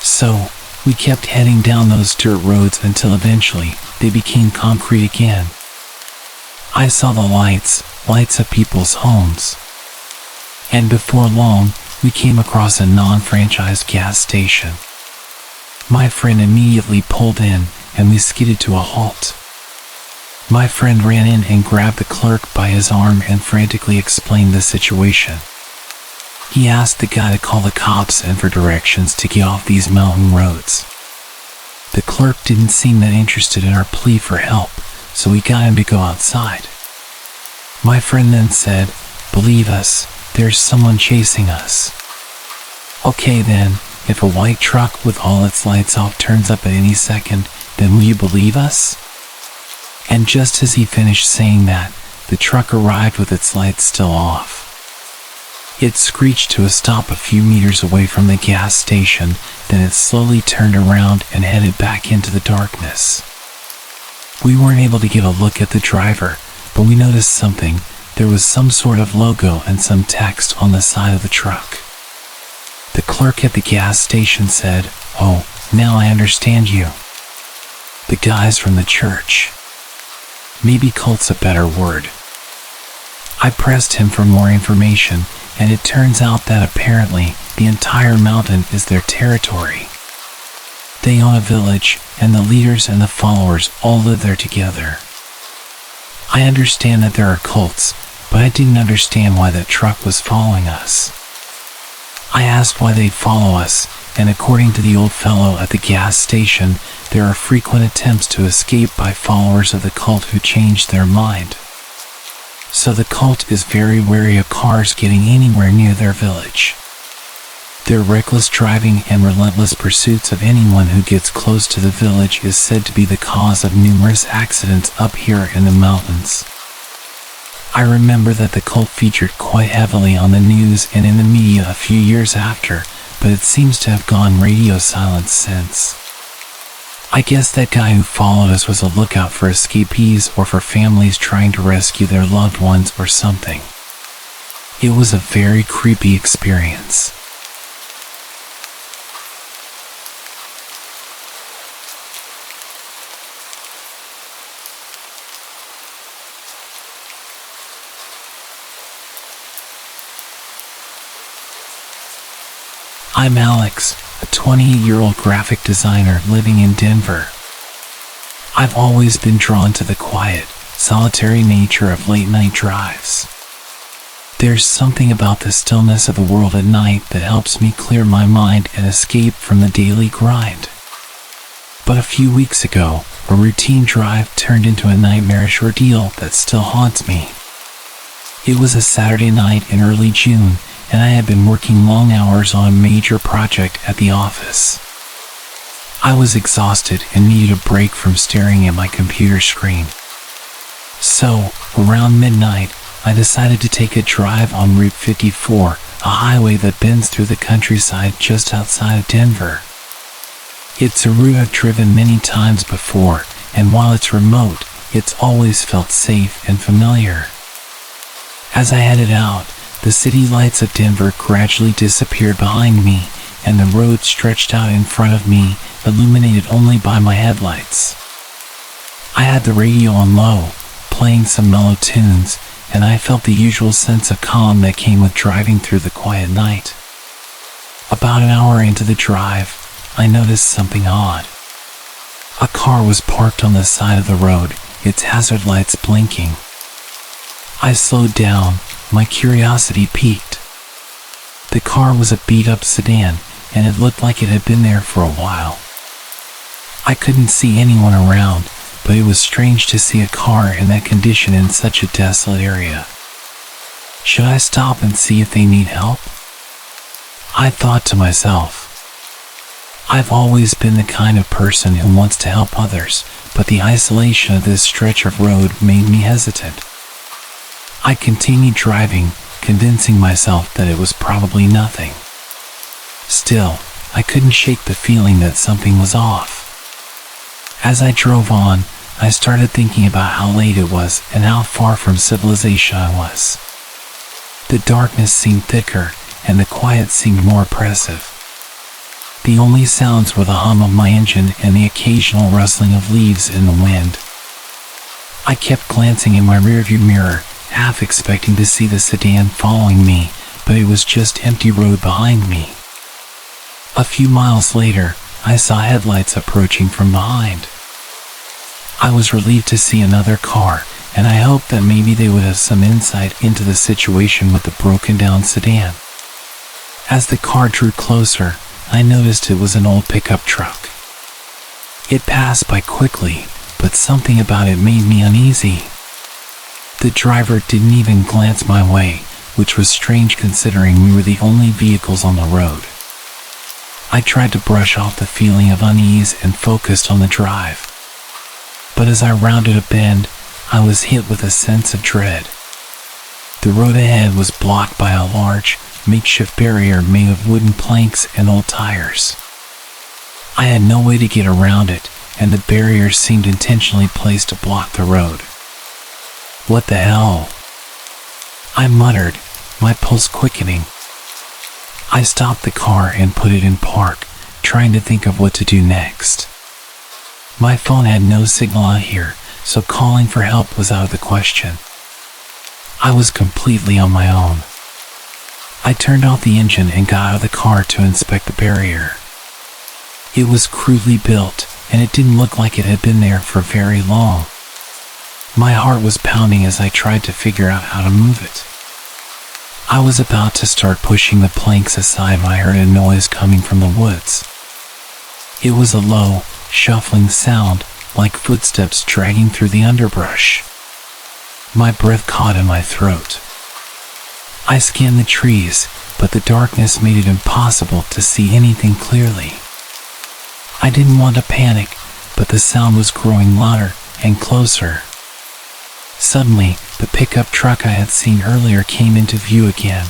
So, we kept heading down those dirt roads until eventually they became concrete again. I saw the lights of people's homes. And before long, we came across a non-franchised gas station. My friend immediately pulled in, and we skidded to a halt. My friend ran in and grabbed the clerk by his arm and frantically explained the situation. He asked the guy to call the cops and for directions to get off these mountain roads. The clerk didn't seem that interested in our plea for help, so we got him to go outside. My friend then said, "Believe us, there's someone chasing us." Okay then, if a white truck with all its lights off turns up at any second, then will you believe us? And just as he finished saying that, the truck arrived with its lights still off. It screeched to a stop a few meters away from the gas station, then it slowly turned around and headed back into the darkness. We weren't able to get a look at the driver, but we noticed something. There was some sort of logo and some text on the side of the truck. The clerk at the gas station said, "Oh, now I understand you. The guy's from the church." Maybe cult's a better word. I pressed him for more information, and it turns out that apparently the entire mountain is their territory. They own a village, and the leaders and the followers all live there together. I understand that there are cults, but I didn't understand why that truck was following us. I asked why they'd follow us, and according to the old fellow at the gas station, there are frequent attempts to escape by followers of the cult who change their mind. So the cult is very wary of cars getting anywhere near their village. Their reckless driving and relentless pursuits of anyone who gets close to the village is said to be the cause of numerous accidents up here in the mountains. I remember that the cult featured quite heavily on the news and in the media a few years after, but it seems to have gone radio silent since. I guess that guy who followed us was a lookout for escapees or for families trying to rescue their loved ones or something. It was a very creepy experience. I'm Alex, a 28-year-old graphic designer living in Denver. I've always been drawn to the quiet, solitary nature of late-night drives. There's something about the stillness of the world at night that helps me clear my mind and escape from the daily grind. But a few weeks ago, a routine drive turned into a nightmarish ordeal that still haunts me. It was a Saturday night in early June, and I had been working long hours on a major project at the office. I was exhausted and needed a break from staring at my computer screen. So, around midnight, I decided to take a drive on Route 54, a highway that bends through the countryside just outside of Denver. It's a route I've driven many times before, and while it's remote, it's always felt safe and familiar. As I headed out, the city lights of Denver gradually disappeared behind me, and the road stretched out in front of me, illuminated only by my headlights. I had the radio on low, playing some mellow tunes, and I felt the usual sense of calm that came with driving through the quiet night. About an hour into the drive, I noticed something odd. A car was parked on the side of the road, its hazard lights blinking. I slowed down, my curiosity piqued. The car was a beat-up sedan, and it looked like it had been there for a while. I couldn't see anyone around, but it was strange to see a car in that condition in such a desolate area. Should I stop and see if they need help? I thought to myself. I've always been the kind of person who wants to help others, but the isolation of this stretch of road made me hesitant. I continued driving, convincing myself that it was probably nothing. Still, I couldn't shake the feeling that something was off. As I drove on, I started thinking about how late it was and how far from civilization I was. The darkness seemed thicker, and the quiet seemed more oppressive. The only sounds were the hum of my engine and the occasional rustling of leaves in the wind. I kept glancing in my rearview mirror, half expecting to see the sedan following me, but it was just empty road behind me. A few miles later, I saw headlights approaching from behind. I was relieved to see another car, and I hoped that maybe they would have some insight into the situation with the broken-down sedan. As the car drew closer, I noticed it was an old pickup truck. It passed by quickly, but something about it made me uneasy. The driver didn't even glance my way, which was strange considering we were the only vehicles on the road. I tried to brush off the feeling of unease and focused on the drive. But as I rounded a bend, I was hit with a sense of dread. The road ahead was blocked by a large, makeshift barrier made of wooden planks and old tires. I had no way to get around it, and the barrier seemed intentionally placed to block the road. What the hell? I muttered, my pulse quickening. I stopped the car and put it in park, trying to think of what to do next. My phone had no signal out here, so calling for help was out of the question. I was completely on my own. I turned off the engine and got out of the car to inspect the barrier. It was crudely built, and it didn't look like it had been there for very long. My heart was pounding as I tried to figure out how to move it. I was about to start pushing the planks aside when I heard a noise coming from the woods. It was a low, shuffling sound, like footsteps dragging through the underbrush. My breath caught in my throat. I scanned the trees, but the darkness made it impossible to see anything clearly. I didn't want to panic, but the sound was growing louder and closer. Suddenly, the pickup truck I had seen earlier came into view again.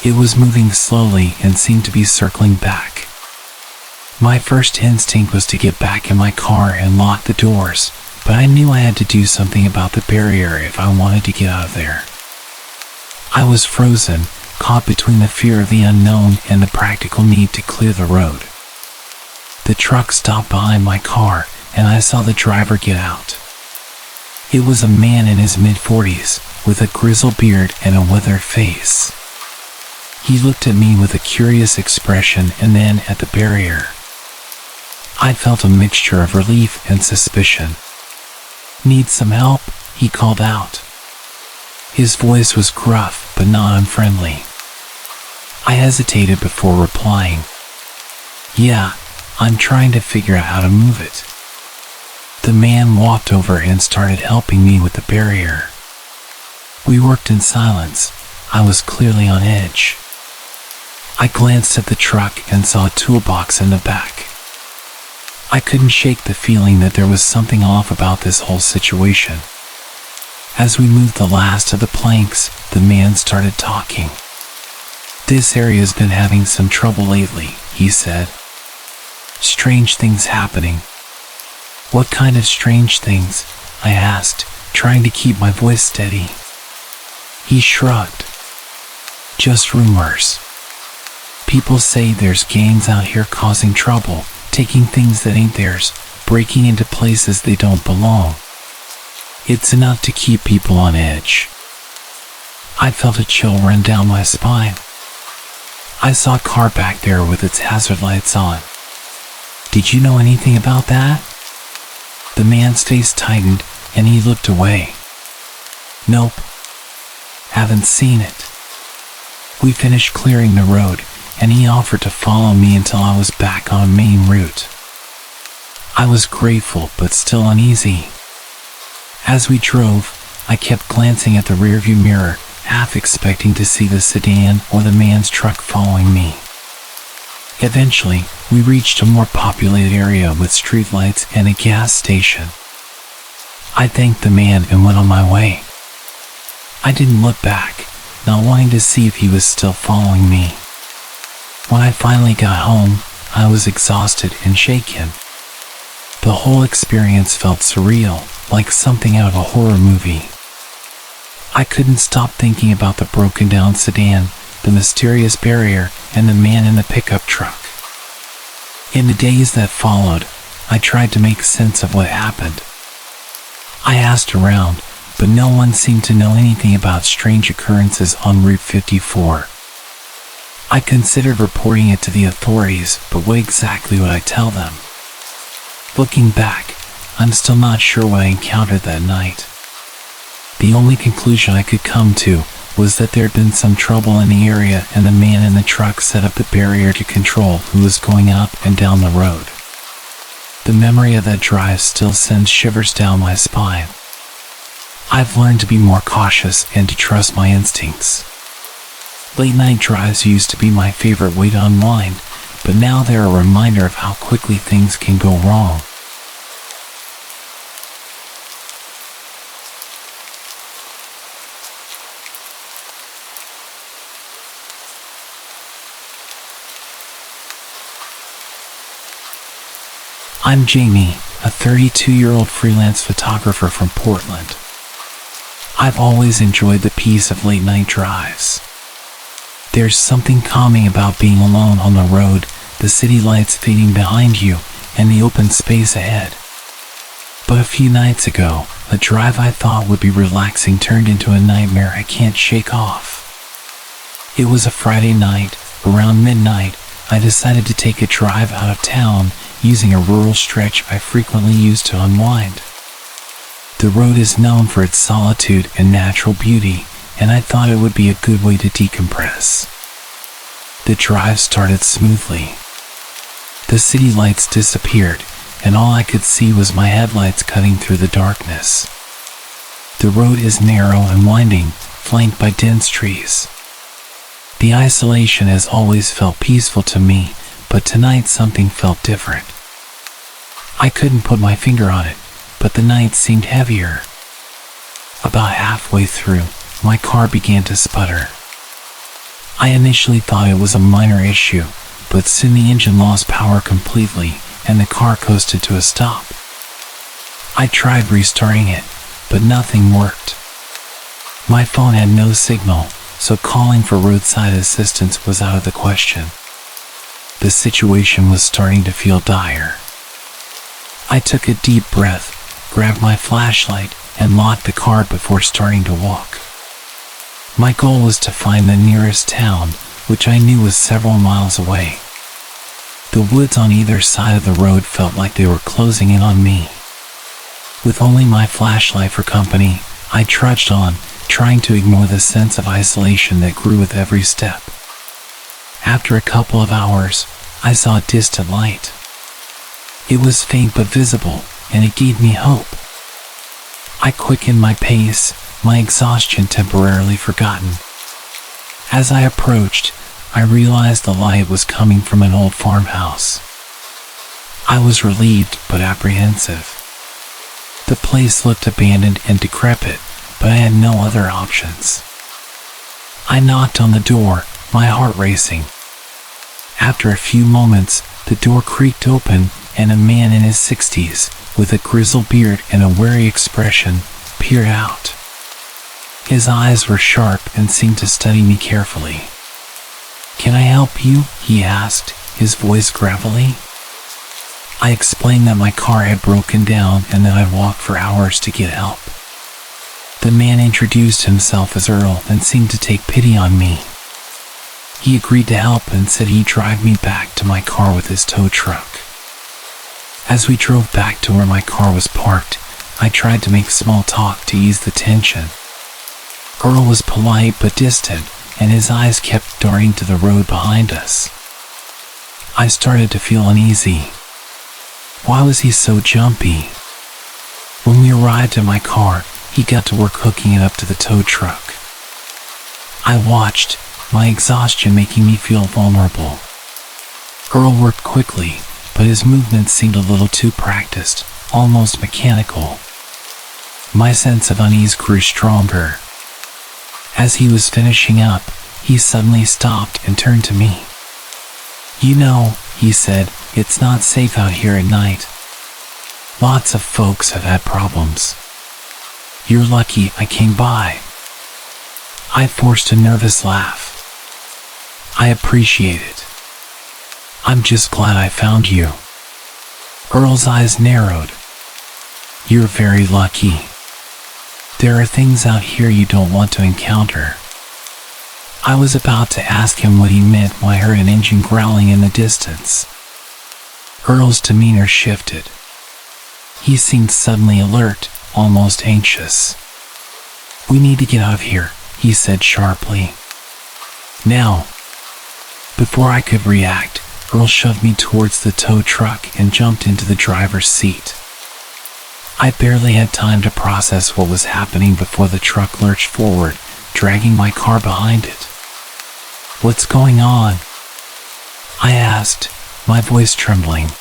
It was moving slowly and seemed to be circling back. My first instinct was to get back in my car and lock the doors, but I knew I had to do something about the barrier if I wanted to get out of there. I was frozen, caught between the fear of the unknown and the practical need to clear the road. The truck stopped behind my car, and I saw the driver get out. It was a man in his mid-40s, with a grizzled beard and a weathered face. He looked at me with a curious expression and then at the barrier. I felt a mixture of relief and suspicion. "Need some help?" he called out. His voice was gruff but not unfriendly. I hesitated before replying. "Yeah, I'm trying to figure out how to move it. The man walked over and started helping me with the barrier. We worked in silence. I was clearly on edge. I glanced at the truck and saw a toolbox in the back. I couldn't shake the feeling that there was something off about this whole situation. As we moved the last of the planks, the man started talking. "This area's been having some trouble lately," he said. "Strange things happening." "What kind of strange things?" I asked, trying to keep my voice steady. He shrugged. "Just rumors. People say there's gangs out here causing trouble, taking things that ain't theirs, breaking into places they don't belong. It's enough to keep people on edge." I felt a chill run down my spine. I saw a car back there with its hazard lights on. "Did you know anything about that?" The man's face tightened and he looked away. "Nope. Haven't seen it." We finished clearing the road and he offered to follow me until I was back on a main route. I was grateful but still uneasy. As we drove, I kept glancing at the rearview mirror, half expecting to see the sedan or the man's truck following me. Eventually, we reached a more populated area with streetlights and a gas station. I thanked the man and went on my way. I didn't look back, not wanting to see if he was still following me. When I finally got home, I was exhausted and shaken. The whole experience felt surreal, like something out of a horror movie. I couldn't stop thinking about the broken down sedan, the mysterious barrier, and the man in the pickup truck. In the days that followed, I tried to make sense of what happened. I asked around, but no one seemed to know anything about strange occurrences on Route 54. I considered reporting it to the authorities, but what exactly would I tell them? Looking back, I'm still not sure what I encountered that night. The only conclusion I could come to was that there had been some trouble in the area and the man in the truck set up the barrier to control who was going up and down the road. The memory of that drive still sends shivers down my spine. I've learned to be more cautious and to trust my instincts. Late night drives used to be my favorite way to unwind, but now they're a reminder of how quickly things can go wrong. I'm Jamie, a 32-year-old freelance photographer from Portland. I've always enjoyed the peace of late-night drives. There's something calming about being alone on the road, the city lights fading behind you, and the open space ahead. But a few nights ago, a drive I thought would be relaxing turned into a nightmare I can't shake off. It was a Friday night. Around midnight, I decided to take a drive out of town, using a rural stretch I frequently use to unwind. The road is known for its solitude and natural beauty, and I thought it would be a good way to decompress. The drive started smoothly. The city lights disappeared, and all I could see was my headlights cutting through the darkness. The road is narrow and winding, flanked by dense trees. The isolation has always felt peaceful to me, but tonight something felt different. I couldn't put my finger on it, but the night seemed heavier. About halfway through, my car began to sputter. I initially thought it was a minor issue, but soon the engine lost power completely and the car coasted to a stop. I tried restarting it, but nothing worked. My phone had no signal, so calling for roadside assistance was out of the question. The situation was starting to feel dire. I took a deep breath, grabbed my flashlight, and locked the car before starting to walk. My goal was to find the nearest town, which I knew was several miles away. The woods on either side of the road felt like they were closing in on me. With only my flashlight for company, I trudged on, trying to ignore the sense of isolation that grew with every step. After a couple of hours, I saw a distant light. It was faint but visible, and it gave me hope. I quickened my pace, my exhaustion temporarily forgotten. As I approached, I realized the light was coming from an old farmhouse. I was relieved but apprehensive. The place looked abandoned and decrepit, but I had no other options. I knocked on the door, my heart racing. After a few moments, the door creaked open, and a man in his 60s, with a grizzled beard and a wary expression, peered out. His eyes were sharp and seemed to study me carefully. "Can I help you?" he asked, his voice gravelly. I explained that my car had broken down and that I'd walked for hours to get help. The man introduced himself as Earl and seemed to take pity on me. He agreed to help and said he'd drive me back to my car with his tow truck. As we drove back to where my car was parked, I tried to make small talk to ease the tension. Earl was polite but distant, and his eyes kept darting to the road behind us. I started to feel uneasy. Why was he so jumpy? When we arrived at my car, he got to work hooking it up to the tow truck. I watched, my exhaustion making me feel vulnerable. Earl worked quickly, but his movements seemed a little too practiced, almost mechanical. My sense of unease grew stronger. As he was finishing up, he suddenly stopped and turned to me. "You know," he said, "it's not safe out here at night. Lots of folks have had problems. You're lucky I came by." I forced a nervous laugh. "I appreciate it. I'm just glad I found you." Earl's eyes narrowed. "You're very lucky. There are things out here you don't want to encounter." I was about to ask him what he meant when I heard an engine growling in the distance. Earl's demeanor shifted. He seemed suddenly alert, almost anxious. "We need to get out of here," he said sharply. "Now." Before I could react, Earl shoved me towards the tow truck and jumped into the driver's seat. I barely had time to process what was happening before the truck lurched forward, dragging my car behind it. "What's going on?" I asked, my voice trembling.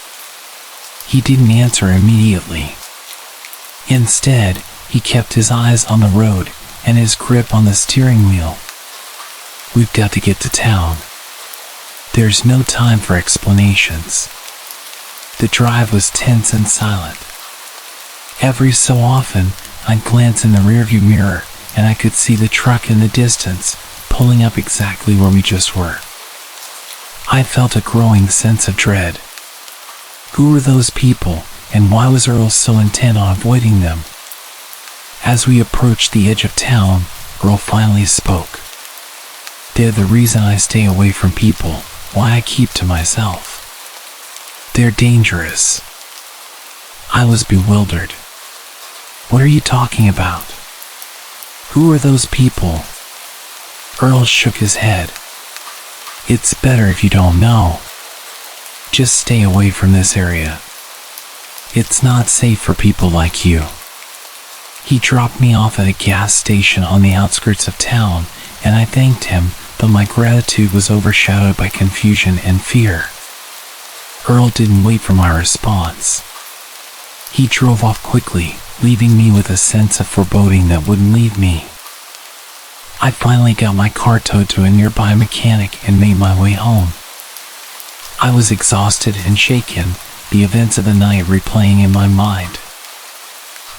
He didn't answer immediately. Instead, he kept his eyes on the road and his grip on the steering wheel. "We've got to get to town. There's no time for explanations." The drive was tense and silent. Every so often, I'd glance in the rearview mirror, and I could see the truck in the distance, pulling up exactly where we just were. I felt a growing sense of dread. Who were those people, and why was Earl so intent on avoiding them? As we approached the edge of town, Earl finally spoke. "They're the reason I stay away from people, why I keep to myself. They're dangerous." I was bewildered. "What are you talking about? Who are those people?" Earl shook his head. "It's better if you don't know. Just stay away from this area. It's not safe for people like you." He dropped me off at a gas station on the outskirts of town, and I thanked him, but my gratitude was overshadowed by confusion and fear. Earl didn't wait for my response. He drove off quickly, leaving me with a sense of foreboding that wouldn't leave me. I finally got my car towed to a nearby mechanic and made my way home. I was exhausted and shaken, the events of the night replaying in my mind.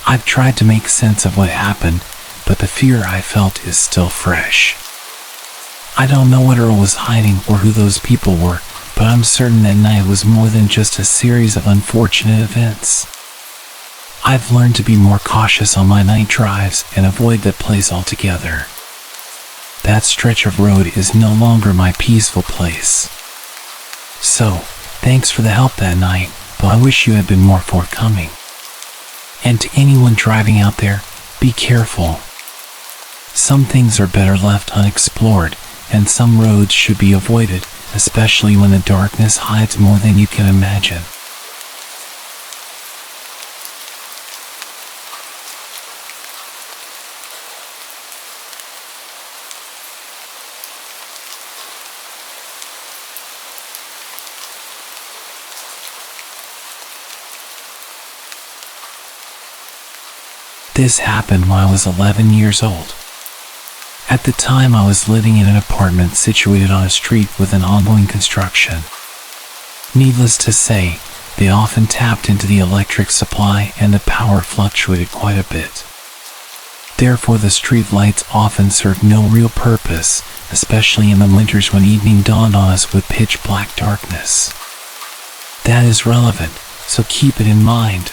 I've tried to make sense of what happened, but the fear I felt is still fresh. I don't know what Earl was hiding or who those people were, but I'm certain that night was more than just a series of unfortunate events. I've learned to be more cautious on my night drives and avoid that place altogether. That stretch of road is no longer my peaceful place. So, thanks for the help that night, but I wish you had been more forthcoming. And to anyone driving out there, be careful. Some things are better left unexplored, and some roads should be avoided, especially when the darkness hides more than you can imagine. This happened when I was 11 years old. At the time, I was living in an apartment situated on a street with an ongoing construction. Needless to say, they often tapped into the electric supply and the power fluctuated quite a bit. Therefore, the street lights often served no real purpose, especially in the winters when evening dawned on us with pitch black darkness. That is relevant, so keep it in mind.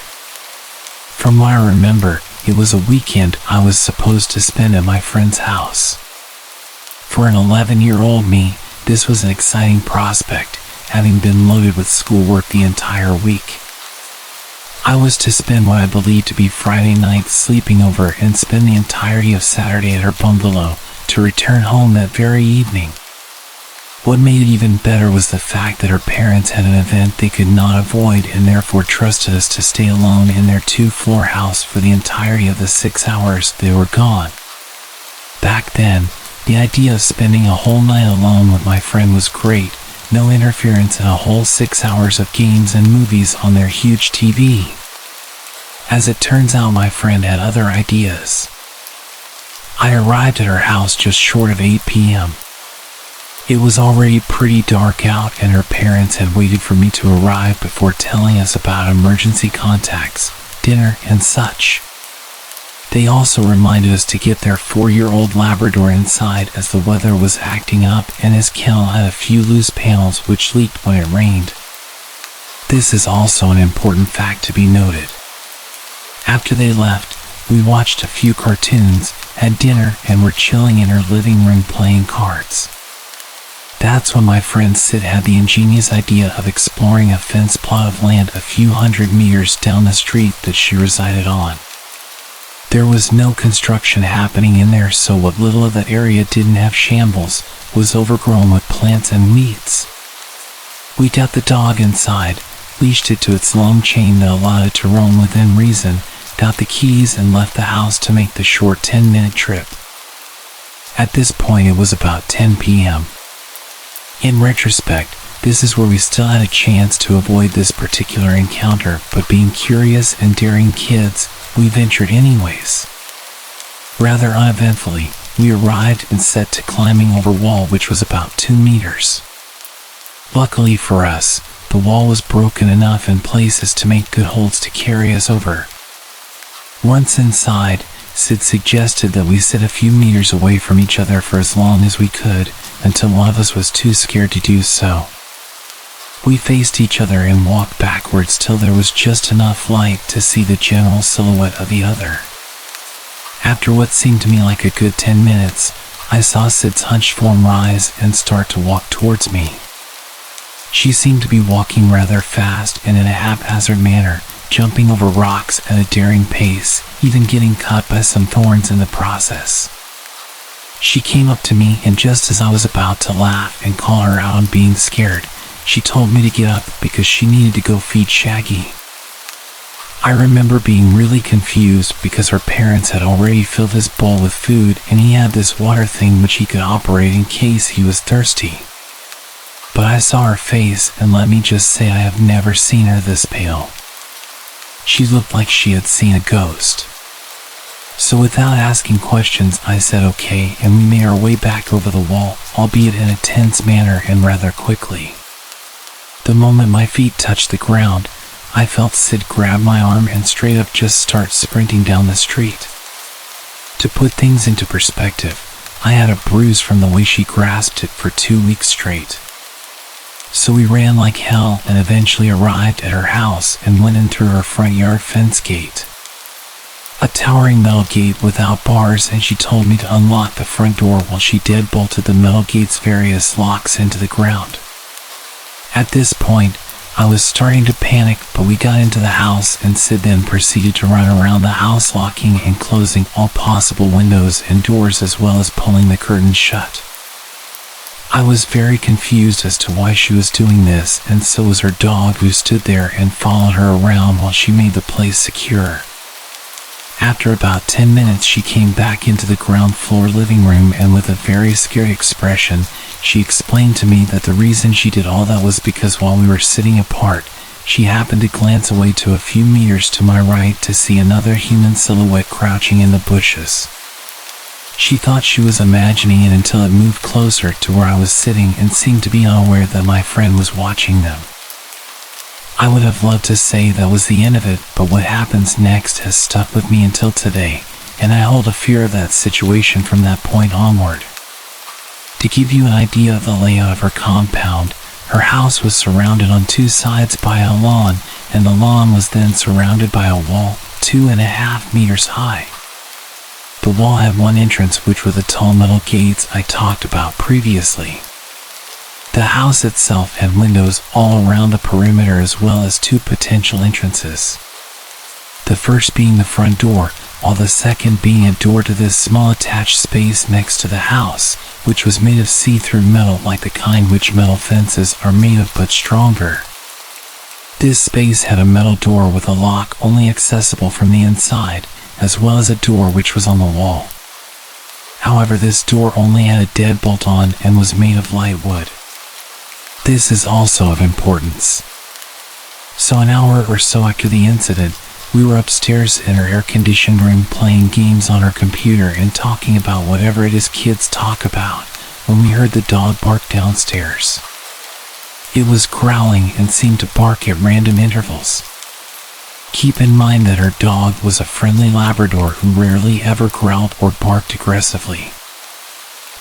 From what I remember, it was a weekend I was supposed to spend at my friend's house. For an 11-year-old me, this was an exciting prospect, having been loaded with schoolwork the entire week. I was to spend what I believed to be Friday night sleeping over and spend the entirety of Saturday at her bungalow, to return home that very evening. What made it even better was the fact that her parents had an event they could not avoid and therefore trusted us to stay alone in their 2-floor house for the entirety of the 6 hours they were gone. Back then, the idea of spending a whole night alone with my friend was great, no interference and a whole 6 hours of games and movies on their huge TV. As it turns out, my friend had other ideas. I arrived at her house just short of 8 p.m. It was already pretty dark out and her parents had waited for me to arrive before telling us about emergency contacts, dinner, and such. They also reminded us to get their 4-year-old Labrador inside as the weather was acting up and his kennel had a few loose panels which leaked when it rained. This is also an important fact to be noted. After they left, we watched a few cartoons, had dinner, and were chilling in her living room playing cards. That's when my friend Sid had the ingenious idea of exploring a fenced plot of land a few hundred meters down the street that she resided on. There was no construction happening in there, so what little of that area didn't have shambles was overgrown with plants and weeds. We got the dog inside, leashed it to its long chain that allowed it to roam within reason, got the keys and left the house to make the short 10-minute trip. At this point it was about 10 p.m. In retrospect, this is where we still had a chance to avoid this particular encounter, but being curious and daring kids, we ventured anyways. Rather uneventfully, we arrived and set to climbing over a wall which was about 2 meters. Luckily for us, the wall was broken enough in places to make good holds to carry us over. Once inside, Sid suggested that we sit a few meters away from each other for as long as we could, until one of us was too scared to do so. We faced each other and walked backwards till there was just enough light to see the general silhouette of the other. After what seemed to me like a good 10 minutes, I saw Sid's hunched form rise and start to walk towards me. She seemed to be walking rather fast and in a haphazard manner, jumping over rocks at a daring pace, even getting caught by some thorns in the process. She came up to me, and just as I was about to laugh and call her out on being scared, she told me to get up because she needed to go feed Shaggy. I remember being really confused because her parents had already filled his bowl with food and he had this water thing which he could operate in case he was thirsty. But I saw her face, and let me just say I have never seen her this pale. She looked like she had seen a ghost. So without asking questions, I said okay, and we made our way back over the wall, albeit in a tense manner and rather quickly. The moment my feet touched the ground, I felt Sid grab my arm and straight up just start sprinting down the street. To put things into perspective, I had a bruise from the way she grasped it for 2 weeks straight. So we ran like hell and eventually arrived at her house and went in through her front yard fence gate. A towering metal gate without bars, and she told me to unlock the front door while she deadbolted the metal gate's various locks into the ground. At this point, I was starting to panic, but we got into the house and Sid then proceeded to run around the house locking and closing all possible windows and doors as well as pulling the curtains shut. I was very confused as to why she was doing this, and so was her dog, who stood there and followed her around while she made the place secure. After about 10 minutes she came back into the ground floor living room and with a very scared expression, she explained to me that the reason she did all that was because while we were sitting apart, she happened to glance away to a few meters to my right to see another human silhouette crouching in the bushes. She thought she was imagining it until it moved closer to where I was sitting and seemed to be unaware that my friend was watching them. I would have loved to say that was the end of it, but what happens next has stuck with me until today, and I hold a fear of that situation from that point onward. To give you an idea of the layout of her compound, her house was surrounded on two sides by a lawn, and the lawn was then surrounded by a wall 2.5 meters high. The wall had one entrance, which were the tall metal gates I talked about previously. The house itself had windows all around the perimeter as well as two potential entrances. The first being the front door, while the second being a door to this small attached space next to the house, which was made of see-through metal like the kind which metal fences are made of but stronger. This space had a metal door with a lock only accessible from the inside, as well as a door which was on the wall. However, this door only had a deadbolt on and was made of light wood. This is also of importance. So an hour or so after the incident, we were upstairs in her air-conditioned room playing games on her computer and talking about whatever it is kids talk about when we heard the dog bark downstairs. It was growling and seemed to bark at random intervals. Keep in mind that her dog was a friendly Labrador who rarely ever growled or barked aggressively.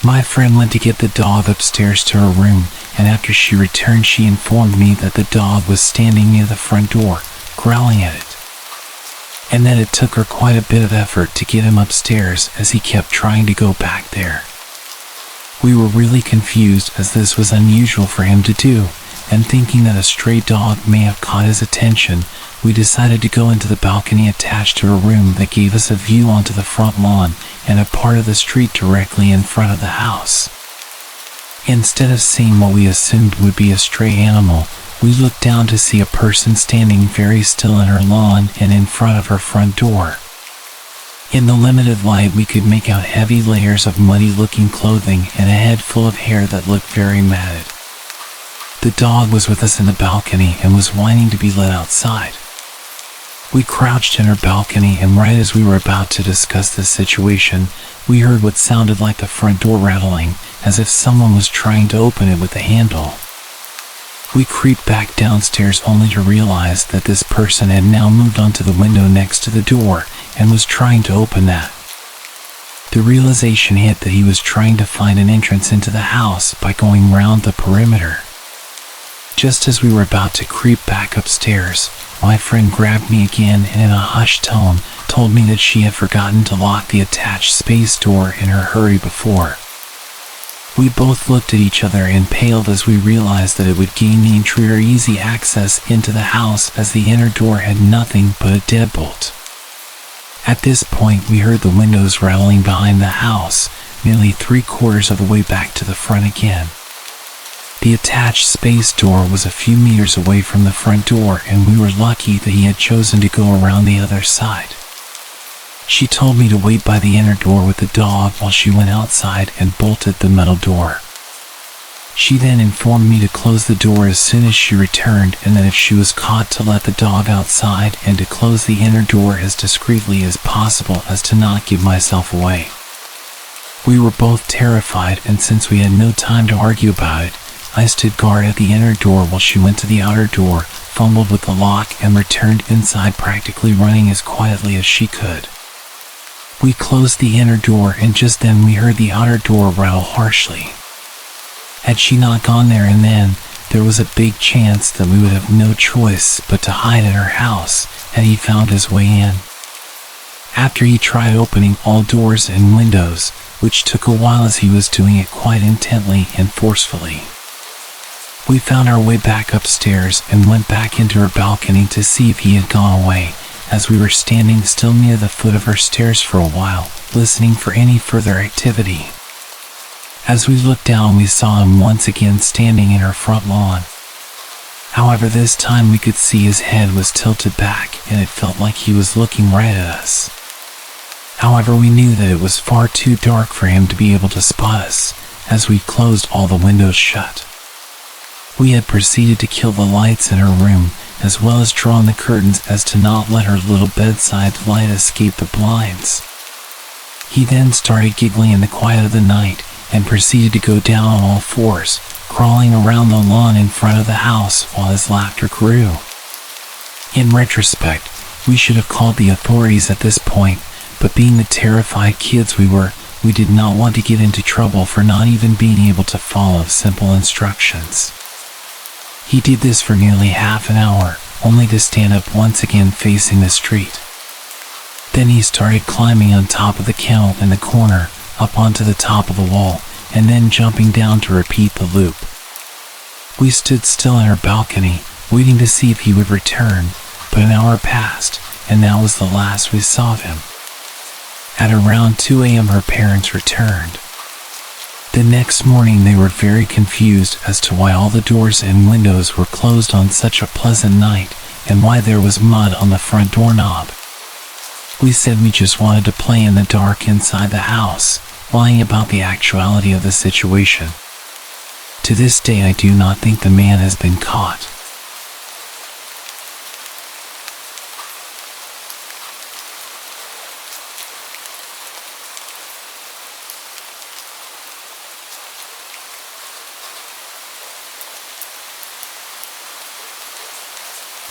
My friend went to get the dog upstairs to her room, and after she returned she informed me that the dog was standing near the front door, growling at it. And that it took her quite a bit of effort to get him upstairs as he kept trying to go back there. We were really confused as this was unusual for him to do, and thinking that a stray dog may have caught his attention, we decided to go into the balcony attached to her room that gave us a view onto the front lawn and a part of the street directly in front of the house. Instead of seeing what we assumed would be a stray animal, we looked down to see a person standing very still in her lawn and in front of her front door. In the limited light, we could make out heavy layers of muddy-looking clothing and a head full of hair that looked very matted. The dog was with us in the balcony and was whining to be let outside. We crouched in her balcony, and right as we were about to discuss this situation, we heard what sounded like the front door rattling, as if someone was trying to open it with a handle. We creeped back downstairs only to realize that this person had now moved onto the window next to the door and was trying to open that. The realization hit that he was trying to find an entrance into the house by going round the perimeter. Just as we were about to creep back upstairs, my friend grabbed me again and in a hushed tone told me that she had forgotten to lock the attached space door in her hurry before. We both looked at each other and paled as we realized that it would gain the intruder easy access into the house as the inner door had nothing but a deadbolt. At this point, we heard the windows rattling behind the house, nearly 3/4 of the way back to the front again. The attached space door was a few meters away from the front door, and we were lucky that he had chosen to go around the other side. She told me to wait by the inner door with the dog while she went outside and bolted the metal door. She then informed me to close the door as soon as she returned, and that if she was caught to let the dog outside and to close the inner door as discreetly as possible as to not give myself away. We were both terrified, and since we had no time to argue about it, I stood guard at the inner door while she went to the outer door, fumbled with the lock, and returned inside practically running as quietly as she could. We closed the inner door, and just then we heard the outer door rattle harshly. Had she not gone there and then, there was a big chance that we would have no choice but to hide in her house had he found his way in. After he tried opening all doors and windows, which took a while as he was doing it quite intently and forcefully. We found our way back upstairs and went back into her balcony to see if he had gone away, as we were standing still near the foot of her stairs for a while, listening for any further activity. As we looked down, we saw him once again standing in her front lawn. However, this time we could see his head was tilted back, and it felt like he was looking right at us. However, we knew that it was far too dark for him to be able to spot us, as we closed all the windows shut. We had proceeded to kill the lights in her room, as well as drawing the curtains as to not let her little bedside light escape the blinds. He then started giggling in the quiet of the night and proceeded to go down on all fours, crawling around the lawn in front of the house while his laughter grew. In retrospect, we should have called the authorities at this point, but being the terrified kids we did not want to get into trouble for not even being able to follow simple instructions. He did this for nearly half an hour, only to stand up once again facing the street. Then he started climbing on top of the kennel in the corner, up onto the top of the wall, and then jumping down to repeat the loop. We stood still in our balcony, waiting to see if he would return, but an hour passed, and that was the last we saw of him. At around 2 a.m. her parents returned. The next morning they were very confused as to why all the doors and windows were closed on such a pleasant night, and why there was mud on the front doorknob. We said we just wanted to play in the dark inside the house, lying about the actuality of the situation. To this day I do not think the man has been caught.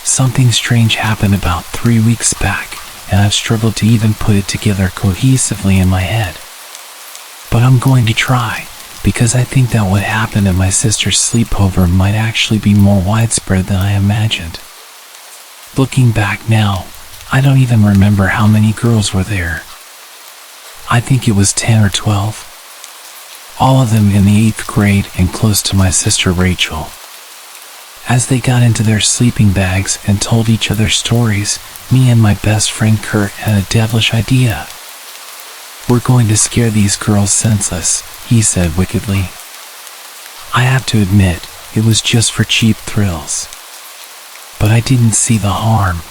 Something strange happened about 3 weeks back, and I've struggled to even put it together cohesively in my head. But I'm going to try, because I think that what happened at my sister's sleepover might actually be more widespread than I imagined. Looking back now, I don't even remember how many girls were there. I think it was 10 or 12. All of them in the 8th grade and close to my sister Rachel. As they got into their sleeping bags and told each other stories, me and my best friend Kurt had a devilish idea. "We're going to scare these girls senseless," he said wickedly. I have to admit, it was just for cheap thrills. But I didn't see the harm.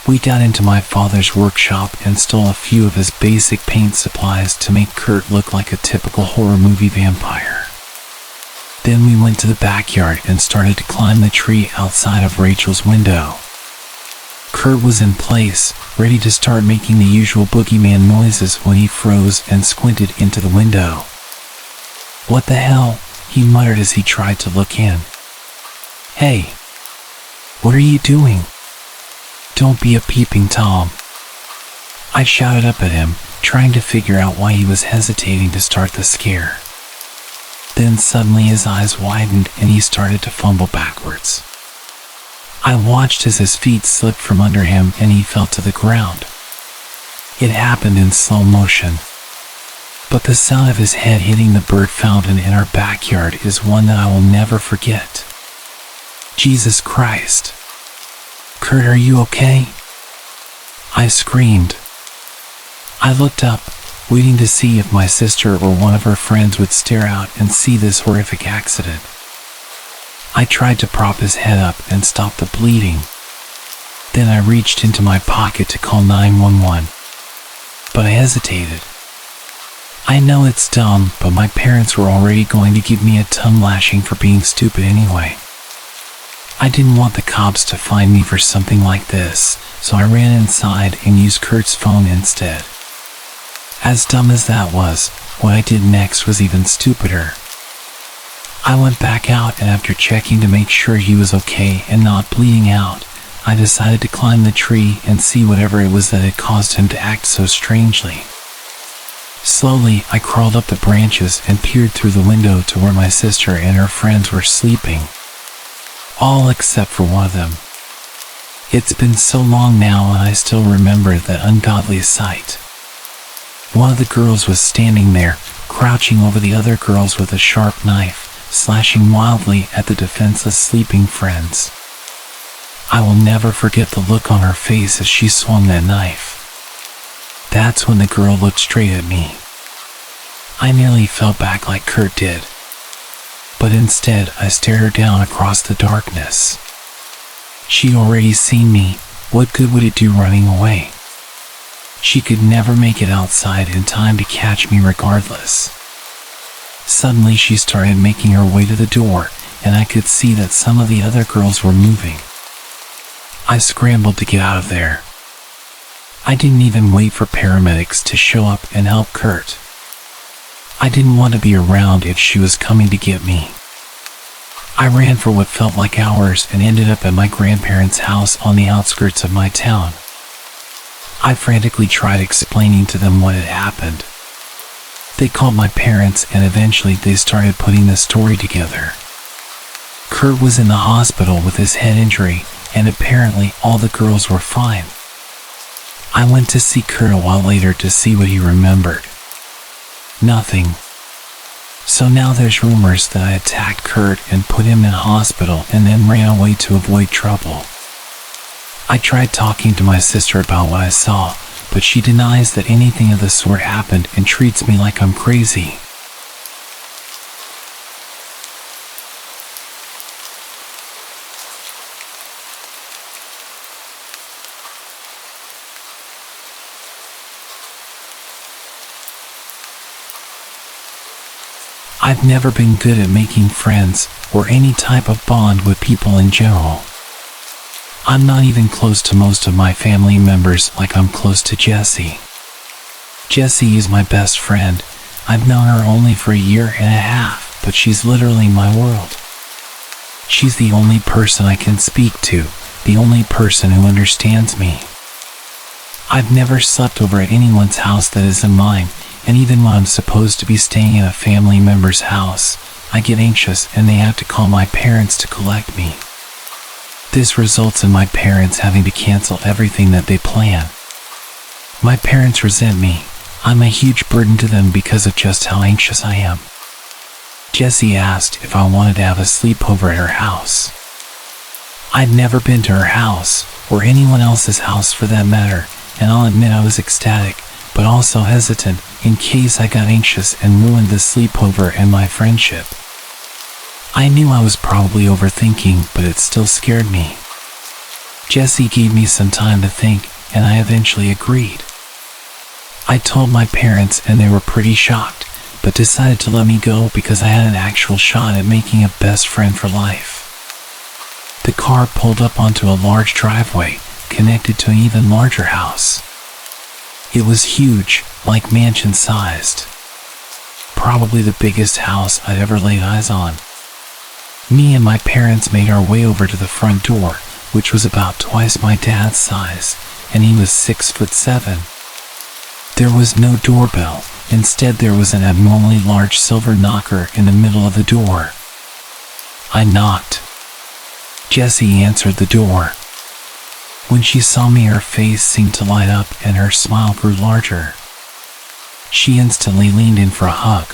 We got into my father's workshop and stole a few of his basic paint supplies to make Kurt look like a typical horror movie vampire. Then we went to the backyard and started to climb the tree outside of Rachel's window. Kurt was in place, ready to start making the usual boogeyman noises when he froze and squinted into the window. "What the hell?" he muttered as he tried to look in. "Hey, what are you doing? Don't be a peeping Tom." I shouted up at him, trying to figure out why he was hesitating to start the scare. Then suddenly his eyes widened and he started to fumble backwards. I watched as his feet slipped from under him and he fell to the ground. It happened in slow motion. But the sound of his head hitting the bird fountain in our backyard is one that I will never forget. Jesus Christ. "Kurt, are you okay?" I screamed. I looked up, waiting to see if my sister or one of her friends would stare out and see this horrific accident. I tried to prop his head up and stop the bleeding. Then I reached into my pocket to call 911. But I hesitated. I know it's dumb, but my parents were already going to give me a tongue lashing for being stupid anyway. I didn't want the cops to find me for something like this, so I ran inside and used Kurt's phone instead. As dumb as that was, what I did next was even stupider. I went back out and after checking to make sure he was okay and not bleeding out, I decided to climb the tree and see whatever it was that had caused him to act so strangely. Slowly, I crawled up the branches and peered through the window to where my sister and her friends were sleeping. All except for one of them. It's been so long now and I still remember that ungodly sight. One of the girls was standing there, crouching over the other girls with a sharp knife, slashing wildly at the defenseless sleeping friends. I will never forget the look on her face as she swung that knife. That's when the girl looked straight at me. I nearly fell back like Kurt did. But instead, I stared her down across the darkness. She'd already seen me. What good would it do running away? She could never make it outside in time to catch me regardless. Suddenly she started making her way to the door, and I could see that some of the other girls were moving. I scrambled to get out of there. I didn't even wait for paramedics to show up and help Kurt. I didn't want to be around if she was coming to get me. I ran for what felt like hours and ended up at my grandparents' house on the outskirts of my town. I frantically tried explaining to them what had happened. They called my parents and eventually they started putting the story together. Kurt was in the hospital with his head injury and apparently all the girls were fine. I went to see Kurt a while later to see what he remembered. Nothing. So now there's rumors that I attacked Kurt and put him in a hospital and then ran away to avoid trouble. I tried talking to my sister about what I saw, but she denies that anything of the sort happened and treats me like I'm crazy. I've never been good at making friends or any type of bond with people in general. I'm not even close to most of my family members like I'm close to Jessie. Jessie is my best friend. I've known her only for a year and a half, but she's literally my world. She's the only person I can speak to, the only person who understands me. I've never slept over at anyone's house that isn't mine, and even when I'm supposed to be staying at a family member's house, I get anxious and they have to call my parents to collect me. This results in my parents having to cancel everything that they plan. My parents resent me. I'm a huge burden to them because of just how anxious I am. Jessie asked if I wanted to have a sleepover at her house. I'd never been to her house, or anyone else's house for that matter, and I'll admit I was ecstatic, but also hesitant in case I got anxious and ruined the sleepover and my friendship. I knew I was probably overthinking, but it still scared me. Jessie gave me some time to think, and I eventually agreed. I told my parents and they were pretty shocked, but decided to let me go because I had an actual shot at making a best friend for life. The car pulled up onto a large driveway, connected to an even larger house. It was huge, like mansion-sized. Probably the biggest house I'd ever laid eyes on. Me and my parents made our way over to the front door, which was about twice my dad's size, and he was 6'7". There was no doorbell. Instead, there was an abnormally large silver knocker in the middle of the door. I knocked. Jessie answered the door. When she saw me, her face seemed to light up and her smile grew larger. She instantly leaned in for a hug.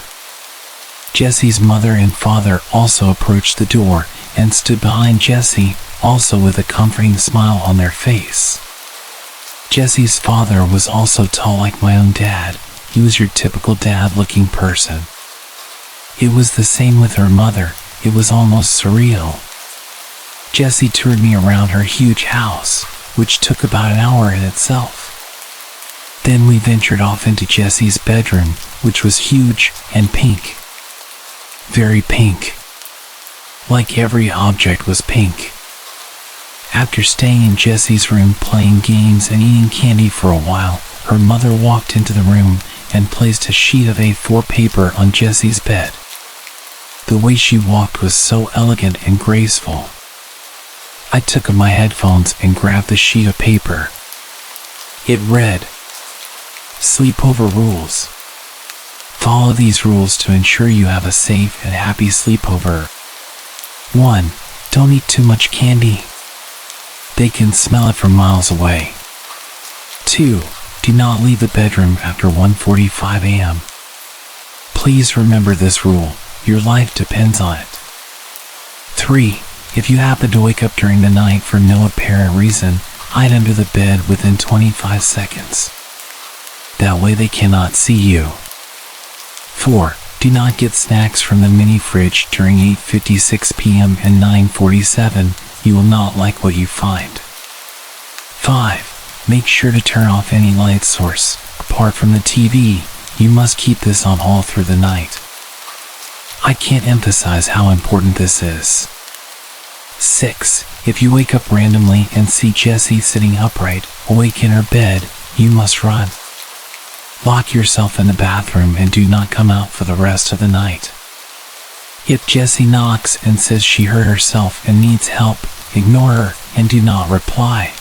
Jessie's mother and father also approached the door and stood behind Jessie, also with a comforting smile on their face. Jessie's father was also tall like my own dad. He was your typical dad-looking person. It was the same with her mother. It was almost surreal. Jessie toured me around her huge house, which took about an hour in itself. Then we ventured off into Jessie's bedroom, which was huge and pink. Very pink. Like every object was pink. After staying in Jessie's room playing games and eating candy for a while, her mother walked into the room and placed a sheet of A4 paper on Jessie's bed. The way she walked was so elegant and graceful. I took my headphones and grabbed the sheet of paper. It read, "Sleepover rules. Follow these rules to ensure you have a safe and happy sleepover. 1. Don't eat too much candy. They can smell it from miles away. 2. Do not leave the bedroom after 1:45 a.m. Please remember this rule. Your life depends on it. 3. If you happen to wake up during the night for no apparent reason, hide under the bed within 25 seconds. That way they cannot see you. 4. Do not get snacks from the mini fridge during 8:56 p.m. and 9:47. You will not like what you find. 5. Make sure to turn off any light source. Apart from the TV, you must keep this on all through the night. I can't emphasize how important this is. 6. If you wake up randomly and see Jessie sitting upright, awake in her bed, you must run. Lock yourself in the bathroom and do not come out for the rest of the night. If Jessie knocks and says she hurt herself and needs help, ignore her and do not reply.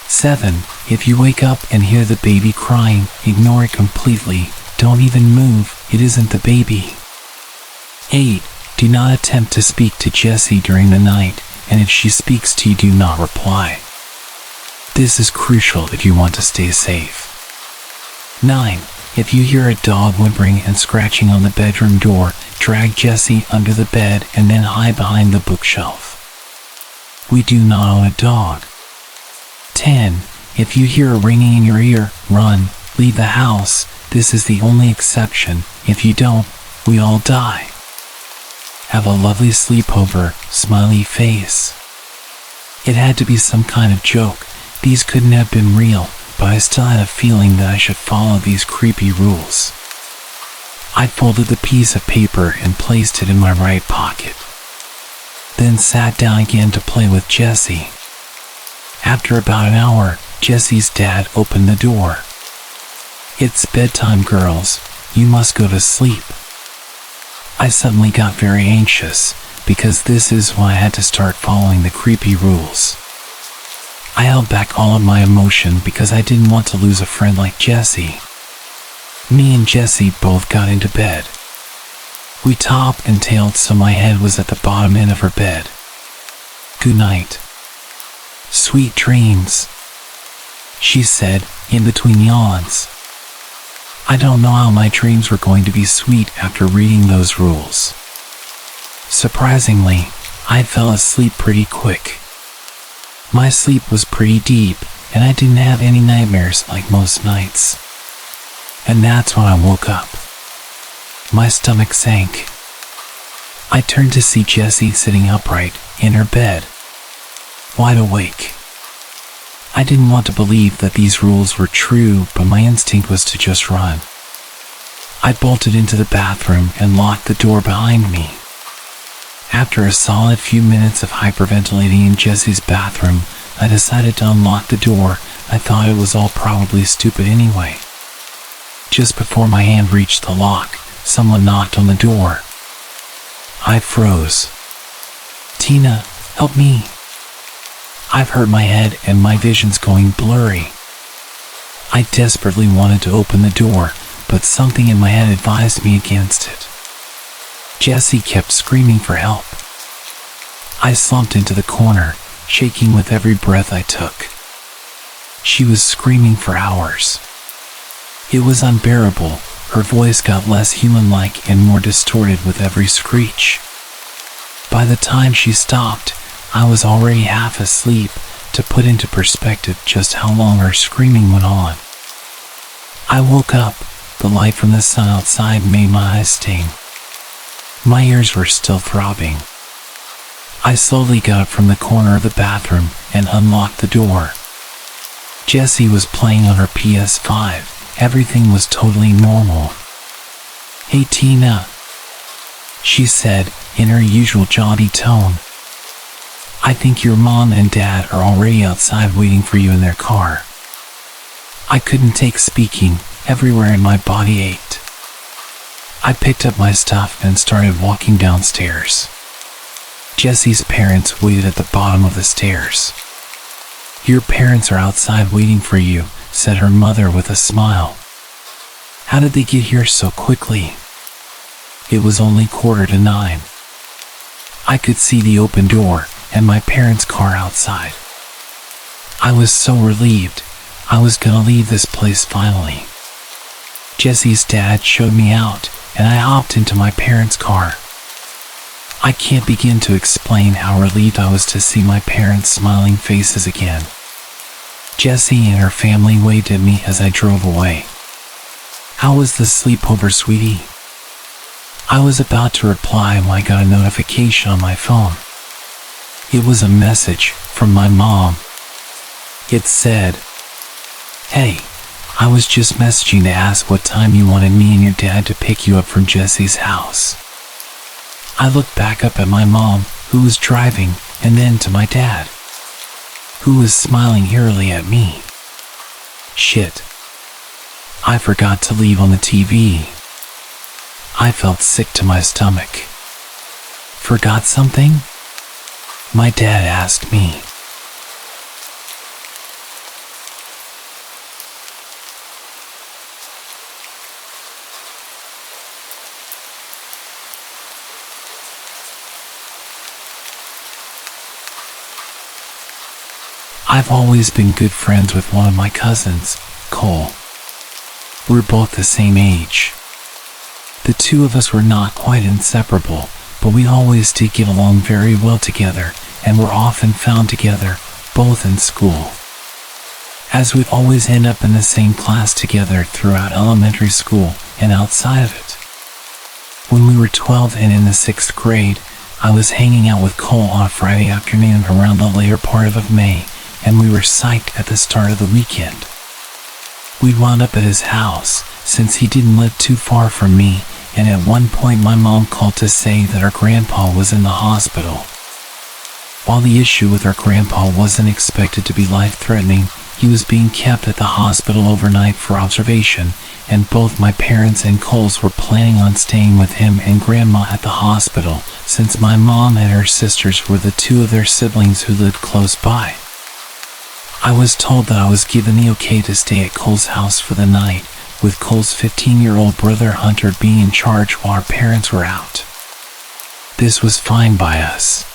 7. If you wake up and hear the baby crying, ignore it completely. Don't even move, it isn't the baby. 8. Do not attempt to speak to Jessie during the night, and if she speaks to you, do not reply. This is crucial if you want to stay safe. 9. If you hear a dog whimpering and scratching on the bedroom door, drag Jessie under the bed and then hide behind the bookshelf. We do not own a dog. 10. If you hear a ringing in your ear, run, leave the house. This is the only exception. If you don't, we all die. Have a lovely sleepover, smiley face. It had to be some kind of joke. These couldn't have been real, but I still had a feeling that I should follow these creepy rules. I folded the piece of paper and placed it in my right pocket. Then sat down again to play with Jessie. After about an hour, Jessie's dad opened the door. It's bedtime, girls. You must go to sleep. I suddenly got very anxious, because this is when I had to start following the creepy rules. I held back all of my emotion because I didn't want to lose a friend like Jessie. Me and Jessie both got into bed. We top and tailed so my head was at the bottom end of her bed. Good night. Sweet dreams, she said, in between yawns. I don't know how my dreams were going to be sweet after reading those rules. Surprisingly, I fell asleep pretty quick. My sleep was pretty deep, and I didn't have any nightmares like most nights. And that's when I woke up. My stomach sank. I turned to see Jessie sitting upright in her bed, wide awake. I didn't want to believe that these rules were true, but my instinct was to just run. I bolted into the bathroom and locked the door behind me. After a solid few minutes of hyperventilating in Jessie's bathroom, I decided to unlock the door. I thought it was all probably stupid anyway. Just before my hand reached the lock, someone knocked on the door. I froze. Tina, help me. I've hurt my head and my vision's going blurry. I desperately wanted to open the door, but something in my head advised me against it. Jessie kept screaming for help. I slumped into the corner, shaking with every breath I took. She was screaming for hours. It was unbearable. Her voice got less human-like and more distorted with every screech. By the time she stopped, I was already half asleep, to put into perspective just how long her screaming went on. I woke up. The light from the sun outside made my eyes sting. My ears were still throbbing. I slowly got up from the corner of the bathroom and unlocked the door. Jessie was playing on her PS5. Everything was totally normal. Hey Tina, she said in her usual jaunty tone. I think your mom and dad are already outside waiting for you in their car. I couldn't take speaking. Everywhere in my body ached. I picked up my stuff and started walking downstairs. Jessie's parents waited at the bottom of the stairs. Your parents are outside waiting for you, said her mother with a smile. How did they get here so quickly? It was only 8:45. I could see the open door and my parents' car outside. I was so relieved. I was gonna leave this place finally. Jessie's dad showed me out, and I hopped into my parents' car. I can't begin to explain how relieved I was to see my parents' smiling faces again. Jessie and her family waved at me as I drove away. How was the sleepover, sweetie? I was about to reply when I got a notification on my phone. It was a message from my mom. It said, Hey, I was just messaging to ask what time you wanted me and your dad to pick you up from Jessie's house. I looked back up at my mom, who was driving, and then to my dad, who was smiling eerily at me. Shit. I forgot to leave on the TV. I felt sick to my stomach. Forgot something? My dad asked me. I've always been good friends with one of my cousins, Cole. We're both the same age. The two of us were not quite inseparable, but we always did get along very well together, and were often found together, both in school, as we'd always end up in the same class together throughout elementary school and outside of it. When we were 12 and in the 6th grade, I was hanging out with Cole on a Friday afternoon around the later part of May, and we were psyched at the start of the weekend. We wound up at his house, since he didn't live too far from me, and at one point my mom called to say that our grandpa was in the hospital. While the issue with our grandpa wasn't expected to be life-threatening, he was being kept at the hospital overnight for observation, and both my parents and Cole's were planning on staying with him and grandma at the hospital, since my mom and her sisters were the two of their siblings who lived close by. I was told that I was given the okay to stay at Cole's house for the night, with Cole's 15-year-old brother Hunter being in charge while our parents were out. This was fine by us.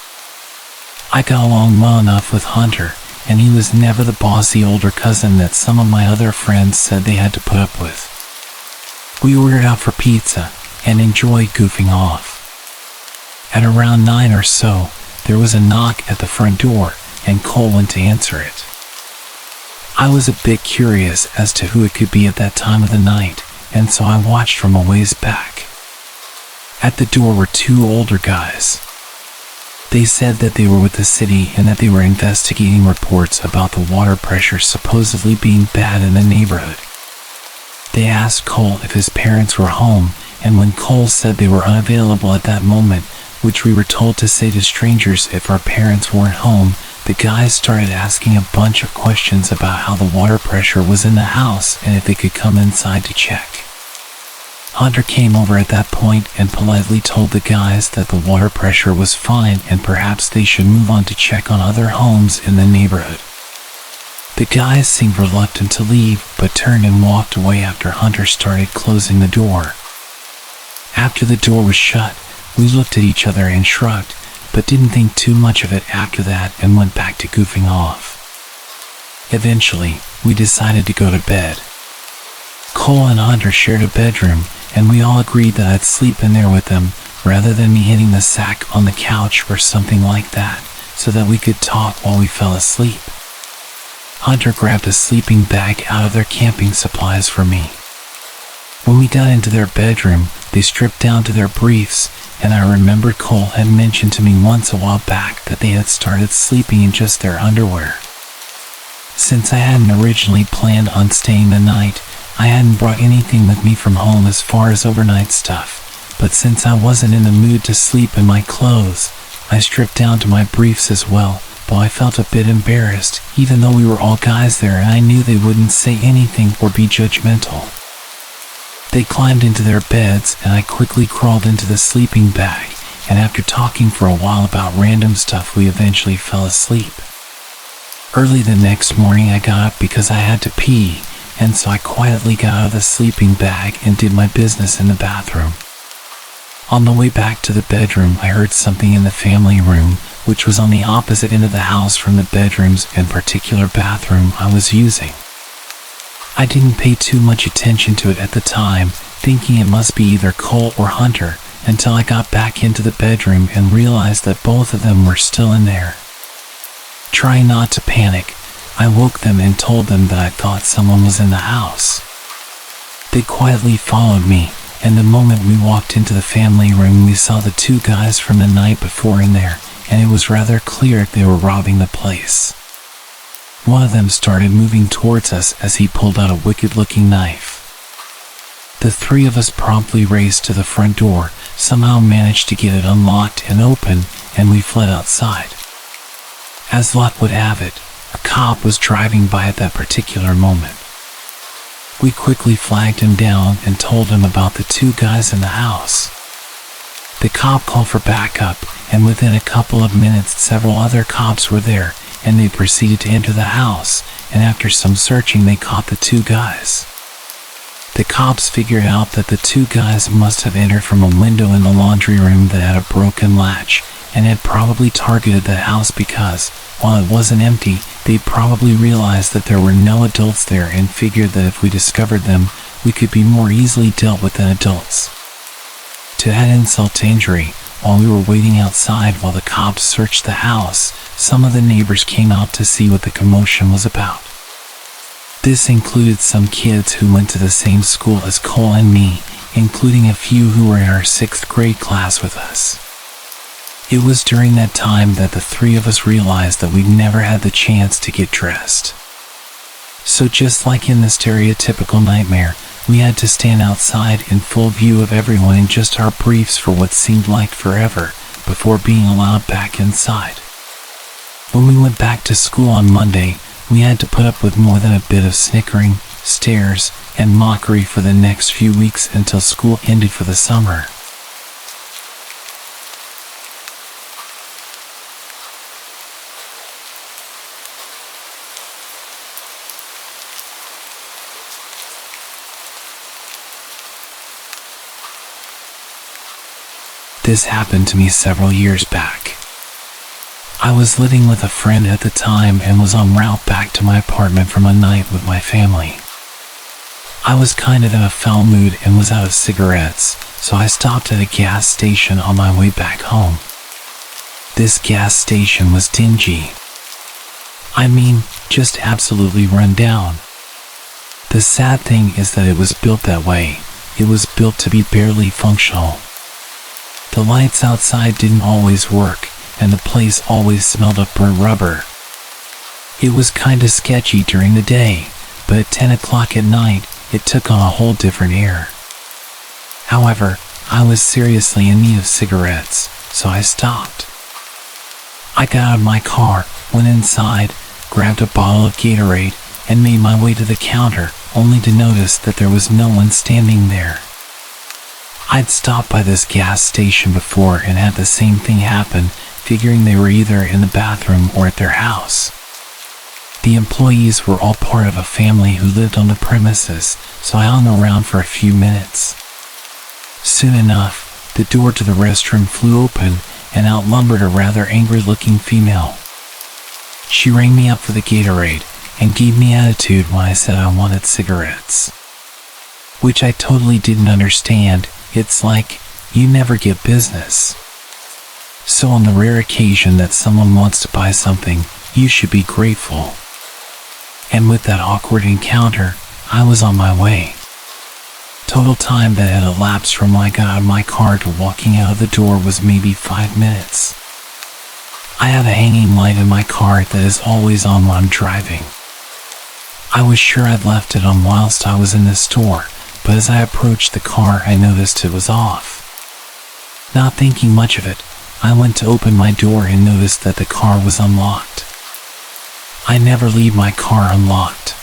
I got along well enough with Hunter, and he was never the bossy older cousin that some of my other friends said they had to put up with. We ordered out for pizza, and enjoyed goofing off. At around 9 or so, there was a knock at the front door, and Cole went to answer it. I was a bit curious as to who it could be at that time of the night, and so I watched from a ways back. At the door were two older guys. They said that they were with the city and that they were investigating reports about the water pressure supposedly being bad in the neighborhood. They asked Cole if his parents were home, and when Cole said they were unavailable at that moment, which we were told to say to strangers if our parents weren't home, the guys started asking a bunch of questions about how the water pressure was in the house and if they could come inside to check. Hunter came over at that point and politely told the guys that the water pressure was fine and perhaps they should move on to check on other homes in the neighborhood. The guys seemed reluctant to leave, but turned and walked away after Hunter started closing the door. After the door was shut, we looked at each other and shrugged, but didn't think too much of it after that and went back to goofing off. Eventually, we decided to go to bed. Cole and Hunter shared a bedroom, and we all agreed that I'd sleep in there with them, rather than me hitting the sack on the couch or something like that, so that we could talk while we fell asleep. Hunter grabbed a sleeping bag out of their camping supplies for me. When we got into their bedroom, they stripped down to their briefs, and I remembered Cole had mentioned to me once a while back that they had started sleeping in just their underwear. Since I hadn't originally planned on staying the night, I hadn't brought anything with me from home as far as overnight stuff, but since I wasn't in the mood to sleep in my clothes, I stripped down to my briefs as well, though I felt a bit embarrassed, even though we were all guys there and I knew they wouldn't say anything or be judgmental. They climbed into their beds and I quickly crawled into the sleeping bag, and after talking for a while about random stuff we eventually fell asleep. Early the next morning I got up because I had to pee, and so I quietly got out of the sleeping bag and did my business in the bathroom. On the way back to the bedroom I heard something in the family room, which was on the opposite end of the house from the bedrooms and particular bathroom I was using. I didn't pay too much attention to it at the time, thinking it must be either Cole or Hunter, until I got back into the bedroom and realized that both of them were still in there. Trying not to panic, I woke them and told them that I thought someone was in the house. They quietly followed me, and the moment we walked into the family room we saw the two guys from the night before in there, and it was rather clear they were robbing the place. One of them started moving towards us as he pulled out a wicked-looking knife. The three of us promptly raced to the front door, somehow managed to get it unlocked and open, and we fled outside. As luck would have it, a cop was driving by at that particular moment. We quickly flagged him down and told him about the two guys in the house. The cop called for backup, and within a couple of minutes several other cops were there, and they proceeded to enter the house, and after some searching they caught the two guys. The cops figured out that the two guys must have entered from a window in the laundry room that had a broken latch, and had probably targeted the house because, while it wasn't empty, they probably realized that there were no adults there and figured that if we discovered them, we could be more easily dealt with than adults. To add insult to injury, while we were waiting outside while the cops searched the house, some of the neighbors came out to see what the commotion was about. This included some kids who went to the same school as Cole and me, including a few who were in our 6th grade class with us. It was during that time that the three of us realized that we'd never had the chance to get dressed. So just like in the stereotypical nightmare, we had to stand outside in full view of everyone in just our briefs for what seemed like forever, before being allowed back inside. When we went back to school on Monday, we had to put up with more than a bit of snickering, stares, and mockery for the next few weeks until school ended for the summer. This happened to me several years back. I was living with a friend at the time and was en route back to my apartment from a night with my family. I was kind of in a foul mood and was out of cigarettes, so I stopped at a gas station on my way back home. This gas station was dingy. I mean, just absolutely run down. The sad thing is that it was built that way. It was built to be barely functional. The lights outside didn't always work, and the place always smelled of burnt rubber. It was kinda sketchy during the day, but at 10 o'clock at night, it took on a whole different air. However, I was seriously in need of cigarettes, so I stopped. I got out of my car, went inside, grabbed a bottle of Gatorade, and made my way to the counter, only to notice that there was no one standing there. I'd stopped by this gas station before and had the same thing happen, figuring they were either in the bathroom or at their house. The employees were all part of a family who lived on the premises, so I hung around for a few minutes. Soon enough, the door to the restroom flew open, and out lumbered a rather angry-looking female. She rang me up for the Gatorade, and gave me attitude when I said I wanted cigarettes. Which I totally didn't understand. It's like, you never get business. So on the rare occasion that someone wants to buy something, you should be grateful. And with that awkward encounter, I was on my way. Total time that had elapsed from when I got out of my car to walking out of the door was maybe 5 minutes. I have a hanging light in my car that is always on when I'm driving. I was sure I'd left it on whilst I was in the store, but as I approached the car I noticed it was off. Not thinking much of it, I went to open my door and noticed that the car was unlocked. I never leave my car unlocked.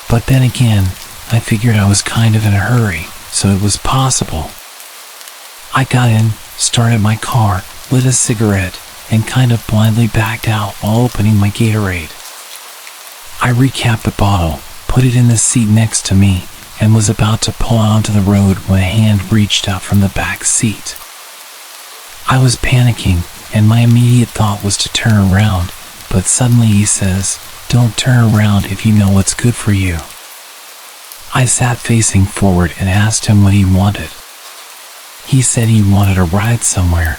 But then again, I figured I was kind of in a hurry, so it was possible. I got in, started my car, lit a cigarette, and kind of blindly backed out while opening my Gatorade. I recapped the bottle, put it in the seat next to me, and was about to pull onto the road when a hand reached out from the back seat. I was panicking, and my immediate thought was to turn around, but suddenly he says, "Don't turn around if you know what's good for you." I sat facing forward and asked him what he wanted. He said he wanted a ride somewhere.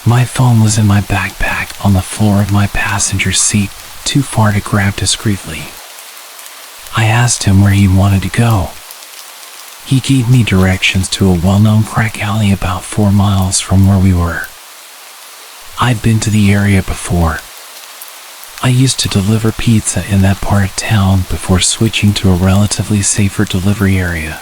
My phone was in my backpack on the floor of my passenger seat, too far to grab discreetly. I asked him where he wanted to go. He gave me directions to a well-known crack alley about 4 miles from where we were. I'd been to the area before. I used to deliver pizza in that part of town before switching to a relatively safer delivery area.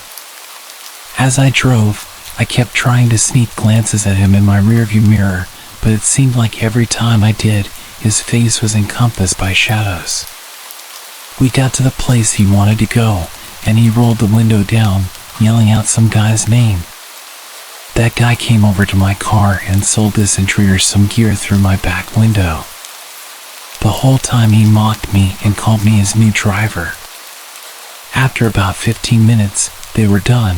As I drove, I kept trying to sneak glances at him in my rearview mirror, but it seemed like every time I did, his face was encompassed by shadows. We got to the place he wanted to go, and he rolled the window down, yelling out some guy's name. That guy came over to my car and sold this intruder some gear through my back window. The whole time he mocked me and called me his new driver. After about 15 minutes, they were done.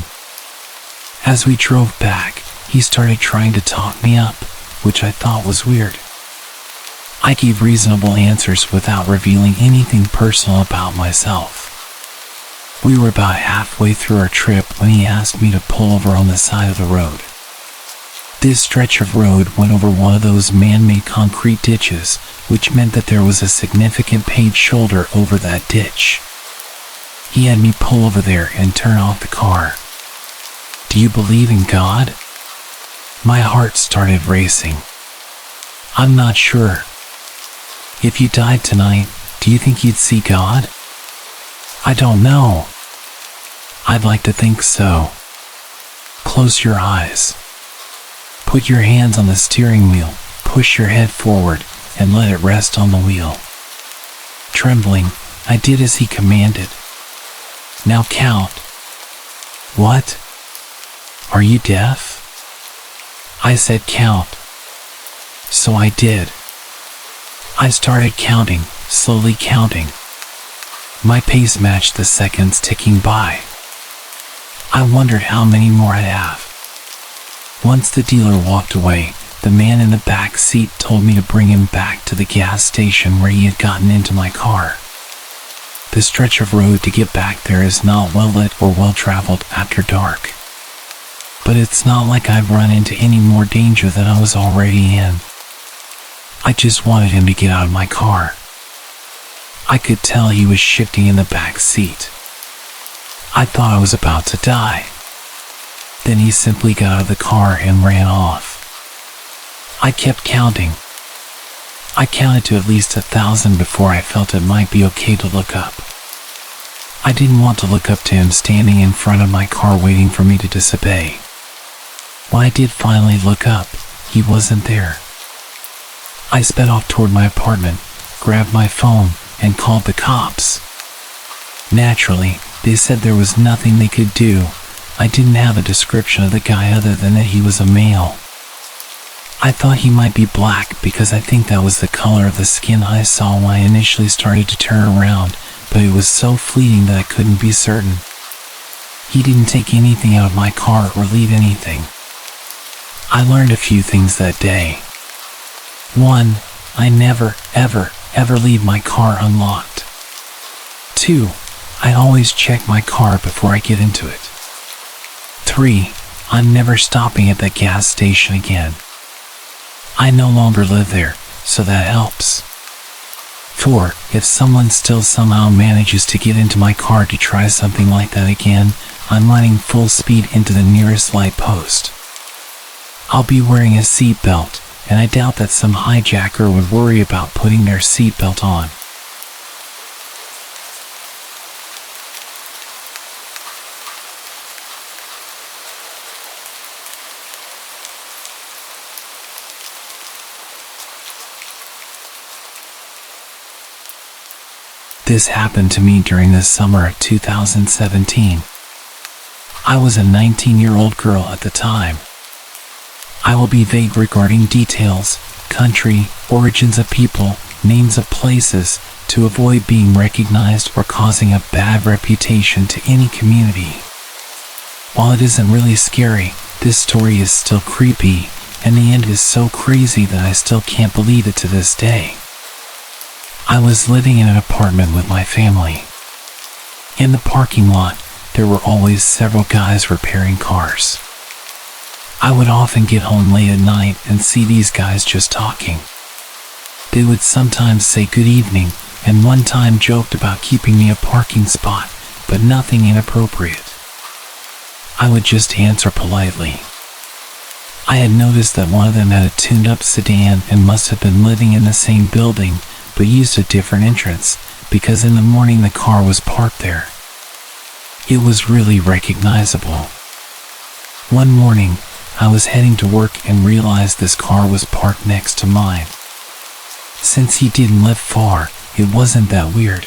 As we drove back, he started trying to talk me up, which I thought was weird. I gave reasonable answers without revealing anything personal about myself. We were about halfway through our trip when he asked me to pull over on the side of the road. This stretch of road went over one of those man-made concrete ditches, which meant that there was a significant paved shoulder over that ditch. He had me pull over there and turn off the car. Do you believe in God? My heart started racing. I'm not sure. If you died tonight, do you think you'd see God? I don't know. I'd like to think so. Close your eyes. Put your hands on the steering wheel, push your head forward, and let it rest on the wheel. Trembling, I did as he commanded. Now count. What? Are you deaf? I said count. So I did. I started counting, slowly counting. My pace matched the seconds ticking by. I wondered how many more I'd have. Once the dealer walked away, the man in the back seat told me to bring him back to the gas station where he had gotten into my car. The stretch of road to get back there is not well lit or well traveled after dark. But it's not like I've run into any more danger than I was already in. I just wanted him to get out of my car. I could tell he was shifting in the back seat. I thought I was about to die. Then he simply got out of the car and ran off. I kept counting. I counted to at least 1,000 before I felt it might be okay to look up. I didn't want to look up to him standing in front of my car waiting for me to disobey. When I did finally look up, he wasn't there. I sped off toward my apartment, grabbed my phone, and called the cops. Naturally, they said there was nothing they could do. I didn't have a description of the guy other than that he was a male. I thought he might be black because I think that was the color of the skin I saw when I initially started to turn around, but it was so fleeting that I couldn't be certain. He didn't take anything out of my car or leave anything. I learned a few things that day. 1. I never, ever leave my car unlocked. 2. I always check my car before I get into it. 3. I'm never stopping at that gas station again. I no longer live there, so that helps. 4. If someone still somehow manages to get into my car to try something like that again, I'm running full speed into the nearest light post. I'll be wearing a seatbelt, and I doubt that some hijacker would worry about putting their seatbelt on. This happened to me during the summer of 2017. I was a 19-year-old girl at the time. I will be vague regarding details, country, origins of people, names of places, to avoid being recognized or causing a bad reputation to any community. While it isn't really scary, this story is still creepy, and the end is so crazy that I still can't believe it to this day. I was living in an apartment with my family. In the parking lot, there were always several guys repairing cars. I would often get home late at night and see these guys just talking. They would sometimes say good evening, and one time joked about keeping me a parking spot, but nothing inappropriate. I would just answer politely. I had noticed that one of them had a tuned-up sedan and must have been living in the same building, but used a different entrance, because in the morning the car was parked there. It was really recognizable. One morning, I was heading to work and realized this car was parked next to mine. Since he didn't live far, it wasn't that weird.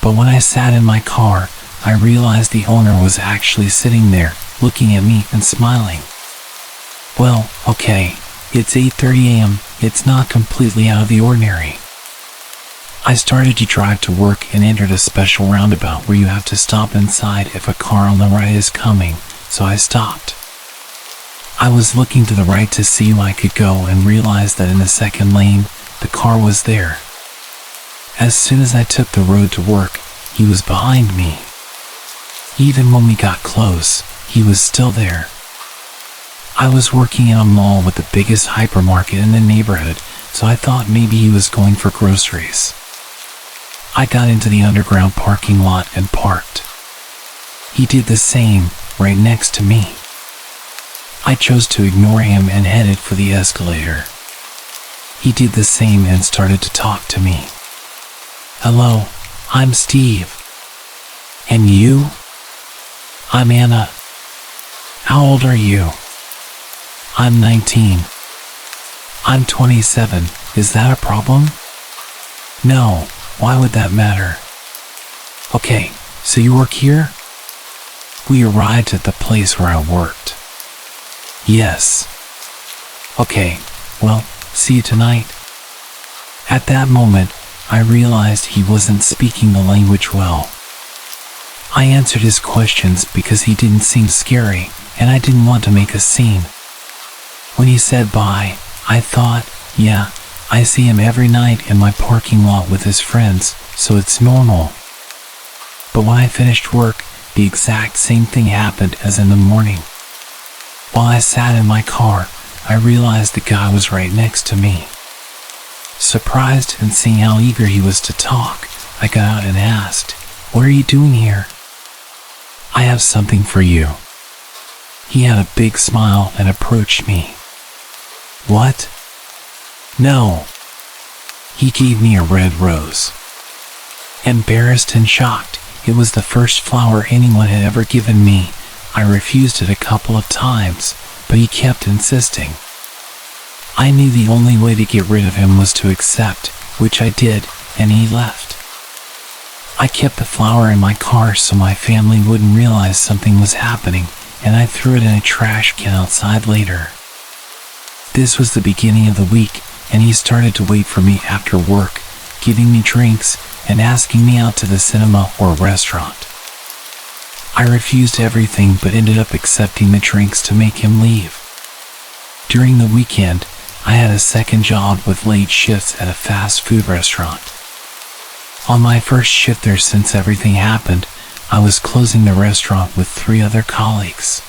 But when I sat in my car, I realized the owner was actually sitting there, looking at me and smiling. Well, okay, it's 8:30 a.m., it's not completely out of the ordinary. I started to drive to work and entered a special roundabout where you have to stop inside if a car on the right is coming, so I stopped. I was looking to the right to see where I could go and realized that in the second lane, the car was there. As soon as I took the road to work, he was behind me. Even when we got close, he was still there. I was working in a mall with the biggest hypermarket in the neighborhood, so I thought maybe he was going for groceries. I got into the underground parking lot and parked. He did the same, right next to me. I chose to ignore him and headed for the escalator. He did the same and started to talk to me. Hello, I'm Steve. And you? I'm Anna. How old are you? I'm 19. I'm 27. Is that a problem? No, why would that matter? Okay, so you work here? We arrived at the place where I worked. Yes. Okay, well, see you tonight. At that moment, I realized he wasn't speaking the language well. I answered his questions because he didn't seem scary, and I didn't want to make a scene. When he said bye, I thought, yeah, I see him every night in my parking lot with his friends, so it's normal. But when I finished work, the exact same thing happened as in the morning. While I sat in my car, I realized the guy was right next to me. Surprised and seeing how eager he was to talk, I got out and asked, "What are you doing here?" "I have something for you." He had a big smile and approached me. "What?" "No." He gave me a red rose. Embarrassed and shocked, it was the first flower anyone had ever given me. I refused it a couple of times, but he kept insisting. I knew the only way to get rid of him was to accept, which I did, and he left. I kept the flower in my car so my family wouldn't realize something was happening, and I threw it in a trash can outside later. This was the beginning of the week, and he started to wait for me after work, giving me drinks and asking me out to the cinema or restaurant. I refused everything but ended up accepting the drinks to make him leave. During the weekend, I had a second job with late shifts at a fast food restaurant. On my first shift there, since everything happened, I was closing the restaurant with 3 other colleagues.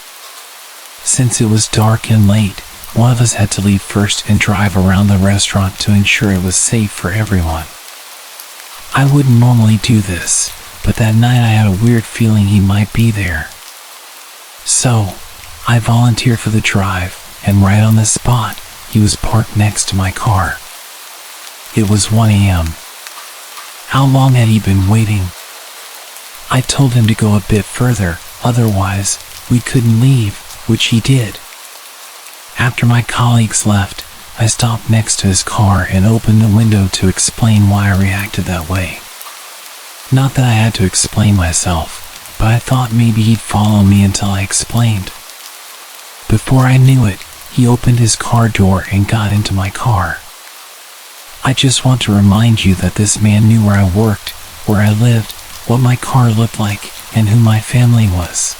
Since it was dark and late, one of us had to leave first and drive around the restaurant to ensure it was safe for everyone. I wouldn't normally do this, but that night I had a weird feeling he might be there. So, I volunteered for the drive, and right on the spot, he was parked next to my car. It was 1 a.m. How long had he been waiting? I told him to go a bit further, otherwise, we couldn't leave, which he did. After my colleagues left, I stopped next to his car and opened the window to explain why I reacted that way. Not that I had to explain myself, but I thought maybe he'd follow me until I explained. Before I knew it, he opened his car door and got into my car. I just want to remind you that this man knew where I worked, where I lived, what my car looked like, and who my family was.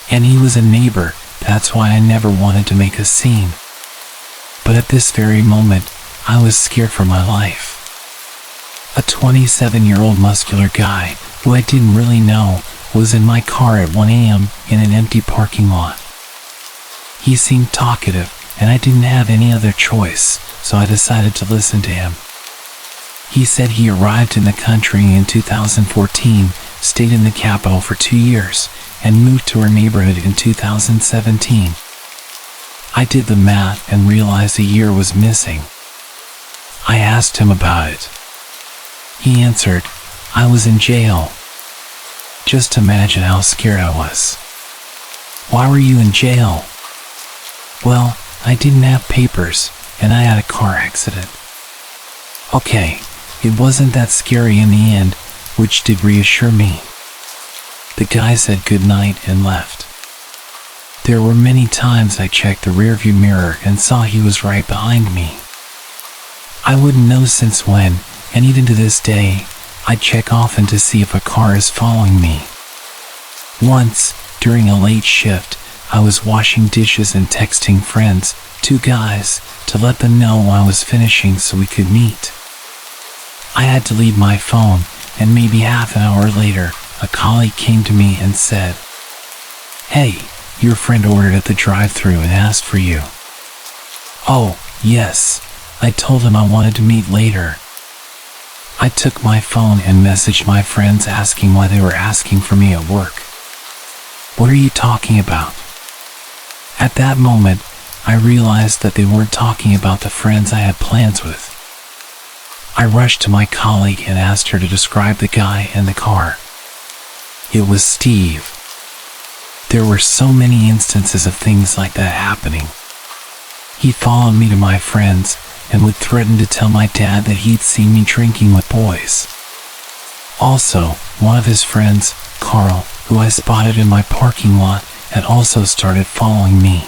And he was a neighbor, that's why I never wanted to make a scene. But at this very moment, I was scared for my life. A 27-year-old muscular guy, who I didn't really know, was in my car at 1 a.m. in an empty parking lot. He seemed talkative, and I didn't have any other choice, so I decided to listen to him. He said he arrived in the country in 2014, stayed in the capital for 2 years, and moved to our neighborhood in 2017. I did the math and realized a year was missing. I asked him about it. He answered, "I was in jail." Just imagine how scared I was. "Why were you in jail?" "Well, I didn't have papers, and I had a car accident." Okay, it wasn't that scary in the end, which did reassure me. The guy said goodnight and left. There were many times I checked the rearview mirror and saw he was right behind me. I wouldn't know since when, and even to this day, I check often to see if a car is following me. Once, during a late shift, I was washing dishes and texting friends, 2 guys, to let them know I was finishing so we could meet. I had to leave my phone, and maybe half an hour later, a colleague came to me and said, "Hey, your friend ordered at the drive-thru and asked for you." "Oh, yes," I told him I wanted to meet later. I took my phone and messaged my friends asking why they were asking for me at work. "What are you talking about?" At that moment, I realized that they weren't talking about the friends I had plans with. I rushed to my colleague and asked her to describe the guy and the car. It was Steve. There were so many instances of things like that happening. He followed me to my friends and would threaten to tell my dad that he'd seen me drinking with boys. Also, one of his friends, Carl, who I spotted in my parking lot, had also started following me.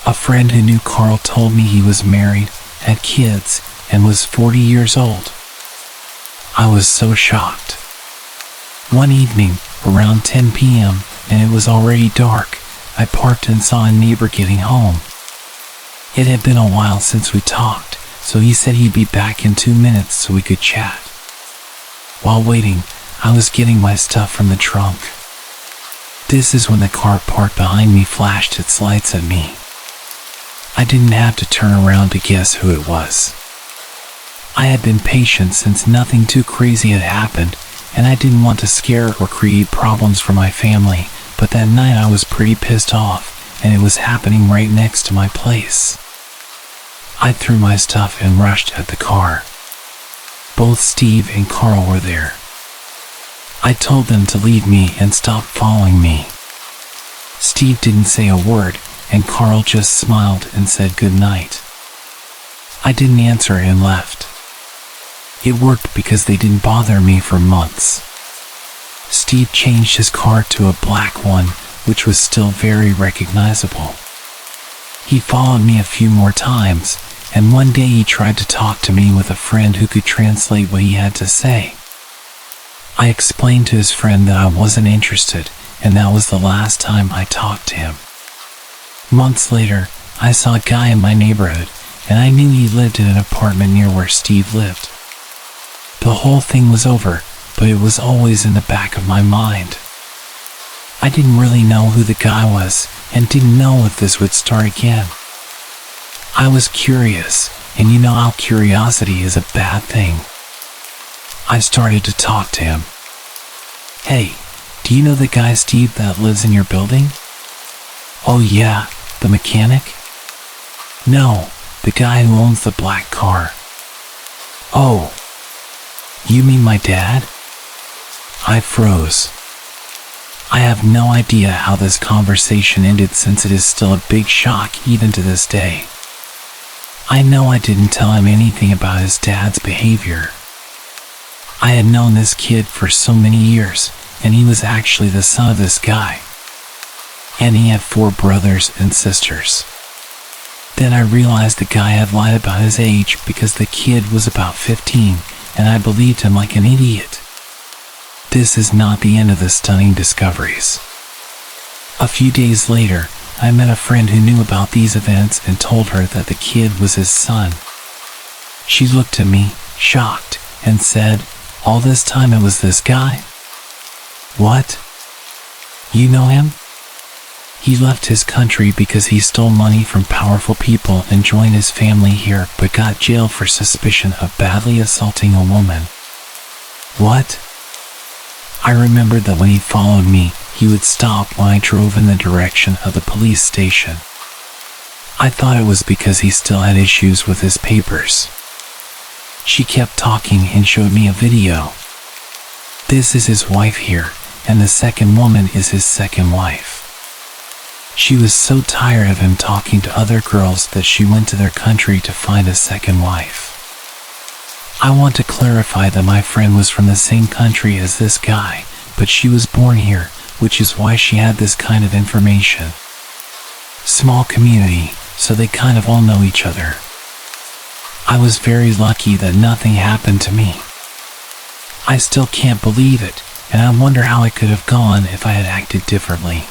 A friend who knew Carl told me he was married, had kids, and was 40 years old. I was so shocked. One evening, around 10 p.m., and it was already dark, I parked and saw a neighbor getting home. It had been a while since we talked, so he said he'd be back in 2 minutes so we could chat. While waiting, I was getting my stuff from the trunk. This is when the car parked behind me flashed its lights at me. I didn't have to turn around to guess who it was. I had been patient since nothing too crazy had happened, and I didn't want to scare or create problems for my family, but that night I was pretty pissed off, and it was happening right next to my place. I threw my stuff and rushed at the car. Both Steve and Carl were there. I told them to leave me and stop following me. Steve didn't say a word, and Carl just smiled and said goodnight. I didn't answer and left. It worked because they didn't bother me for months. Steve changed his car to a black one, which was still very recognizable. He followed me a few more times, and one day he tried to talk to me with a friend who could translate what he had to say. I explained to his friend that I wasn't interested, and that was the last time I talked to him. Months later, I saw a guy in my neighborhood, and I knew he lived in an apartment near where Steve lived. The whole thing was over, but it was always in the back of my mind. I didn't really know who the guy was, and didn't know if this would start again. I was curious, and you know how curiosity is a bad thing. I started to talk to him. "Hey, do you know the guy Steve that lives in your building?" "Oh yeah, the mechanic?" "No, the guy who owns the black car." "Oh, you mean my dad?" I froze. I have no idea how this conversation ended since it is still a big shock even to this day. I know I didn't tell him anything about his dad's behavior. I had known this kid for so many years, and he was actually the son of this guy. And he had 4 brothers and sisters. Then I realized the guy had lied about his age because the kid was about 15, and I believed him like an idiot. This is not the end of the stunning discoveries. A few days later, I met a friend who knew about these events and told her that the kid was his son. She looked at me, shocked, and said, "All this time it was this guy?" "What? You know him?" "He left his country because he stole money from powerful people and joined his family here, but got jailed for suspicion of badly assaulting a woman." "What?" I remembered that when he followed me, he would stop when I drove in the direction of the police station. I thought it was because he still had issues with his papers. She kept talking and showed me a video. This is his wife here, and the second woman is his second wife. She was so tired of him talking to other girls that she went to their country to find a second wife. I want to clarify that my friend was from the same country as this guy, but she was born here, which is why she had this kind of information. Small community, so they kind of all know each other. I was very lucky that nothing happened to me. I still can't believe it, and I wonder how it could have gone if I had acted differently.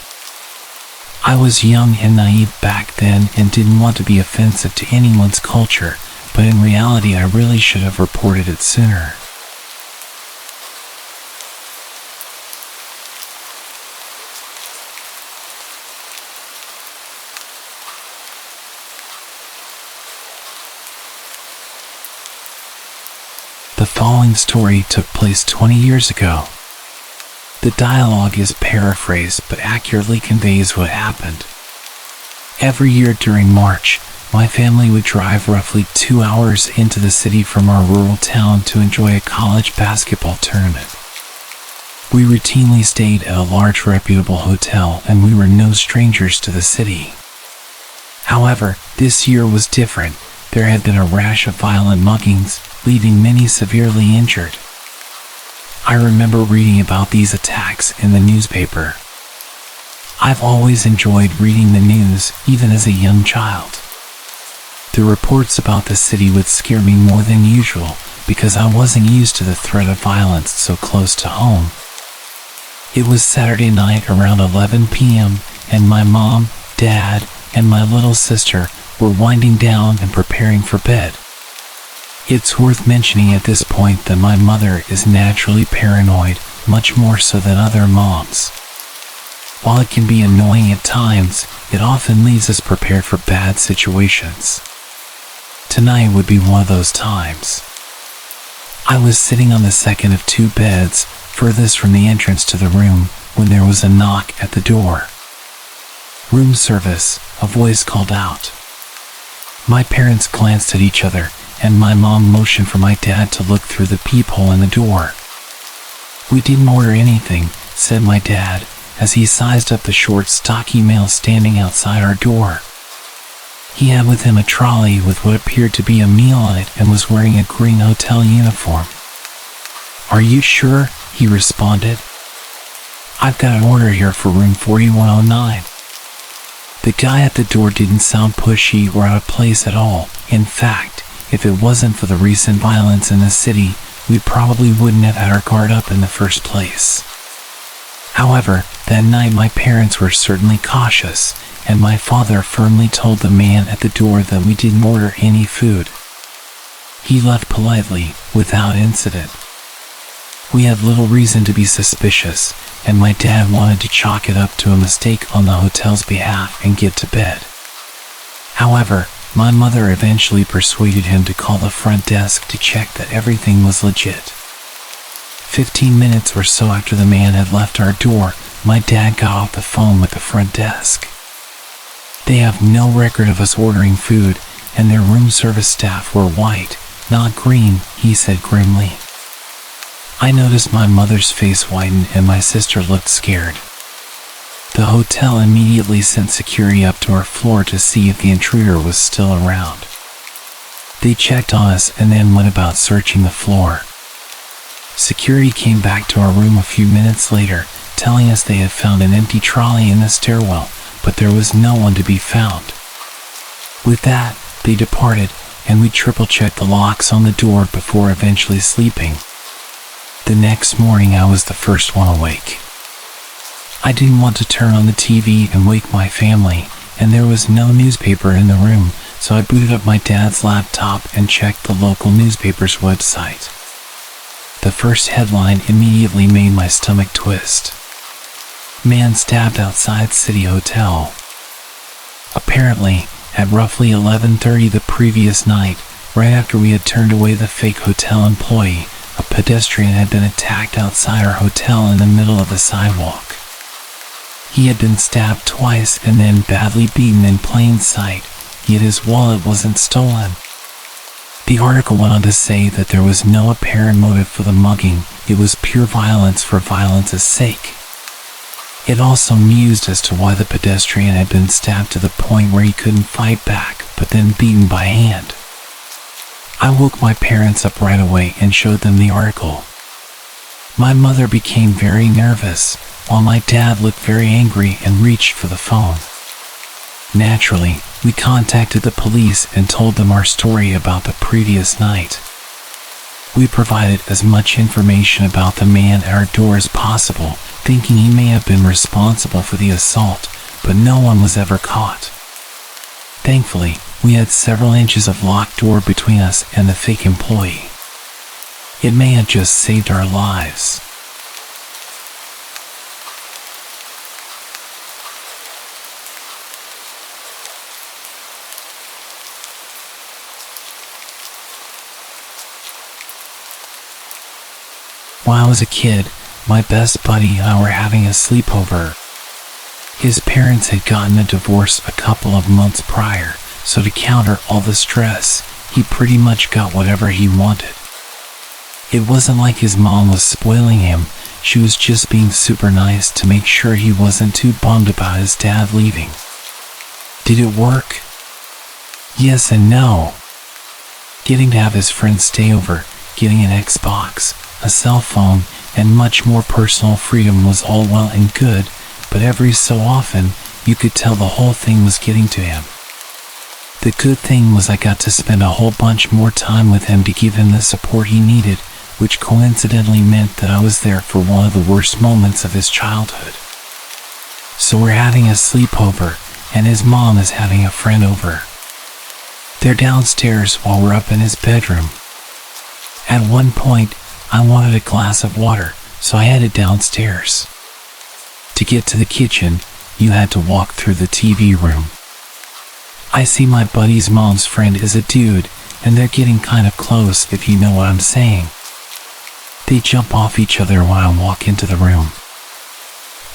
I was young and naive back then and didn't want to be offensive to anyone's culture, but in reality I really should have reported it sooner. The following story took place 20 years ago. The dialogue is paraphrased but accurately conveys what happened. Every year during March, my family would drive roughly 2 hours into the city from our rural town to enjoy a college basketball tournament. We routinely stayed at a large reputable hotel and we were no strangers to the city. However, this year was different. There had been a rash of violent muggings, leaving many severely injured. I remember reading about these attacks in the newspaper. I've always enjoyed reading the news, even as a young child. The reports about the city would scare me more than usual because I wasn't used to the threat of violence so close to home. It was Saturday night around 11 p.m. and my mom, dad, and my little sister were winding down and preparing for bed. It's worth mentioning at this point that my mother is naturally paranoid, much more so than other moms. While it can be annoying at times, it often leaves us prepared for bad situations. Tonight would be one of those times. I was sitting on the second of 2 beds, furthest from the entrance to the room, when there was a knock at the door. "Room service," a voice called out. My parents glanced at each other, and my mom motioned for my dad to look through the peephole in the door. "We didn't order anything," said my dad, as he sized up the short, stocky male standing outside our door. He had with him a trolley with what appeared to be a meal on it and was wearing a green hotel uniform. "Are you sure?" he responded. "I've got an order here for room 4109. The guy at the door didn't sound pushy or out of place at all. In fact, if it wasn't for the recent violence in the city, we probably wouldn't have had our guard up in the first place. However, that night my parents were certainly cautious, and my father firmly told the man at the door that we didn't order any food. He left politely, without incident. We had little reason to be suspicious, and my dad wanted to chalk it up to a mistake on the hotel's behalf and get to bed. However, my mother eventually persuaded him to call the front desk to check that everything was legit. 15 minutes or so after the man had left our door, my dad got off the phone with the front desk. They have no record of us ordering food, and their room service staff were white, not green, he said grimly. I noticed my mother's face whiten and my sister looked scared. The hotel immediately sent security up to our floor to see if the intruder was still around. They checked on us and then went about searching the floor. Security came back to our room a few minutes later, telling us they had found an empty trolley in the stairwell, but there was no one to be found. With that, they departed, and we triple-checked the locks on the door before eventually sleeping. The next morning I was the first one awake. I didn't want to turn on the TV and wake my family, and there was no newspaper in the room, so I booted up my dad's laptop and checked the local newspaper's website. The first headline immediately made my stomach twist. Man stabbed outside City Hotel. Apparently, at roughly 11:30 the previous night, right after we had turned away the fake hotel employee, a pedestrian had been attacked outside our hotel in the middle of the sidewalk. He had been stabbed twice and then badly beaten in plain sight, yet his wallet wasn't stolen. The article went on to say that there was no apparent motive for the mugging, it was pure violence for violence's sake. It also mused as to why the pedestrian had been stabbed to the point where he couldn't fight back, but then beaten by hand. I woke my parents up right away and showed them the article. My mother became very nervous, while my dad looked very angry and reached for the phone. Naturally, we contacted the police and told them our story about the previous night. We provided as much information about the man at our door as possible, thinking he may have been responsible for the assault, but no one was ever caught. Thankfully, we had several inches of locked door between us and the fake employee. It may have just saved our lives. When I was a kid, my best buddy and I were having a sleepover. His parents had gotten a divorce a couple of months prior, so to counter all the stress, he pretty much got whatever he wanted. It wasn't like his mom was spoiling him, she was just being super nice to make sure he wasn't too bummed about his dad leaving. Did it work? Yes and no. Getting to have his friends stay over, getting an Xbox, a cell phone, and much more personal freedom was all well and good, but every so often, you could tell the whole thing was getting to him. The good thing was I got to spend a whole bunch more time with him to give him the support he needed, which coincidentally meant that I was there for one of the worst moments of his childhood. So we're having a sleepover, and his mom is having a friend over. They're downstairs while we're up in his bedroom. At one point, I wanted a glass of water, so I headed downstairs. To get to the kitchen, you had to walk through the TV room. I see my buddy's mom's friend is a dude, and they're getting kind of close if you know what I'm saying. They jump off each other when I walk into the room.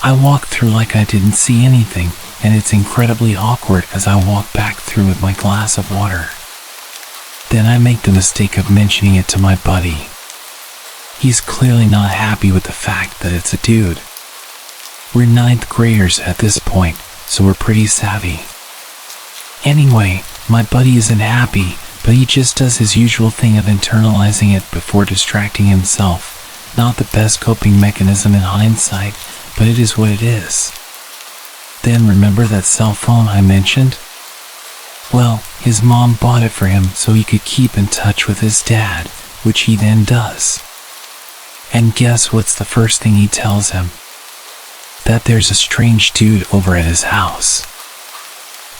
I walk through like I didn't see anything, and it's incredibly awkward as I walk back through with my glass of water. Then I make the mistake of mentioning it to my buddy. He's clearly not happy with the fact that it's a dude. We're 9th graders at this point, so we're pretty savvy. Anyway, my buddy isn't happy, but he just does his usual thing of internalizing it before distracting himself. Not the best coping mechanism in hindsight, but it is what it is. Then remember that cell phone I mentioned? Well, his mom bought it for him so he could keep in touch with his dad, which he then does. And guess what's the first thing he tells him? That there's a strange dude over at his house.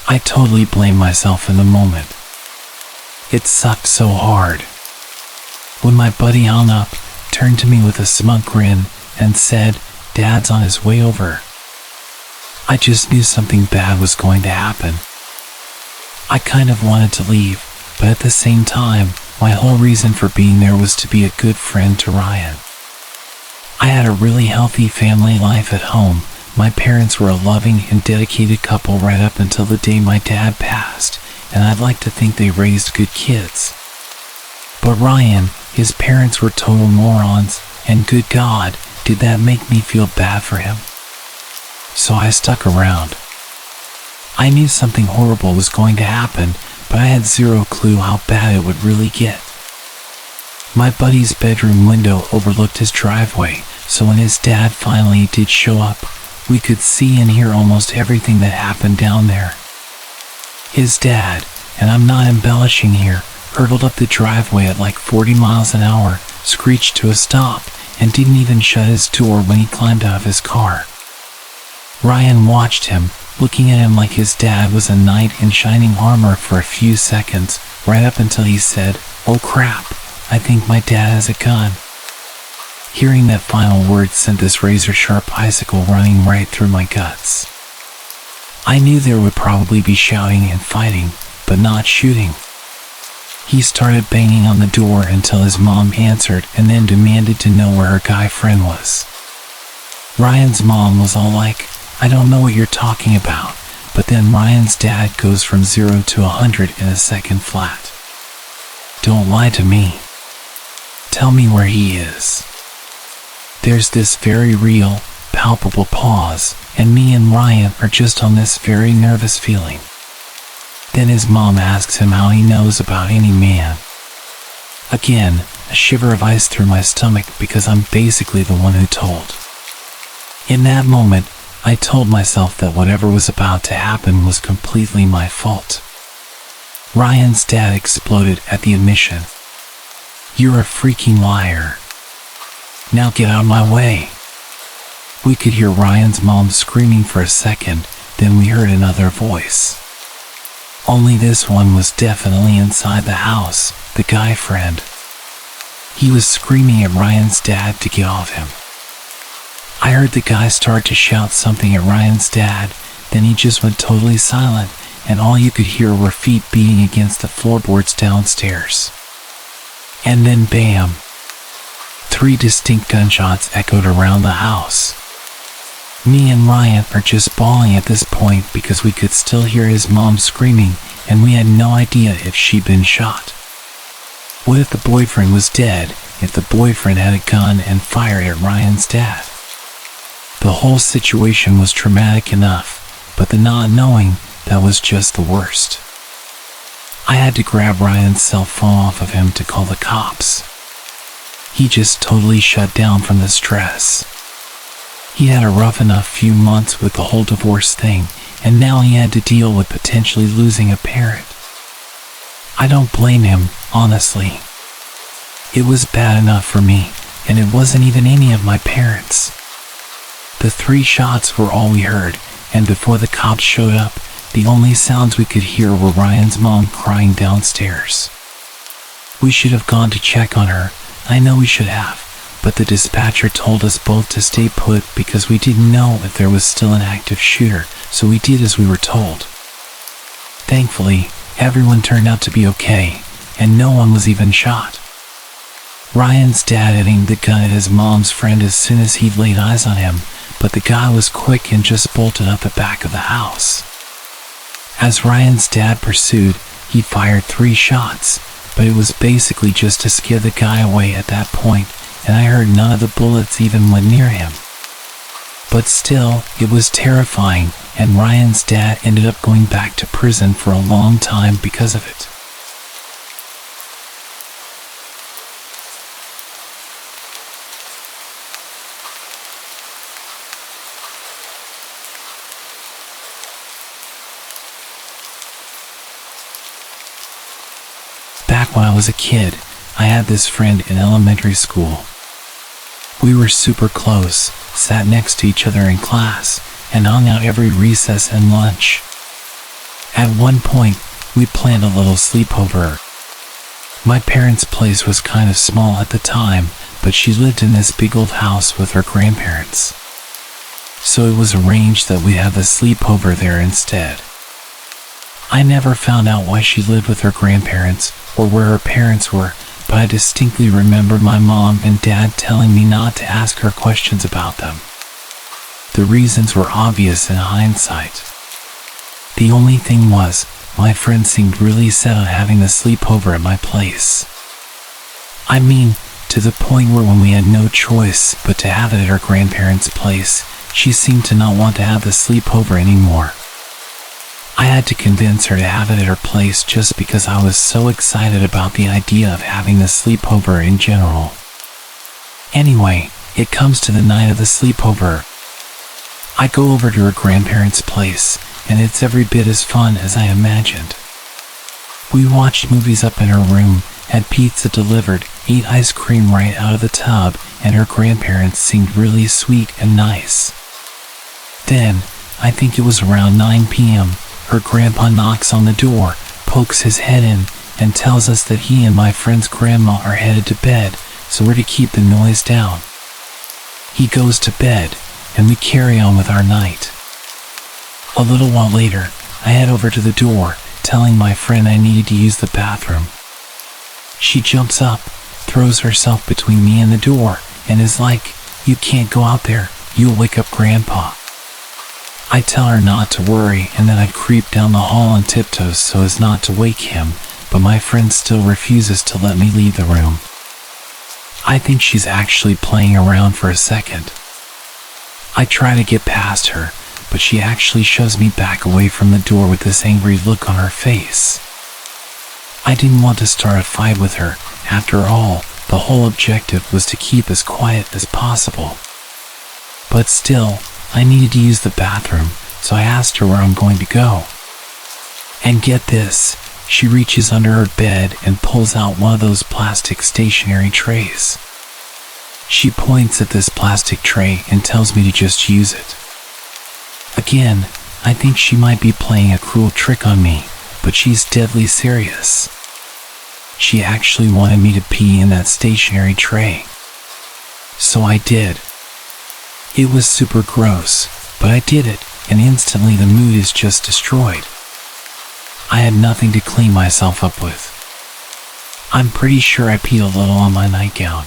I totally blame myself in the moment. It sucked so hard. When my buddy hung up, turned to me with a smug grin, and said, "Dad's on his way over." I just knew something bad was going to happen. I kind of wanted to leave, but at the same time, my whole reason for being there was to be a good friend to Ryan. I had a really healthy family life at home. My parents were a loving and dedicated couple right up until the day my dad passed, and I'd like to think they raised good kids. But Ryan, his parents were total morons, and good God, did that make me feel bad for him. So I stuck around. I knew something horrible was going to happen, but I had zero clue how bad it would really get. My buddy's bedroom window overlooked his driveway, so when his dad finally did show up, we could see and hear almost everything that happened down there. His dad, and I'm not embellishing here, hurtled up the driveway at like 40 miles an hour, screeched to a stop, and didn't even shut his door when he climbed out of his car. Ryan watched him, looking at him like his dad was a knight in shining armor for a few seconds, right up until he said, "Oh crap, I think my dad has a gun." Hearing that final word sent this razor-sharp icicle running right through my guts. I knew there would probably be shouting and fighting, but not shooting. He started banging on the door until his mom answered and then demanded to know where her guy friend was. Ryan's mom was all like, "I don't know what you're talking about," but then Ryan's dad goes from 0 to 100 in a second flat. "Don't lie to me. Tell me where he is." There's this very real, palpable pause, and me and Ryan are just on this very nervous feeling. Then his mom asks him how he knows about any man. Again, a shiver of ice through my stomach because I'm basically the one who told. In that moment, I told myself that whatever was about to happen was completely my fault. Ryan's dad exploded at the admission. "You're a freaking liar. Now get out of my way." We could hear Ryan's mom screaming for a second, then we heard another voice. Only this one was definitely inside the house, the guy friend. He was screaming at Ryan's dad to get off him. I heard the guy start to shout something at Ryan's dad, then he just went totally silent, and all you could hear were feet beating against the floorboards downstairs. And then bam! 3 distinct gunshots echoed around the house. Me and Ryan are just bawling at this point because we could still hear his mom screaming, and we had no idea if she'd been shot. What if the boyfriend was dead, if the boyfriend had a gun and fired at Ryan's dad? The whole situation was traumatic enough, but the not knowing, that was just the worst. I had to grab Ryan's cell phone off of him to call the cops. He just totally shut down from the stress. He had a rough enough few months with the whole divorce thing, and now he had to deal with potentially losing a parent. I don't blame him, honestly. It was bad enough for me, and it wasn't even any of my parents. The 3 shots were all we heard, and before the cops showed up, the only sounds we could hear were Ryan's mom crying downstairs. We should have gone to check on her, I know we should have, but the dispatcher told us both to stay put because we didn't know if there was still an active shooter, so we did as we were told. Thankfully, everyone turned out to be okay, and no one was even shot. Ryan's dad had aimed the gun at his mom's friend as soon as he'd laid eyes on him, but the guy was quick and just bolted out the back of the house. As Ryan's dad pursued, he fired 3 shots, but it was basically just to scare the guy away at that point, and I heard none of the bullets even went near him. But still, it was terrifying, and Ryan's dad ended up going back to prison for a long time because of it. Back when I was a kid, I had this friend in elementary school. We were super close, sat next to each other in class, and hung out every recess and lunch. At one point, we planned a little sleepover. My parents' place was kind of small at the time, but she lived in this big old house with her grandparents. So it was arranged that we'd have a sleepover there instead. I never found out why she lived with her grandparents or where her parents were, but I distinctly remember my mom and dad telling me not to ask her questions about them. The reasons were obvious in hindsight. The only thing was, my friend seemed really set on having the sleepover at my place. I mean, to the point where when we had no choice but to have it at her grandparents' place, she seemed to not want to have the sleepover anymore. I had to convince her to have it at her place just because I was so excited about the idea of having the sleepover in general. Anyway, it comes to the night of the sleepover. I go over to her grandparents' place, and it's every bit as fun as I imagined. We watched movies up in her room, had pizza delivered, ate ice cream right out of the tub, and her grandparents seemed really sweet and nice. Then, I think it was around 9 p.m., her grandpa knocks on the door, pokes his head in, and tells us that he and my friend's grandma are headed to bed, so we're to keep the noise down. He goes to bed, and we carry on with our night. A little while later, I head over to the door, telling my friend I needed to use the bathroom. She jumps up, throws herself between me and the door, and is like, "You can't go out there, you'll wake up Grandpa." I tell her not to worry, and then I creep down the hall on tiptoes so as not to wake him, but my friend still refuses to let me leave the room. I think she's actually playing around for a second. I try to get past her, but she actually shoves me back away from the door with this angry look on her face. I didn't want to start a fight with her, After all, the whole objective was to keep as quiet as possible. But still, I needed to use the bathroom, so I asked her where I'm going to go. And get this, she reaches under her bed and pulls out one of those plastic stationery trays. She points at this plastic tray and tells me to just use it. Again, I think she might be playing a cruel trick on me, but she's deadly serious. She actually wanted me to pee in that stationery tray. So I did. It was super gross, but I did it, and instantly the mood is just destroyed. I had nothing to clean myself up with. I'm pretty sure I peed a little on my nightgown.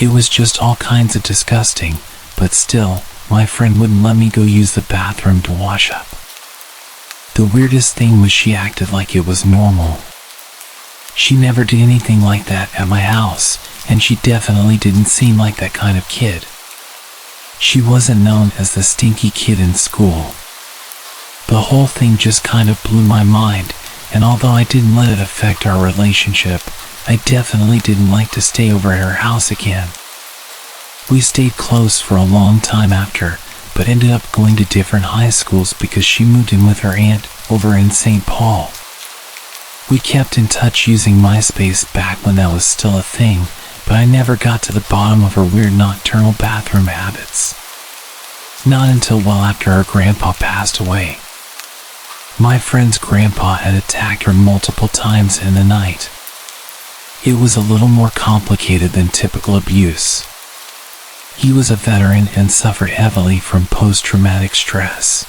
It was just all kinds of disgusting, but still, my friend wouldn't let me go use the bathroom to wash up. The weirdest thing was she acted like it was normal. She never did anything like that at my house, and she definitely didn't seem like that kind of kid. She wasn't known as the stinky kid in school. The whole thing just kind of blew my mind, and although I didn't let it affect our relationship, I definitely didn't like to stay over at her house again. We stayed close for a long time after, but ended up going to different high schools because she moved in with her aunt over in St. Paul. We kept in touch using MySpace back when that was still a thing, but I never got to the bottom of her weird nocturnal bathroom habits. Not until well after her grandpa passed away. My friend's grandpa had attacked her multiple times in the night. It was a little more complicated than typical abuse. He was a veteran and suffered heavily from post-traumatic stress.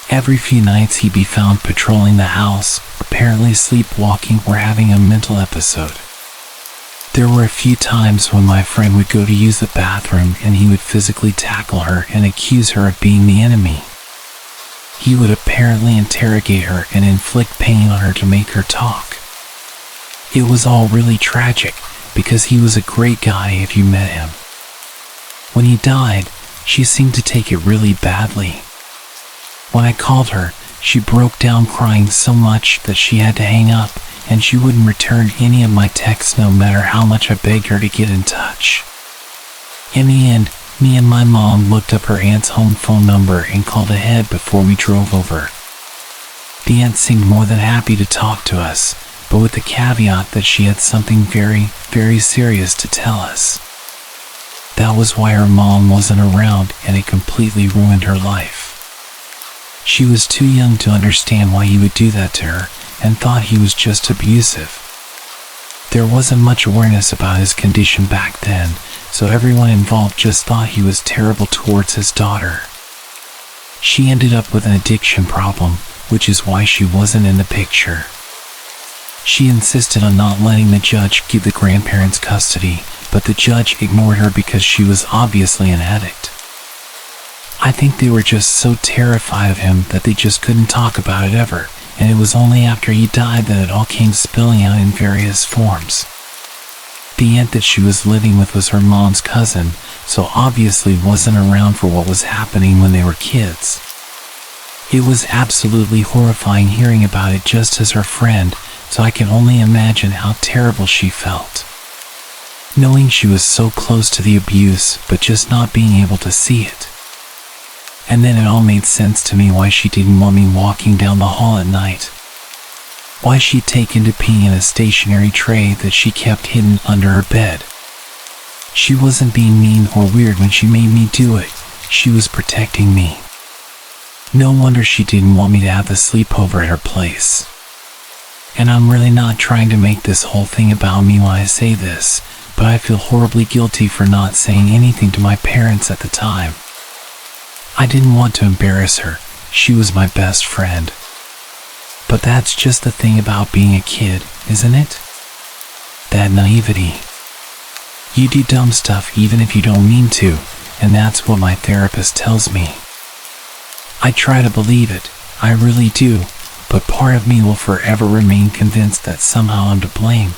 Every few nights he'd be found patrolling the house, apparently sleepwalking or having a mental episode. There were a few times when my friend would go to use the bathroom and he would physically tackle her and accuse her of being the enemy. He would apparently interrogate her and inflict pain on her to make her talk. It was all really tragic because he was a great guy if you met him. When he died, she seemed to take it really badly. When I called her, she broke down crying so much that she had to hang up, and she wouldn't return any of my texts no matter how much I begged her to get in touch. In the end, me and my mom looked up her aunt's home phone number and called ahead before we drove over. The aunt seemed more than happy to talk to us, but with the caveat that she had something very, very serious to tell us. That was why her mom wasn't around, and it completely ruined her life. She was too young to understand why he would do that to her, and thought he was just abusive. There wasn't much awareness about his condition back then, so everyone involved just thought he was terrible towards his daughter. She ended up with an addiction problem, which is why she wasn't in the picture. She insisted on not letting the judge give the grandparents custody, but the judge ignored her because she was obviously an addict. I think they were just so terrified of him that they just couldn't talk about it ever, and it was only after he died that it all came spilling out in various forms. The aunt that she was living with was her mom's cousin, so obviously wasn't around for what was happening when they were kids. It was absolutely horrifying hearing about it just as her friend, so I can only imagine how terrible she felt. Knowing she was so close to the abuse, but just not being able to see it. And then it all made sense to me why she didn't want me walking down the hall at night. Why she'd taken to peeing in a stationary tray that she kept hidden under her bed. She wasn't being mean or weird when she made me do it. She was protecting me. No wonder she didn't want me to have the sleepover at her place. And I'm really not trying to make this whole thing about me when I say this, but I feel horribly guilty for not saying anything to my parents at the time. I didn't want to embarrass her. She was my best friend. But that's just the thing about being a kid, isn't it? That naivety. You do dumb stuff even if you don't mean to, and that's what my therapist tells me. I try to believe it, I really do, but part of me will forever remain convinced that somehow I'm to blame.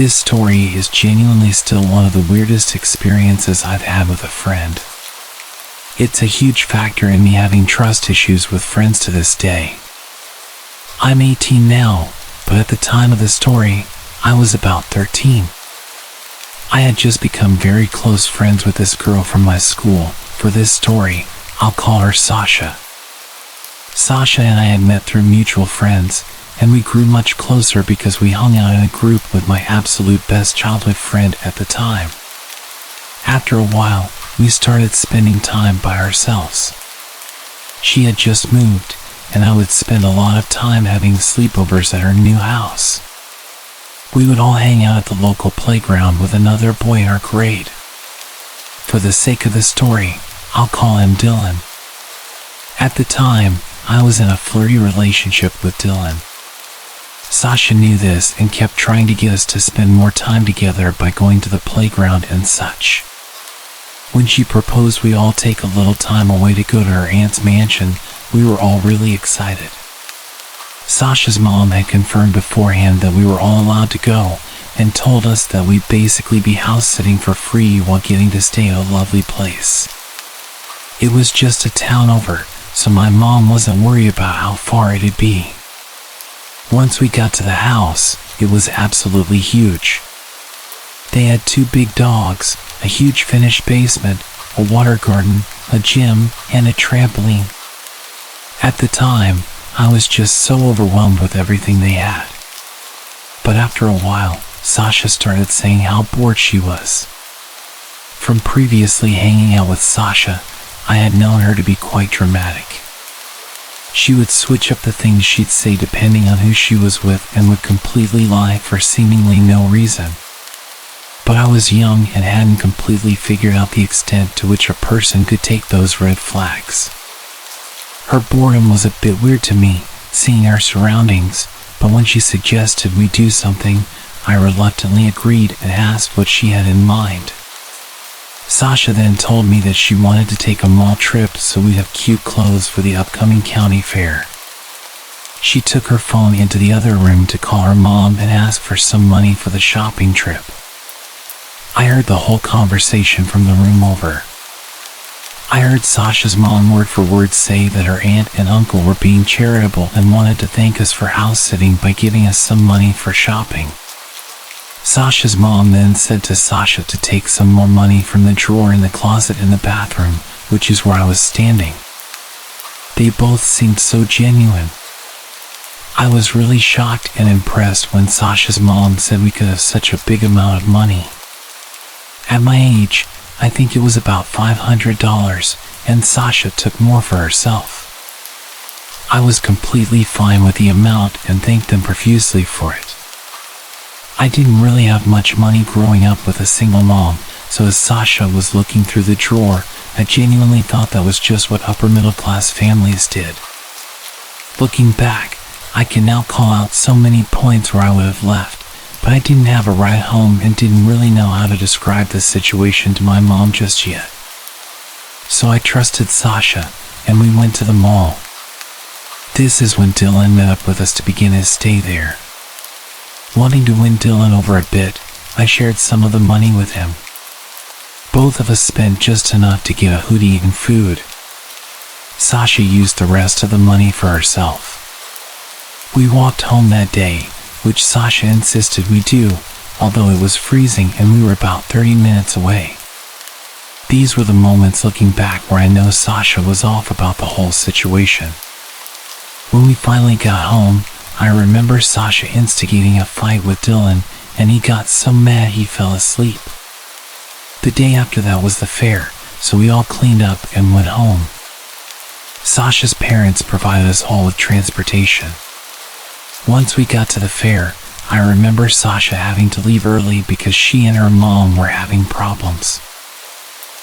This story is genuinely still one of the weirdest experiences I've had with a friend. It's a huge factor in me having trust issues with friends to this day. I'm 18 now, but at the time of the story, I was about 13. I had just become very close friends with this girl from my school. For this story, I'll call her Sasha. Sasha and I had met through mutual friends, and we grew much closer because we hung out in a group with my absolute best childhood friend at the time. After a while, we started spending time by ourselves. She had just moved, and I would spend a lot of time having sleepovers at her new house. We would all hang out at the local playground with another boy in our grade. For the sake of the story, I'll call him Dylan. At the time, I was in a flirty relationship with Dylan. Sasha knew this and kept trying to get us to spend more time together by going to the playground and such. When she proposed we all take a little time away to go to her aunt's mansion, we were all really excited. Sasha's mom had confirmed beforehand that we were all allowed to go and told us that we'd basically be house sitting for free while getting to stay at a lovely place. It was just a town over, so my mom wasn't worried about how far it'd be. Once we got to the house, it was absolutely huge. They had 2 big dogs, a huge finished basement, a water garden, a gym, and a trampoline. At the time, I was just so overwhelmed with everything they had. But after a while, Sasha started saying how bored she was. From previously hanging out with Sasha, I had known her to be quite dramatic. She would switch up the things she'd say depending on who she was with and would completely lie for seemingly no reason. But I was young and hadn't completely figured out the extent to which a person could take those red flags. Her boredom was a bit weird to me, seeing our surroundings, but when she suggested we do something, I reluctantly agreed and asked what she had in mind. Sasha then told me that she wanted to take a mall trip so we'd have cute clothes for the upcoming county fair. She took her phone into the other room to call her mom and ask for some money for the shopping trip. I heard the whole conversation from the room over. I heard Sasha's mom word for word say that her aunt and uncle were being charitable and wanted to thank us for house sitting by giving us some money for shopping. Sasha's mom then said to Sasha to take some more money from the drawer in the closet in the bathroom, which is where I was standing. They both seemed so genuine. I was really shocked and impressed when Sasha's mom said we could have such a big amount of money. At my age, I think it was about $500, and Sasha took more for herself. I was completely fine with the amount and thanked them profusely for it. I didn't really have much money growing up with a single mom, so as Sasha was looking through the drawer, I genuinely thought that was just what upper middle class families did. Looking back, I can now call out so many points where I would have left, but I didn't have a ride home and didn't really know how to describe the situation to my mom just yet. So I trusted Sasha, and we went to the mall. This is when Dylan met up with us to begin his stay there. Wanting to win Dylan over a bit, I shared some of the money with him. Both of us spent just enough to get a hoodie and food. Sasha used the rest of the money for herself. We walked home that day, which Sasha insisted we do, although it was freezing and we were about 30 minutes away. These were the moments looking back where I know Sasha was off about the whole situation. When we finally got home, I remember Sasha instigating a fight with Dylan, and he got so mad he fell asleep. The day after that was the fair, so we all cleaned up and went home. Sasha's parents provided us all with transportation. Once we got to the fair, I remember Sasha having to leave early because she and her mom were having problems.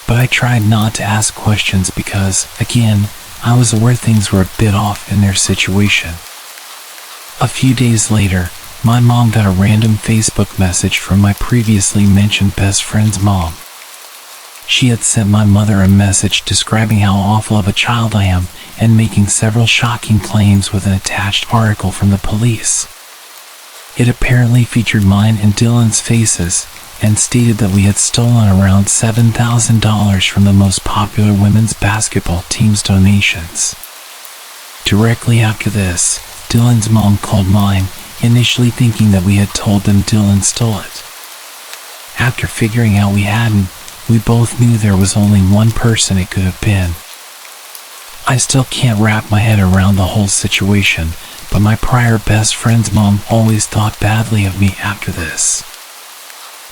But I tried not to ask questions because, again, I was aware things were a bit off in their situation. A few days later, my mom got a random Facebook message from my previously mentioned best friend's mom. She had sent my mother a message describing how awful of a child I am and making several shocking claims with an attached article from the police. It apparently featured mine and Dylan's faces, and stated that we had stolen around $7,000 from the most popular women's basketball team's donations. Directly after this, Dylan's mom called mine, initially thinking that we had told them Dylan stole it. After figuring out we hadn't, we both knew there was only one person it could have been. I still can't wrap my head around the whole situation, but my prior best friend's mom always thought badly of me after this.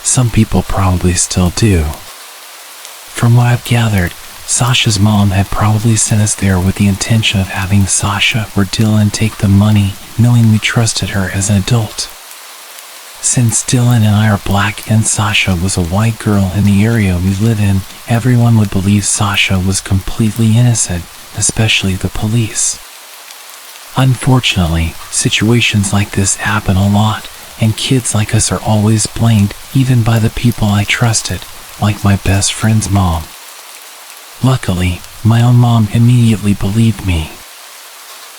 Some people probably still do. From what I've gathered, Sasha's mom had probably sent us there with the intention of having Sasha or Dylan take the money, knowing we trusted her as an adult. Since Dylan and I are black and Sasha was a white girl in the area we live in, everyone would believe Sasha was completely innocent, especially the police. Unfortunately, situations like this happen a lot, and kids like us are always blamed, even by the people I trusted, like my best friend's mom. Luckily, my own mom immediately believed me.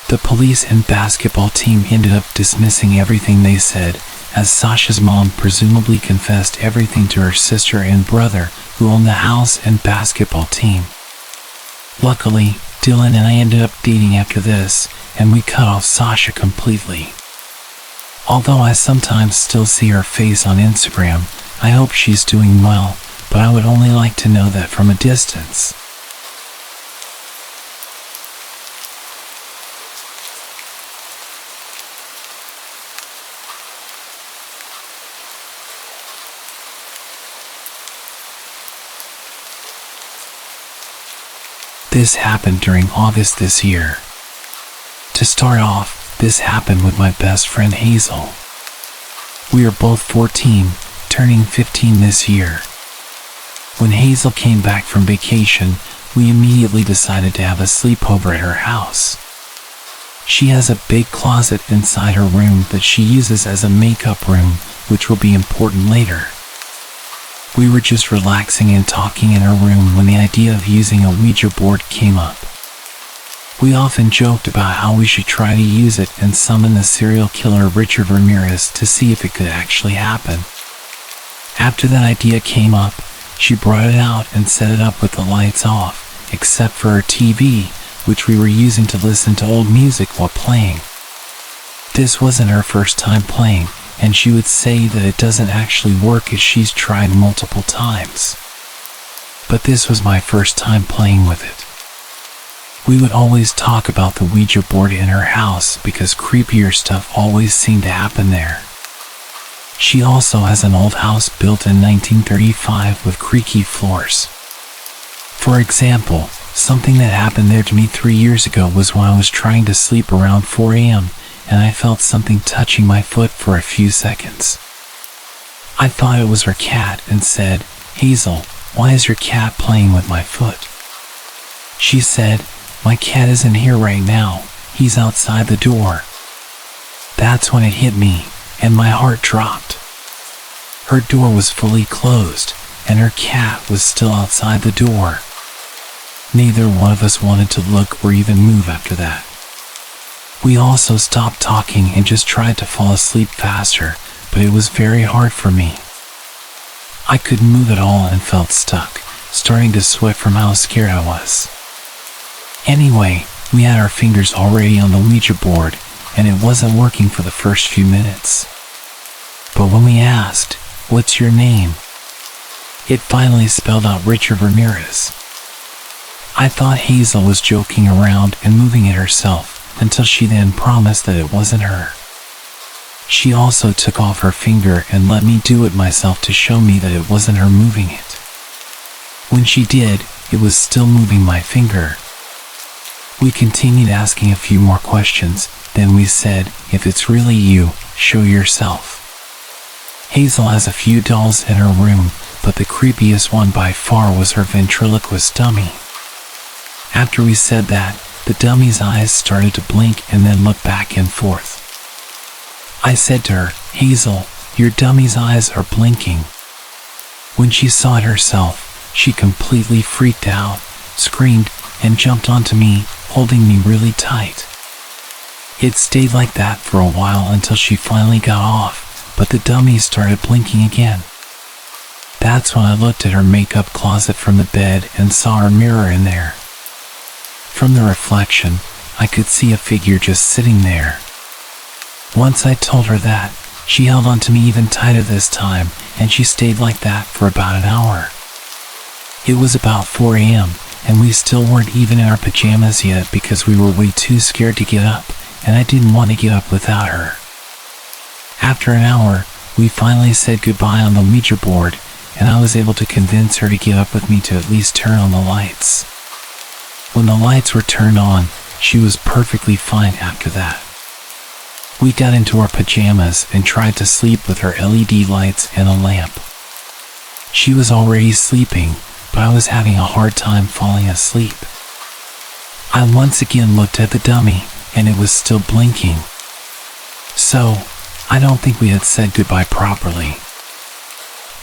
The police and basketball team ended up dismissing everything they said, as Sasha's mom presumably confessed everything to her sister and brother, who owned the house and basketball team. Luckily, Dylan and I ended up dating after this, and we cut off Sasha completely. Although I sometimes still see her face on Instagram, I hope she's doing well, but I would only like to know that from a distance. This happened during August this year. To start off, this happened with my best friend Hazel. We are both 14, turning 15 this year. When Hazel came back from vacation, we immediately decided to have a sleepover at her house. She has a big closet inside her room that she uses as a makeup room, which will be important later. We were just relaxing and talking in her room when the idea of using a Ouija board came up. We often joked about how we should try to use it and summon the serial killer Richard Ramirez to see if it could actually happen. After that idea came up, she brought it out and set it up with the lights off, except for her TV, which we were using to listen to old music while playing. This wasn't her first time playing, and she would say that it doesn't actually work as she's tried multiple times. But this was my first time playing with it. We would always talk about the Ouija board in her house because creepier stuff always seemed to happen there. She also has an old house built in 1935 with creaky floors. For example, something that happened there to me 3 years ago was when I was trying to sleep around 4 a.m. and I felt something touching my foot for a few seconds. I thought it was her cat and said, "Hazel, why is your cat playing with my foot?" She said, "My cat isn't here right now, he's outside the door." That's when it hit me, and my heart dropped. Her door was fully closed, and her cat was still outside the door. Neither one of us wanted to look or even move after that. We also stopped talking and just tried to fall asleep faster, but it was very hard for me. I couldn't move at all and felt stuck, starting to sweat from how scared I was. Anyway, we had our fingers already on the Ouija board, and it wasn't working for the first few minutes. But when we asked, "What's your name?" it finally spelled out Richard Ramirez. I thought Hazel was joking around and moving it herself, until she then promised that it wasn't her. She also took off her finger and let me do it myself to show me that it wasn't her moving it. When she did, it was still moving my finger. We continued asking a few more questions, then we said, "If it's really you, show yourself." Hazel has a few dolls in her room, but the creepiest one by far was her ventriloquist dummy. After we said that, the dummy's eyes started to blink and then look back and forth. I said to her, "Hazel, your dummy's eyes are blinking." When she saw it herself, she completely freaked out, screamed, and jumped onto me, holding me really tight. It stayed like that for a while until she finally got off, but the dummy started blinking again. That's when I looked at her makeup closet from the bed and saw her mirror in there. From the reflection, I could see a figure just sitting there. Once I told her that, she held on to me even tighter this time, and she stayed like that for about an hour. It was about 4 a.m., and we still weren't even in our pajamas yet because we were way too scared to get up, and I didn't want to get up without her. After an hour, we finally said goodbye on the Ouija board, and I was able to convince her to get up with me to at least turn on the lights. When the lights were turned on, she was perfectly fine after that. We got into our pajamas and tried to sleep with her LED lights and a lamp. She was already sleeping, but I was having a hard time falling asleep. I once again looked at the dummy, and it was still blinking. So, I don't think we had said goodbye properly.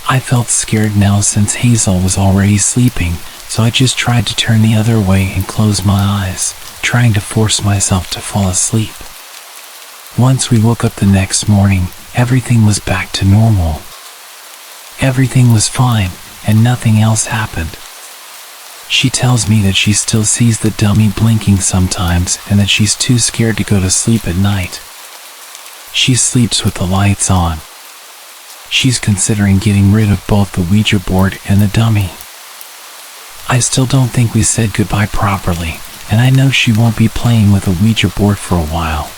I felt scared now since Hazel was already sleeping, so I just tried to turn the other way and close my eyes, trying to force myself to fall asleep. Once we woke up the next morning, everything was back to normal. Everything was fine, and nothing else happened. She tells me that she still sees the dummy blinking sometimes and that she's too scared to go to sleep at night. She sleeps with the lights on. She's considering getting rid of both the Ouija board and the dummy. I still don't think we said goodbye properly, and I know she won't be playing with a Ouija board for a while.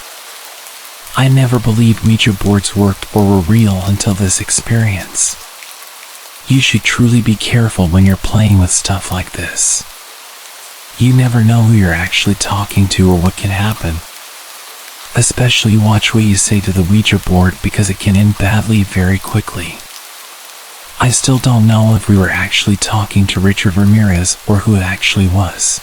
I never believed Ouija boards worked or were real until this experience. You should truly be careful when you're playing with stuff like this. You never know who you're actually talking to or what can happen. Especially watch what you say to the Ouija board because it can end badly very quickly. I still don't know if we were actually talking to Richard Ramirez or who it actually was.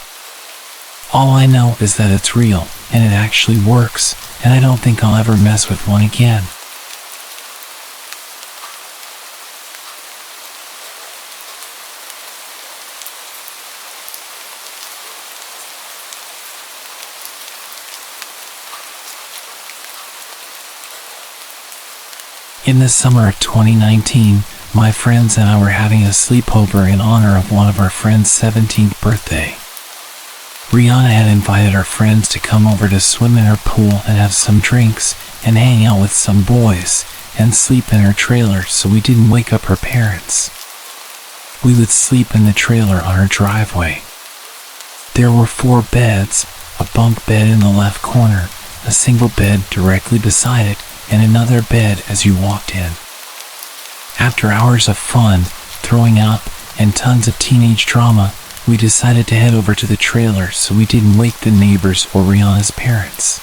All I know is that it's real, and it actually works, and I don't think I'll ever mess with one again. In the summer of 2019, my friends and I were having a sleepover in honor of one of our friends' 17th birthday. Rihanna had invited our friends to come over to swim in her pool and have some drinks and hang out with some boys and sleep in her trailer so we didn't wake up her parents. We would sleep in the trailer on her driveway. There were 4 beds, a bunk bed in the left corner, a single bed directly beside it, and another bed as you walked in. After hours of fun, throwing up, and tons of teenage drama, we decided to head over to the trailer so we didn't wake the neighbors or Rihanna's parents.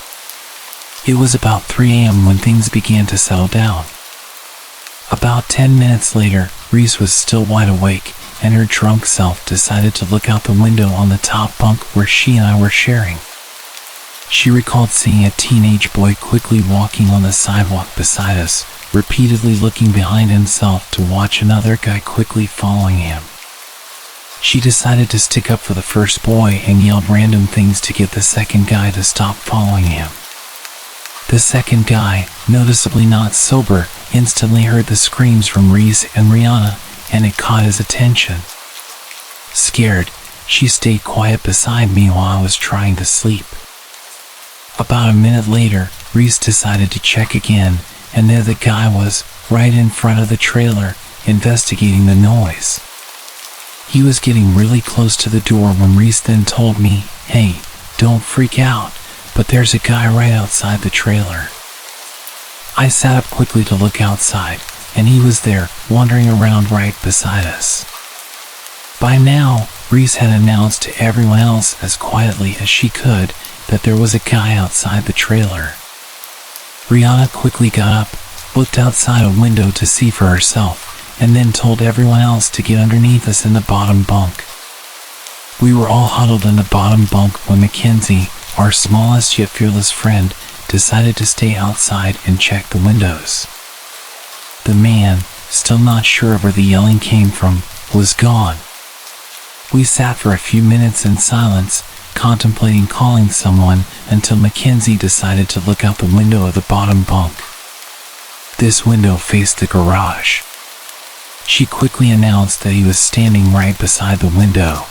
It was about 3 a.m. when things began to settle down. About 10 minutes later, Reese was still wide awake, and her drunk self decided to look out the window on the top bunk where she and I were sharing. She recalled seeing a teenage boy quickly walking on the sidewalk beside us, repeatedly looking behind himself to watch another guy quickly following him. She decided to stick up for the first boy and yelled random things to get the second guy to stop following him. The second guy, noticeably not sober, instantly heard the screams from Reese and Rihanna, and it caught his attention. Scared, she stayed quiet beside me while I was trying to sleep. About a minute later, Reese decided to check again, and there the guy was, right in front of the trailer, investigating the noise. He was getting really close to the door when Reese then told me, "Hey, don't freak out, but there's a guy right outside the trailer." I sat up quickly to look outside, and he was there, wandering around right beside us. By now, Reese had announced to everyone else as quietly as she could that there was a guy outside the trailer. Rihanna quickly got up, looked outside a window to see for herself, and then told everyone else to get underneath us in the bottom bunk. We were all huddled in the bottom bunk when Mackenzie, our smallest yet fearless friend, decided to stay outside and check the windows. The man, still not sure where the yelling came from, was gone. We sat for a few minutes in silence, contemplating calling someone until Mackenzie decided to look out the window of the bottom bunk. This window faced the garage. She quickly announced that he was standing right beside the window.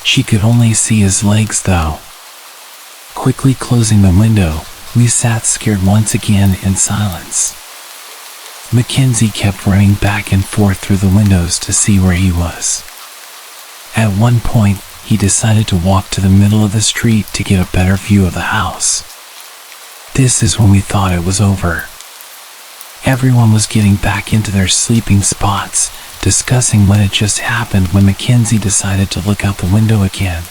She could only see his legs though. Quickly closing the window, we sat scared once again in silence. Mackenzie kept running back and forth through the windows to see where he was. At one point, he decided to walk to the middle of the street to get a better view of the house. This is when we thought it was over. Everyone was getting back into their sleeping spots, discussing what had just happened when Mackenzie decided to look out the window again.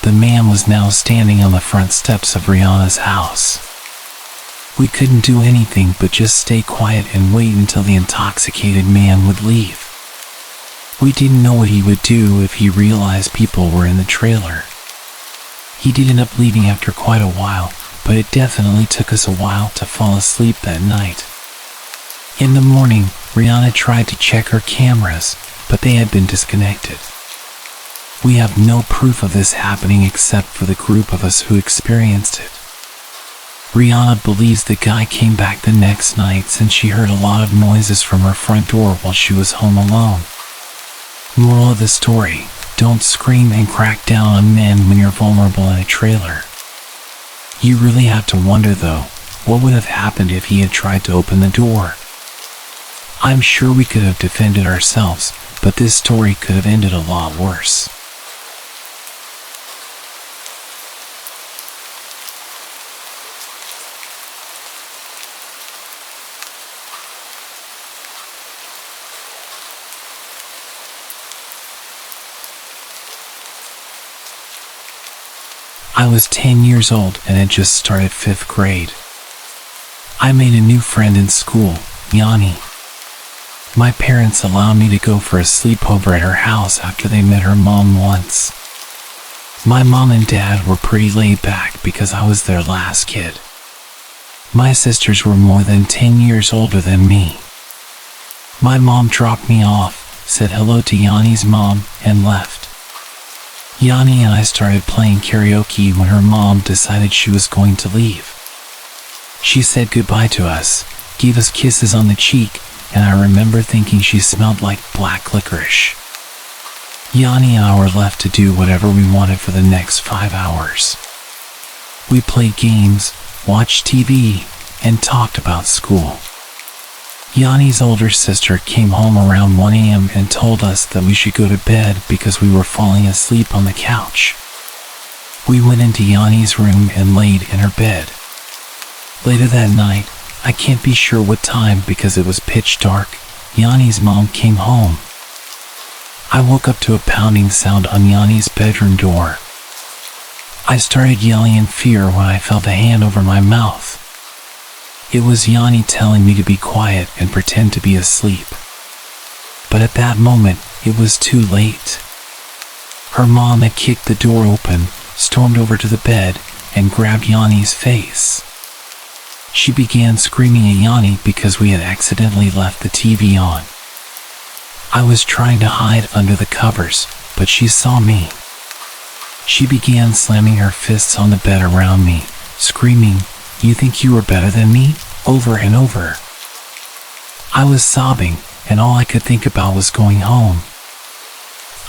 The man was now standing on the front steps of Rihanna's house. We couldn't do anything but just stay quiet and wait until the intoxicated man would leave. We didn't know what he would do if he realized people were in the trailer. He did end up leaving after quite a while, but it definitely took us a while to fall asleep that night. In the morning, Rihanna tried to check her cameras, but they had been disconnected. We have no proof of this happening except for the group of us who experienced it. Rihanna believes the guy came back the next night since she heard a lot of noises from her front door while she was home alone. Moral of the story: don't scream and crack down on men when you're vulnerable in a trailer. You really have to wonder though, what would have happened if he had tried to open the door? I'm sure we could have defended ourselves, but this story could have ended a lot worse. I was 10 years old and had just started 5th grade. I made a new friend in school, Yanni. My parents allowed me to go for a sleepover at her house after they met her mom once. My mom and dad were pretty laid back because I was their last kid. My sisters were more than 10 years older than me. My mom dropped me off, said hello to Yanni's mom, and left. Yanni and I started playing karaoke when her mom decided she was going to leave. She said goodbye to us, gave us kisses on the cheek, and I remember thinking she smelled like black licorice. Yanni and I were left to do whatever we wanted for the next 5 hours. We played games, watched TV, and talked about school. Yanni's older sister came home around 1 a.m. and told us that we should go to bed because we were falling asleep on the couch. We went into Yanni's room and laid in her bed. Later that night, I can't be sure what time because it was pitch dark, Yanni's mom came home. I woke up to a pounding sound on Yanni's bedroom door. I started yelling in fear when I felt a hand over my mouth. It was Yanni telling me to be quiet and pretend to be asleep. But at that moment, it was too late. Her mom had kicked the door open, stormed over to the bed, and grabbed Yanni's face. She began screaming at Yanni because we had accidentally left the TV on. I was trying to hide under the covers, but she saw me. She began slamming her fists on the bed around me, screaming, "You think you were better than me?" over and over. I was sobbing, and all I could think about was going home.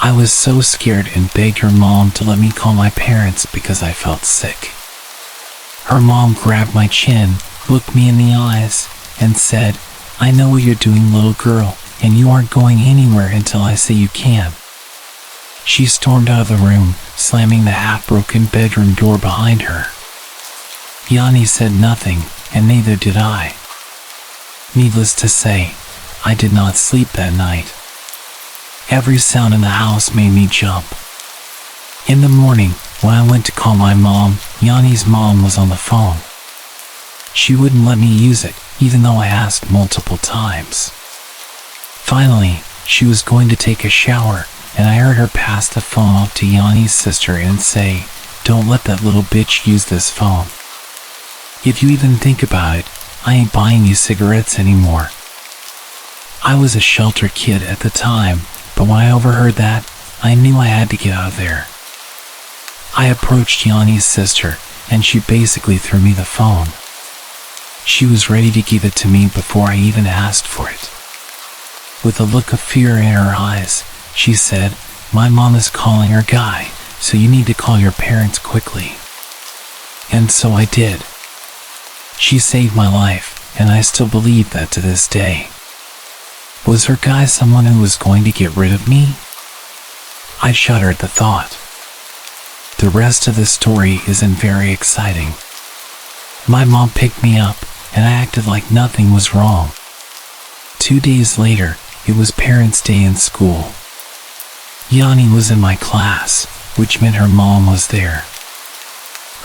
I was so scared and begged her mom to let me call my parents because I felt sick. Her mom grabbed my chin, looked me in the eyes, and said, "I know what you're doing, little girl, and you aren't going anywhere until I say you can." She stormed out of the room, slamming the half-broken bedroom door behind her. Yanni said nothing, and neither did I. Needless to say, I did not sleep that night. Every sound in the house made me jump. In the morning, when I went to call my mom, Yanni's mom was on the phone. She wouldn't let me use it, even though I asked multiple times. Finally, she was going to take a shower, and I heard her pass the phone off to Yanni's sister and say, "Don't let that little bitch use this phone. If you even think about it, I ain't buying you cigarettes anymore." I was a sheltered kid at the time, but when I overheard that, I knew I had to get out of there. I approached Yanni's sister, and she basically threw me the phone. She was ready to give it to me before I even asked for it. With a look of fear in her eyes, she said, "My mom is calling her guy, so you need to call your parents quickly." And so I did. She saved my life, and I still believe that to this day. Was her guy someone who was going to get rid of me? I shudder at the thought. The rest of the story isn't very exciting. My mom picked me up, and I acted like nothing was wrong. 2 days later, it was Parents' Day in school. Yanni was in my class, which meant her mom was there.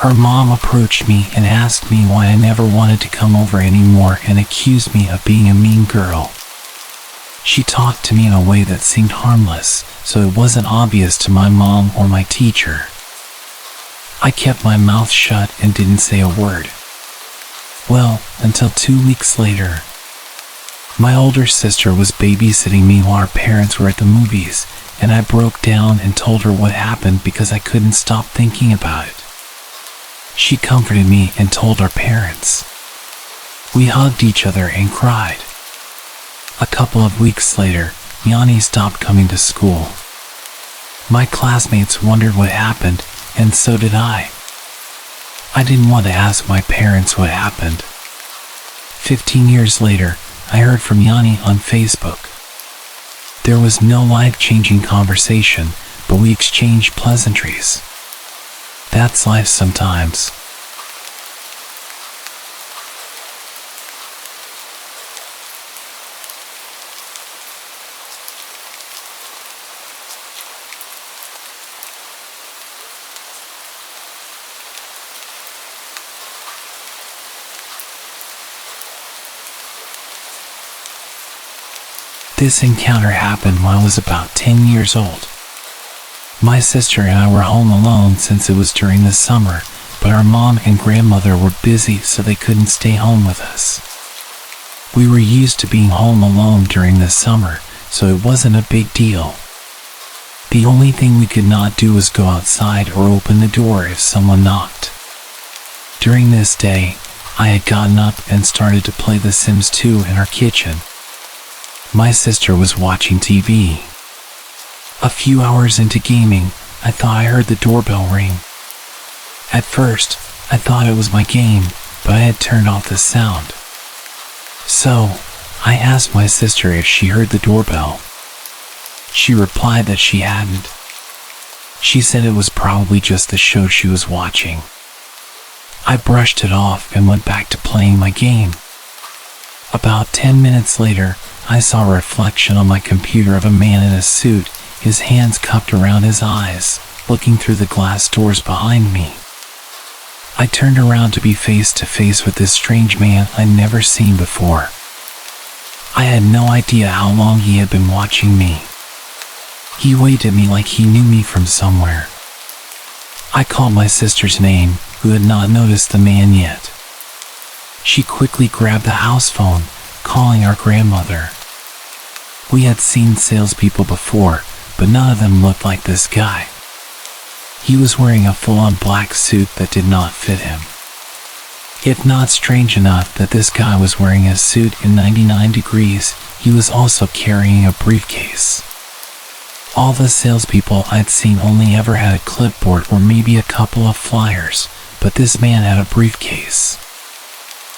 Her mom approached me and asked me why I never wanted to come over anymore and accused me of being a mean girl. She talked to me in a way that seemed harmless, so it wasn't obvious to my mom or my teacher. I kept my mouth shut and didn't say a word. Well, until 2 weeks later. My older sister was babysitting me while our parents were at the movies, and I broke down and told her what happened because I couldn't stop thinking about it. She comforted me and told our parents. We hugged each other and cried. A couple of weeks later, Yanni stopped coming to school. My classmates wondered what happened, and so did I. I didn't want to ask my parents what happened. 15 years later, I heard from Yanni on Facebook. There was no life-changing conversation, but we exchanged pleasantries. That's life sometimes. This encounter happened when I was about 10 years old. My sister and I were home alone since it was during the summer, but our mom and grandmother were busy so they couldn't stay home with us. We were used to being home alone during the summer, so it wasn't a big deal. The only thing we could not do was go outside or open the door if someone knocked. During this day, I had gotten up and started to play The Sims 2 in our kitchen. My sister was watching TV. A few hours into gaming, I thought I heard the doorbell ring. At first, I thought it was my game, but I had turned off the sound. So, I asked my sister if she heard the doorbell. She replied that she hadn't. She said it was probably just the show she was watching. I brushed it off and went back to playing my game. About 10 minutes later, I saw a reflection on my computer of a man in a suit, his hands cupped around his eyes, looking through the glass doors behind me. I turned around to be face to face with this strange man I'd never seen before. I had no idea how long he had been watching me. He waved at me like he knew me from somewhere. I called my sister's name, who had not noticed the man yet. She quickly grabbed the house phone, calling our grandmother. We had seen salespeople before, but none of them looked like this guy. He was wearing a full-on black suit that did not fit him. If not strange enough that this guy was wearing a suit in 99 degrees, he was also carrying a briefcase. All the salespeople I'd seen only ever had a clipboard or maybe a couple of flyers, but this man had a briefcase.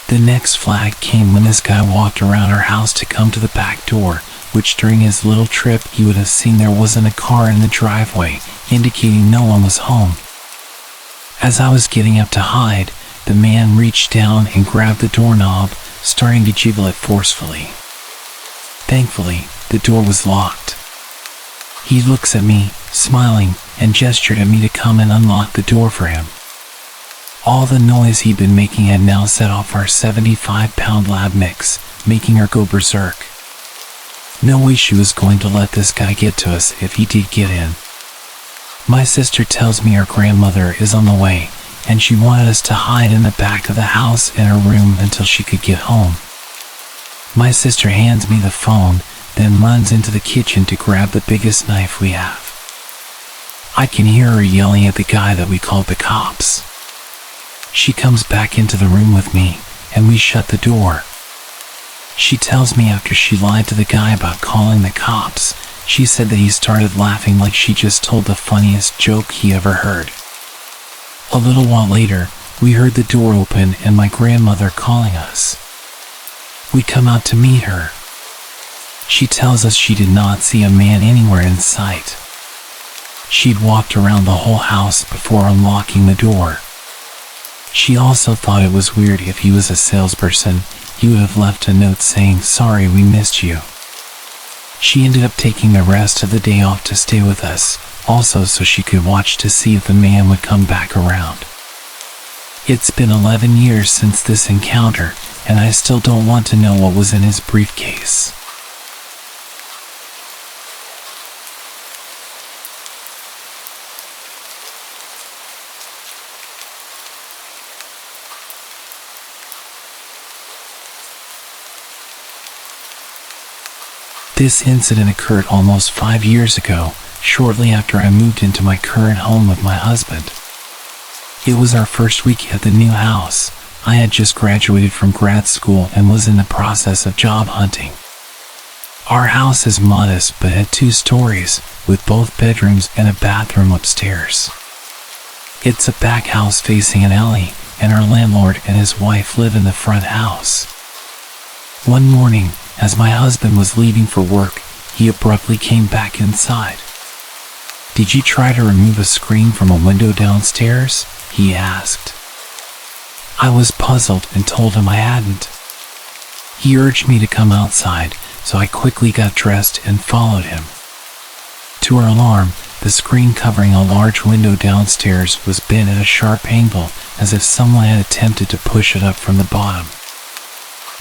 The next flag came when this guy walked around our house to come to the back door, which during his little trip he would have seen there wasn't a car in the driveway, indicating no one was home. As I was getting up to hide, the man reached down and grabbed the doorknob, starting to jiggle it forcefully. Thankfully, the door was locked. He looks at me, smiling, and gestured at me to come and unlock the door for him. All the noise he'd been making had now set off our 75-pound lab mix, making her go berserk. No way she was going to let this guy get to us if he did get in. My sister tells me our grandmother is on the way, and she wanted us to hide in the back of the house in her room until she could get home. My sister hands me the phone, then runs into the kitchen to grab the biggest knife we have. I can hear her yelling at the guy that we called the cops. She comes back into the room with me, and we shut the door. She tells me after she lied to the guy about calling the cops, she said that he started laughing like she just told the funniest joke he ever heard. A little while later, we heard the door open and my grandmother calling us. We come out to meet her. She tells us she did not see a man anywhere in sight. She'd walked around the whole house before unlocking the door. She also thought it was weird if he was a salesperson, he would have left a note saying, "Sorry, we missed you." She ended up taking the rest of the day off to stay with us, also so she could watch to see if the man would come back around. It's been 11 years since this encounter, and I still don't want to know what was in his briefcase. This incident occurred almost 5 years ago, shortly after I moved into my current home with my husband. It was our first week at the new house. I had just graduated from grad school and was in the process of job hunting. Our house is modest but had 2 stories, with both bedrooms and a bathroom upstairs. It's a back house facing an alley, and our landlord and his wife live in the front house. One morning, as my husband was leaving for work, he abruptly came back inside. "Did you try to remove a screen from a window downstairs?" he asked. I was puzzled and told him I hadn't. He urged me to come outside, so I quickly got dressed and followed him. To our alarm, the screen covering a large window downstairs was bent at a sharp angle, as if someone had attempted to push it up from the bottom.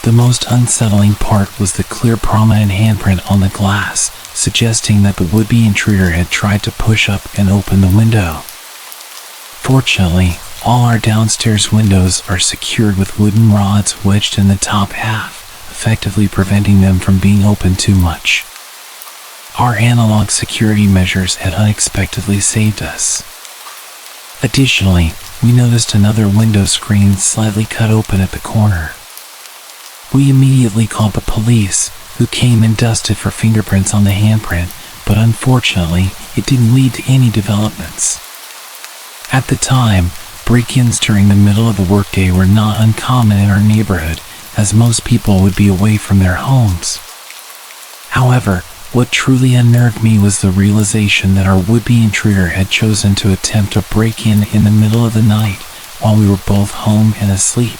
The most unsettling part was the clear prominent handprint on the glass, suggesting that the would-be intruder had tried to push up and open the window. Fortunately, all our downstairs windows are secured with wooden rods wedged in the top half, effectively preventing them from being opened too much. Our analog security measures had unexpectedly saved us. Additionally, we noticed another window screen slightly cut open at the corner. We immediately called the police, who came and dusted for fingerprints on the handprint, but unfortunately, it didn't lead to any developments. At the time, break-ins during the middle of the workday were not uncommon in our neighborhood, as most people would be away from their homes. However, what truly unnerved me was the realization that our would-be intruder had chosen to attempt a break-in in the middle of the night, while we were both home and asleep.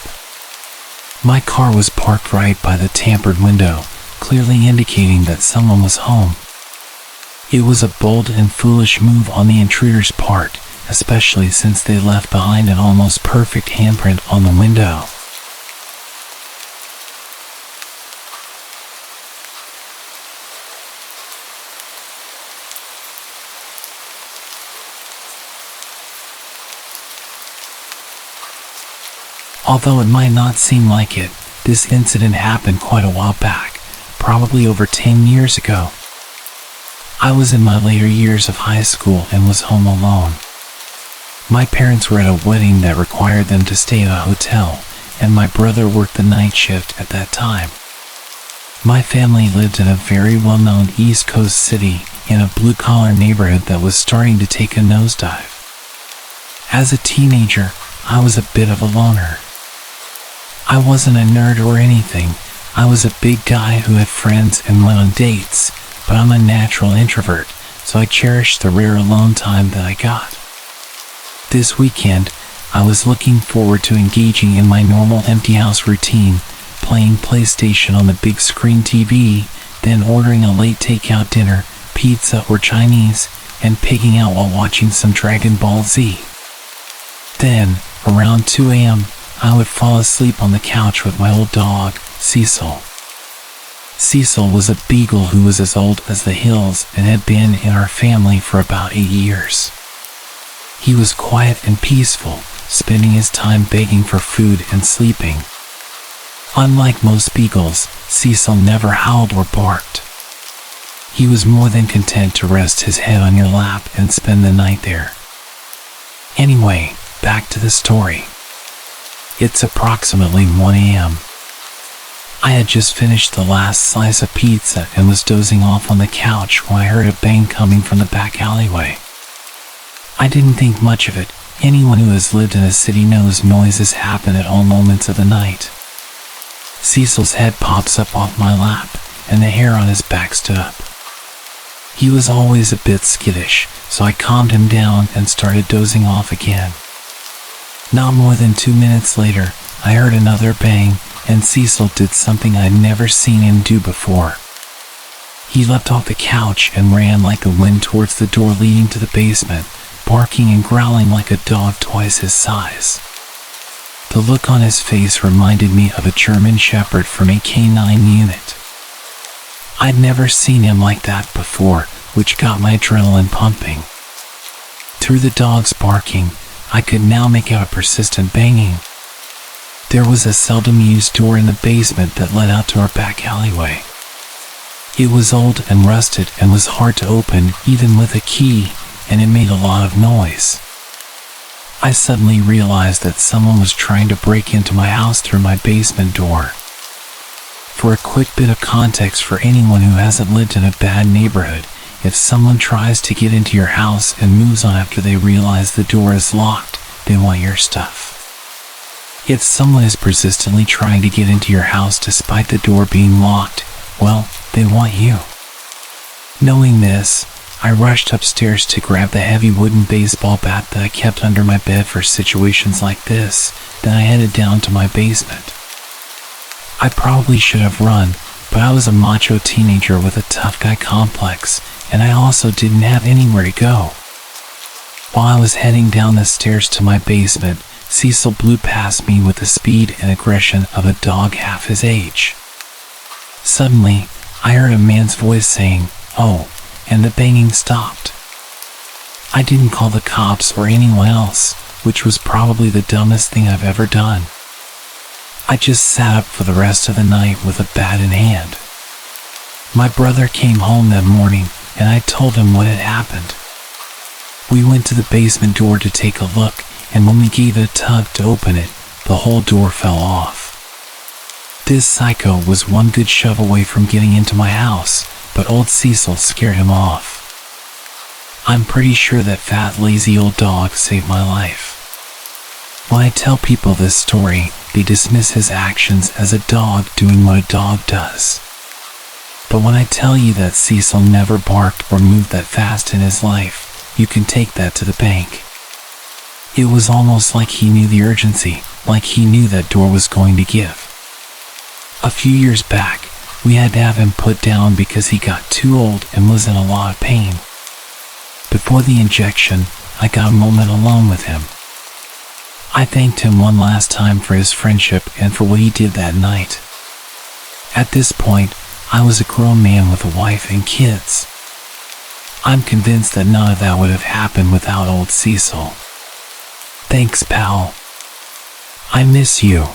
My car was parked right by the tampered window, clearly indicating that someone was home. It was a bold and foolish move on the intruder's part, especially since they left behind an almost perfect handprint on the window. Although it might not seem like it, this incident happened quite a while back, probably over 10 years ago. I was in my later years of high school and was home alone. My parents were at a wedding that required them to stay at a hotel, and my brother worked the night shift at that time. My family lived in a very well-known East Coast city in a blue-collar neighborhood that was starting to take a nosedive. As a teenager, I was a bit of a loner. I wasn't a nerd or anything. I was a big guy who had friends and went on dates, but I'm a natural introvert, so I cherished the rare alone time that I got. This weekend, I was looking forward to engaging in my normal empty house routine, playing PlayStation on the big screen TV, then ordering a late takeout dinner, pizza or Chinese, and pigging out while watching some Dragon Ball Z. Then, around 2 a.m., I would fall asleep on the couch with my old dog, Cecil. Cecil was a beagle who was as old as the hills and had been in our family for about 8 years. He was quiet and peaceful, spending his time begging for food and sleeping. Unlike most beagles, Cecil never howled or barked. He was more than content to rest his head on your lap and spend the night there. Anyway, back to the story. It's approximately 1 a.m. I had just finished the last slice of pizza and was dozing off on the couch when I heard a bang coming from the back alleyway. I didn't think much of it. Anyone who has lived in a city knows noises happen at all moments of the night. Cecil's head pops up off my lap, and the hair on his back stood up. He was always a bit skittish, so I calmed him down and started dozing off again. Not more than 2 minutes later, I heard another bang, and Cecil did something I'd never seen him do before. He leapt off the couch and ran like the wind towards the door leading to the basement, barking and growling like a dog twice his size. The look on his face reminded me of a German Shepherd from a canine unit. I'd never seen him like that before, which got my adrenaline pumping. Through the dog's barking, I could now make out a persistent banging. There was a seldom used door in the basement that led out to our back alleyway. It was old and rusted and was hard to open even with a key, and it made a lot of noise. I suddenly realized that someone was trying to break into my house through my basement door. For a quick bit of context for anyone who hasn't lived in a bad neighborhood, if someone tries to get into your house and moves on after they realize the door is locked, they want your stuff. If someone is persistently trying to get into your house despite the door being locked, well, they want you. Knowing this, I rushed upstairs to grab the heavy wooden baseball bat that I kept under my bed for situations like this. Then I headed down to my basement. I probably should have run, but I was a macho teenager with a tough guy complex, and I also didn't have anywhere to go. While I was heading down the stairs to my basement, Cecil blew past me with the speed and aggression of a dog half his age. Suddenly, I heard a man's voice saying, "Oh," and the banging stopped. I didn't call the cops or anyone else, which was probably the dumbest thing I've ever done. I just sat up for the rest of the night with a bat in hand. My brother came home that morning, and I told him what had happened. We went to the basement door to take a look, and when we gave it a tug to open it, the whole door fell off. This psycho was one good shove away from getting into my house, but old Cecil scared him off. I'm pretty sure that fat, lazy old dog saved my life. When I tell people this story, they dismiss his actions as a dog doing what a dog does. But when I tell you that Cecil never barked or moved that fast in his life, you can take that to the bank. It was almost like he knew the urgency, like he knew that door was going to give. A few years back, we had to have him put down because he got too old and was in a lot of pain. Before the injection, I got a moment alone with him. I thanked him one last time for his friendship and for what he did that night. At this point, I was a grown man with a wife and kids. I'm convinced that none of that would have happened without old Cecil. Thanks, pal. I miss you.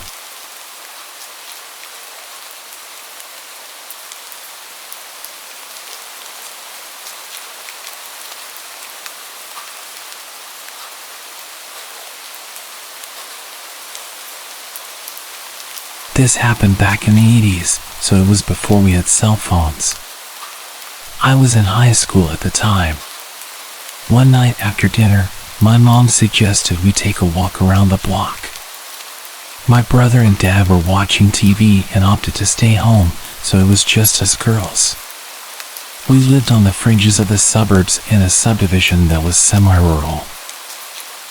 This happened back in the 80s, so it was before we had cell phones. I was in high school at the time. One night after dinner, my mom suggested we take a walk around the block. My brother and dad were watching TV and opted to stay home, so it was just us girls. We lived on the fringes of the suburbs in a subdivision that was semi-rural.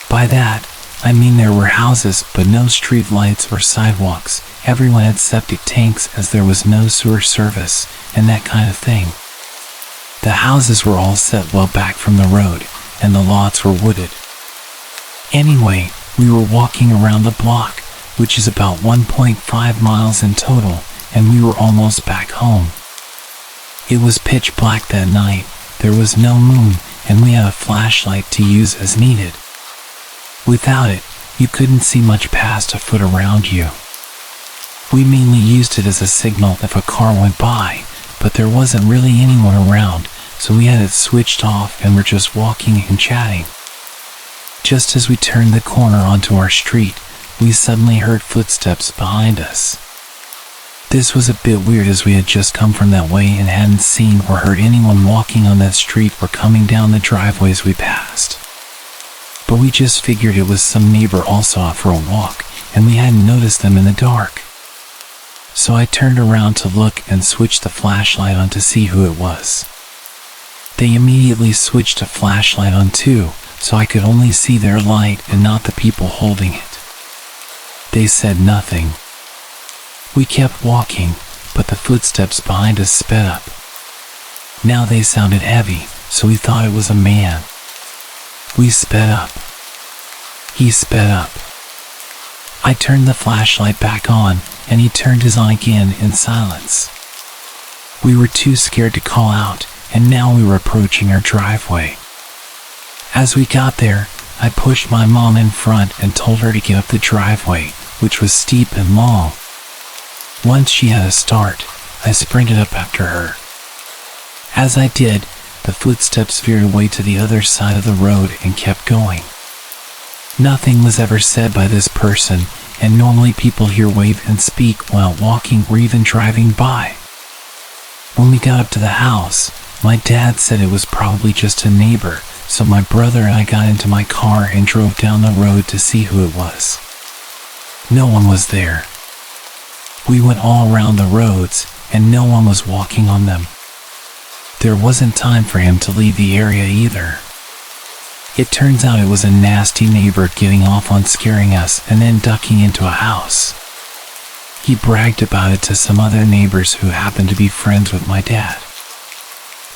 By that, I mean there were houses but no street lights or sidewalks. Everyone had septic tanks as there was no sewer service, and that kind of thing. The houses were all set well back from the road, and the lots were wooded. Anyway, we were walking around the block, which is about 1.5 miles in total, and we were almost back home. It was pitch black that night, there was no moon, and we had a flashlight to use as needed. Without it, you couldn't see much past a foot around you. We mainly used it as a signal if a car went by, but there wasn't really anyone around, so we had it switched off and were just walking and chatting. Just as we turned the corner onto our street, we suddenly heard footsteps behind us. This was a bit weird as we had just come from that way and hadn't seen or heard anyone walking on that street or coming down the driveways we passed. But we just figured it was some neighbor also out for a walk, and we hadn't noticed them in the dark. So I turned around to look and switched the flashlight on to see who it was. They immediately switched a flashlight on too, so I could only see their light and not the people holding it. They said nothing. We kept walking, but the footsteps behind us sped up. Now they sounded heavy, so we thought it was a man. We sped up. He sped up. I turned the flashlight back on, and he turned his on again in silence. We were too scared to call out, and now we were approaching our driveway. As we got there, I pushed my mom in front and told her to get up the driveway, which was steep and long. Once she had a start, I sprinted up after her. As I did, the footsteps veered away to the other side of the road and kept going. Nothing was ever said by this person, and normally people here wave and speak while walking or even driving by. When we got up to the house, my dad said it was probably just a neighbor, so my brother and I got into my car and drove down the road to see who it was. No one was there. We went all around the roads, and no one was walking on them. There wasn't time for him to leave the area either. It turns out it was a nasty neighbor getting off on scaring us and then ducking into a house. He bragged about it to some other neighbors who happened to be friends with my dad.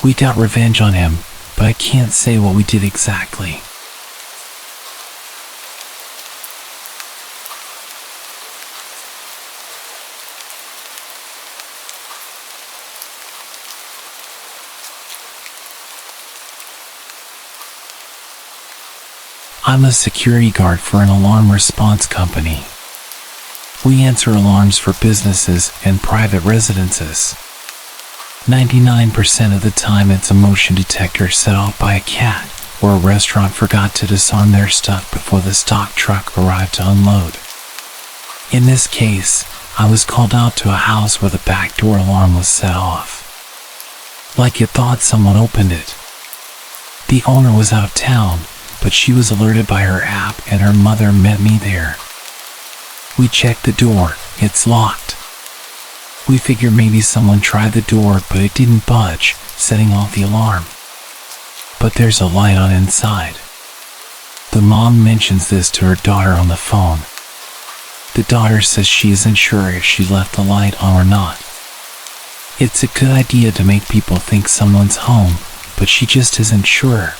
We got revenge on him, but I can't say what we did exactly. I'm a security guard for an alarm response company. We answer alarms for businesses and private residences. 99% of the time it's a motion detector set off by a cat, or a restaurant forgot to disarm their stuff before the stock truck arrived to unload. In this case, I was called out to a house where the back door alarm was set off. Like it thought someone opened it. The owner was out of town, but she was alerted by her app and her mother met me there. We checked the door, it's locked. We figured maybe someone tried the door but it didn't budge, setting off the alarm. But there's a light on inside. The mom mentions this to her daughter on the phone. The daughter says she isn't sure if she left the light on or not. It's a good idea to make people think someone's home, but she just isn't sure.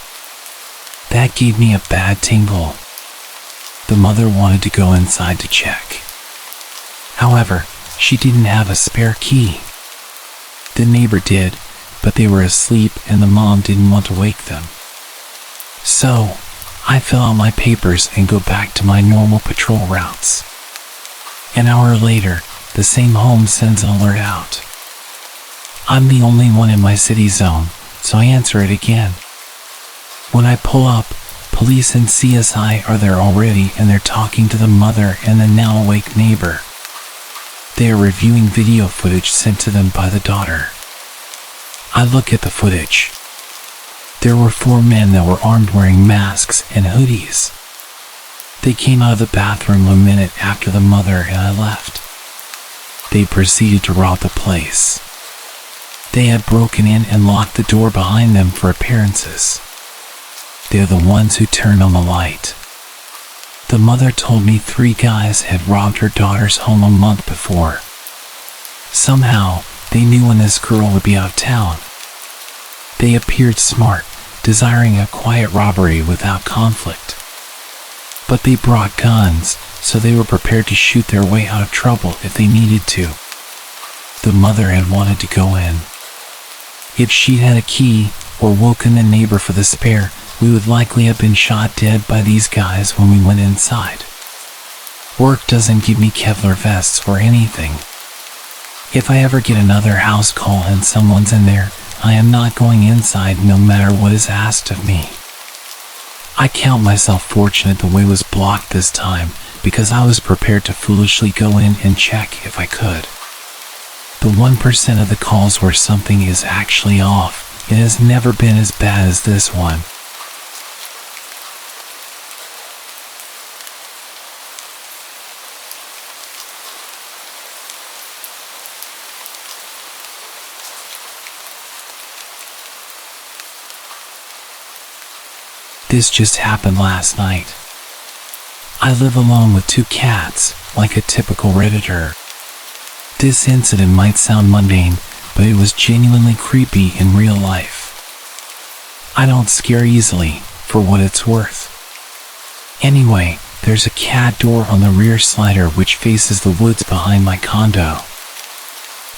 That gave me a bad tingle. The mother wanted to go inside to check. However, she didn't have a spare key. The neighbor did, but they were asleep and the mom didn't want to wake them. So, I fill out my papers and go back to my normal patrol routes. An hour later, the same home sends an alert out. I'm the only one in my city zone, so I answer it again. When I pull up, police and CSI are there already and they're talking to the mother and the now awake neighbor. They are reviewing video footage sent to them by the daughter. I look at the footage. There were 4 men that were armed wearing masks and hoodies. They came out of the bathroom a minute after the mother and I left. They proceeded to rob the place. They had broken in and locked the door behind them for appearances. They're the ones who turned on the light. The mother told me 3 guys had robbed her daughter's home a month before. Somehow, they knew when this girl would be out of town. They appeared smart, desiring a quiet robbery without conflict. But they brought guns, so they were prepared to shoot their way out of trouble if they needed to. The mother had wanted to go in. If she'd had a key, or woken the neighbor for the spare, we would likely have been shot dead by these guys when we went inside. Work doesn't give me Kevlar vests or anything. If I ever get another house call and someone's in there, I am not going inside no matter what is asked of me. I count myself fortunate the way was blocked this time, because I was prepared to foolishly go in and check if I could. The 1% of the calls where something is actually off, it has never been as bad as this one. This just happened last night. I live alone with 2 cats, like a typical Redditor. This incident might sound mundane, but it was genuinely creepy in real life. I don't scare easily, for what it's worth. Anyway, there's a cat door on the rear slider which faces the woods behind my condo.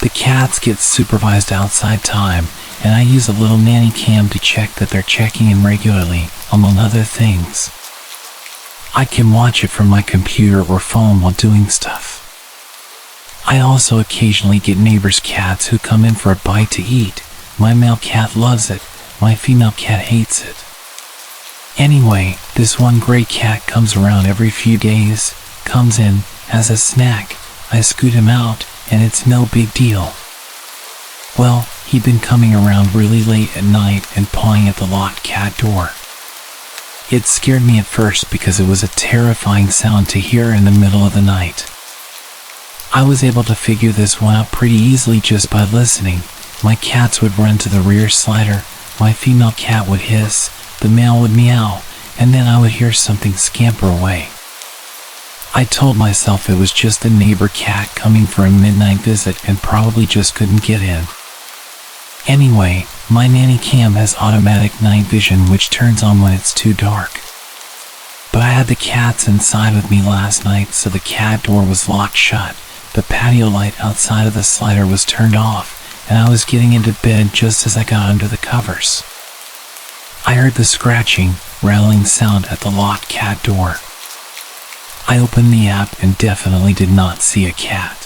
The cats get supervised outside time, and I use a little nanny cam to check that they're checking in regularly, among other things. I can watch it from my computer or phone while doing stuff. I also occasionally get neighbors' cats who come in for a bite to eat. My male cat loves it, my female cat hates it. Anyway, this one gray cat comes around every few days, comes in, has a snack, I scoot him out, and it's no big deal. Well, he'd been coming around really late at night and pawing at the locked cat door. It scared me at first because it was a terrifying sound to hear in the middle of the night. I was able to figure this one out pretty easily just by listening. My cats would run to the rear slider, my female cat would hiss, the male would meow, and then I would hear something scamper away. I told myself it was just the neighbor cat coming for a midnight visit and probably just couldn't get in. Anyway, my nanny cam has automatic night vision which turns on when it's too dark. But I had the cats inside with me last night, so the cat door was locked shut. The patio light outside of the slider was turned off, and I was getting into bed just as I got under the covers. I heard the scratching, rattling sound at the locked cat door. I opened the app and definitely did not see a cat.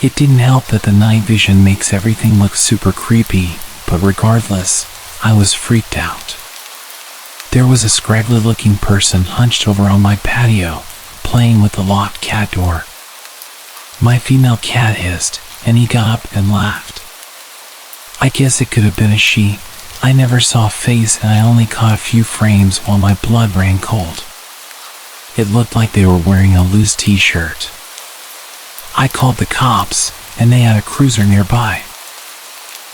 It didn't help that the night vision makes everything look super creepy, but regardless, I was freaked out. There was a scraggly looking person hunched over on my patio, playing with the locked cat door. My female cat hissed, and he got up and laughed. I guess it could have been a she. I never saw a face and I only caught a few frames while my blood ran cold. It looked like they were wearing a loose t-shirt. I called the cops, and they had a cruiser nearby.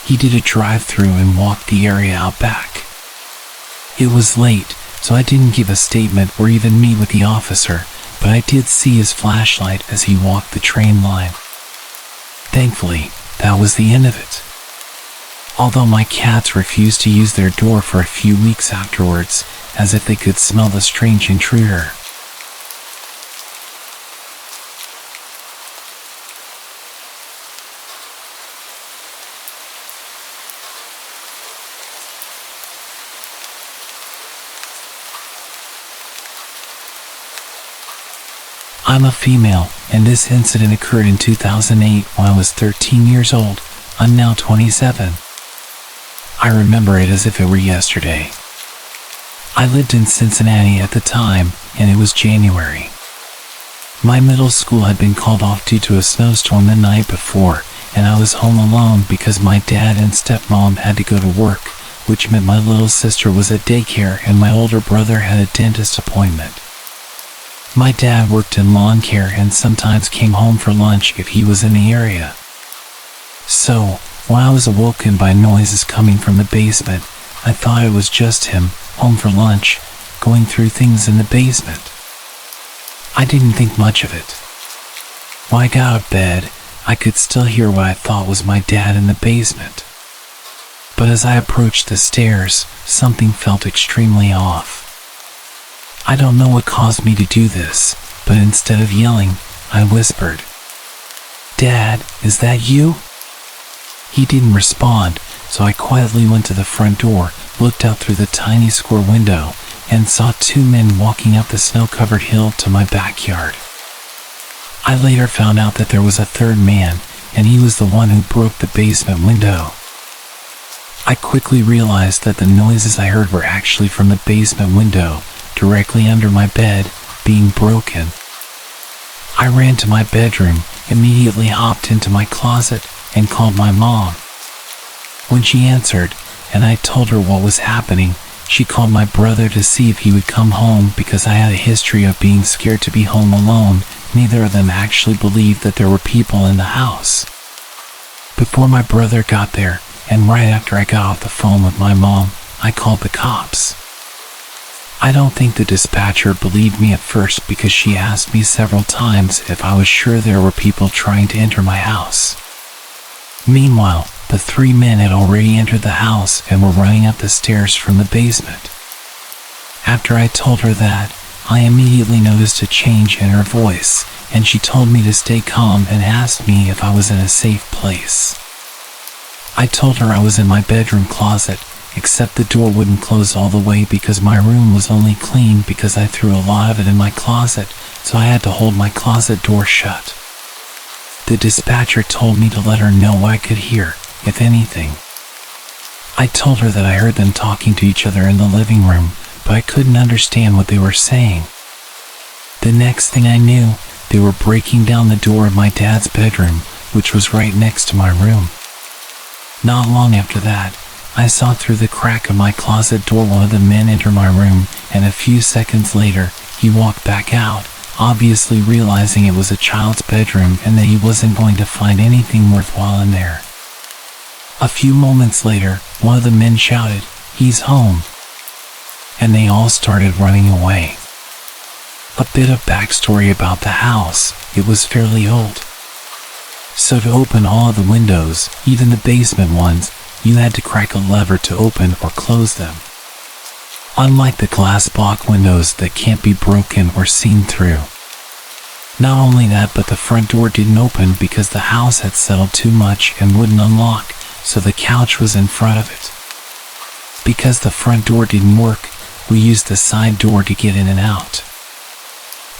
He did a drive-through and walked the area out back. It was late, so I didn't give a statement or even meet with the officer, but I did see his flashlight as he walked the train line. Thankfully, that was the end of it. Although my cats refused to use their door for a few weeks afterwards, as if they could smell the strange intruder. I'm a female, and this incident occurred in 2008 when I was 13 years old. I'm now 27. I remember it as if it were yesterday. I lived in Cincinnati at the time, and it was January. My middle school had been called off due to a snowstorm the night before, and I was home alone because my dad and stepmom had to go to work, which meant my little sister was at daycare and my older brother had a dentist appointment. My dad worked in lawn care and sometimes came home for lunch if he was in the area. So, when I was awoken by noises coming from the basement, I thought it was just him, home for lunch, going through things in the basement. I didn't think much of it. When I got out of bed, I could still hear what I thought was my dad in the basement. But as I approached the stairs, something felt extremely off. I don't know what caused me to do this, but instead of yelling, I whispered, "Dad, is that you?" He didn't respond, so I quietly went to the front door, looked out through the tiny square window, and saw 2 men walking up the snow-covered hill to my backyard. I later found out that there was a third man, and he was the one who broke the basement window. I quickly realized that the noises I heard were actually from the basement window, directly under my bed, being broken. I ran to my bedroom, immediately hopped into my closet, and called my mom. When she answered, and I told her what was happening, she called my brother to see if he would come home because I had a history of being scared to be home alone. Neither of them actually believed that there were people in the house. Before my brother got there, and right after I got off the phone with my mom, I called the cops. I don't think the dispatcher believed me at first because she asked me several times if I was sure there were people trying to enter my house. Meanwhile, the 3 men had already entered the house and were running up the stairs from the basement. After I told her that, I immediately noticed a change in her voice, and she told me to stay calm and asked me if I was in a safe place. I told her I was in my bedroom closet, except the door wouldn't close all the way because my room was only clean because I threw a lot of it in my closet, so I had to hold my closet door shut. The dispatcher told me to let her know what I could hear, if anything. I told her that I heard them talking to each other in the living room, but I couldn't understand what they were saying. The next thing I knew, they were breaking down the door of my dad's bedroom, which was right next to my room. Not long after that, I saw through the crack of my closet door one of the men enter my room, and a few seconds later, he walked back out, obviously realizing it was a child's bedroom and that he wasn't going to find anything worthwhile in there. A few moments later, one of the men shouted, "He's home!" and they all started running away. A bit of backstory about the house: it was fairly old. So to open all of the windows, even the basement ones, you had to crack a lever to open or close them. Unlike the glass block windows that can't be broken or seen through. Not only that, but the front door didn't open because the house had settled too much and wouldn't unlock, so the couch was in front of it. Because the front door didn't work, we used the side door to get in and out.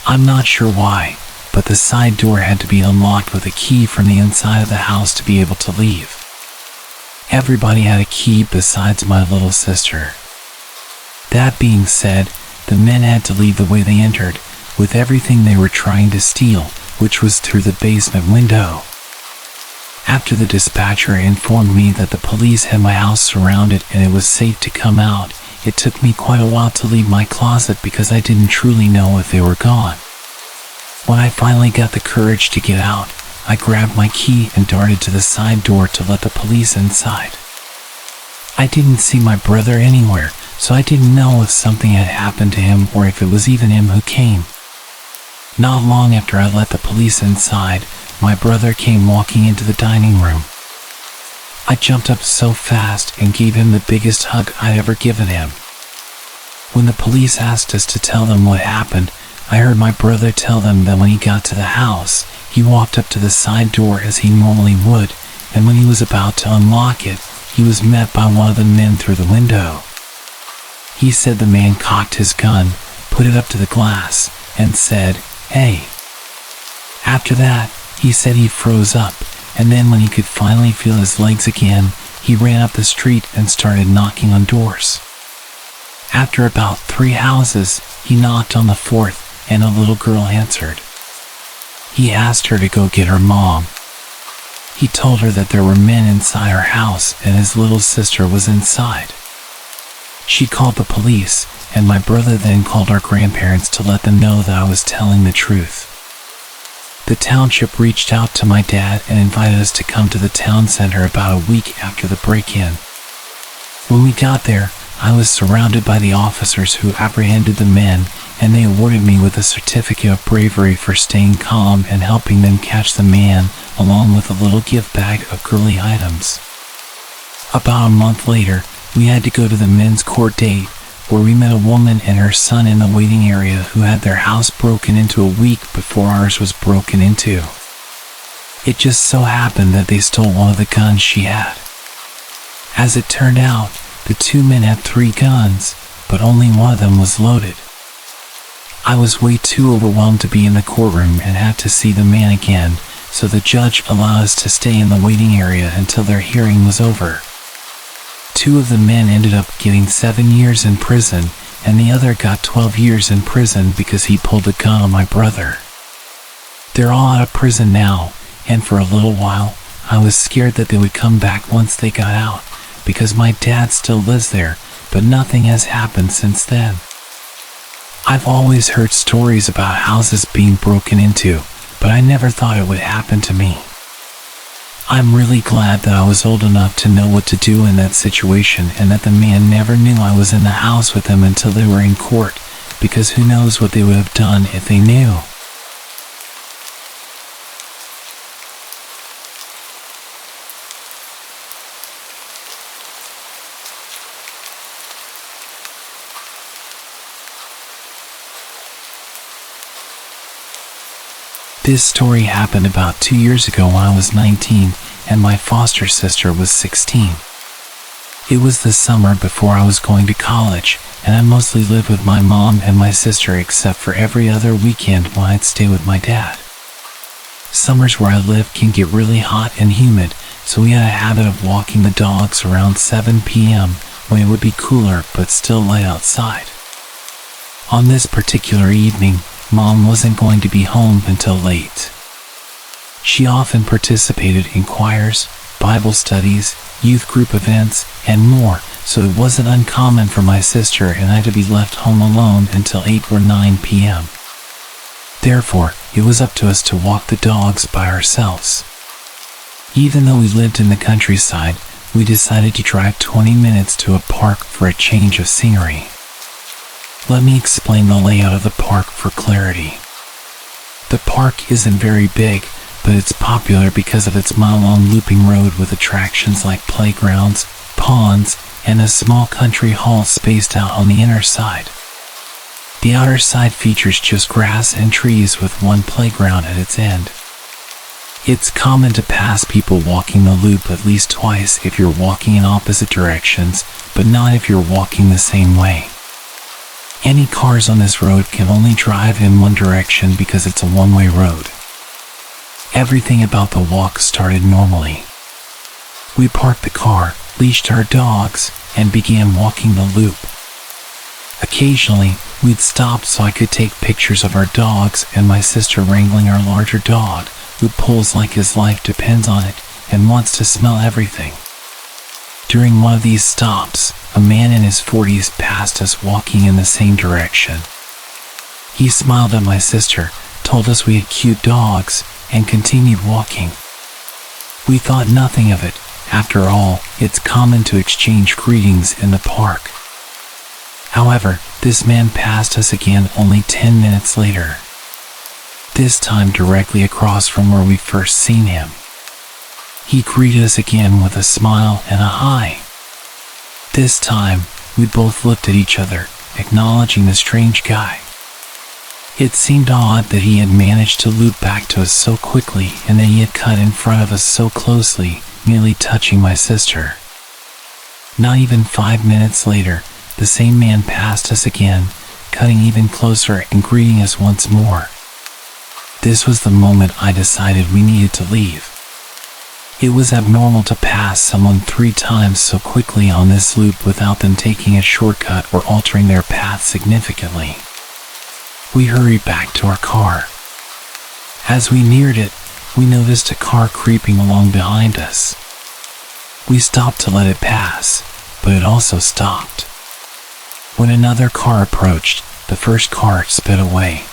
I'm not sure why, but the side door had to be unlocked with a key from the inside of the house to be able to leave. Everybody had a key besides my little sister. That being said, the men had to leave the way they entered, with everything they were trying to steal, which was through the basement window. After the dispatcher informed me that the police had my house surrounded and it was safe to come out, it took me quite a while to leave my closet because I didn't truly know if they were gone. When I finally got the courage to get out, I grabbed my key and darted to the side door to let the police inside. I didn't see my brother anywhere, so I didn't know if something had happened to him or if it was even him who came. Not long after I let the police inside, my brother came walking into the dining room. I jumped up so fast and gave him the biggest hug I'd ever given him. When the police asked us to tell them what happened, I heard my brother tell them that when he got to the house, he walked up to the side door as he normally would, and when he was about to unlock it, he was met by one of the men through the window. He said the man cocked his gun, put it up to the glass, and said, "Hey." After that, he said he froze up, and then when he could finally feel his legs again, he ran up the street and started knocking on doors. After about 3 houses, he knocked on the 4th, and a little girl answered. He asked her to go get her mom. He told her that there were men inside her house and his little sister was inside. She called the police, and my brother then called our grandparents to let them know that I was telling the truth. The township reached out to my dad and invited us to come to the town center about a week after the break-in. When we got there, I was surrounded by the officers who apprehended the men, and they awarded me with a certificate of bravery for staying calm and helping them catch the man, along with a little gift bag of girly items. About a month later, we had to go to the men's court date, where we met a woman and her son in the waiting area who had their house broken into a week before ours was broken into. It just so happened that they stole one of the guns she had. As it turned out, the 2 men had 3 guns, but only one of them was loaded. I was way too overwhelmed to be in the courtroom and had to see the man again, so the judge allowed us to stay in the waiting area until their hearing was over. 2 of the men ended up getting 7 years in prison, and the other got 12 years in prison because he pulled a gun on my brother. They're all out of prison now, and for a little while, I was scared that they would come back once they got out, because my dad still lives there, but nothing has happened since then. I've always heard stories about houses being broken into, but I never thought it would happen to me. I'm really glad that I was old enough to know what to do in that situation and that the man never knew I was in the house with them until they were in court, because who knows what they would have done if they knew. This story happened about 2 years ago when I was 19 and my foster sister was 16. It was the summer before I was going to college, and I mostly lived with my mom and my sister except for every other weekend when I'd stay with my dad. Summers where I live can get really hot and humid, so we had a habit of walking the dogs around 7 p.m. when it would be cooler but still light outside. On this particular evening, Mom wasn't going to be home until late. She often participated in choirs, Bible studies, youth group events, and more, so it wasn't uncommon for my sister and I to be left home alone until 8 or 9 p.m. Therefore, it was up to us to walk the dogs by ourselves. Even though we lived in the countryside, we decided to drive 20 minutes to a park for a change of scenery. Let me explain the layout of the park for clarity. The park isn't very big, but it's popular because of its mile-long looping road with attractions like playgrounds, ponds, and a small country hall spaced out on the inner side. The outer side features just grass and trees with one playground at its end. It's common to pass people walking the loop at least twice if you're walking in opposite directions, but not if you're walking the same way. Any cars on this road can only drive in one direction because it's a one-way road. Everything about the walk started normally. We parked the car, leashed our dogs, and began walking the loop. Occasionally, we'd stop so I could take pictures of our dogs and my sister wrangling our larger dog, who pulls like his life depends on it and wants to smell everything. During one of these stops, a man in his 40s passed us walking in the same direction. He smiled at my sister, told us we had cute dogs, and continued walking. We thought nothing of it. After all, it's common to exchange greetings in the park. However, this man passed us again only 10 minutes later. This time directly across from where we first seen him. He greeted us again with a smile and a hi. This time, we both looked at each other, acknowledging the strange guy. It seemed odd that he had managed to loop back to us so quickly and that he had cut in front of us so closely, nearly touching my sister. Not even 5 minutes later, the same man passed us again, cutting even closer and greeting us once more. This was the moment I decided we needed to leave. It was abnormal to pass someone 3 times so quickly on this loop without them taking a shortcut or altering their path significantly. We hurried back to our car. As we neared it, we noticed a car creeping along behind us. We stopped to let it pass, but it also stopped. When another car approached, the first car sped away.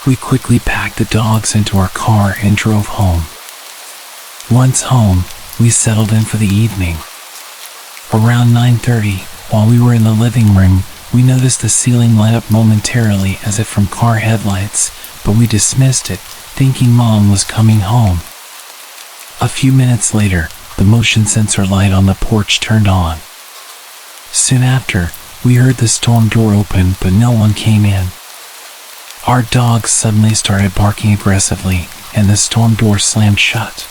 We quickly packed the dogs into our car and drove home. Once home, we settled in for the evening. Around 9:30, while we were in the living room, we noticed the ceiling light up momentarily as if from car headlights, but we dismissed it, thinking Mom was coming home. A few minutes later, the motion sensor light on the porch turned on. Soon after, we heard the storm door open, but no one came in. Our dogs suddenly started barking aggressively, and the storm door slammed shut.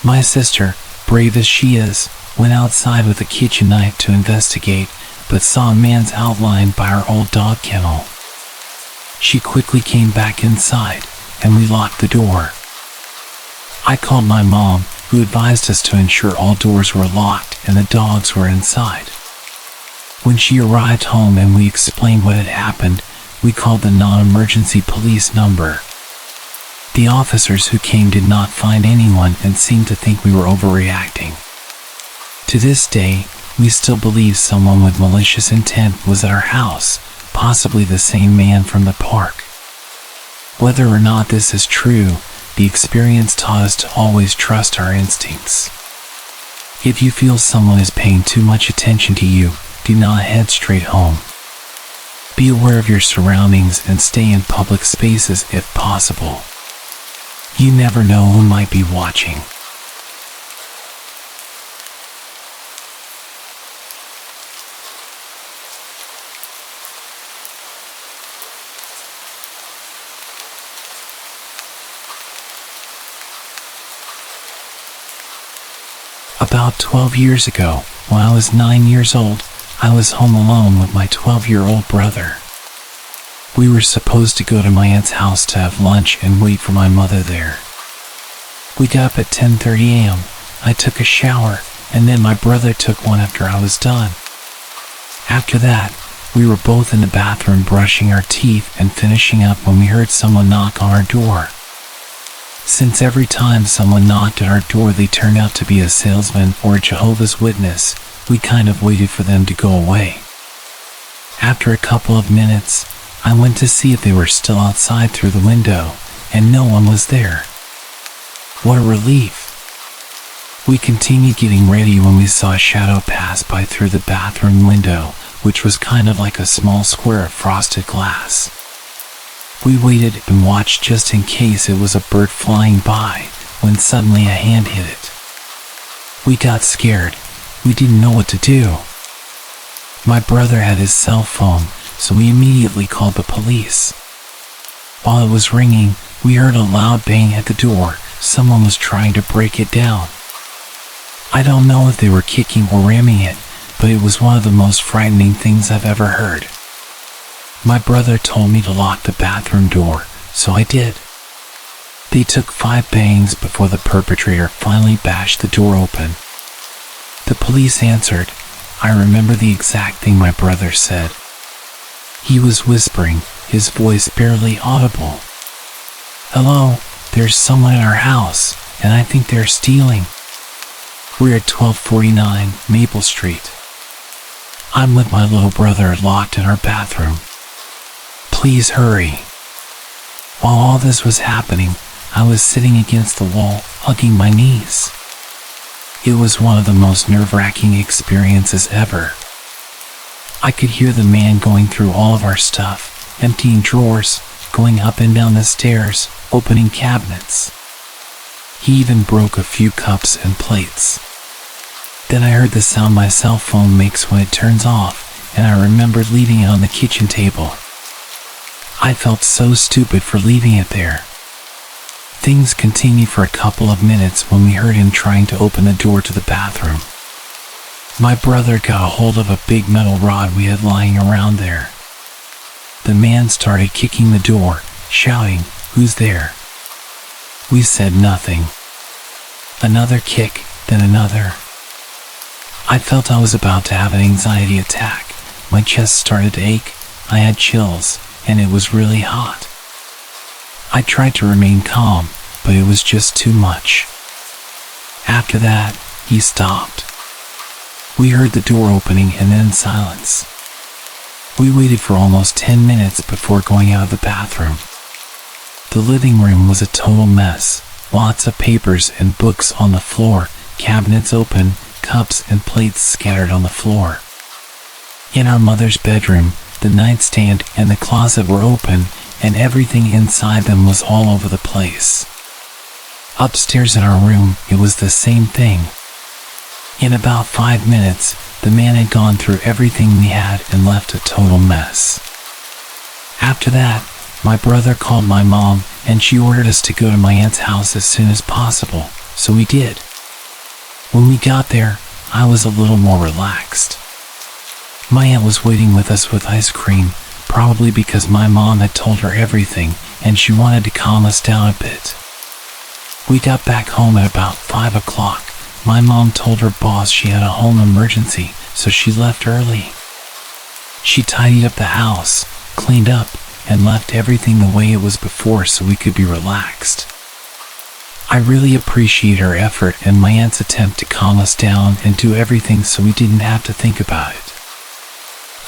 My sister, brave as she is, went outside with a kitchen knife to investigate, but saw a man's outline by our old dog kennel. She quickly came back inside, and we locked the door. I called my mom, who advised us to ensure all doors were locked and the dogs were inside. When she arrived home and we explained what had happened, we called the non-emergency police number. The officers who came did not find anyone and seemed to think we were overreacting. To this day, we still believe someone with malicious intent was at our house, possibly the same man from the park. Whether or not this is true, the experience taught us to always trust our instincts. If you feel someone is paying too much attention to you, do not head straight home. Be aware of your surroundings and stay in public spaces if possible. You never know who might be watching. About 12 years ago, when I was 9 years old, I was home alone with my 12-year-old brother. We were supposed to go to my aunt's house to have lunch and wait for my mother there. We got up at 10:30 a.m. I took a shower, and then my brother took one after I was done. After that, we were both in the bathroom brushing our teeth and finishing up when we heard someone knock on our door. Since every time someone knocked at our door they turned out to be a salesman or a Jehovah's Witness, we kind of waited for them to go away. After a couple of minutes, I went to see if they were still outside through the window, and no one was there. What a relief. We continued getting ready when we saw a shadow pass by through the bathroom window, which was kind of like a small square of frosted glass. We waited and watched just in case it was a bird flying by, when suddenly a hand hit it. We got scared. We didn't know what to do. My brother had his cell phone, so we immediately called the police. While it was ringing, we heard a loud bang at the door. Someone was trying to break it down. I don't know if they were kicking or ramming it, but it was one of the most frightening things I've ever heard. My brother told me to lock the bathroom door, so I did. They took 5 bangs before the perpetrator finally bashed the door open. The police answered. I remember the exact thing my brother said. He was whispering, his voice barely audible. "Hello, there's someone in our house, and I think they're stealing." We're at 1249 Maple Street. I'm with my little brother locked in our bathroom. Please hurry. While all this was happening, I was sitting against the wall, hugging my knees. It was one of the most nerve-wracking experiences ever. I could hear the man going through all of our stuff, emptying drawers, going up and down the stairs, opening cabinets. He even broke a few cups and plates. Then I heard the sound my cell phone makes when it turns off, and I remembered leaving it on the kitchen table. I felt so stupid for leaving it there. Things continued for a couple of minutes when we heard him trying to open the door to the bathroom. My brother got a hold of a big metal rod we had lying around there. The man started kicking the door, shouting, "Who's there?" We said nothing. Another kick, then another. I felt I was about to have an anxiety attack. My chest started to ache, I had chills, and it was really hot. I tried to remain calm, but it was just too much. After that, he stopped. We heard the door opening and then silence. We waited for almost 10 minutes before going out of the bathroom. The living room was a total mess, lots of papers and books on the floor, cabinets open, cups and plates scattered on the floor. In our mother's bedroom, the nightstand and the closet were open, and everything inside them was all over the place. Upstairs in our room, it was the same thing. In about 5 minutes, the man had gone through everything we had and left a total mess. After that, my brother called my mom, and she ordered us to go to my aunt's house as soon as possible, so we did. When we got there, I was a little more relaxed. My aunt was waiting with us with ice cream, probably because my mom had told her everything, and she wanted to calm us down a bit. We got back home at about 5 o'clock. My mom told her boss she had a home emergency, so she left early. She tidied up the house, cleaned up, and left everything the way it was before so we could be relaxed. I really appreciate her effort and my aunt's attempt to calm us down and do everything so we didn't have to think about it.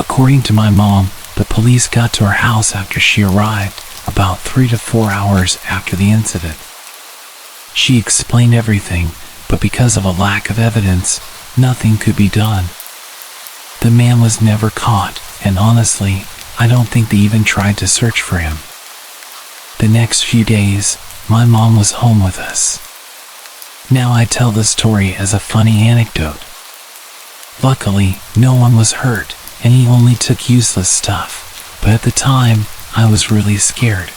According to my mom, the police got to our house after she arrived, about 3 to 4 hours after the incident. She explained everything, but because of a lack of evidence, nothing could be done. The man was never caught, and honestly, I don't think they even tried to search for him. The next few days, my mom was home with us. Now I tell the story as a funny anecdote. Luckily, no one was hurt, and he only took useless stuff, but at the time, I was really scared.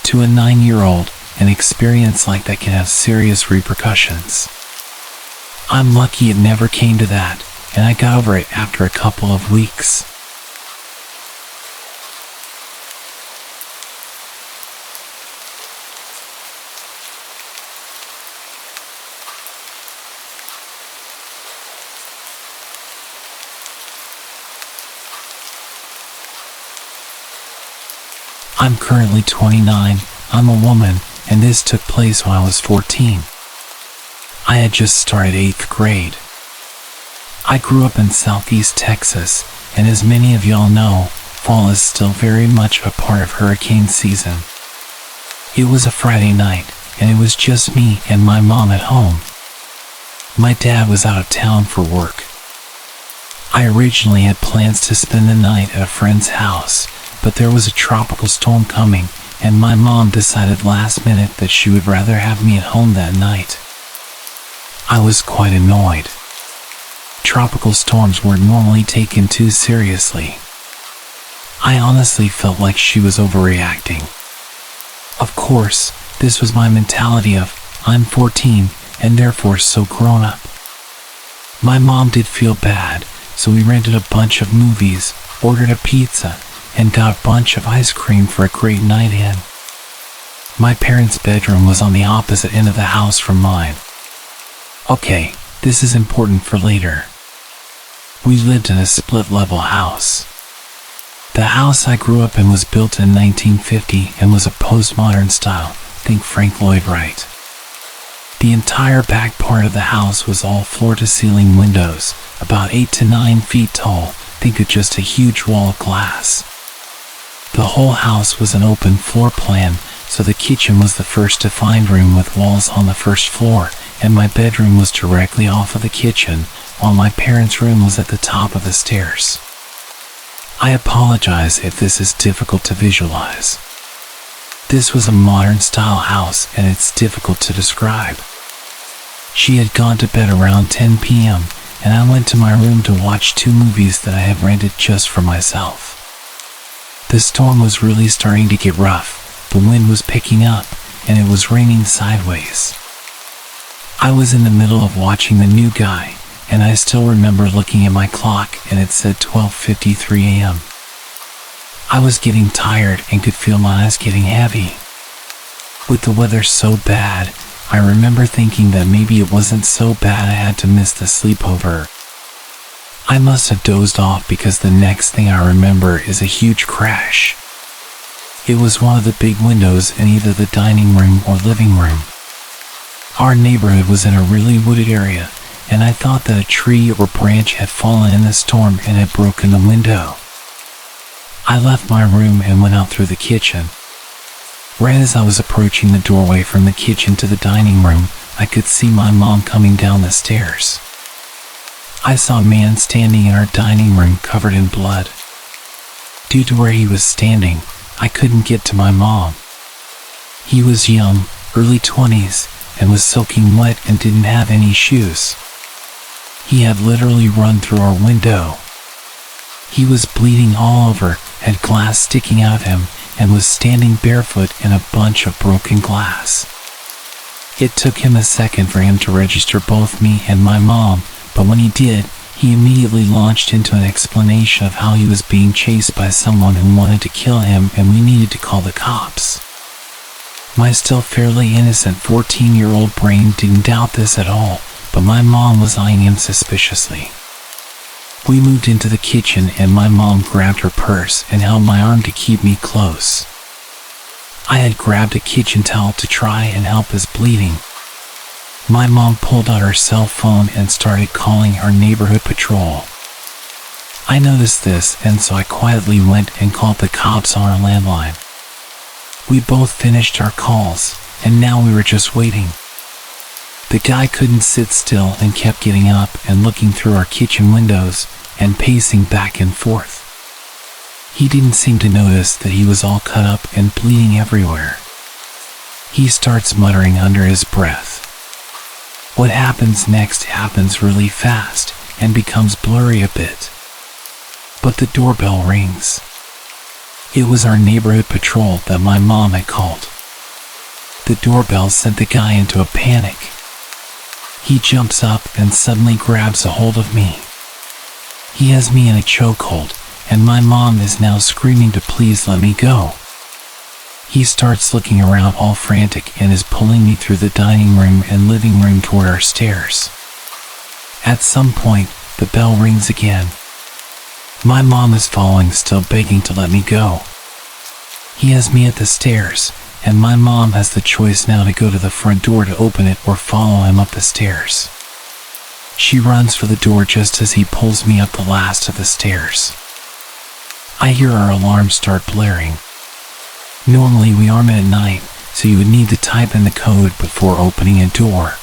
To a 9-year-old, an experience like that can have serious repercussions. I'm lucky it never came to that, and I got over it after a couple of weeks. I'm currently 29, I'm a woman, and this took place when I was 14. I had just started 8th grade. I grew up in Southeast Texas, and as many of y'all know, fall is still very much a part of hurricane season. It was a Friday night, and it was just me and my mom at home. My dad was out of town for work. I originally had plans to spend the night at a friend's house, but there was a tropical storm coming, and my mom decided last minute that she would rather have me at home that night. I was quite annoyed. Tropical storms weren't normally taken too seriously. I honestly felt like she was overreacting. Of course, this was my mentality of, I'm 14, and therefore so grown up. My mom did feel bad, so we rented a bunch of movies, ordered a pizza, and got a bunch of ice cream for a great night in. My parents' bedroom was on the opposite end of the house from mine. Okay, this is important for later. We lived in a split-level house. The house I grew up in was built in 1950 and was a postmodern style, think Frank Lloyd Wright. The entire back part of the house was all floor-to-ceiling windows, about 8 to 9 feet tall, think of just a huge wall of glass. The whole house was an open floor plan, so the kitchen was the first defined room with walls on the first floor, and my bedroom was directly off of the kitchen, while my parents' room was at the top of the stairs. I apologize if this is difficult to visualize. This was a modern-style house, and it's difficult to describe. She had gone to bed around 10 p.m., and I went to my room to watch 2 movies that I had rented just for myself. The storm was really starting to get rough, the wind was picking up, and it was raining sideways. I was in the middle of watching The New Guy, and I still remember looking at my clock and it said 12:53 a.m. I was getting tired and could feel my eyes getting heavy. With the weather so bad, I remember thinking that maybe it wasn't so bad I had to miss the sleepover. I must have dozed off because the next thing I remember is a huge crash. It was one of the big windows in either the dining room or living room. Our neighborhood was in a really wooded area, and I thought that a tree or branch had fallen in the storm and had broken the window. I left my room and went out through the kitchen. Right as I was approaching the doorway from the kitchen to the dining room, I could see my mom coming down the stairs. I saw a man standing in our dining room covered in blood. Due to where he was standing, I couldn't get to my mom. He was young, early 20s, and was soaking wet and didn't have any shoes. He had literally run through our window. He was bleeding all over, had glass sticking out of him, and was standing barefoot in a bunch of broken glass. It took him a second for him to register both me and my mom, but when he did, he immediately launched into an explanation of how he was being chased by someone who wanted to kill him and we needed to call the cops. My still fairly innocent 14-year-old brain didn't doubt this at all, but my mom was eyeing him suspiciously. We moved into the kitchen and my mom grabbed her purse and held my arm to keep me close. I had grabbed a kitchen towel to try and help his bleeding. My mom pulled out her cell phone and started calling our neighborhood patrol. I noticed this, and so I quietly went and called the cops on our landline. We both finished our calls, and now we were just waiting. The guy couldn't sit still and kept getting up and looking through our kitchen windows and pacing back and forth. He didn't seem to notice that he was all cut up and bleeding everywhere. He starts muttering under his breath. What happens next happens really fast and becomes blurry a bit. But the doorbell rings. It was our neighborhood patrol that my mom had called. The doorbell sent the guy into a panic. He jumps up and suddenly grabs a hold of me. He has me in a chokehold, and my mom is now screaming to please let me go. He starts looking around all frantic and is pulling me through the dining room and living room toward our stairs. At some point, the bell rings again. My mom is following, still begging to let me go. He has me at the stairs, and my mom has the choice now to go to the front door to open it or follow him up the stairs. She runs for the door just as he pulls me up the last of the stairs. I hear our alarm start blaring. Normally we arm it at night, so you would need to type in the code before opening a door.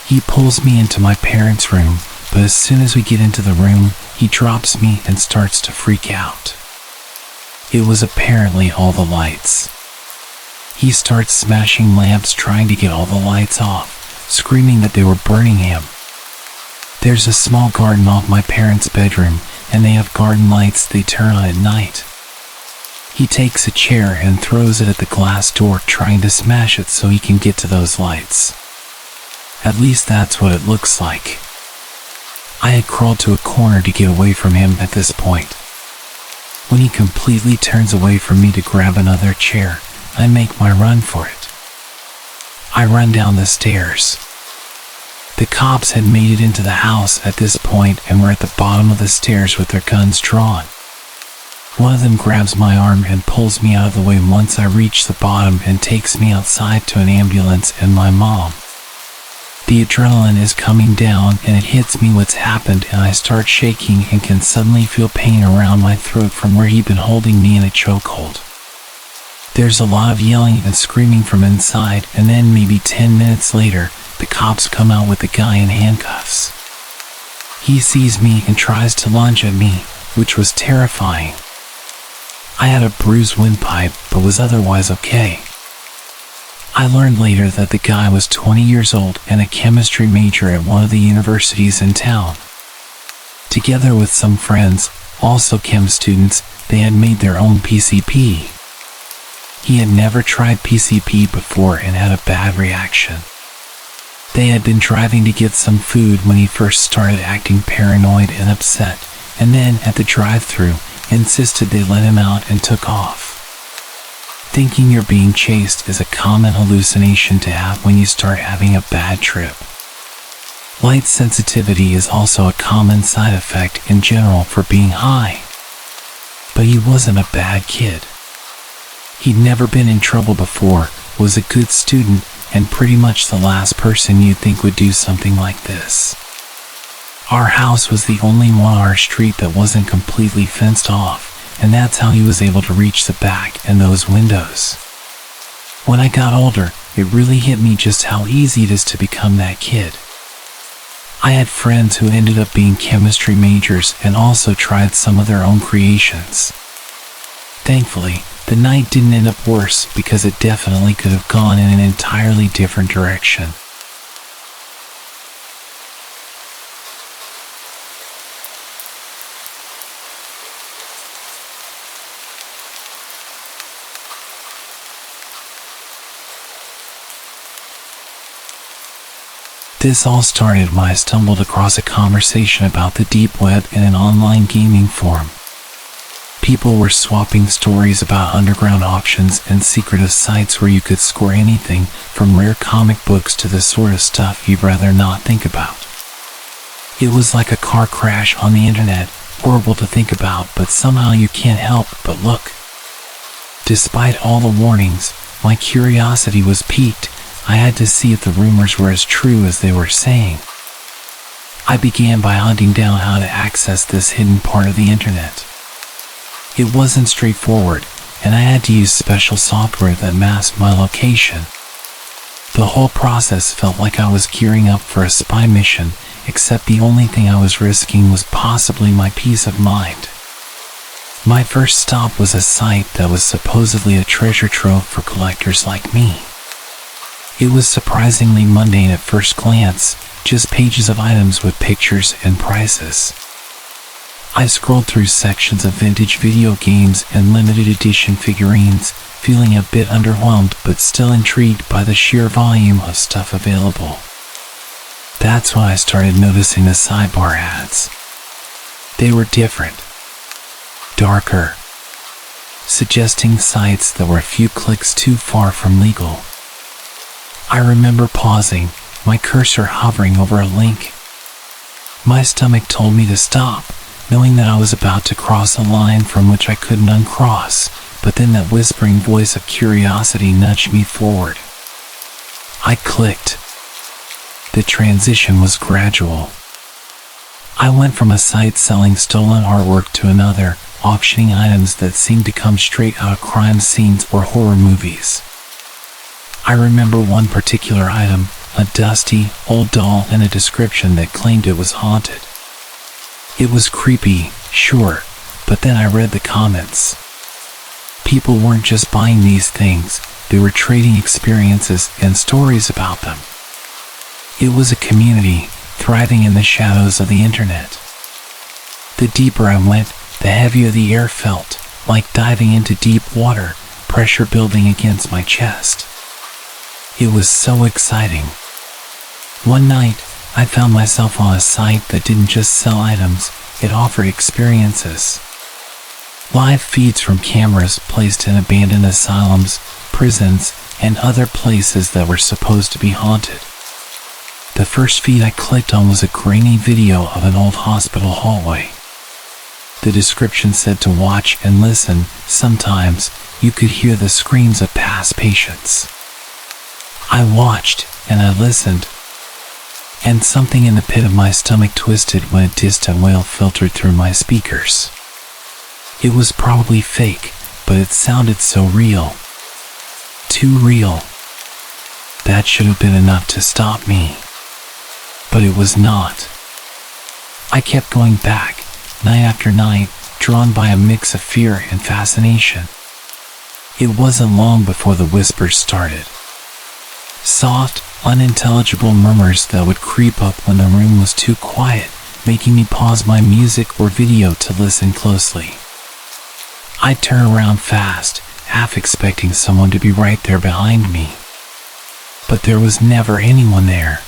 He pulls me into my parents' room, but as soon as we get into the room, he drops me and starts to freak out. It was apparently all the lights. He starts smashing lamps trying to get all the lights off, screaming that they were burning him. There's a small garden off my parents' bedroom, and they have garden lights they turn on at night. He takes a chair and throws it at the glass door, trying to smash it so he can get to those lights. At least that's what it looks like. I had crawled to a corner to get away from him at this point. When he completely turns away from me to grab another chair, I make my run for it. I run down the stairs. The cops had made it into the house at this point and were at the bottom of the stairs with their guns drawn. One of them grabs my arm and pulls me out of the way once I reach the bottom and takes me outside to an ambulance and my mom. The adrenaline is coming down and it hits me what's happened, and I start shaking and can suddenly feel pain around my throat from where he'd been holding me in a chokehold. There's a lot of yelling and screaming from inside, and then maybe 10 minutes later, the cops come out with the guy in handcuffs. He sees me and tries to lunge at me, which was terrifying. I had a bruised windpipe, but was otherwise okay. I learned later that the guy was 20 years old and a chemistry major at one of the universities in town. Together with some friends, also chem students, they had made their own PCP. He had never tried PCP before and had a bad reaction. They had been driving to get some food when he first started acting paranoid and upset, and then at the drive-thru, insisted they let him out and took off. Thinking you're being chased is a common hallucination to have when you start having a bad trip. Light sensitivity is also a common side effect in general for being high. But he wasn't a bad kid. He'd never been in trouble before, was a good student, and pretty much the last person you'd think would do something like this. Our house was the only one on our street that wasn't completely fenced off, and that's how he was able to reach the back and those windows. When I got older, it really hit me just how easy it is to become that kid. I had friends who ended up being chemistry majors and also tried some of their own creations. Thankfully, the night didn't end up worse because it definitely could have gone in an entirely different direction. This all started when I stumbled across a conversation about the deep web in an online gaming forum. People were swapping stories about underground auctions and secretive sites where you could score anything from rare comic books to the sort of stuff you'd rather not think about. It was like a car crash on the internet, horrible to think about, but somehow you can't help but look. Despite all the warnings, my curiosity was piqued. I had to see if the rumors were as true as they were saying. I began by hunting down how to access this hidden part of the internet. It wasn't straightforward, and I had to use special software that masked my location. The whole process felt like I was gearing up for a spy mission, except the only thing I was risking was possibly my peace of mind. My first stop was a site that was supposedly a treasure trove for collectors like me. It was surprisingly mundane at first glance, just pages of items with pictures and prices. I scrolled through sections of vintage video games and limited edition figurines, feeling a bit underwhelmed but still intrigued by the sheer volume of stuff available. That's when I started noticing the sidebar ads. They were different, darker, suggesting sites that were a few clicks too far from legal. I remember pausing, my cursor hovering over a link. My stomach told me to stop, knowing that I was about to cross a line from which I couldn't uncross, but then that whispering voice of curiosity nudged me forward. I clicked. The transition was gradual. I went from a site selling stolen artwork to another, auctioning items that seemed to come straight out of crime scenes or horror movies. I remember one particular item, a dusty, old doll and a description that claimed it was haunted. It was creepy, sure, but then I read the comments. People weren't just buying these things, they were trading experiences and stories about them. It was a community, thriving in the shadows of the internet. The deeper I went, the heavier the air felt, like diving into deep water, pressure building against my chest. It was so exciting. One night, I found myself on a site that didn't just sell items, it offered experiences. Live feeds from cameras placed in abandoned asylums, prisons, and other places that were supposed to be haunted. The first feed I clicked on was a grainy video of an old hospital hallway. The description said to watch and listen. Sometimes, you could hear the screams of past patients. I watched, and I listened, and something in the pit of my stomach twisted when a distant wail filtered through my speakers. It was probably fake, but it sounded so real. Too real. That should have been enough to stop me. But it was not. I kept going back, night after night, drawn by a mix of fear and fascination. It wasn't long before the whispers started. Soft, unintelligible murmurs that would creep up when the room was too quiet, making me pause my music or video to listen closely. I'd turn around fast, half expecting someone to be right there behind me. But there was never anyone there.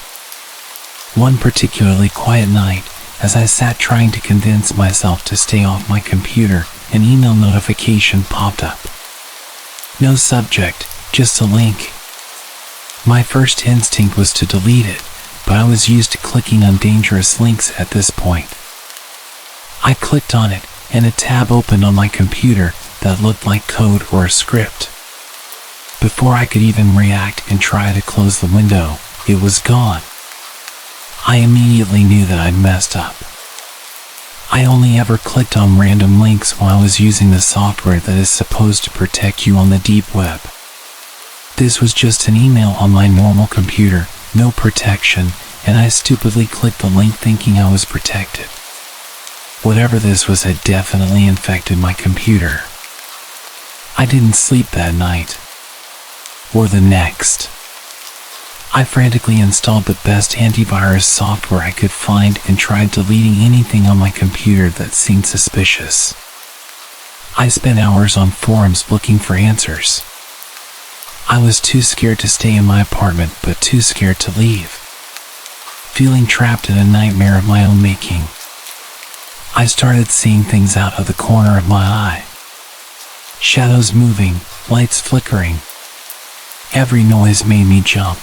One particularly quiet night, as I sat trying to convince myself to stay off my computer, an email notification popped up. No subject, just a link. My first instinct was to delete it, but I was used to clicking on dangerous links at this point. I clicked on it, and a tab opened on my computer that looked like code or a script. Before I could even react and try to close the window, it was gone. I immediately knew that I'd messed up. I only ever clicked on random links while I was using the software that is supposed to protect you on the deep web. This was just an email on my normal computer, no protection, and I stupidly clicked the link thinking I was protected. Whatever this was had definitely infected my computer. I didn't sleep that night. Or the next. I frantically installed the best antivirus software I could find and tried deleting anything on my computer that seemed suspicious. I spent hours on forums looking for answers. I was too scared to stay in my apartment, but too scared to leave. Feeling trapped in a nightmare of my own making. I started seeing things out of the corner of my eye. Shadows moving, lights flickering. Every noise made me jump.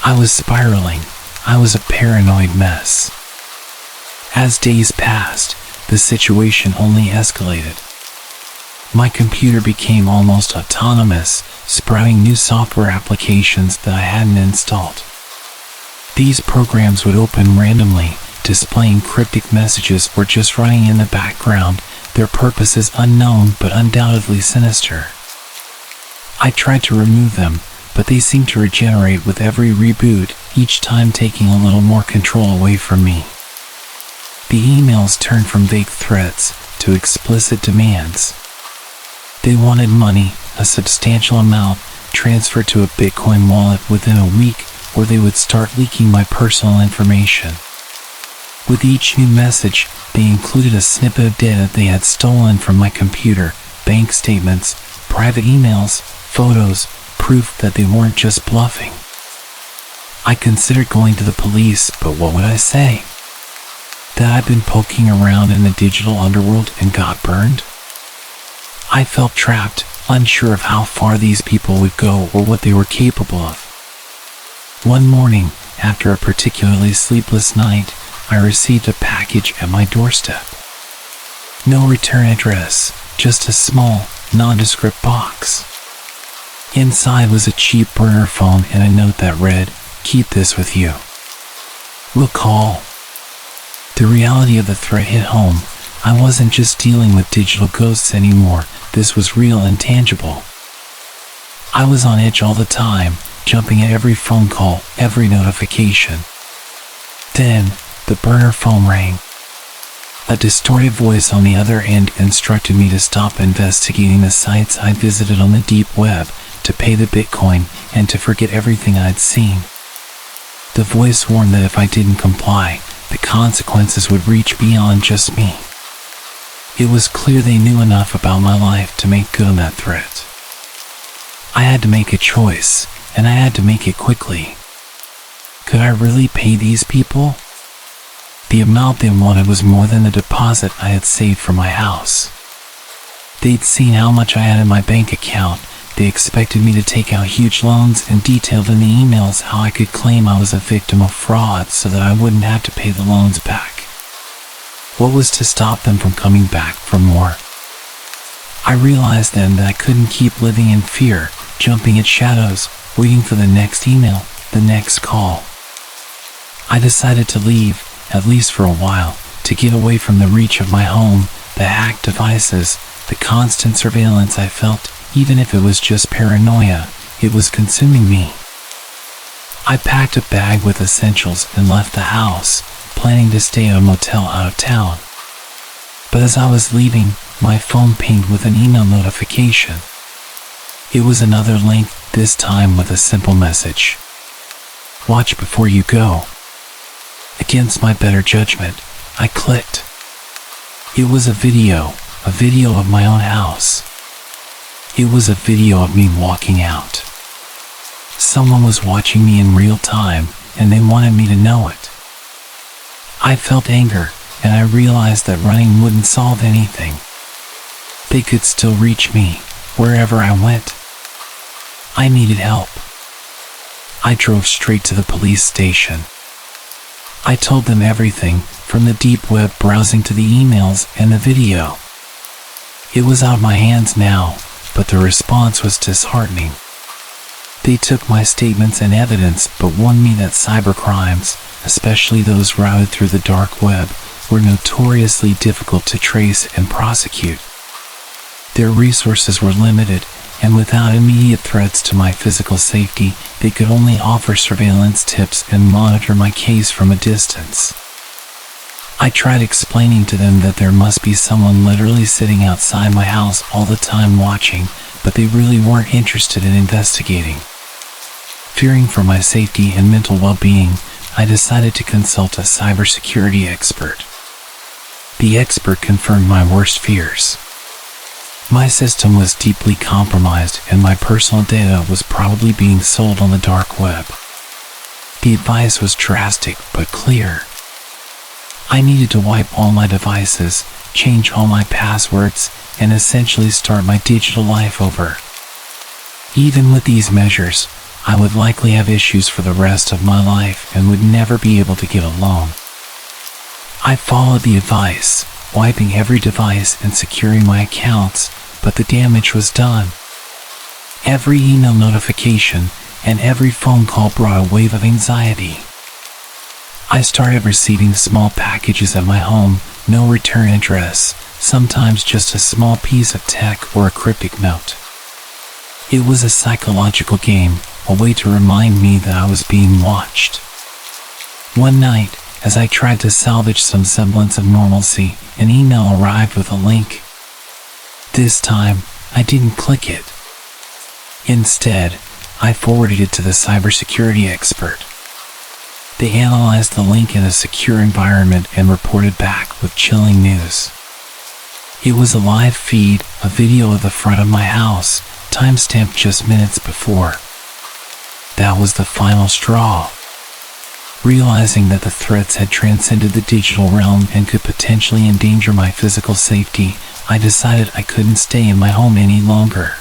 I was spiraling. I was a paranoid mess. As days passed, the situation only escalated. My computer became almost autonomous, sprouting new software applications that I hadn't installed. These programs would open randomly, displaying cryptic messages or just running in the background, their purposes unknown but undoubtedly sinister. I tried to remove them, but they seemed to regenerate with every reboot, each time taking a little more control away from me. The emails turned from vague threats to explicit demands. They wanted money, a substantial amount, transferred to a Bitcoin wallet within a week, or they would start leaking my personal information. With each new message, they included a snippet of data they had stolen from my computer, bank statements, private emails, photos, proof that they weren't just bluffing. I considered going to the police, but what would I say? That I'd been poking around in the digital underworld and got burned? I felt trapped, unsure of how far these people would go or what they were capable of. One morning, after a particularly sleepless night, I received a package at my doorstep. No return address, just a small, nondescript box. Inside was a cheap burner phone and a note that read, "Keep this with you. We'll call." The reality of the threat hit home. I wasn't just dealing with digital ghosts anymore, this was real and tangible. I was on edge all the time, jumping at every phone call, every notification. Then, the burner phone rang. A distorted voice on the other end instructed me to stop investigating the sites I'd visited on the deep web, to pay the Bitcoin, and to forget everything I'd seen. The voice warned that if I didn't comply, the consequences would reach beyond just me. It was clear they knew enough about my life to make good on that threat. I had to make a choice, and I had to make it quickly. Could I really pay these people? The amount they wanted was more than the deposit I had saved for my house. They'd seen how much I had in my bank account. They expected me to take out huge loans and detailed in the emails how I could claim I was a victim of fraud so that I wouldn't have to pay the loans back. What was to stop them from coming back for more? I realized then that I couldn't keep living in fear, jumping at shadows, waiting for the next email, the next call. I decided to leave, at least for a while, to get away from the reach of my home, the hacked devices, the constant surveillance I felt. Even if it was just paranoia, it was consuming me. I packed a bag with essentials and left the house, planning to stay at a motel out of town. But as I was leaving, my phone pinged with an email notification. It was another link, this time with a simple message. "Watch before you go." Against my better judgment, I clicked. It was a video of my own house. It was a video of me walking out. Someone was watching me in real time, and they wanted me to know it. I felt anger, and I realized that running wouldn't solve anything. They could still reach me, wherever I went. I needed help. I drove straight to the police station. I told them everything, from the deep web browsing to the emails and the video. It was out of my hands now, but the response was disheartening. They took my statements and evidence, but warned me that cybercrimes, especially those routed through the dark web, were notoriously difficult to trace and prosecute. Their resources were limited, and without immediate threats to my physical safety, they could only offer surveillance tips and monitor my case from a distance. I tried explaining to them that there must be someone literally sitting outside my house all the time watching, but they really weren't interested in investigating. Fearing for my safety and mental well-being, I decided to consult a cybersecurity expert. The expert confirmed my worst fears. My system was deeply compromised and my personal data was probably being sold on the dark web. The advice was drastic but clear. I needed to wipe all my devices, change all my passwords, and essentially start my digital life over. Even with these measures, I would likely have issues for the rest of my life and would never be able to get a loan. I followed the advice, wiping every device and securing my accounts, but the damage was done. Every email notification and every phone call brought a wave of anxiety. I started receiving small packages at my home, no return address, sometimes just a small piece of tech or a cryptic note. It was a psychological game, a way to remind me that I was being watched. One night, as I tried to salvage some semblance of normalcy, an email arrived with a link. This time, I didn't click it. Instead, I forwarded it to the cybersecurity expert. They analyzed the link in a secure environment and reported back with chilling news. It was a live feed, a video of the front of my house, timestamped just minutes before. That was the final straw. Realizing that the threats had transcended the digital realm and could potentially endanger my physical safety, I decided I couldn't stay in my home any longer.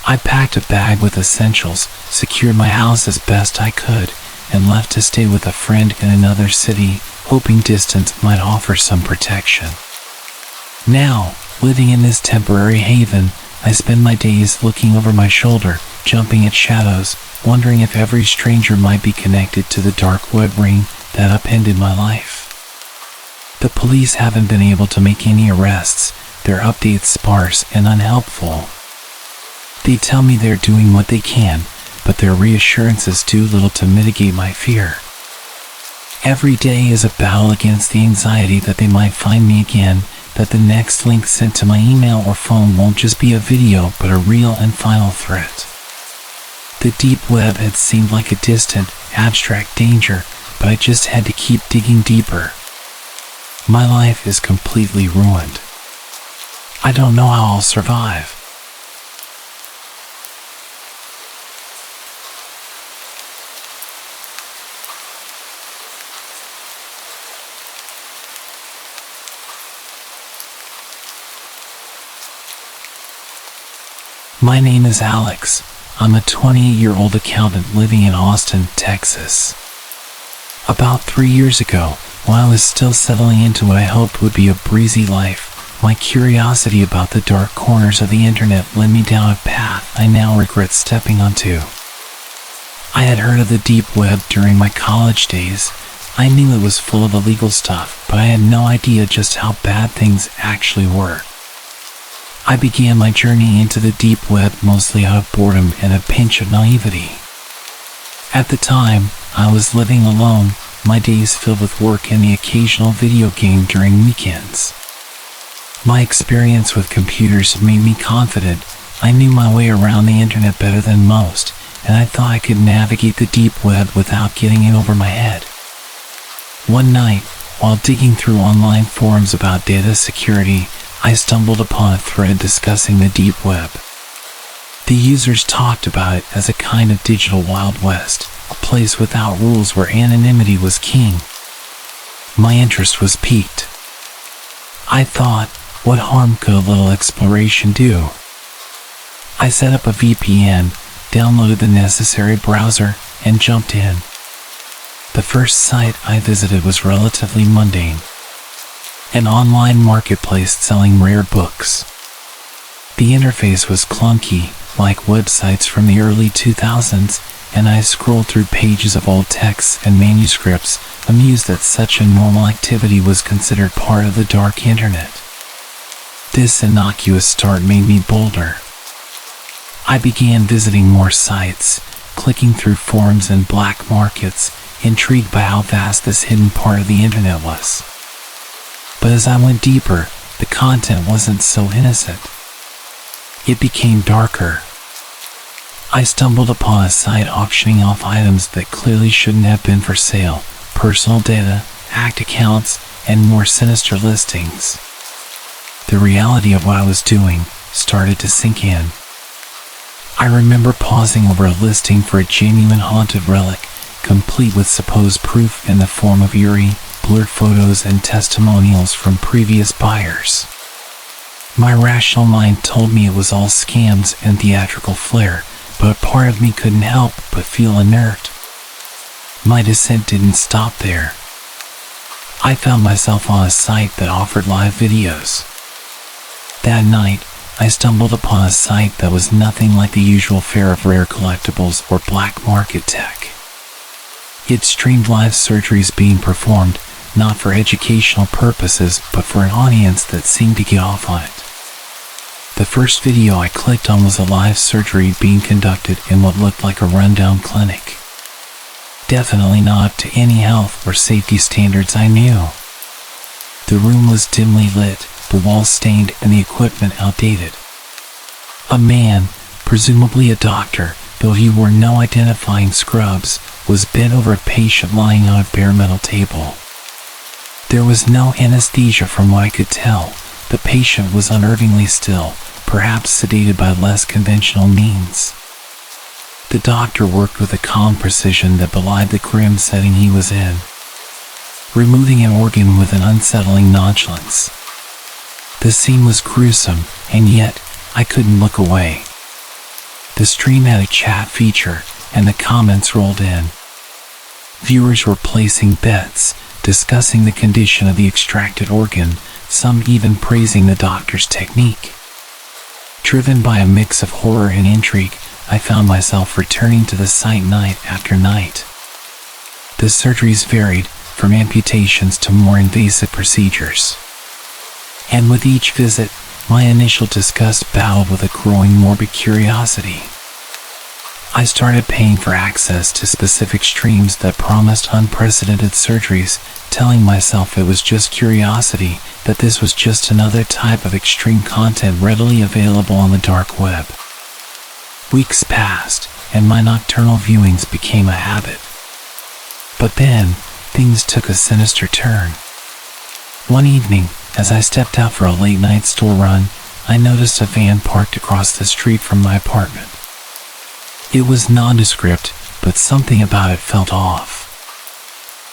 I packed a bag with essentials, secured my house as best I could, and left to stay with a friend in another city, hoping distance might offer some protection. Now, living in this temporary haven, I spend my days looking over my shoulder, jumping at shadows, wondering if every stranger might be connected to the dark web ring that upended my life. The police haven't been able to make any arrests, their updates sparse and unhelpful. They tell me they're doing what they can, but their reassurances do little to mitigate my fear. Every day is a battle against the anxiety that they might find me again, that the next link sent to my email or phone won't just be a video but a real and final threat. The deep web had seemed like a distant, abstract danger, but I just had to keep digging deeper. My life is completely ruined. I don't know how I'll survive. My name is Alex. I'm a 28-year-old accountant living in Austin, Texas. About 3 years ago, while I was still settling into what I hoped would be a breezy life, my curiosity about the dark corners of the internet led me down a path I now regret stepping onto. I had heard of the deep web during my college days. I knew it was full of illegal stuff, but I had no idea just how bad things actually were. I began my journey into the deep web mostly out of boredom and a pinch of naivety. At the time, I was living alone, my days filled with work and the occasional video game during weekends. My experience with computers made me confident. I knew my way around the internet better than most, and I thought I could navigate the deep web without getting in over my head. One night, while digging through online forums about data security, I stumbled upon a thread discussing the deep web. The users talked about it as a kind of digital Wild West, a place without rules where anonymity was king. My interest was piqued. I thought, what harm could a little exploration do? I set up a VPN, downloaded the necessary browser, and jumped in. The first site I visited was relatively mundane. An online marketplace selling rare books. The interface was clunky, like websites from the early 2000s, and I scrolled through pages of old texts and manuscripts, amused that such a normal activity was considered part of the dark internet. This innocuous start made me bolder. I began visiting more sites, clicking through forums and black markets, intrigued by how vast this hidden part of the internet was. But as I went deeper, the content wasn't so innocent. It became darker. I stumbled upon a site auctioning off items that clearly shouldn't have been for sale, personal data, hacked accounts, and more sinister listings. The reality of what I was doing started to sink in. I remember pausing over a listing for a genuine haunted relic, complete with supposed proof in the form of eerie, blurred photos and testimonials from previous buyers. My rational mind told me it was all scams and theatrical flair, but part of me couldn't help but feel inert. My descent didn't stop there. I found myself on a site that offered live videos. That night, I stumbled upon a site that was nothing like the usual fare of rare collectibles or black market tech. It streamed live surgeries being performed, not for educational purposes, but for an audience that seemed to get off on it. The first video I clicked on was a live surgery being conducted in what looked like a rundown clinic. Definitely not up to any health or safety standards I knew. The room was dimly lit, the walls stained, and the equipment outdated. A man, presumably a doctor, though he wore no identifying scrubs, was bent over a patient lying on a bare metal table. There was no anesthesia from what I could tell. The patient was unnervingly still, perhaps sedated by less conventional means. The doctor worked with a calm precision that belied the grim setting he was in, removing an organ with an unsettling nonchalance. The scene was gruesome, and yet I couldn't look away. The stream had a chat feature, and the comments rolled in. Viewers were placing bets, discussing the condition of the extracted organ, some even praising the doctor's technique. Driven by a mix of horror and intrigue, I found myself returning to the site night after night. The surgeries varied, from amputations to more invasive procedures. And with each visit, my initial disgust battled with a growing morbid curiosity. I started paying for access to specific streams that promised unprecedented surgeries, telling myself it was just curiosity, that this was just another type of extreme content readily available on the dark web. Weeks passed, and my nocturnal viewings became a habit. But then, things took a sinister turn. One evening, as I stepped out for a late-night store run, I noticed a van parked across the street from my apartment. It was nondescript, but something about it felt off.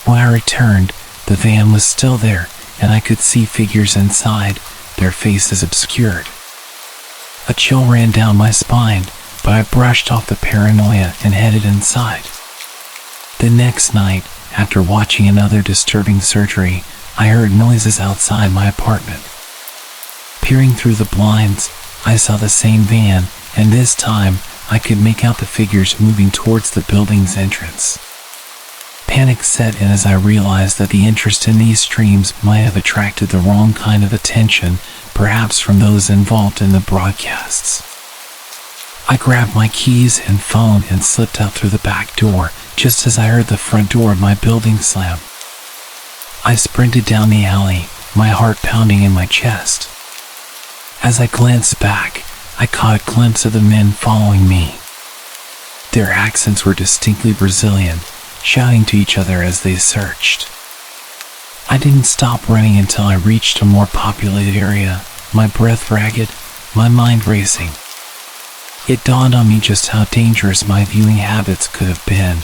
When I returned, the van was still there, and I could see figures inside, their faces obscured. A chill ran down my spine, but I brushed off the paranoia and headed inside. The next night, after watching another disturbing surgery, I heard noises outside my apartment. Peering through the blinds, I saw the same van, and this time, I could make out the figures moving towards the building's entrance. Panic set in as I realized that the interest in these streams might have attracted the wrong kind of attention, perhaps from those involved in the broadcasts. I grabbed my keys and phone and slipped out through the back door, just as I heard the front door of my building slam. I sprinted down the alley, my heart pounding in my chest. As I glanced back, I caught a glimpse of the men following me. Their accents were distinctly Brazilian, shouting to each other as they searched. I didn't stop running until I reached a more populated area, my breath ragged, my mind racing. It dawned on me just how dangerous my viewing habits could have been.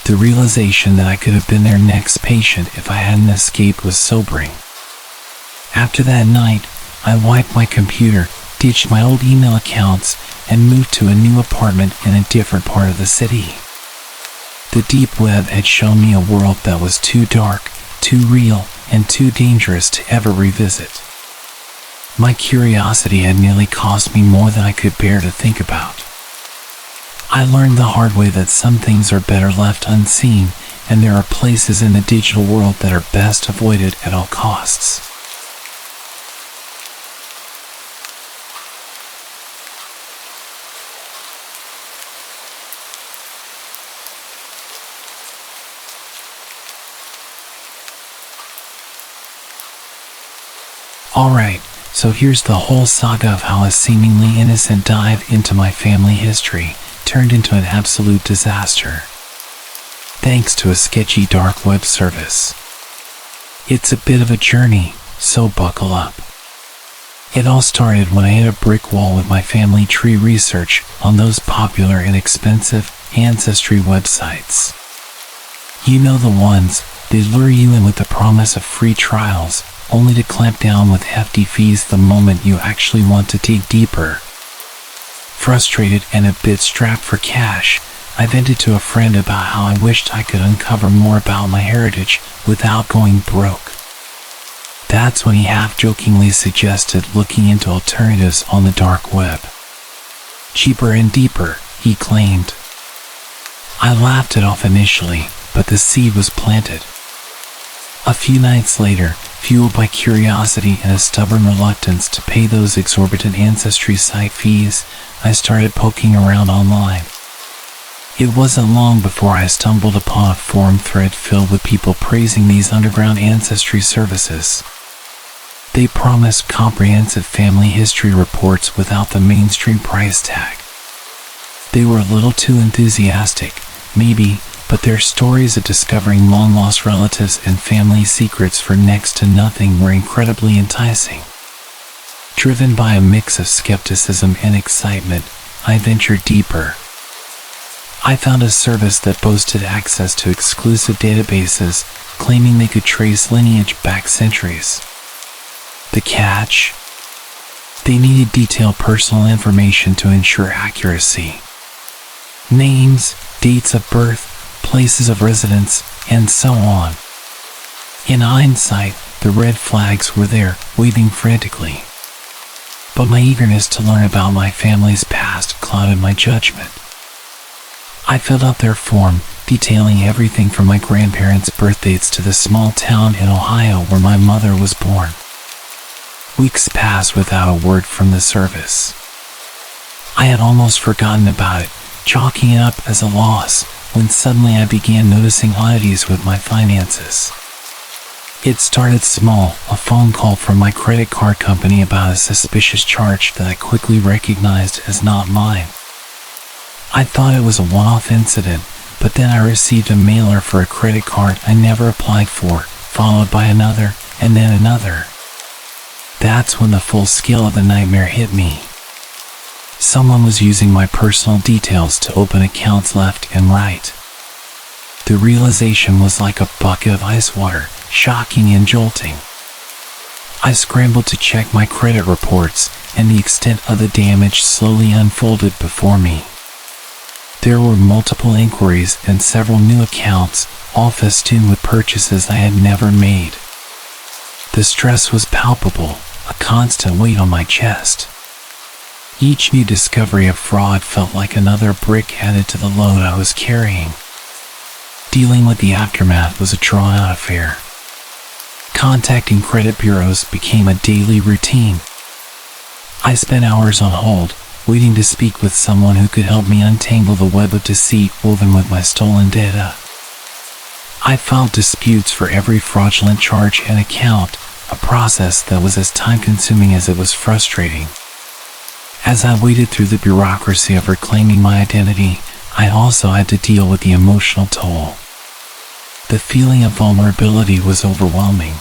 The realization that I could have been their next patient if I hadn't escaped was sobering. After that night, I wiped my computer, ditched my old email accounts, and moved to a new apartment in a different part of the city. The deep web had shown me a world that was too dark, too real, and too dangerous to ever revisit. My curiosity had nearly cost me more than I could bear to think about. I learned the hard way that some things are better left unseen, and there are places in the digital world that are best avoided at all costs. Alright, so here's the whole saga of how a seemingly innocent dive into my family history turned into an absolute disaster, thanks to a sketchy dark web service. It's a bit of a journey, so buckle up. It all started when I hit a brick wall with my family tree research on those popular and expensive ancestry websites. You know the ones, they lure you in with the promise of free trials, only to clamp down with hefty fees the moment you actually want to dig deeper. Frustrated and a bit strapped for cash, I vented to a friend about how I wished I could uncover more about my heritage without going broke. That's when he half-jokingly suggested looking into alternatives on the dark web. Cheaper and deeper, he claimed. I laughed it off initially, but the seed was planted. A few nights later, fueled by curiosity and a stubborn reluctance to pay those exorbitant ancestry site fees, I started poking around online. It wasn't long before I stumbled upon a forum thread filled with people praising these underground ancestry services. They promised comprehensive family history reports without the mainstream price tag. They were a little too enthusiastic, maybe, but their stories of discovering long-lost relatives and family secrets for next to nothing were incredibly enticing. Driven by a mix of skepticism and excitement, I ventured deeper. I found a service that boasted access to exclusive databases, claiming they could trace lineage back centuries. The catch? They needed detailed personal information to ensure accuracy. Names, dates of birth, places of residence, and so on. In hindsight, the red flags were there, waving frantically. But my eagerness to learn about my family's past clouded my judgment. I filled out their form, detailing everything from my grandparents' birthdates to the small town in Ohio where my mother was born. Weeks passed without a word from the service. I had almost forgotten about it, chalking it up as a loss, when suddenly I began noticing oddities with my finances. It started small, a phone call from my credit card company about a suspicious charge that I quickly recognized as not mine. I thought it was a one-off incident, but then I received a mailer for a credit card I never applied for, followed by another, and then another. That's when the full scale of the nightmare hit me. Someone was using my personal details to open accounts left and right. The realization was like a bucket of ice water, shocking and jolting. I scrambled to check my credit reports, and the extent of the damage slowly unfolded before me. There were multiple inquiries and several new accounts, all festooned with purchases I had never made. The stress was palpable, a constant weight on my chest. Each new discovery of fraud felt like another brick added to the load I was carrying. Dealing with the aftermath was a drawn-out affair. Contacting credit bureaus became a daily routine. I spent hours on hold, waiting to speak with someone who could help me untangle the web of deceit woven with my stolen data. I filed disputes for every fraudulent charge and account, a process that was as time-consuming as it was frustrating. As I waded through the bureaucracy of reclaiming my identity, I also had to deal with the emotional toll. The feeling of vulnerability was overwhelming.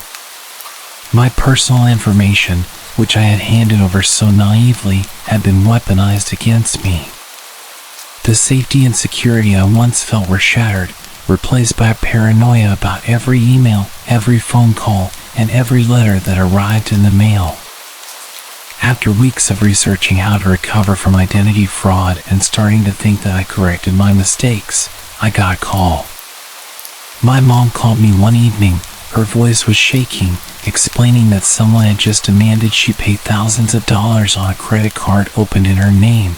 My personal information, which I had handed over so naively, had been weaponized against me. The safety and security I once felt were shattered, replaced by a paranoia about every email, every phone call, and every letter that arrived in the mail. After weeks of researching how to recover from identity fraud and starting to think that I corrected my mistakes, I got a call. My mom called me one evening. Her voice was shaking, explaining that someone had just demanded she pay thousands of dollars on a credit card opened in her name.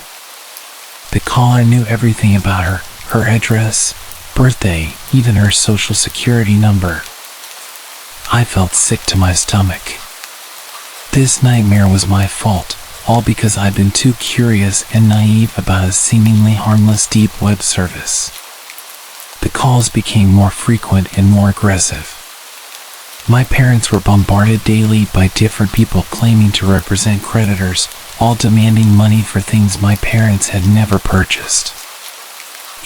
The caller knew everything about her, her address, birthday, even her social security number. I felt sick to my stomach. This nightmare was my fault, all because I'd been too curious and naive about a seemingly harmless deep web service. The calls became more frequent and more aggressive. My parents were bombarded daily by different people claiming to represent creditors, all demanding money for things my parents had never purchased.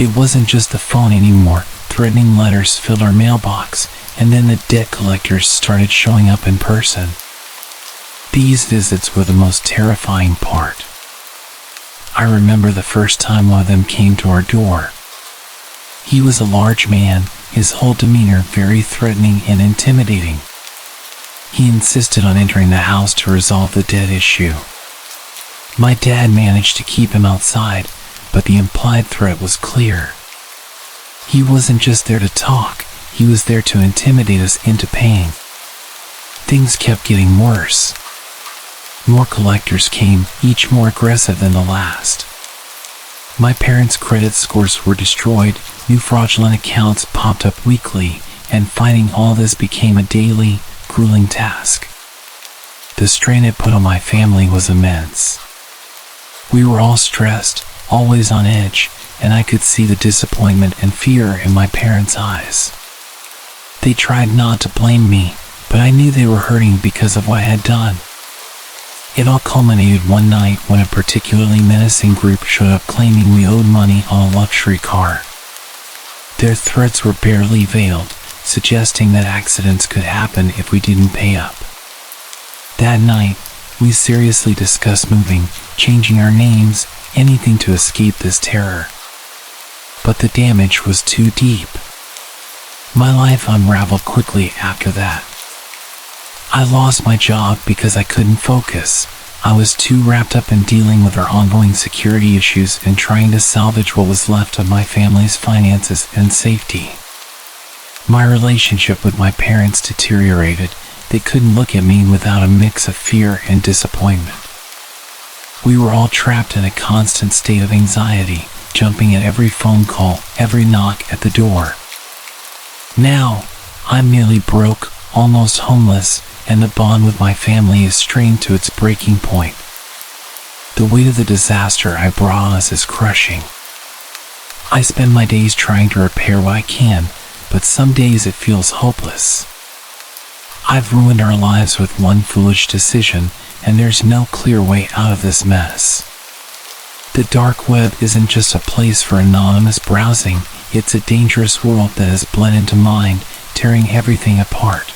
It wasn't just the phone anymore. Threatening letters filled our mailbox, and then the debt collectors started showing up in person. These visits were the most terrifying part. I remember the first time one of them came to our door. He was a large man, his whole demeanor very threatening and intimidating. He insisted on entering the house to resolve the debt issue. My dad managed to keep him outside, but the implied threat was clear. He wasn't just there to talk, he was there to intimidate us into paying. Things kept getting worse. More collectors came, each more aggressive than the last. My parents' credit scores were destroyed, new fraudulent accounts popped up weekly, and fighting all this became a daily, grueling task. The strain it put on my family was immense. We were all stressed, always on edge, and I could see the disappointment and fear in my parents' eyes. They tried not to blame me, but I knew they were hurting because of what I had done. It all culminated one night when a particularly menacing group showed up claiming we owed money on a luxury car. Their threats were barely veiled, suggesting that accidents could happen if we didn't pay up. That night, we seriously discussed moving, changing our names, anything to escape this terror. But the damage was too deep. My life unraveled quickly after that. I lost my job because I couldn't focus. I was too wrapped up in dealing with our ongoing security issues and trying to salvage what was left of my family's finances and safety. My relationship with my parents deteriorated. They couldn't look at me without a mix of fear and disappointment. We were all trapped in a constant state of anxiety, jumping at every phone call, every knock at the door. Now, I'm nearly broke, almost homeless, and the bond with my family is strained to its breaking point. The weight of the disaster I brought on us is crushing. I spend my days trying to repair what I can, but some days it feels hopeless. I've ruined our lives with one foolish decision, and there's no clear way out of this mess. The dark web isn't just a place for anonymous browsing, it's a dangerous world that has bled into mine, tearing everything apart.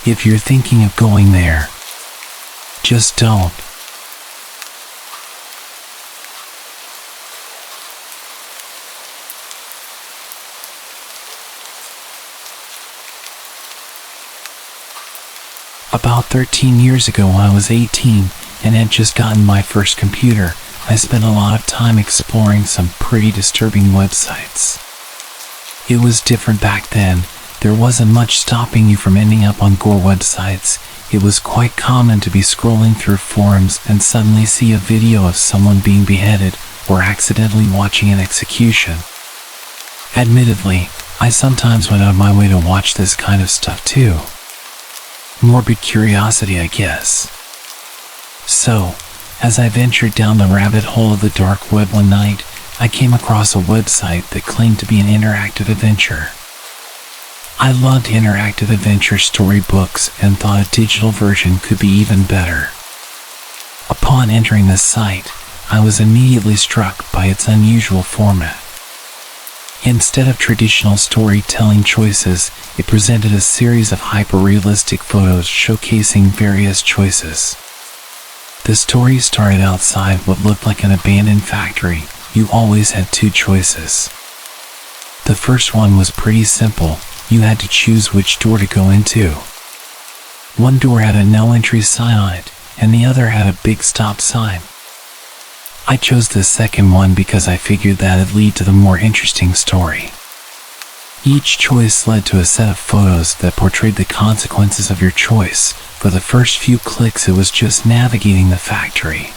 If you're thinking of going there, just don't. About 13 years ago when I was 18 and had just gotten my first computer, I spent a lot of time exploring some pretty disturbing websites. It was different back then. There wasn't much stopping you from ending up on gore websites. It was quite common to be scrolling through forums and suddenly see a video of someone being beheaded or accidentally watching an execution. Admittedly, I sometimes went out of my way to watch this kind of stuff too. Morbid curiosity, I guess. So, as I ventured down the rabbit hole of the dark web one night, I came across a website that claimed to be an interactive adventure. I loved interactive adventure storybooks and thought a digital version could be even better. Upon entering the site, I was immediately struck by its unusual format. Instead of traditional storytelling choices, it presented a series of hyper-realistic photos showcasing various choices. The story started outside what looked like an abandoned factory. You always had two choices. The first one was pretty simple. You had to choose which door to go into. One door had a no entry sign on it, and the other had a big stop sign. I chose the second one because I figured that'd lead to the more interesting story. Each choice led to a set of photos that portrayed the consequences of your choice. For the first few clicks, it was just navigating the factory.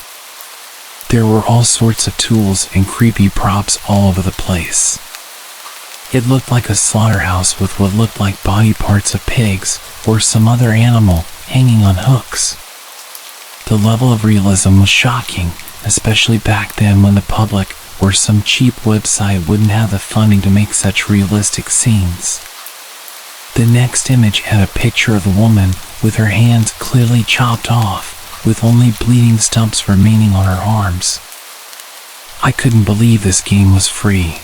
There were all sorts of tools and creepy props all over the place. It looked like a slaughterhouse with what looked like body parts of pigs or some other animal hanging on hooks. The level of realism was shocking, especially back then when the public or some cheap website wouldn't have the funding to make such realistic scenes. The next image had a picture of a woman with her hands clearly chopped off, with only bleeding stumps remaining on her arms. I couldn't believe this game was free.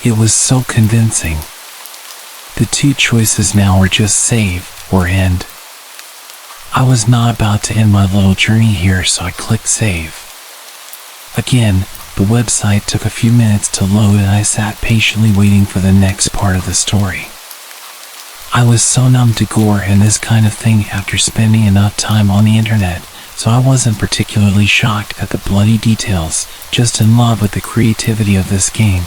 It was so convincing. The two choices now were just save or end. I was not about to end my little journey here, so I clicked save. Again, the website took a few minutes to load and I sat patiently waiting for the next part of the story. I was so numb to gore and this kind of thing after spending enough time on the internet, so I wasn't particularly shocked at the bloody details, just in love with the creativity of this game.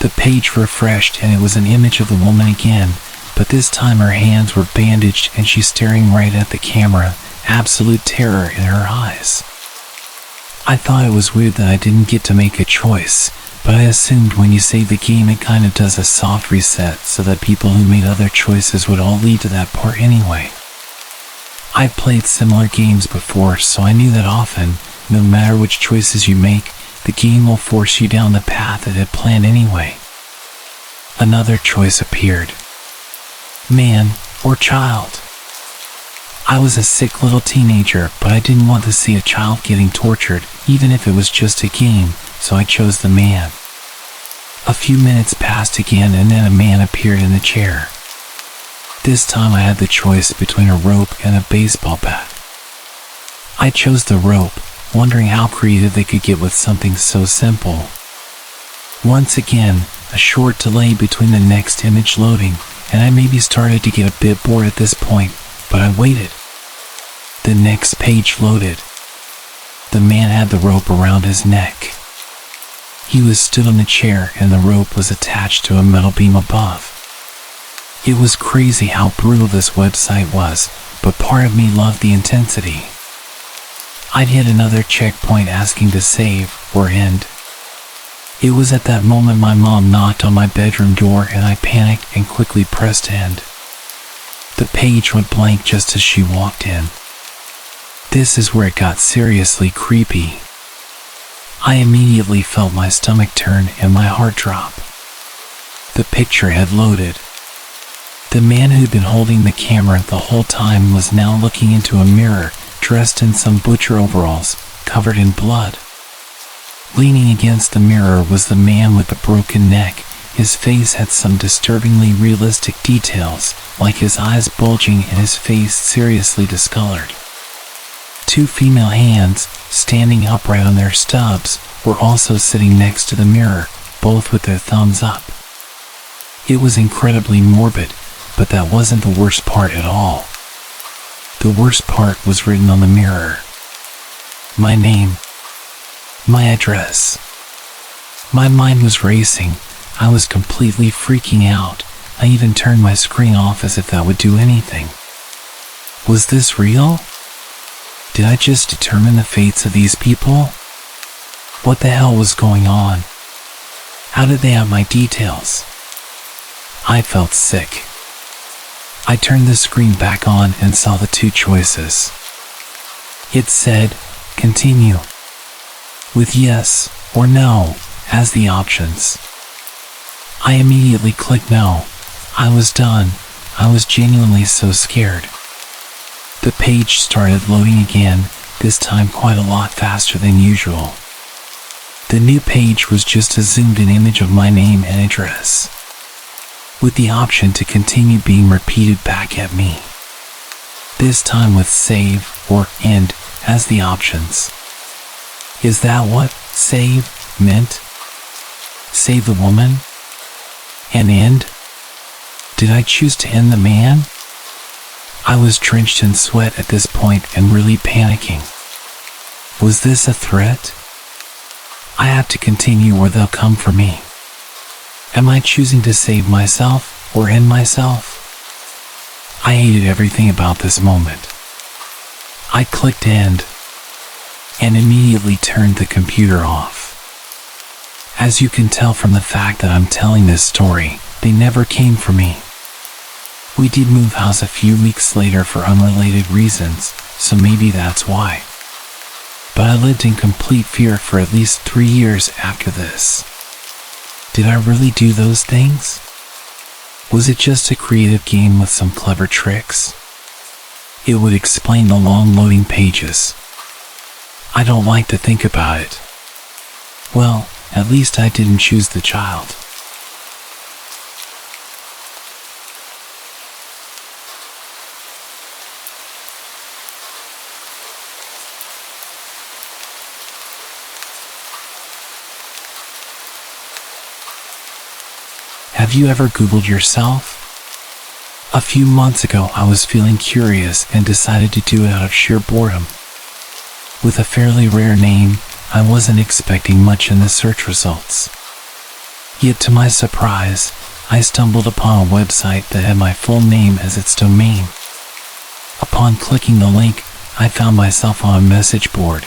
The page refreshed and it was an image of the woman again, but this time her hands were bandaged and she's staring right at the camera, absolute terror in her eyes. I thought it was weird that I didn't get to make a choice, but I assumed when you save the game it kinda does a soft reset so that people who made other choices would all lead to that part anyway. I've played similar games before, so I knew that often, no matter which choices you make, the game will force you down the path it had planned anyway. Another choice appeared. Man or child. I was a sick little teenager, but I didn't want to see a child getting tortured, even if it was just a game, so I chose the man. A few minutes passed again and then a man appeared in the chair. This time I had the choice between a rope and a baseball bat. I chose the rope, wondering how creative they could get with something so simple. Once again, a short delay between the next image loading, and I maybe started to get a bit bored at this point, but I waited. The next page loaded. The man had the rope around his neck. He was stood on a chair and the rope was attached to a metal beam above. It was crazy how brutal this website was, but part of me loved the intensity. I'd hit another checkpoint asking to save or end. It was at that moment my mom knocked on my bedroom door and I panicked and quickly pressed end. The page went blank just as she walked in. This is where it got seriously creepy. I immediately felt my stomach turn and my heart drop. The picture had loaded. The man who'd been holding the camera the whole time was now looking into a mirror, dressed in some butcher overalls, covered in blood. Leaning against the mirror was the man with the broken neck. His face had some disturbingly realistic details, like his eyes bulging and his face seriously discolored. Two female hands, standing upright on their stubs, were also sitting next to the mirror, both with their thumbs up. It was incredibly morbid, but that wasn't the worst part at all. The worst part was written on the mirror. My name. My address. My mind was racing. I was completely freaking out. I even turned my screen off as if that would do anything. Was this real? Did I just determine the fates of these people? What the hell was going on? How did they have my details? I felt sick. I turned the screen back on and saw the two choices. It said, continue, with yes or no as the options. I immediately clicked no. I was done. I was genuinely so scared. The page started loading again, this time quite a lot faster than usual. The new page was just a zoomed-in image of my name and address, with the option to continue being repeated back at me. This time with save or end as the options. Is that what save meant? Save the woman? And end? Did I choose to end the man? I was drenched in sweat at this point and really panicking. Was this a threat? I have to continue or they'll come for me. Am I choosing to save myself or end myself? I hated everything about this moment. I clicked end and immediately turned the computer off. As you can tell from the fact that I'm telling this story, they never came for me. We did move house a few weeks later for unrelated reasons, so maybe that's why. But I lived in complete fear for at least 3 years after this. Did I really do those things? Was it just a creative game with some clever tricks? It would explain the long loading pages. I don't like to think about it. Well, at least I didn't choose the child. Have you ever Googled yourself? A few months ago, I was feeling curious and decided to do it out of sheer boredom. With a fairly rare name, I wasn't expecting much in the search results. Yet to my surprise, I stumbled upon a website that had my full name as its domain. Upon clicking the link, I found myself on a message board.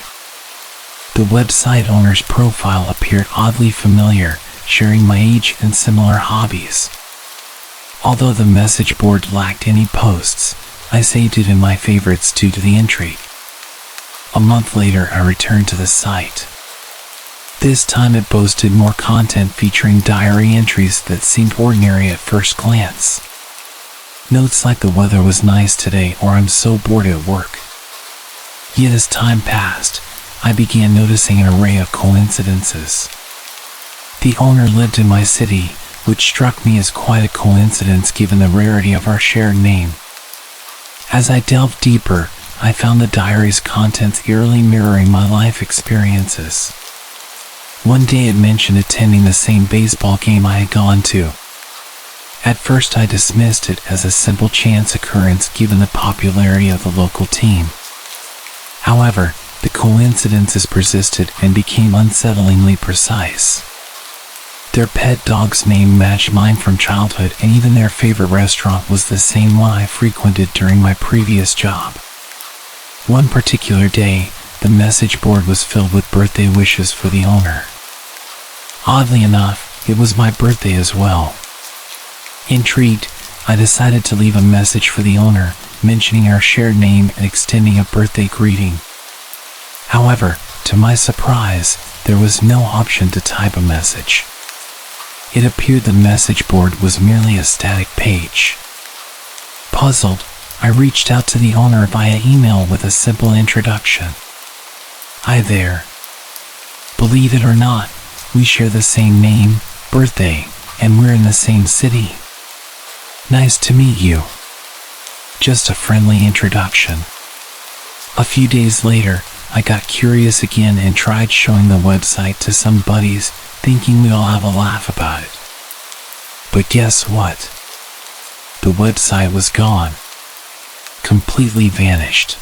The website owner's profile appeared oddly familiar, sharing my age and similar hobbies. Although the message board lacked any posts, I saved it in my favorites due to the intrigue. A month later, I returned to the site. This time it boasted more content featuring diary entries that seemed ordinary at first glance. Notes like the weather was nice today or I'm so bored at work. Yet as time passed, I began noticing an array of coincidences. The owner lived in my city, which struck me as quite a coincidence given the rarity of our shared name. As I delved deeper, I found the diary's contents eerily mirroring my life experiences. One day it mentioned attending the same baseball game I had gone to. At first I dismissed it as a simple chance occurrence given the popularity of the local team. However, the coincidences persisted and became unsettlingly precise. Their pet dog's name matched mine from childhood, and even their favorite restaurant was the same one I frequented during my previous job. One particular day, the message board was filled with birthday wishes for the owner. Oddly enough, it was my birthday as well. Intrigued, I decided to leave a message for the owner, mentioning our shared name and extending a birthday greeting. However, to my surprise, there was no option to type a message. It appeared the message board was merely a static page. Puzzled, I reached out to the owner via email with a simple introduction. Hi there. Believe it or not, we share the same name, birthday, and we're in the same city. Nice to meet you. Just a friendly introduction. A few days later, I got curious again and tried showing the website to some buddies, thinking we'd all have a laugh about it. But guess what? The website was gone. Completely vanished.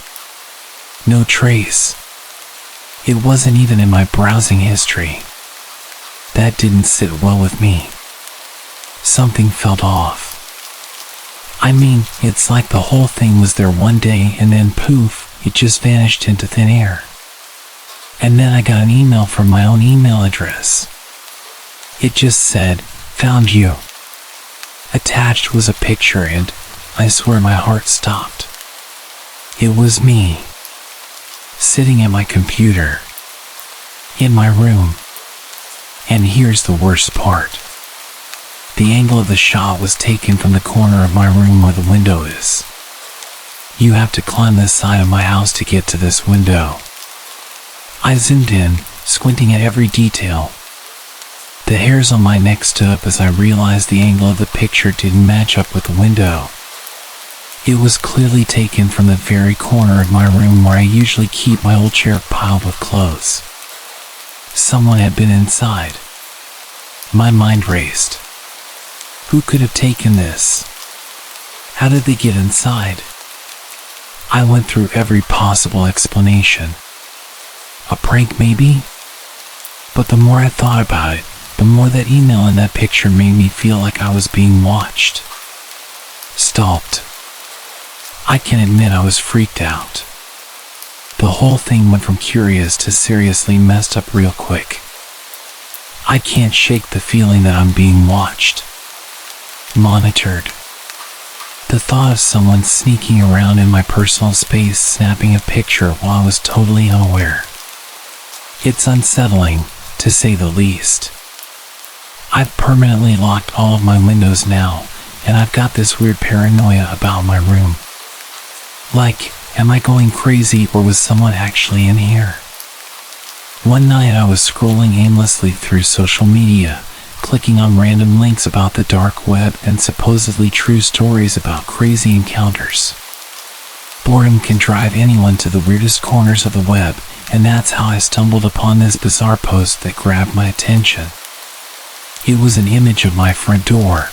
No trace. It wasn't even in my browsing history. That didn't sit well with me. Something felt off. I mean, it's like the whole thing was there one day and then poof, it just vanished into thin air. And then I got an email from my own email address. It just said, "Found you." Attached was a picture and, I swear my heart stopped. It was me. Sitting at my computer. In my room. And here's the worst part. The angle of the shot was taken from the corner of my room where the window is. You have to climb the side of my house to get to this window. I zoomed in, squinting at every detail. The hairs on my neck stood up as I realized the angle of the picture didn't match up with the window. It was clearly taken from the very corner of my room where I usually keep my old chair piled with clothes. Someone had been inside. My mind raced. Who could have taken this? How did they get inside? I went through every possible explanation. A prank maybe? But the more I thought about it, the more that email and that picture made me feel like I was being watched. Stalked. I can admit I was freaked out. The whole thing went from curious to seriously messed up real quick. I can't shake the feeling that I'm being watched. Monitored. The thought of someone sneaking around in my personal space snapping a picture while I was totally unaware. It's unsettling, to say the least. I've permanently locked all of my windows now, and I've got this weird paranoia about my room. Like, am I going crazy or was someone actually in here? One night I was scrolling aimlessly through social media, clicking on random links about the dark web and supposedly true stories about crazy encounters. Boredom can drive anyone to the weirdest corners of the web, and that's how I stumbled upon this bizarre post that grabbed my attention. It was an image of my front door.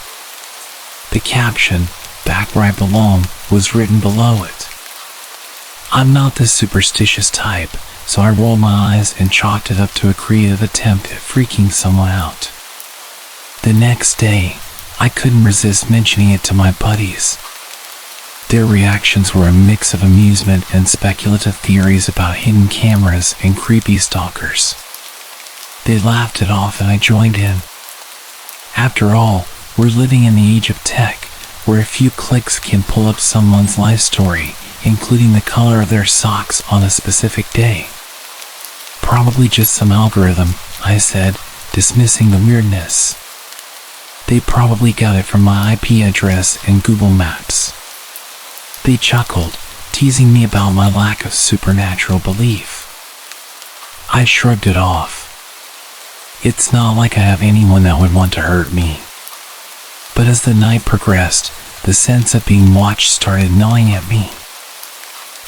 The caption, back where I belong, was written below it. I'm not the superstitious type, so I rolled my eyes and chalked it up to a creative attempt at freaking someone out. The next day, I couldn't resist mentioning it to my buddies. Their reactions were a mix of amusement and speculative theories about hidden cameras and creepy stalkers. They laughed it off and I joined in. After all, we're living in the age of tech, where a few clicks can pull up someone's life story, including the color of their socks on a specific day. Probably just some algorithm, I said, dismissing the weirdness. They probably got it from my IP address and Google Maps. They chuckled, teasing me about my lack of supernatural belief. I shrugged it off. It's not like I have anyone that would want to hurt me. But as the night progressed, the sense of being watched started gnawing at me.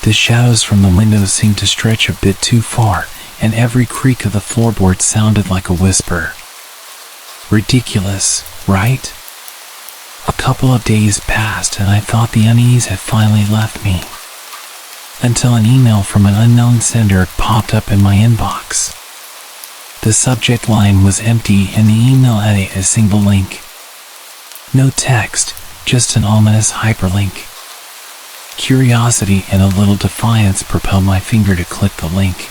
The shadows from the windows seemed to stretch a bit too far, and every creak of the floorboard sounded like a whisper. Ridiculous, right? A couple of days passed and I thought the unease had finally left me, until an email from an unknown sender popped up in my inbox. The subject line was empty and the email had a single link. No text, just an ominous hyperlink. Curiosity and a little defiance propelled my finger to click the link.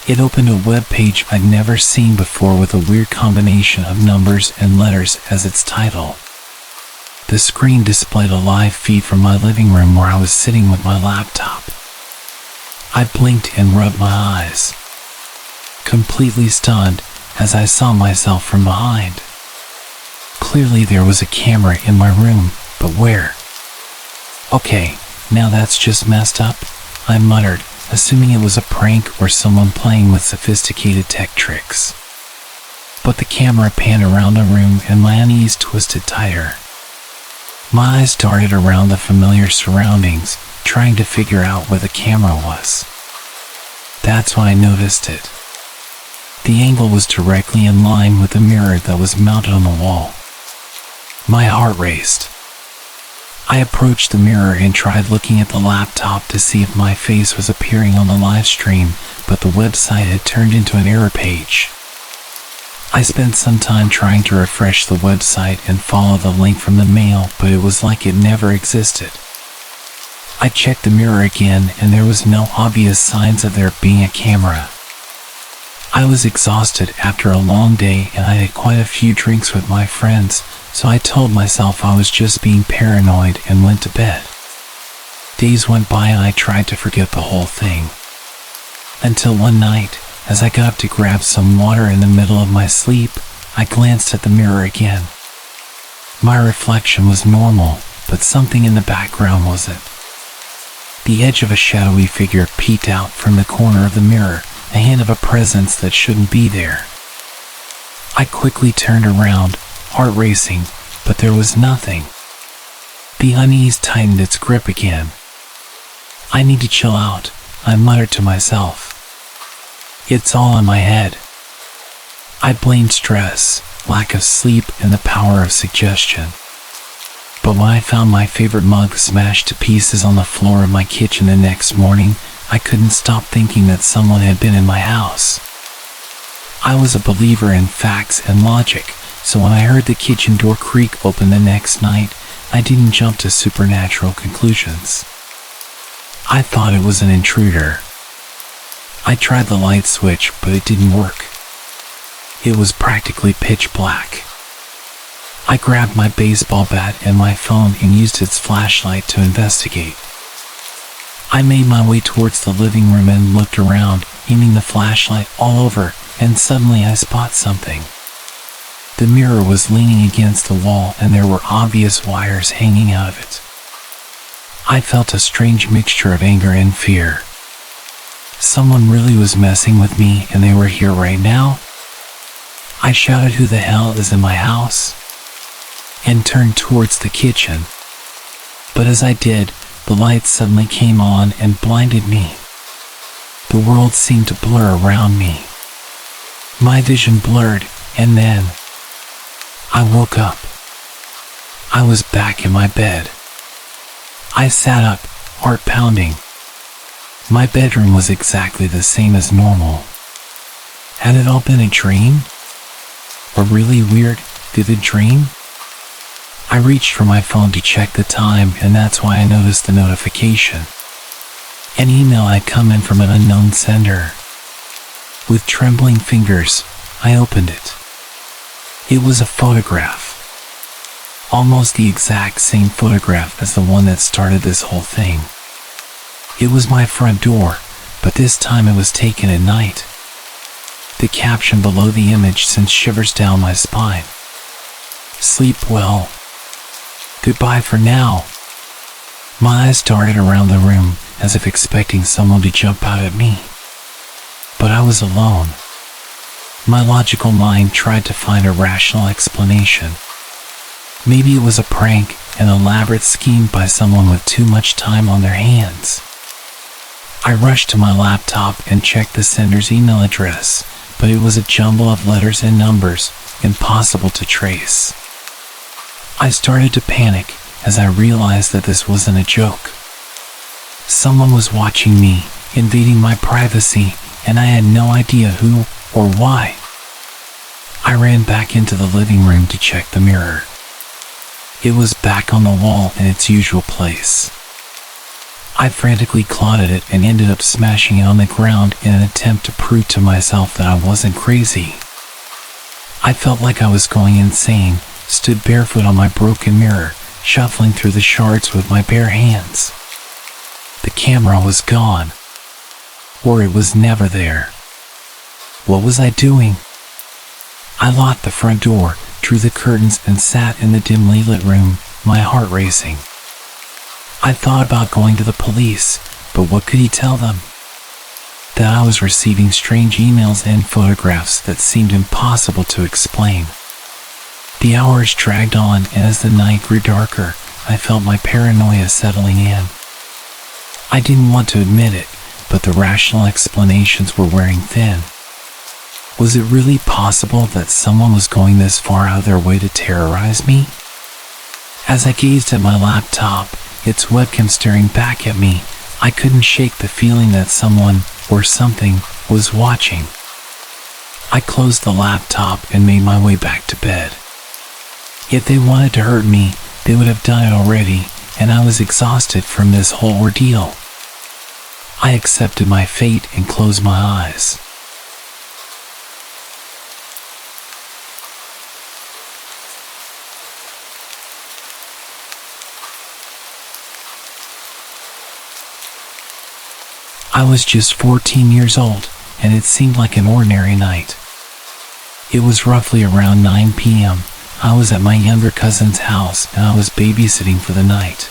It opened a web page I'd never seen before with a weird combination of numbers and letters as its title. The screen displayed a live feed from my living room where I was sitting with my laptop. I blinked and rubbed my eyes, completely stunned as I saw myself from behind. Clearly there was a camera in my room, but where? Okay, now that's just messed up, I muttered, assuming it was a prank or someone playing with sophisticated tech tricks. But the camera panned around the room and my unease twisted tighter. My eyes darted around the familiar surroundings, trying to figure out where the camera was. That's when I noticed it. The angle was directly in line with the mirror that was mounted on the wall. My heart raced. I approached the mirror and tried looking at the laptop to see if my face was appearing on the live stream, but the website had turned into an error page. I spent some time trying to refresh the website and follow the link from the mail, but it was like it never existed. I checked the mirror again and there was no obvious signs of there being a camera. I was exhausted after a long day and I had quite a few drinks with my friends, so I told myself I was just being paranoid and went to bed. Days went by and I tried to forget the whole thing. Until one night, as I got up to grab some water in the middle of my sleep, I glanced at the mirror again. My reflection was normal, but something in the background wasn't. The edge of a shadowy figure peeked out from the corner of the mirror, a hint of a presence that shouldn't be there. I quickly turned around, heart racing, but there was nothing. The unease tightened its grip again. I need to chill out, I muttered to myself. It's all in my head. I blamed stress, lack of sleep, and the power of suggestion. But when I found my favorite mug smashed to pieces on the floor of my kitchen the next morning, I couldn't stop thinking that someone had been in my house. I was a believer in facts and logic, so when I heard the kitchen door creak open the next night, I didn't jump to supernatural conclusions. I thought it was an intruder. I tried the light switch, but it didn't work. It was practically pitch black. I grabbed my baseball bat and my phone and used its flashlight to investigate. I made my way towards the living room and looked around, aiming the flashlight all over, and suddenly I spot something. The mirror was leaning against the wall and there were obvious wires hanging out of it. I felt a strange mixture of anger and fear. Someone really was messing with me and they were here right now? I shouted, "Who the hell is in my house?" and turned towards the kitchen. But as I did, the light suddenly came on and blinded me. The world seemed to blur around me. My vision blurred, and then I woke up. I was back in my bed. I sat up, heart pounding. My bedroom was exactly the same as normal. Had it all been a dream? A really weird, vivid dream? I reached for my phone to check the time, and that's why I noticed the notification. An email had come in from an unknown sender. With trembling fingers, I opened it. It was a photograph. Almost the exact same photograph as the one that started this whole thing. It was my front door, but this time it was taken at night. The caption below the image sent shivers down my spine. Sleep well. Goodbye for now. My eyes darted around the room as if expecting someone to jump out at me. But I was alone. My logical mind tried to find a rational explanation. Maybe it was a prank, an elaborate scheme by someone with too much time on their hands. I rushed to my laptop and checked the sender's email address, but it was a jumble of letters and numbers, impossible to trace. I started to panic as I realized that this wasn't a joke. Someone was watching me, invading my privacy, and I had no idea who or why. I ran back into the living room to check the mirror. It was back on the wall in its usual place. I frantically clawed at it and ended up smashing it on the ground in an attempt to prove to myself that I wasn't crazy. I felt like I was going insane, stood barefoot on my broken mirror, shuffling through the shards with my bare hands. The camera was gone. Or it was never there. What was I doing? I locked the front door, drew the curtains, and sat in the dimly lit room, my heart racing. I thought about going to the police, but what could he tell them? That I was receiving strange emails and photographs that seemed impossible to explain. The hours dragged on, and as the night grew darker, I felt my paranoia settling in. I didn't want to admit it, but the rational explanations were wearing thin. Was it really possible that someone was going this far out of their way to terrorize me? As I gazed at my laptop, its webcam staring back at me, I couldn't shake the feeling that someone, or something, was watching. I closed the laptop and made my way back to bed. If they wanted to hurt me, they would have done it already, and I was exhausted from this whole ordeal. I accepted my fate and closed my eyes. I was just 14 years old, and it seemed like an ordinary night. It was roughly around 9 p.m. I was at my younger cousin's house, and I was babysitting for the night.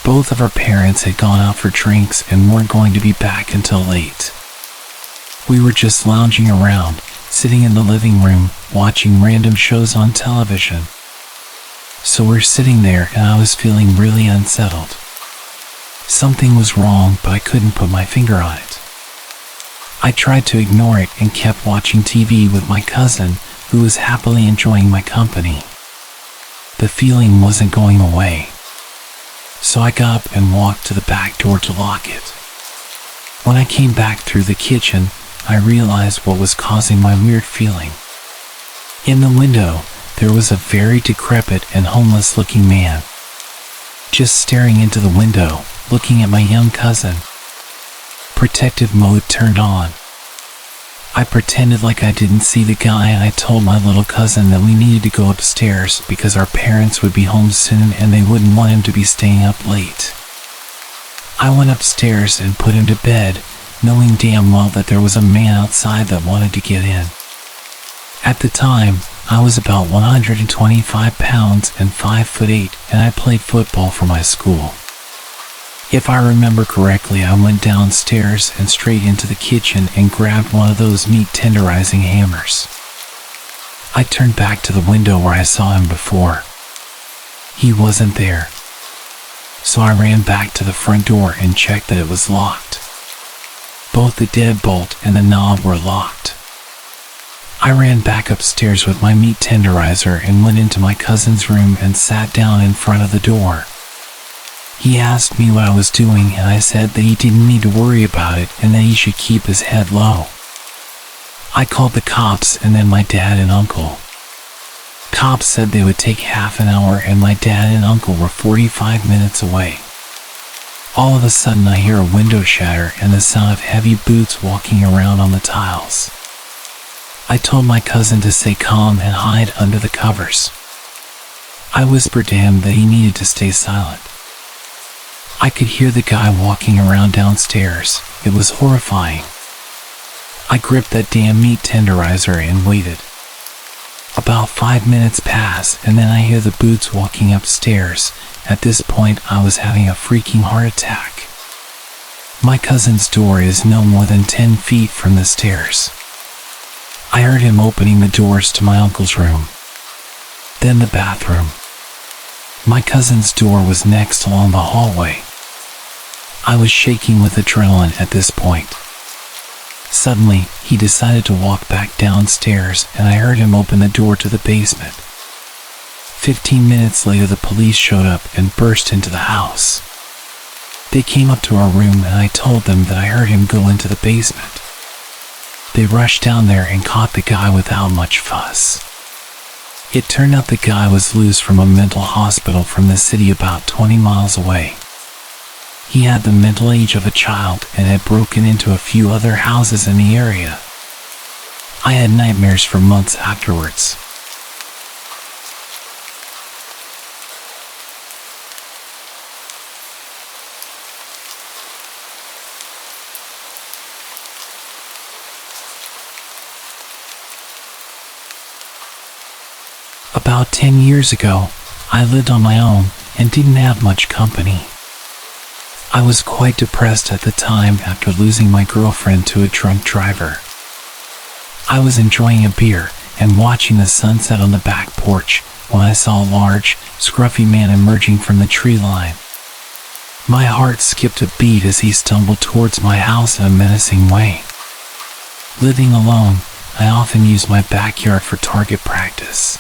Both of our parents had gone out for drinks and weren't going to be back until late. We were just lounging around, sitting in the living room, watching random shows on television. So we're sitting there, and I was feeling really unsettled. Something was wrong, but I couldn't put my finger on it. I tried to ignore it and kept watching TV with my cousin, who was happily enjoying my company. The feeling wasn't going away. So I got up and walked to the back door to lock it. When I came back through the kitchen, I realized what was causing my weird feeling. In the window, there was a very decrepit and homeless-looking man, just staring into the window, looking at my young cousin. Protective mode turned on. I pretended like I didn't see the guy, and I told my little cousin that we needed to go upstairs because our parents would be home soon and they wouldn't want him to be staying up late. I went upstairs and put him to bed, knowing damn well that there was a man outside that wanted to get in. At the time, I was about 125 pounds and 5'8", and I played football for my school. If I remember correctly, I went downstairs and straight into the kitchen and grabbed one of those meat tenderizing hammers. I turned back to the window where I saw him before. He wasn't there. So I ran back to the front door and checked that it was locked. Both the deadbolt and the knob were locked. I ran back upstairs with my meat tenderizer and went into my cousin's room and sat down in front of the door. He asked me what I was doing, and I said that he didn't need to worry about it and that he should keep his head low. I called the cops and then my dad and uncle. Cops said they would take half an hour and my dad and uncle were 45 minutes away. All of a sudden I hear a window shatter and the sound of heavy boots walking around on the tiles. I told my cousin to stay calm and hide under the covers. I whispered to him that he needed to stay silent. I could hear the guy walking around downstairs. It was horrifying. I gripped that damn meat tenderizer and waited. About 5 minutes pass and then I hear the boots walking upstairs. At this point I was having a freaking heart attack. My cousin's door is no more than 10 feet from the stairs. I heard him opening the doors to my uncle's room, then the bathroom. My cousin's door was next along the hallway. I was shaking with adrenaline at this point. Suddenly, he decided to walk back downstairs and I heard him open the door to the basement. 15 minutes later, the police showed up and burst into the house. They came up to our room and I told them that I heard him go into the basement. They rushed down there and caught the guy without much fuss. It turned out the guy was loose from a mental hospital from the city about 20 miles away. He had the mental age of a child and had broken into a few other houses in the area. I had nightmares for months afterwards. About 10 years ago, I lived on my own and didn't have much company. I was quite depressed at the time after losing my girlfriend to a drunk driver. I was enjoying a beer and watching the sunset on the back porch when I saw a large, scruffy man emerging from the tree line. My heart skipped a beat as he stumbled towards my house in a menacing way. Living alone, I often used my backyard for target practice.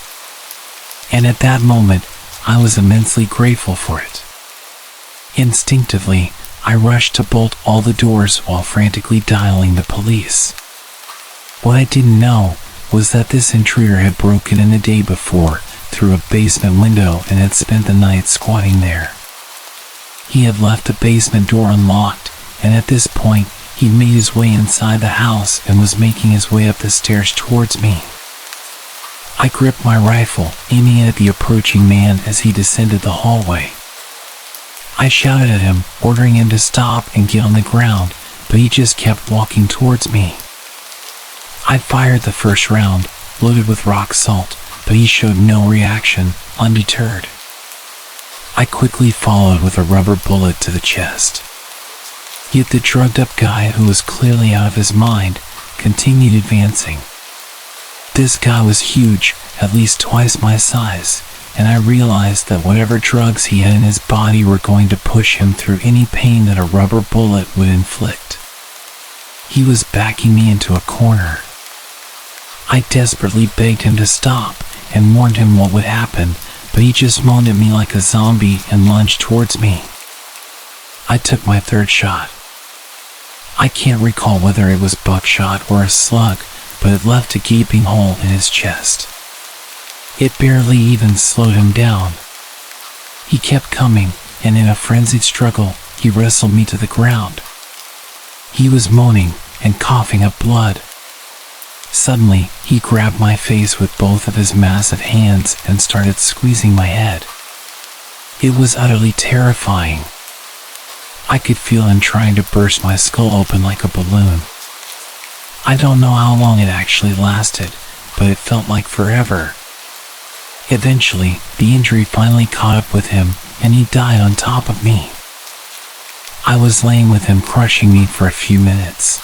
And at that moment, I was immensely grateful for it. Instinctively, I rushed to bolt all the doors while frantically dialing the police. What I didn't know was that this intruder had broken in the day before through a basement window and had spent the night squatting there. He had left the basement door unlocked, and at this point, he'd made his way inside the house and was making his way up the stairs towards me. I gripped my rifle, aiming it at the approaching man as he descended the hallway. I shouted at him, ordering him to stop and get on the ground, but he just kept walking towards me. I fired the first round, loaded with rock salt, but he showed no reaction, undeterred. I quickly followed with a rubber bullet to the chest. Yet the drugged-up guy, who was clearly out of his mind, continued advancing. This guy was huge, at least twice my size, and I realized that whatever drugs he had in his body were going to push him through any pain that a rubber bullet would inflict. He was backing me into a corner. I desperately begged him to stop and warned him what would happen, but he just moaned at me like a zombie and lunged towards me. I took my third shot. I can't recall whether it was buckshot or a slug, but it left a gaping hole in his chest. It barely even slowed him down. He kept coming, and in a frenzied struggle, he wrestled me to the ground. He was moaning and coughing up blood. Suddenly, he grabbed my face with both of his massive hands and started squeezing my head. It was utterly terrifying. I could feel him trying to burst my skull open like a balloon. I don't know how long it actually lasted, but it felt like forever. Eventually, the injury finally caught up with him, and he died on top of me. I was laying with him crushing me for a few minutes.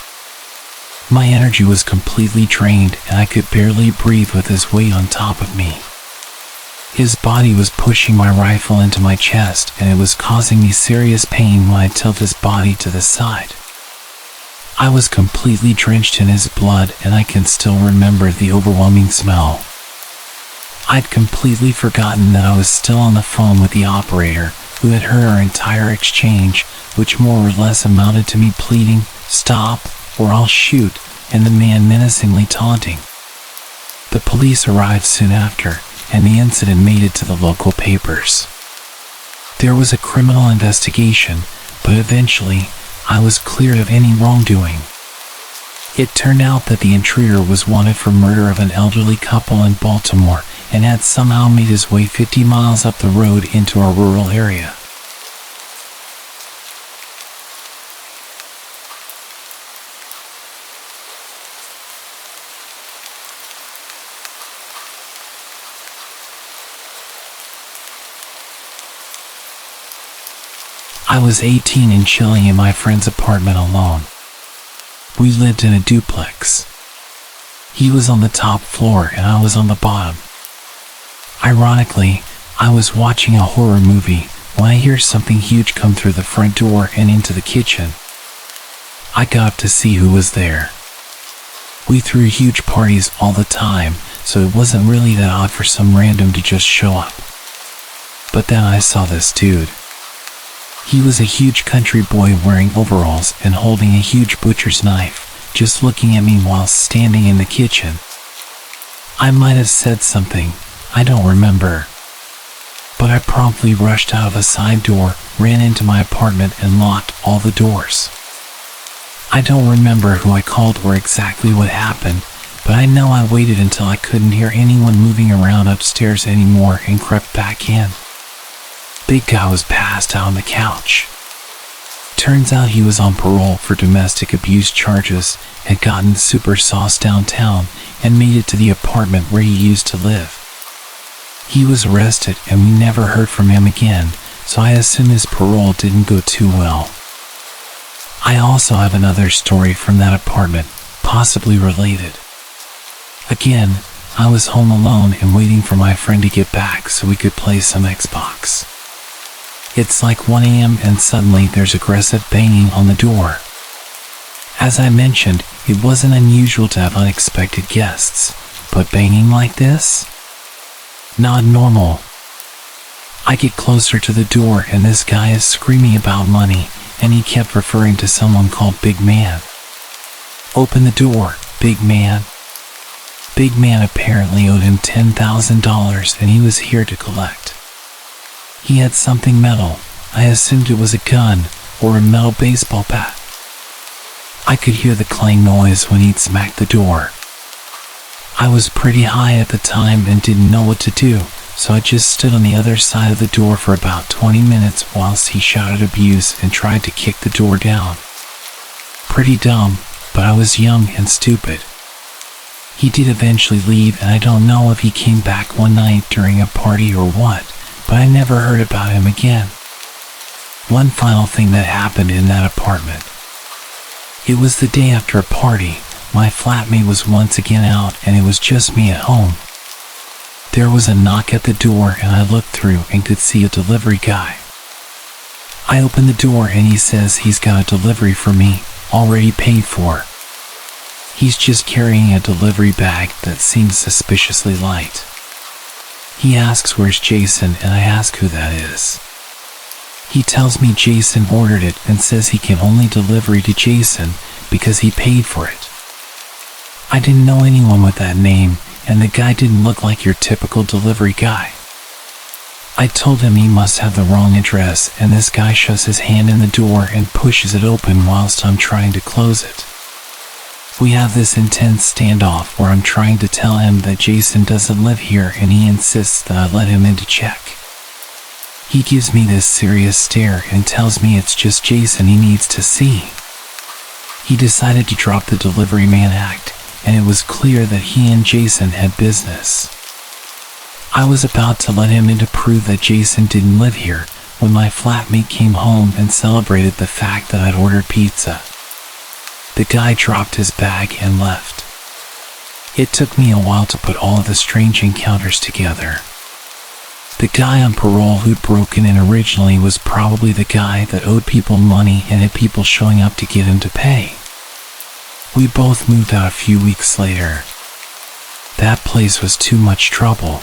My energy was completely drained, and I could barely breathe with his weight on top of me. His body was pushing my rifle into my chest, and it was causing me serious pain when I tilted his body to the side. I was completely drenched in his blood, and I can still remember the overwhelming smell. I'd completely forgotten that I was still on the phone with the operator, who had heard our entire exchange, which more or less amounted to me pleading, "Stop, or I'll shoot," and the man menacingly taunting. The police arrived soon after, and the incident made it to the local papers. There was a criminal investigation, but eventually, I was cleared of any wrongdoing. It turned out that the intruder was wanted for murder of an elderly couple in Baltimore and had somehow made his way 50 miles up the road into a rural area. I was 18 and chilling in my friend's apartment alone. We lived in a duplex. He was on the top floor and I was on the bottom. Ironically, I was watching a horror movie when I hear something huge come through the front door and into the kitchen. I got up to see who was there. We threw huge parties all the time, so it wasn't really that odd for some random to just show up. But then I saw this dude. He was a huge country boy wearing overalls and holding a huge butcher's knife, just looking at me while standing in the kitchen. I might have said something, I don't remember. But I promptly rushed out of a side door, ran into my apartment and locked all the doors. I don't remember who I called or exactly what happened, but I know I waited until I couldn't hear anyone moving around upstairs anymore and crept back in. Big guy was passed out on the couch. Turns out he was on parole for domestic abuse charges, had gotten super sauced downtown, and made it to the apartment where he used to live. He was arrested and we never heard from him again, so I assume his parole didn't go too well. I also have another story from that apartment, possibly related. Again, I was home alone and waiting for my friend to get back so we could play some Xbox. It's like 1 a.m. and suddenly there's aggressive banging on the door. As I mentioned, it wasn't unusual to have unexpected guests, but banging like this? Not normal. I get closer to the door and this guy is screaming about money, and he kept referring to someone called Big Man. Open the door, Big Man. Big Man apparently owed him $10,000 and he was here to collect. He had something metal. I assumed it was a gun or a metal baseball bat. I could hear the clang noise when he'd smacked the door. I was pretty high at the time and didn't know what to do, so I just stood on the other side of the door for about 20 minutes whilst he shouted abuse and tried to kick the door down. Pretty dumb, but I was young and stupid. He did eventually leave and I don't know if he came back one night during a party or what, but I never heard about him again. One final thing that happened in that apartment. It was the day after a party. My flatmate was once again out and it was just me at home. There was a knock at the door and I looked through and could see a delivery guy. I opened the door and he says he's got a delivery for me, already paid for. He's just carrying a delivery bag that seems suspiciously light. He asks where's Jason and I ask who that is. He tells me Jason ordered it and says he can only deliver it to Jason because he paid for it. I didn't know anyone with that name and the guy didn't look like your typical delivery guy. I told him he must have the wrong address and this guy shoves his hand in the door and pushes it open whilst I'm trying to close it. We have this intense standoff where I'm trying to tell him that Jason doesn't live here and he insists that I let him in to check. He gives me this serious stare and tells me it's just Jason he needs to see. He decided to drop the delivery man act, and it was clear that he and Jason had business. I was about to let him in to prove that Jason didn't live here when my flatmate came home and celebrated the fact that I'd ordered pizza. The guy dropped his bag and left. It took me a while to put all of the strange encounters together. The guy on parole who'd broken in originally was probably the guy that owed people money and had people showing up to get him to pay. We both moved out a few weeks later. That place was too much trouble.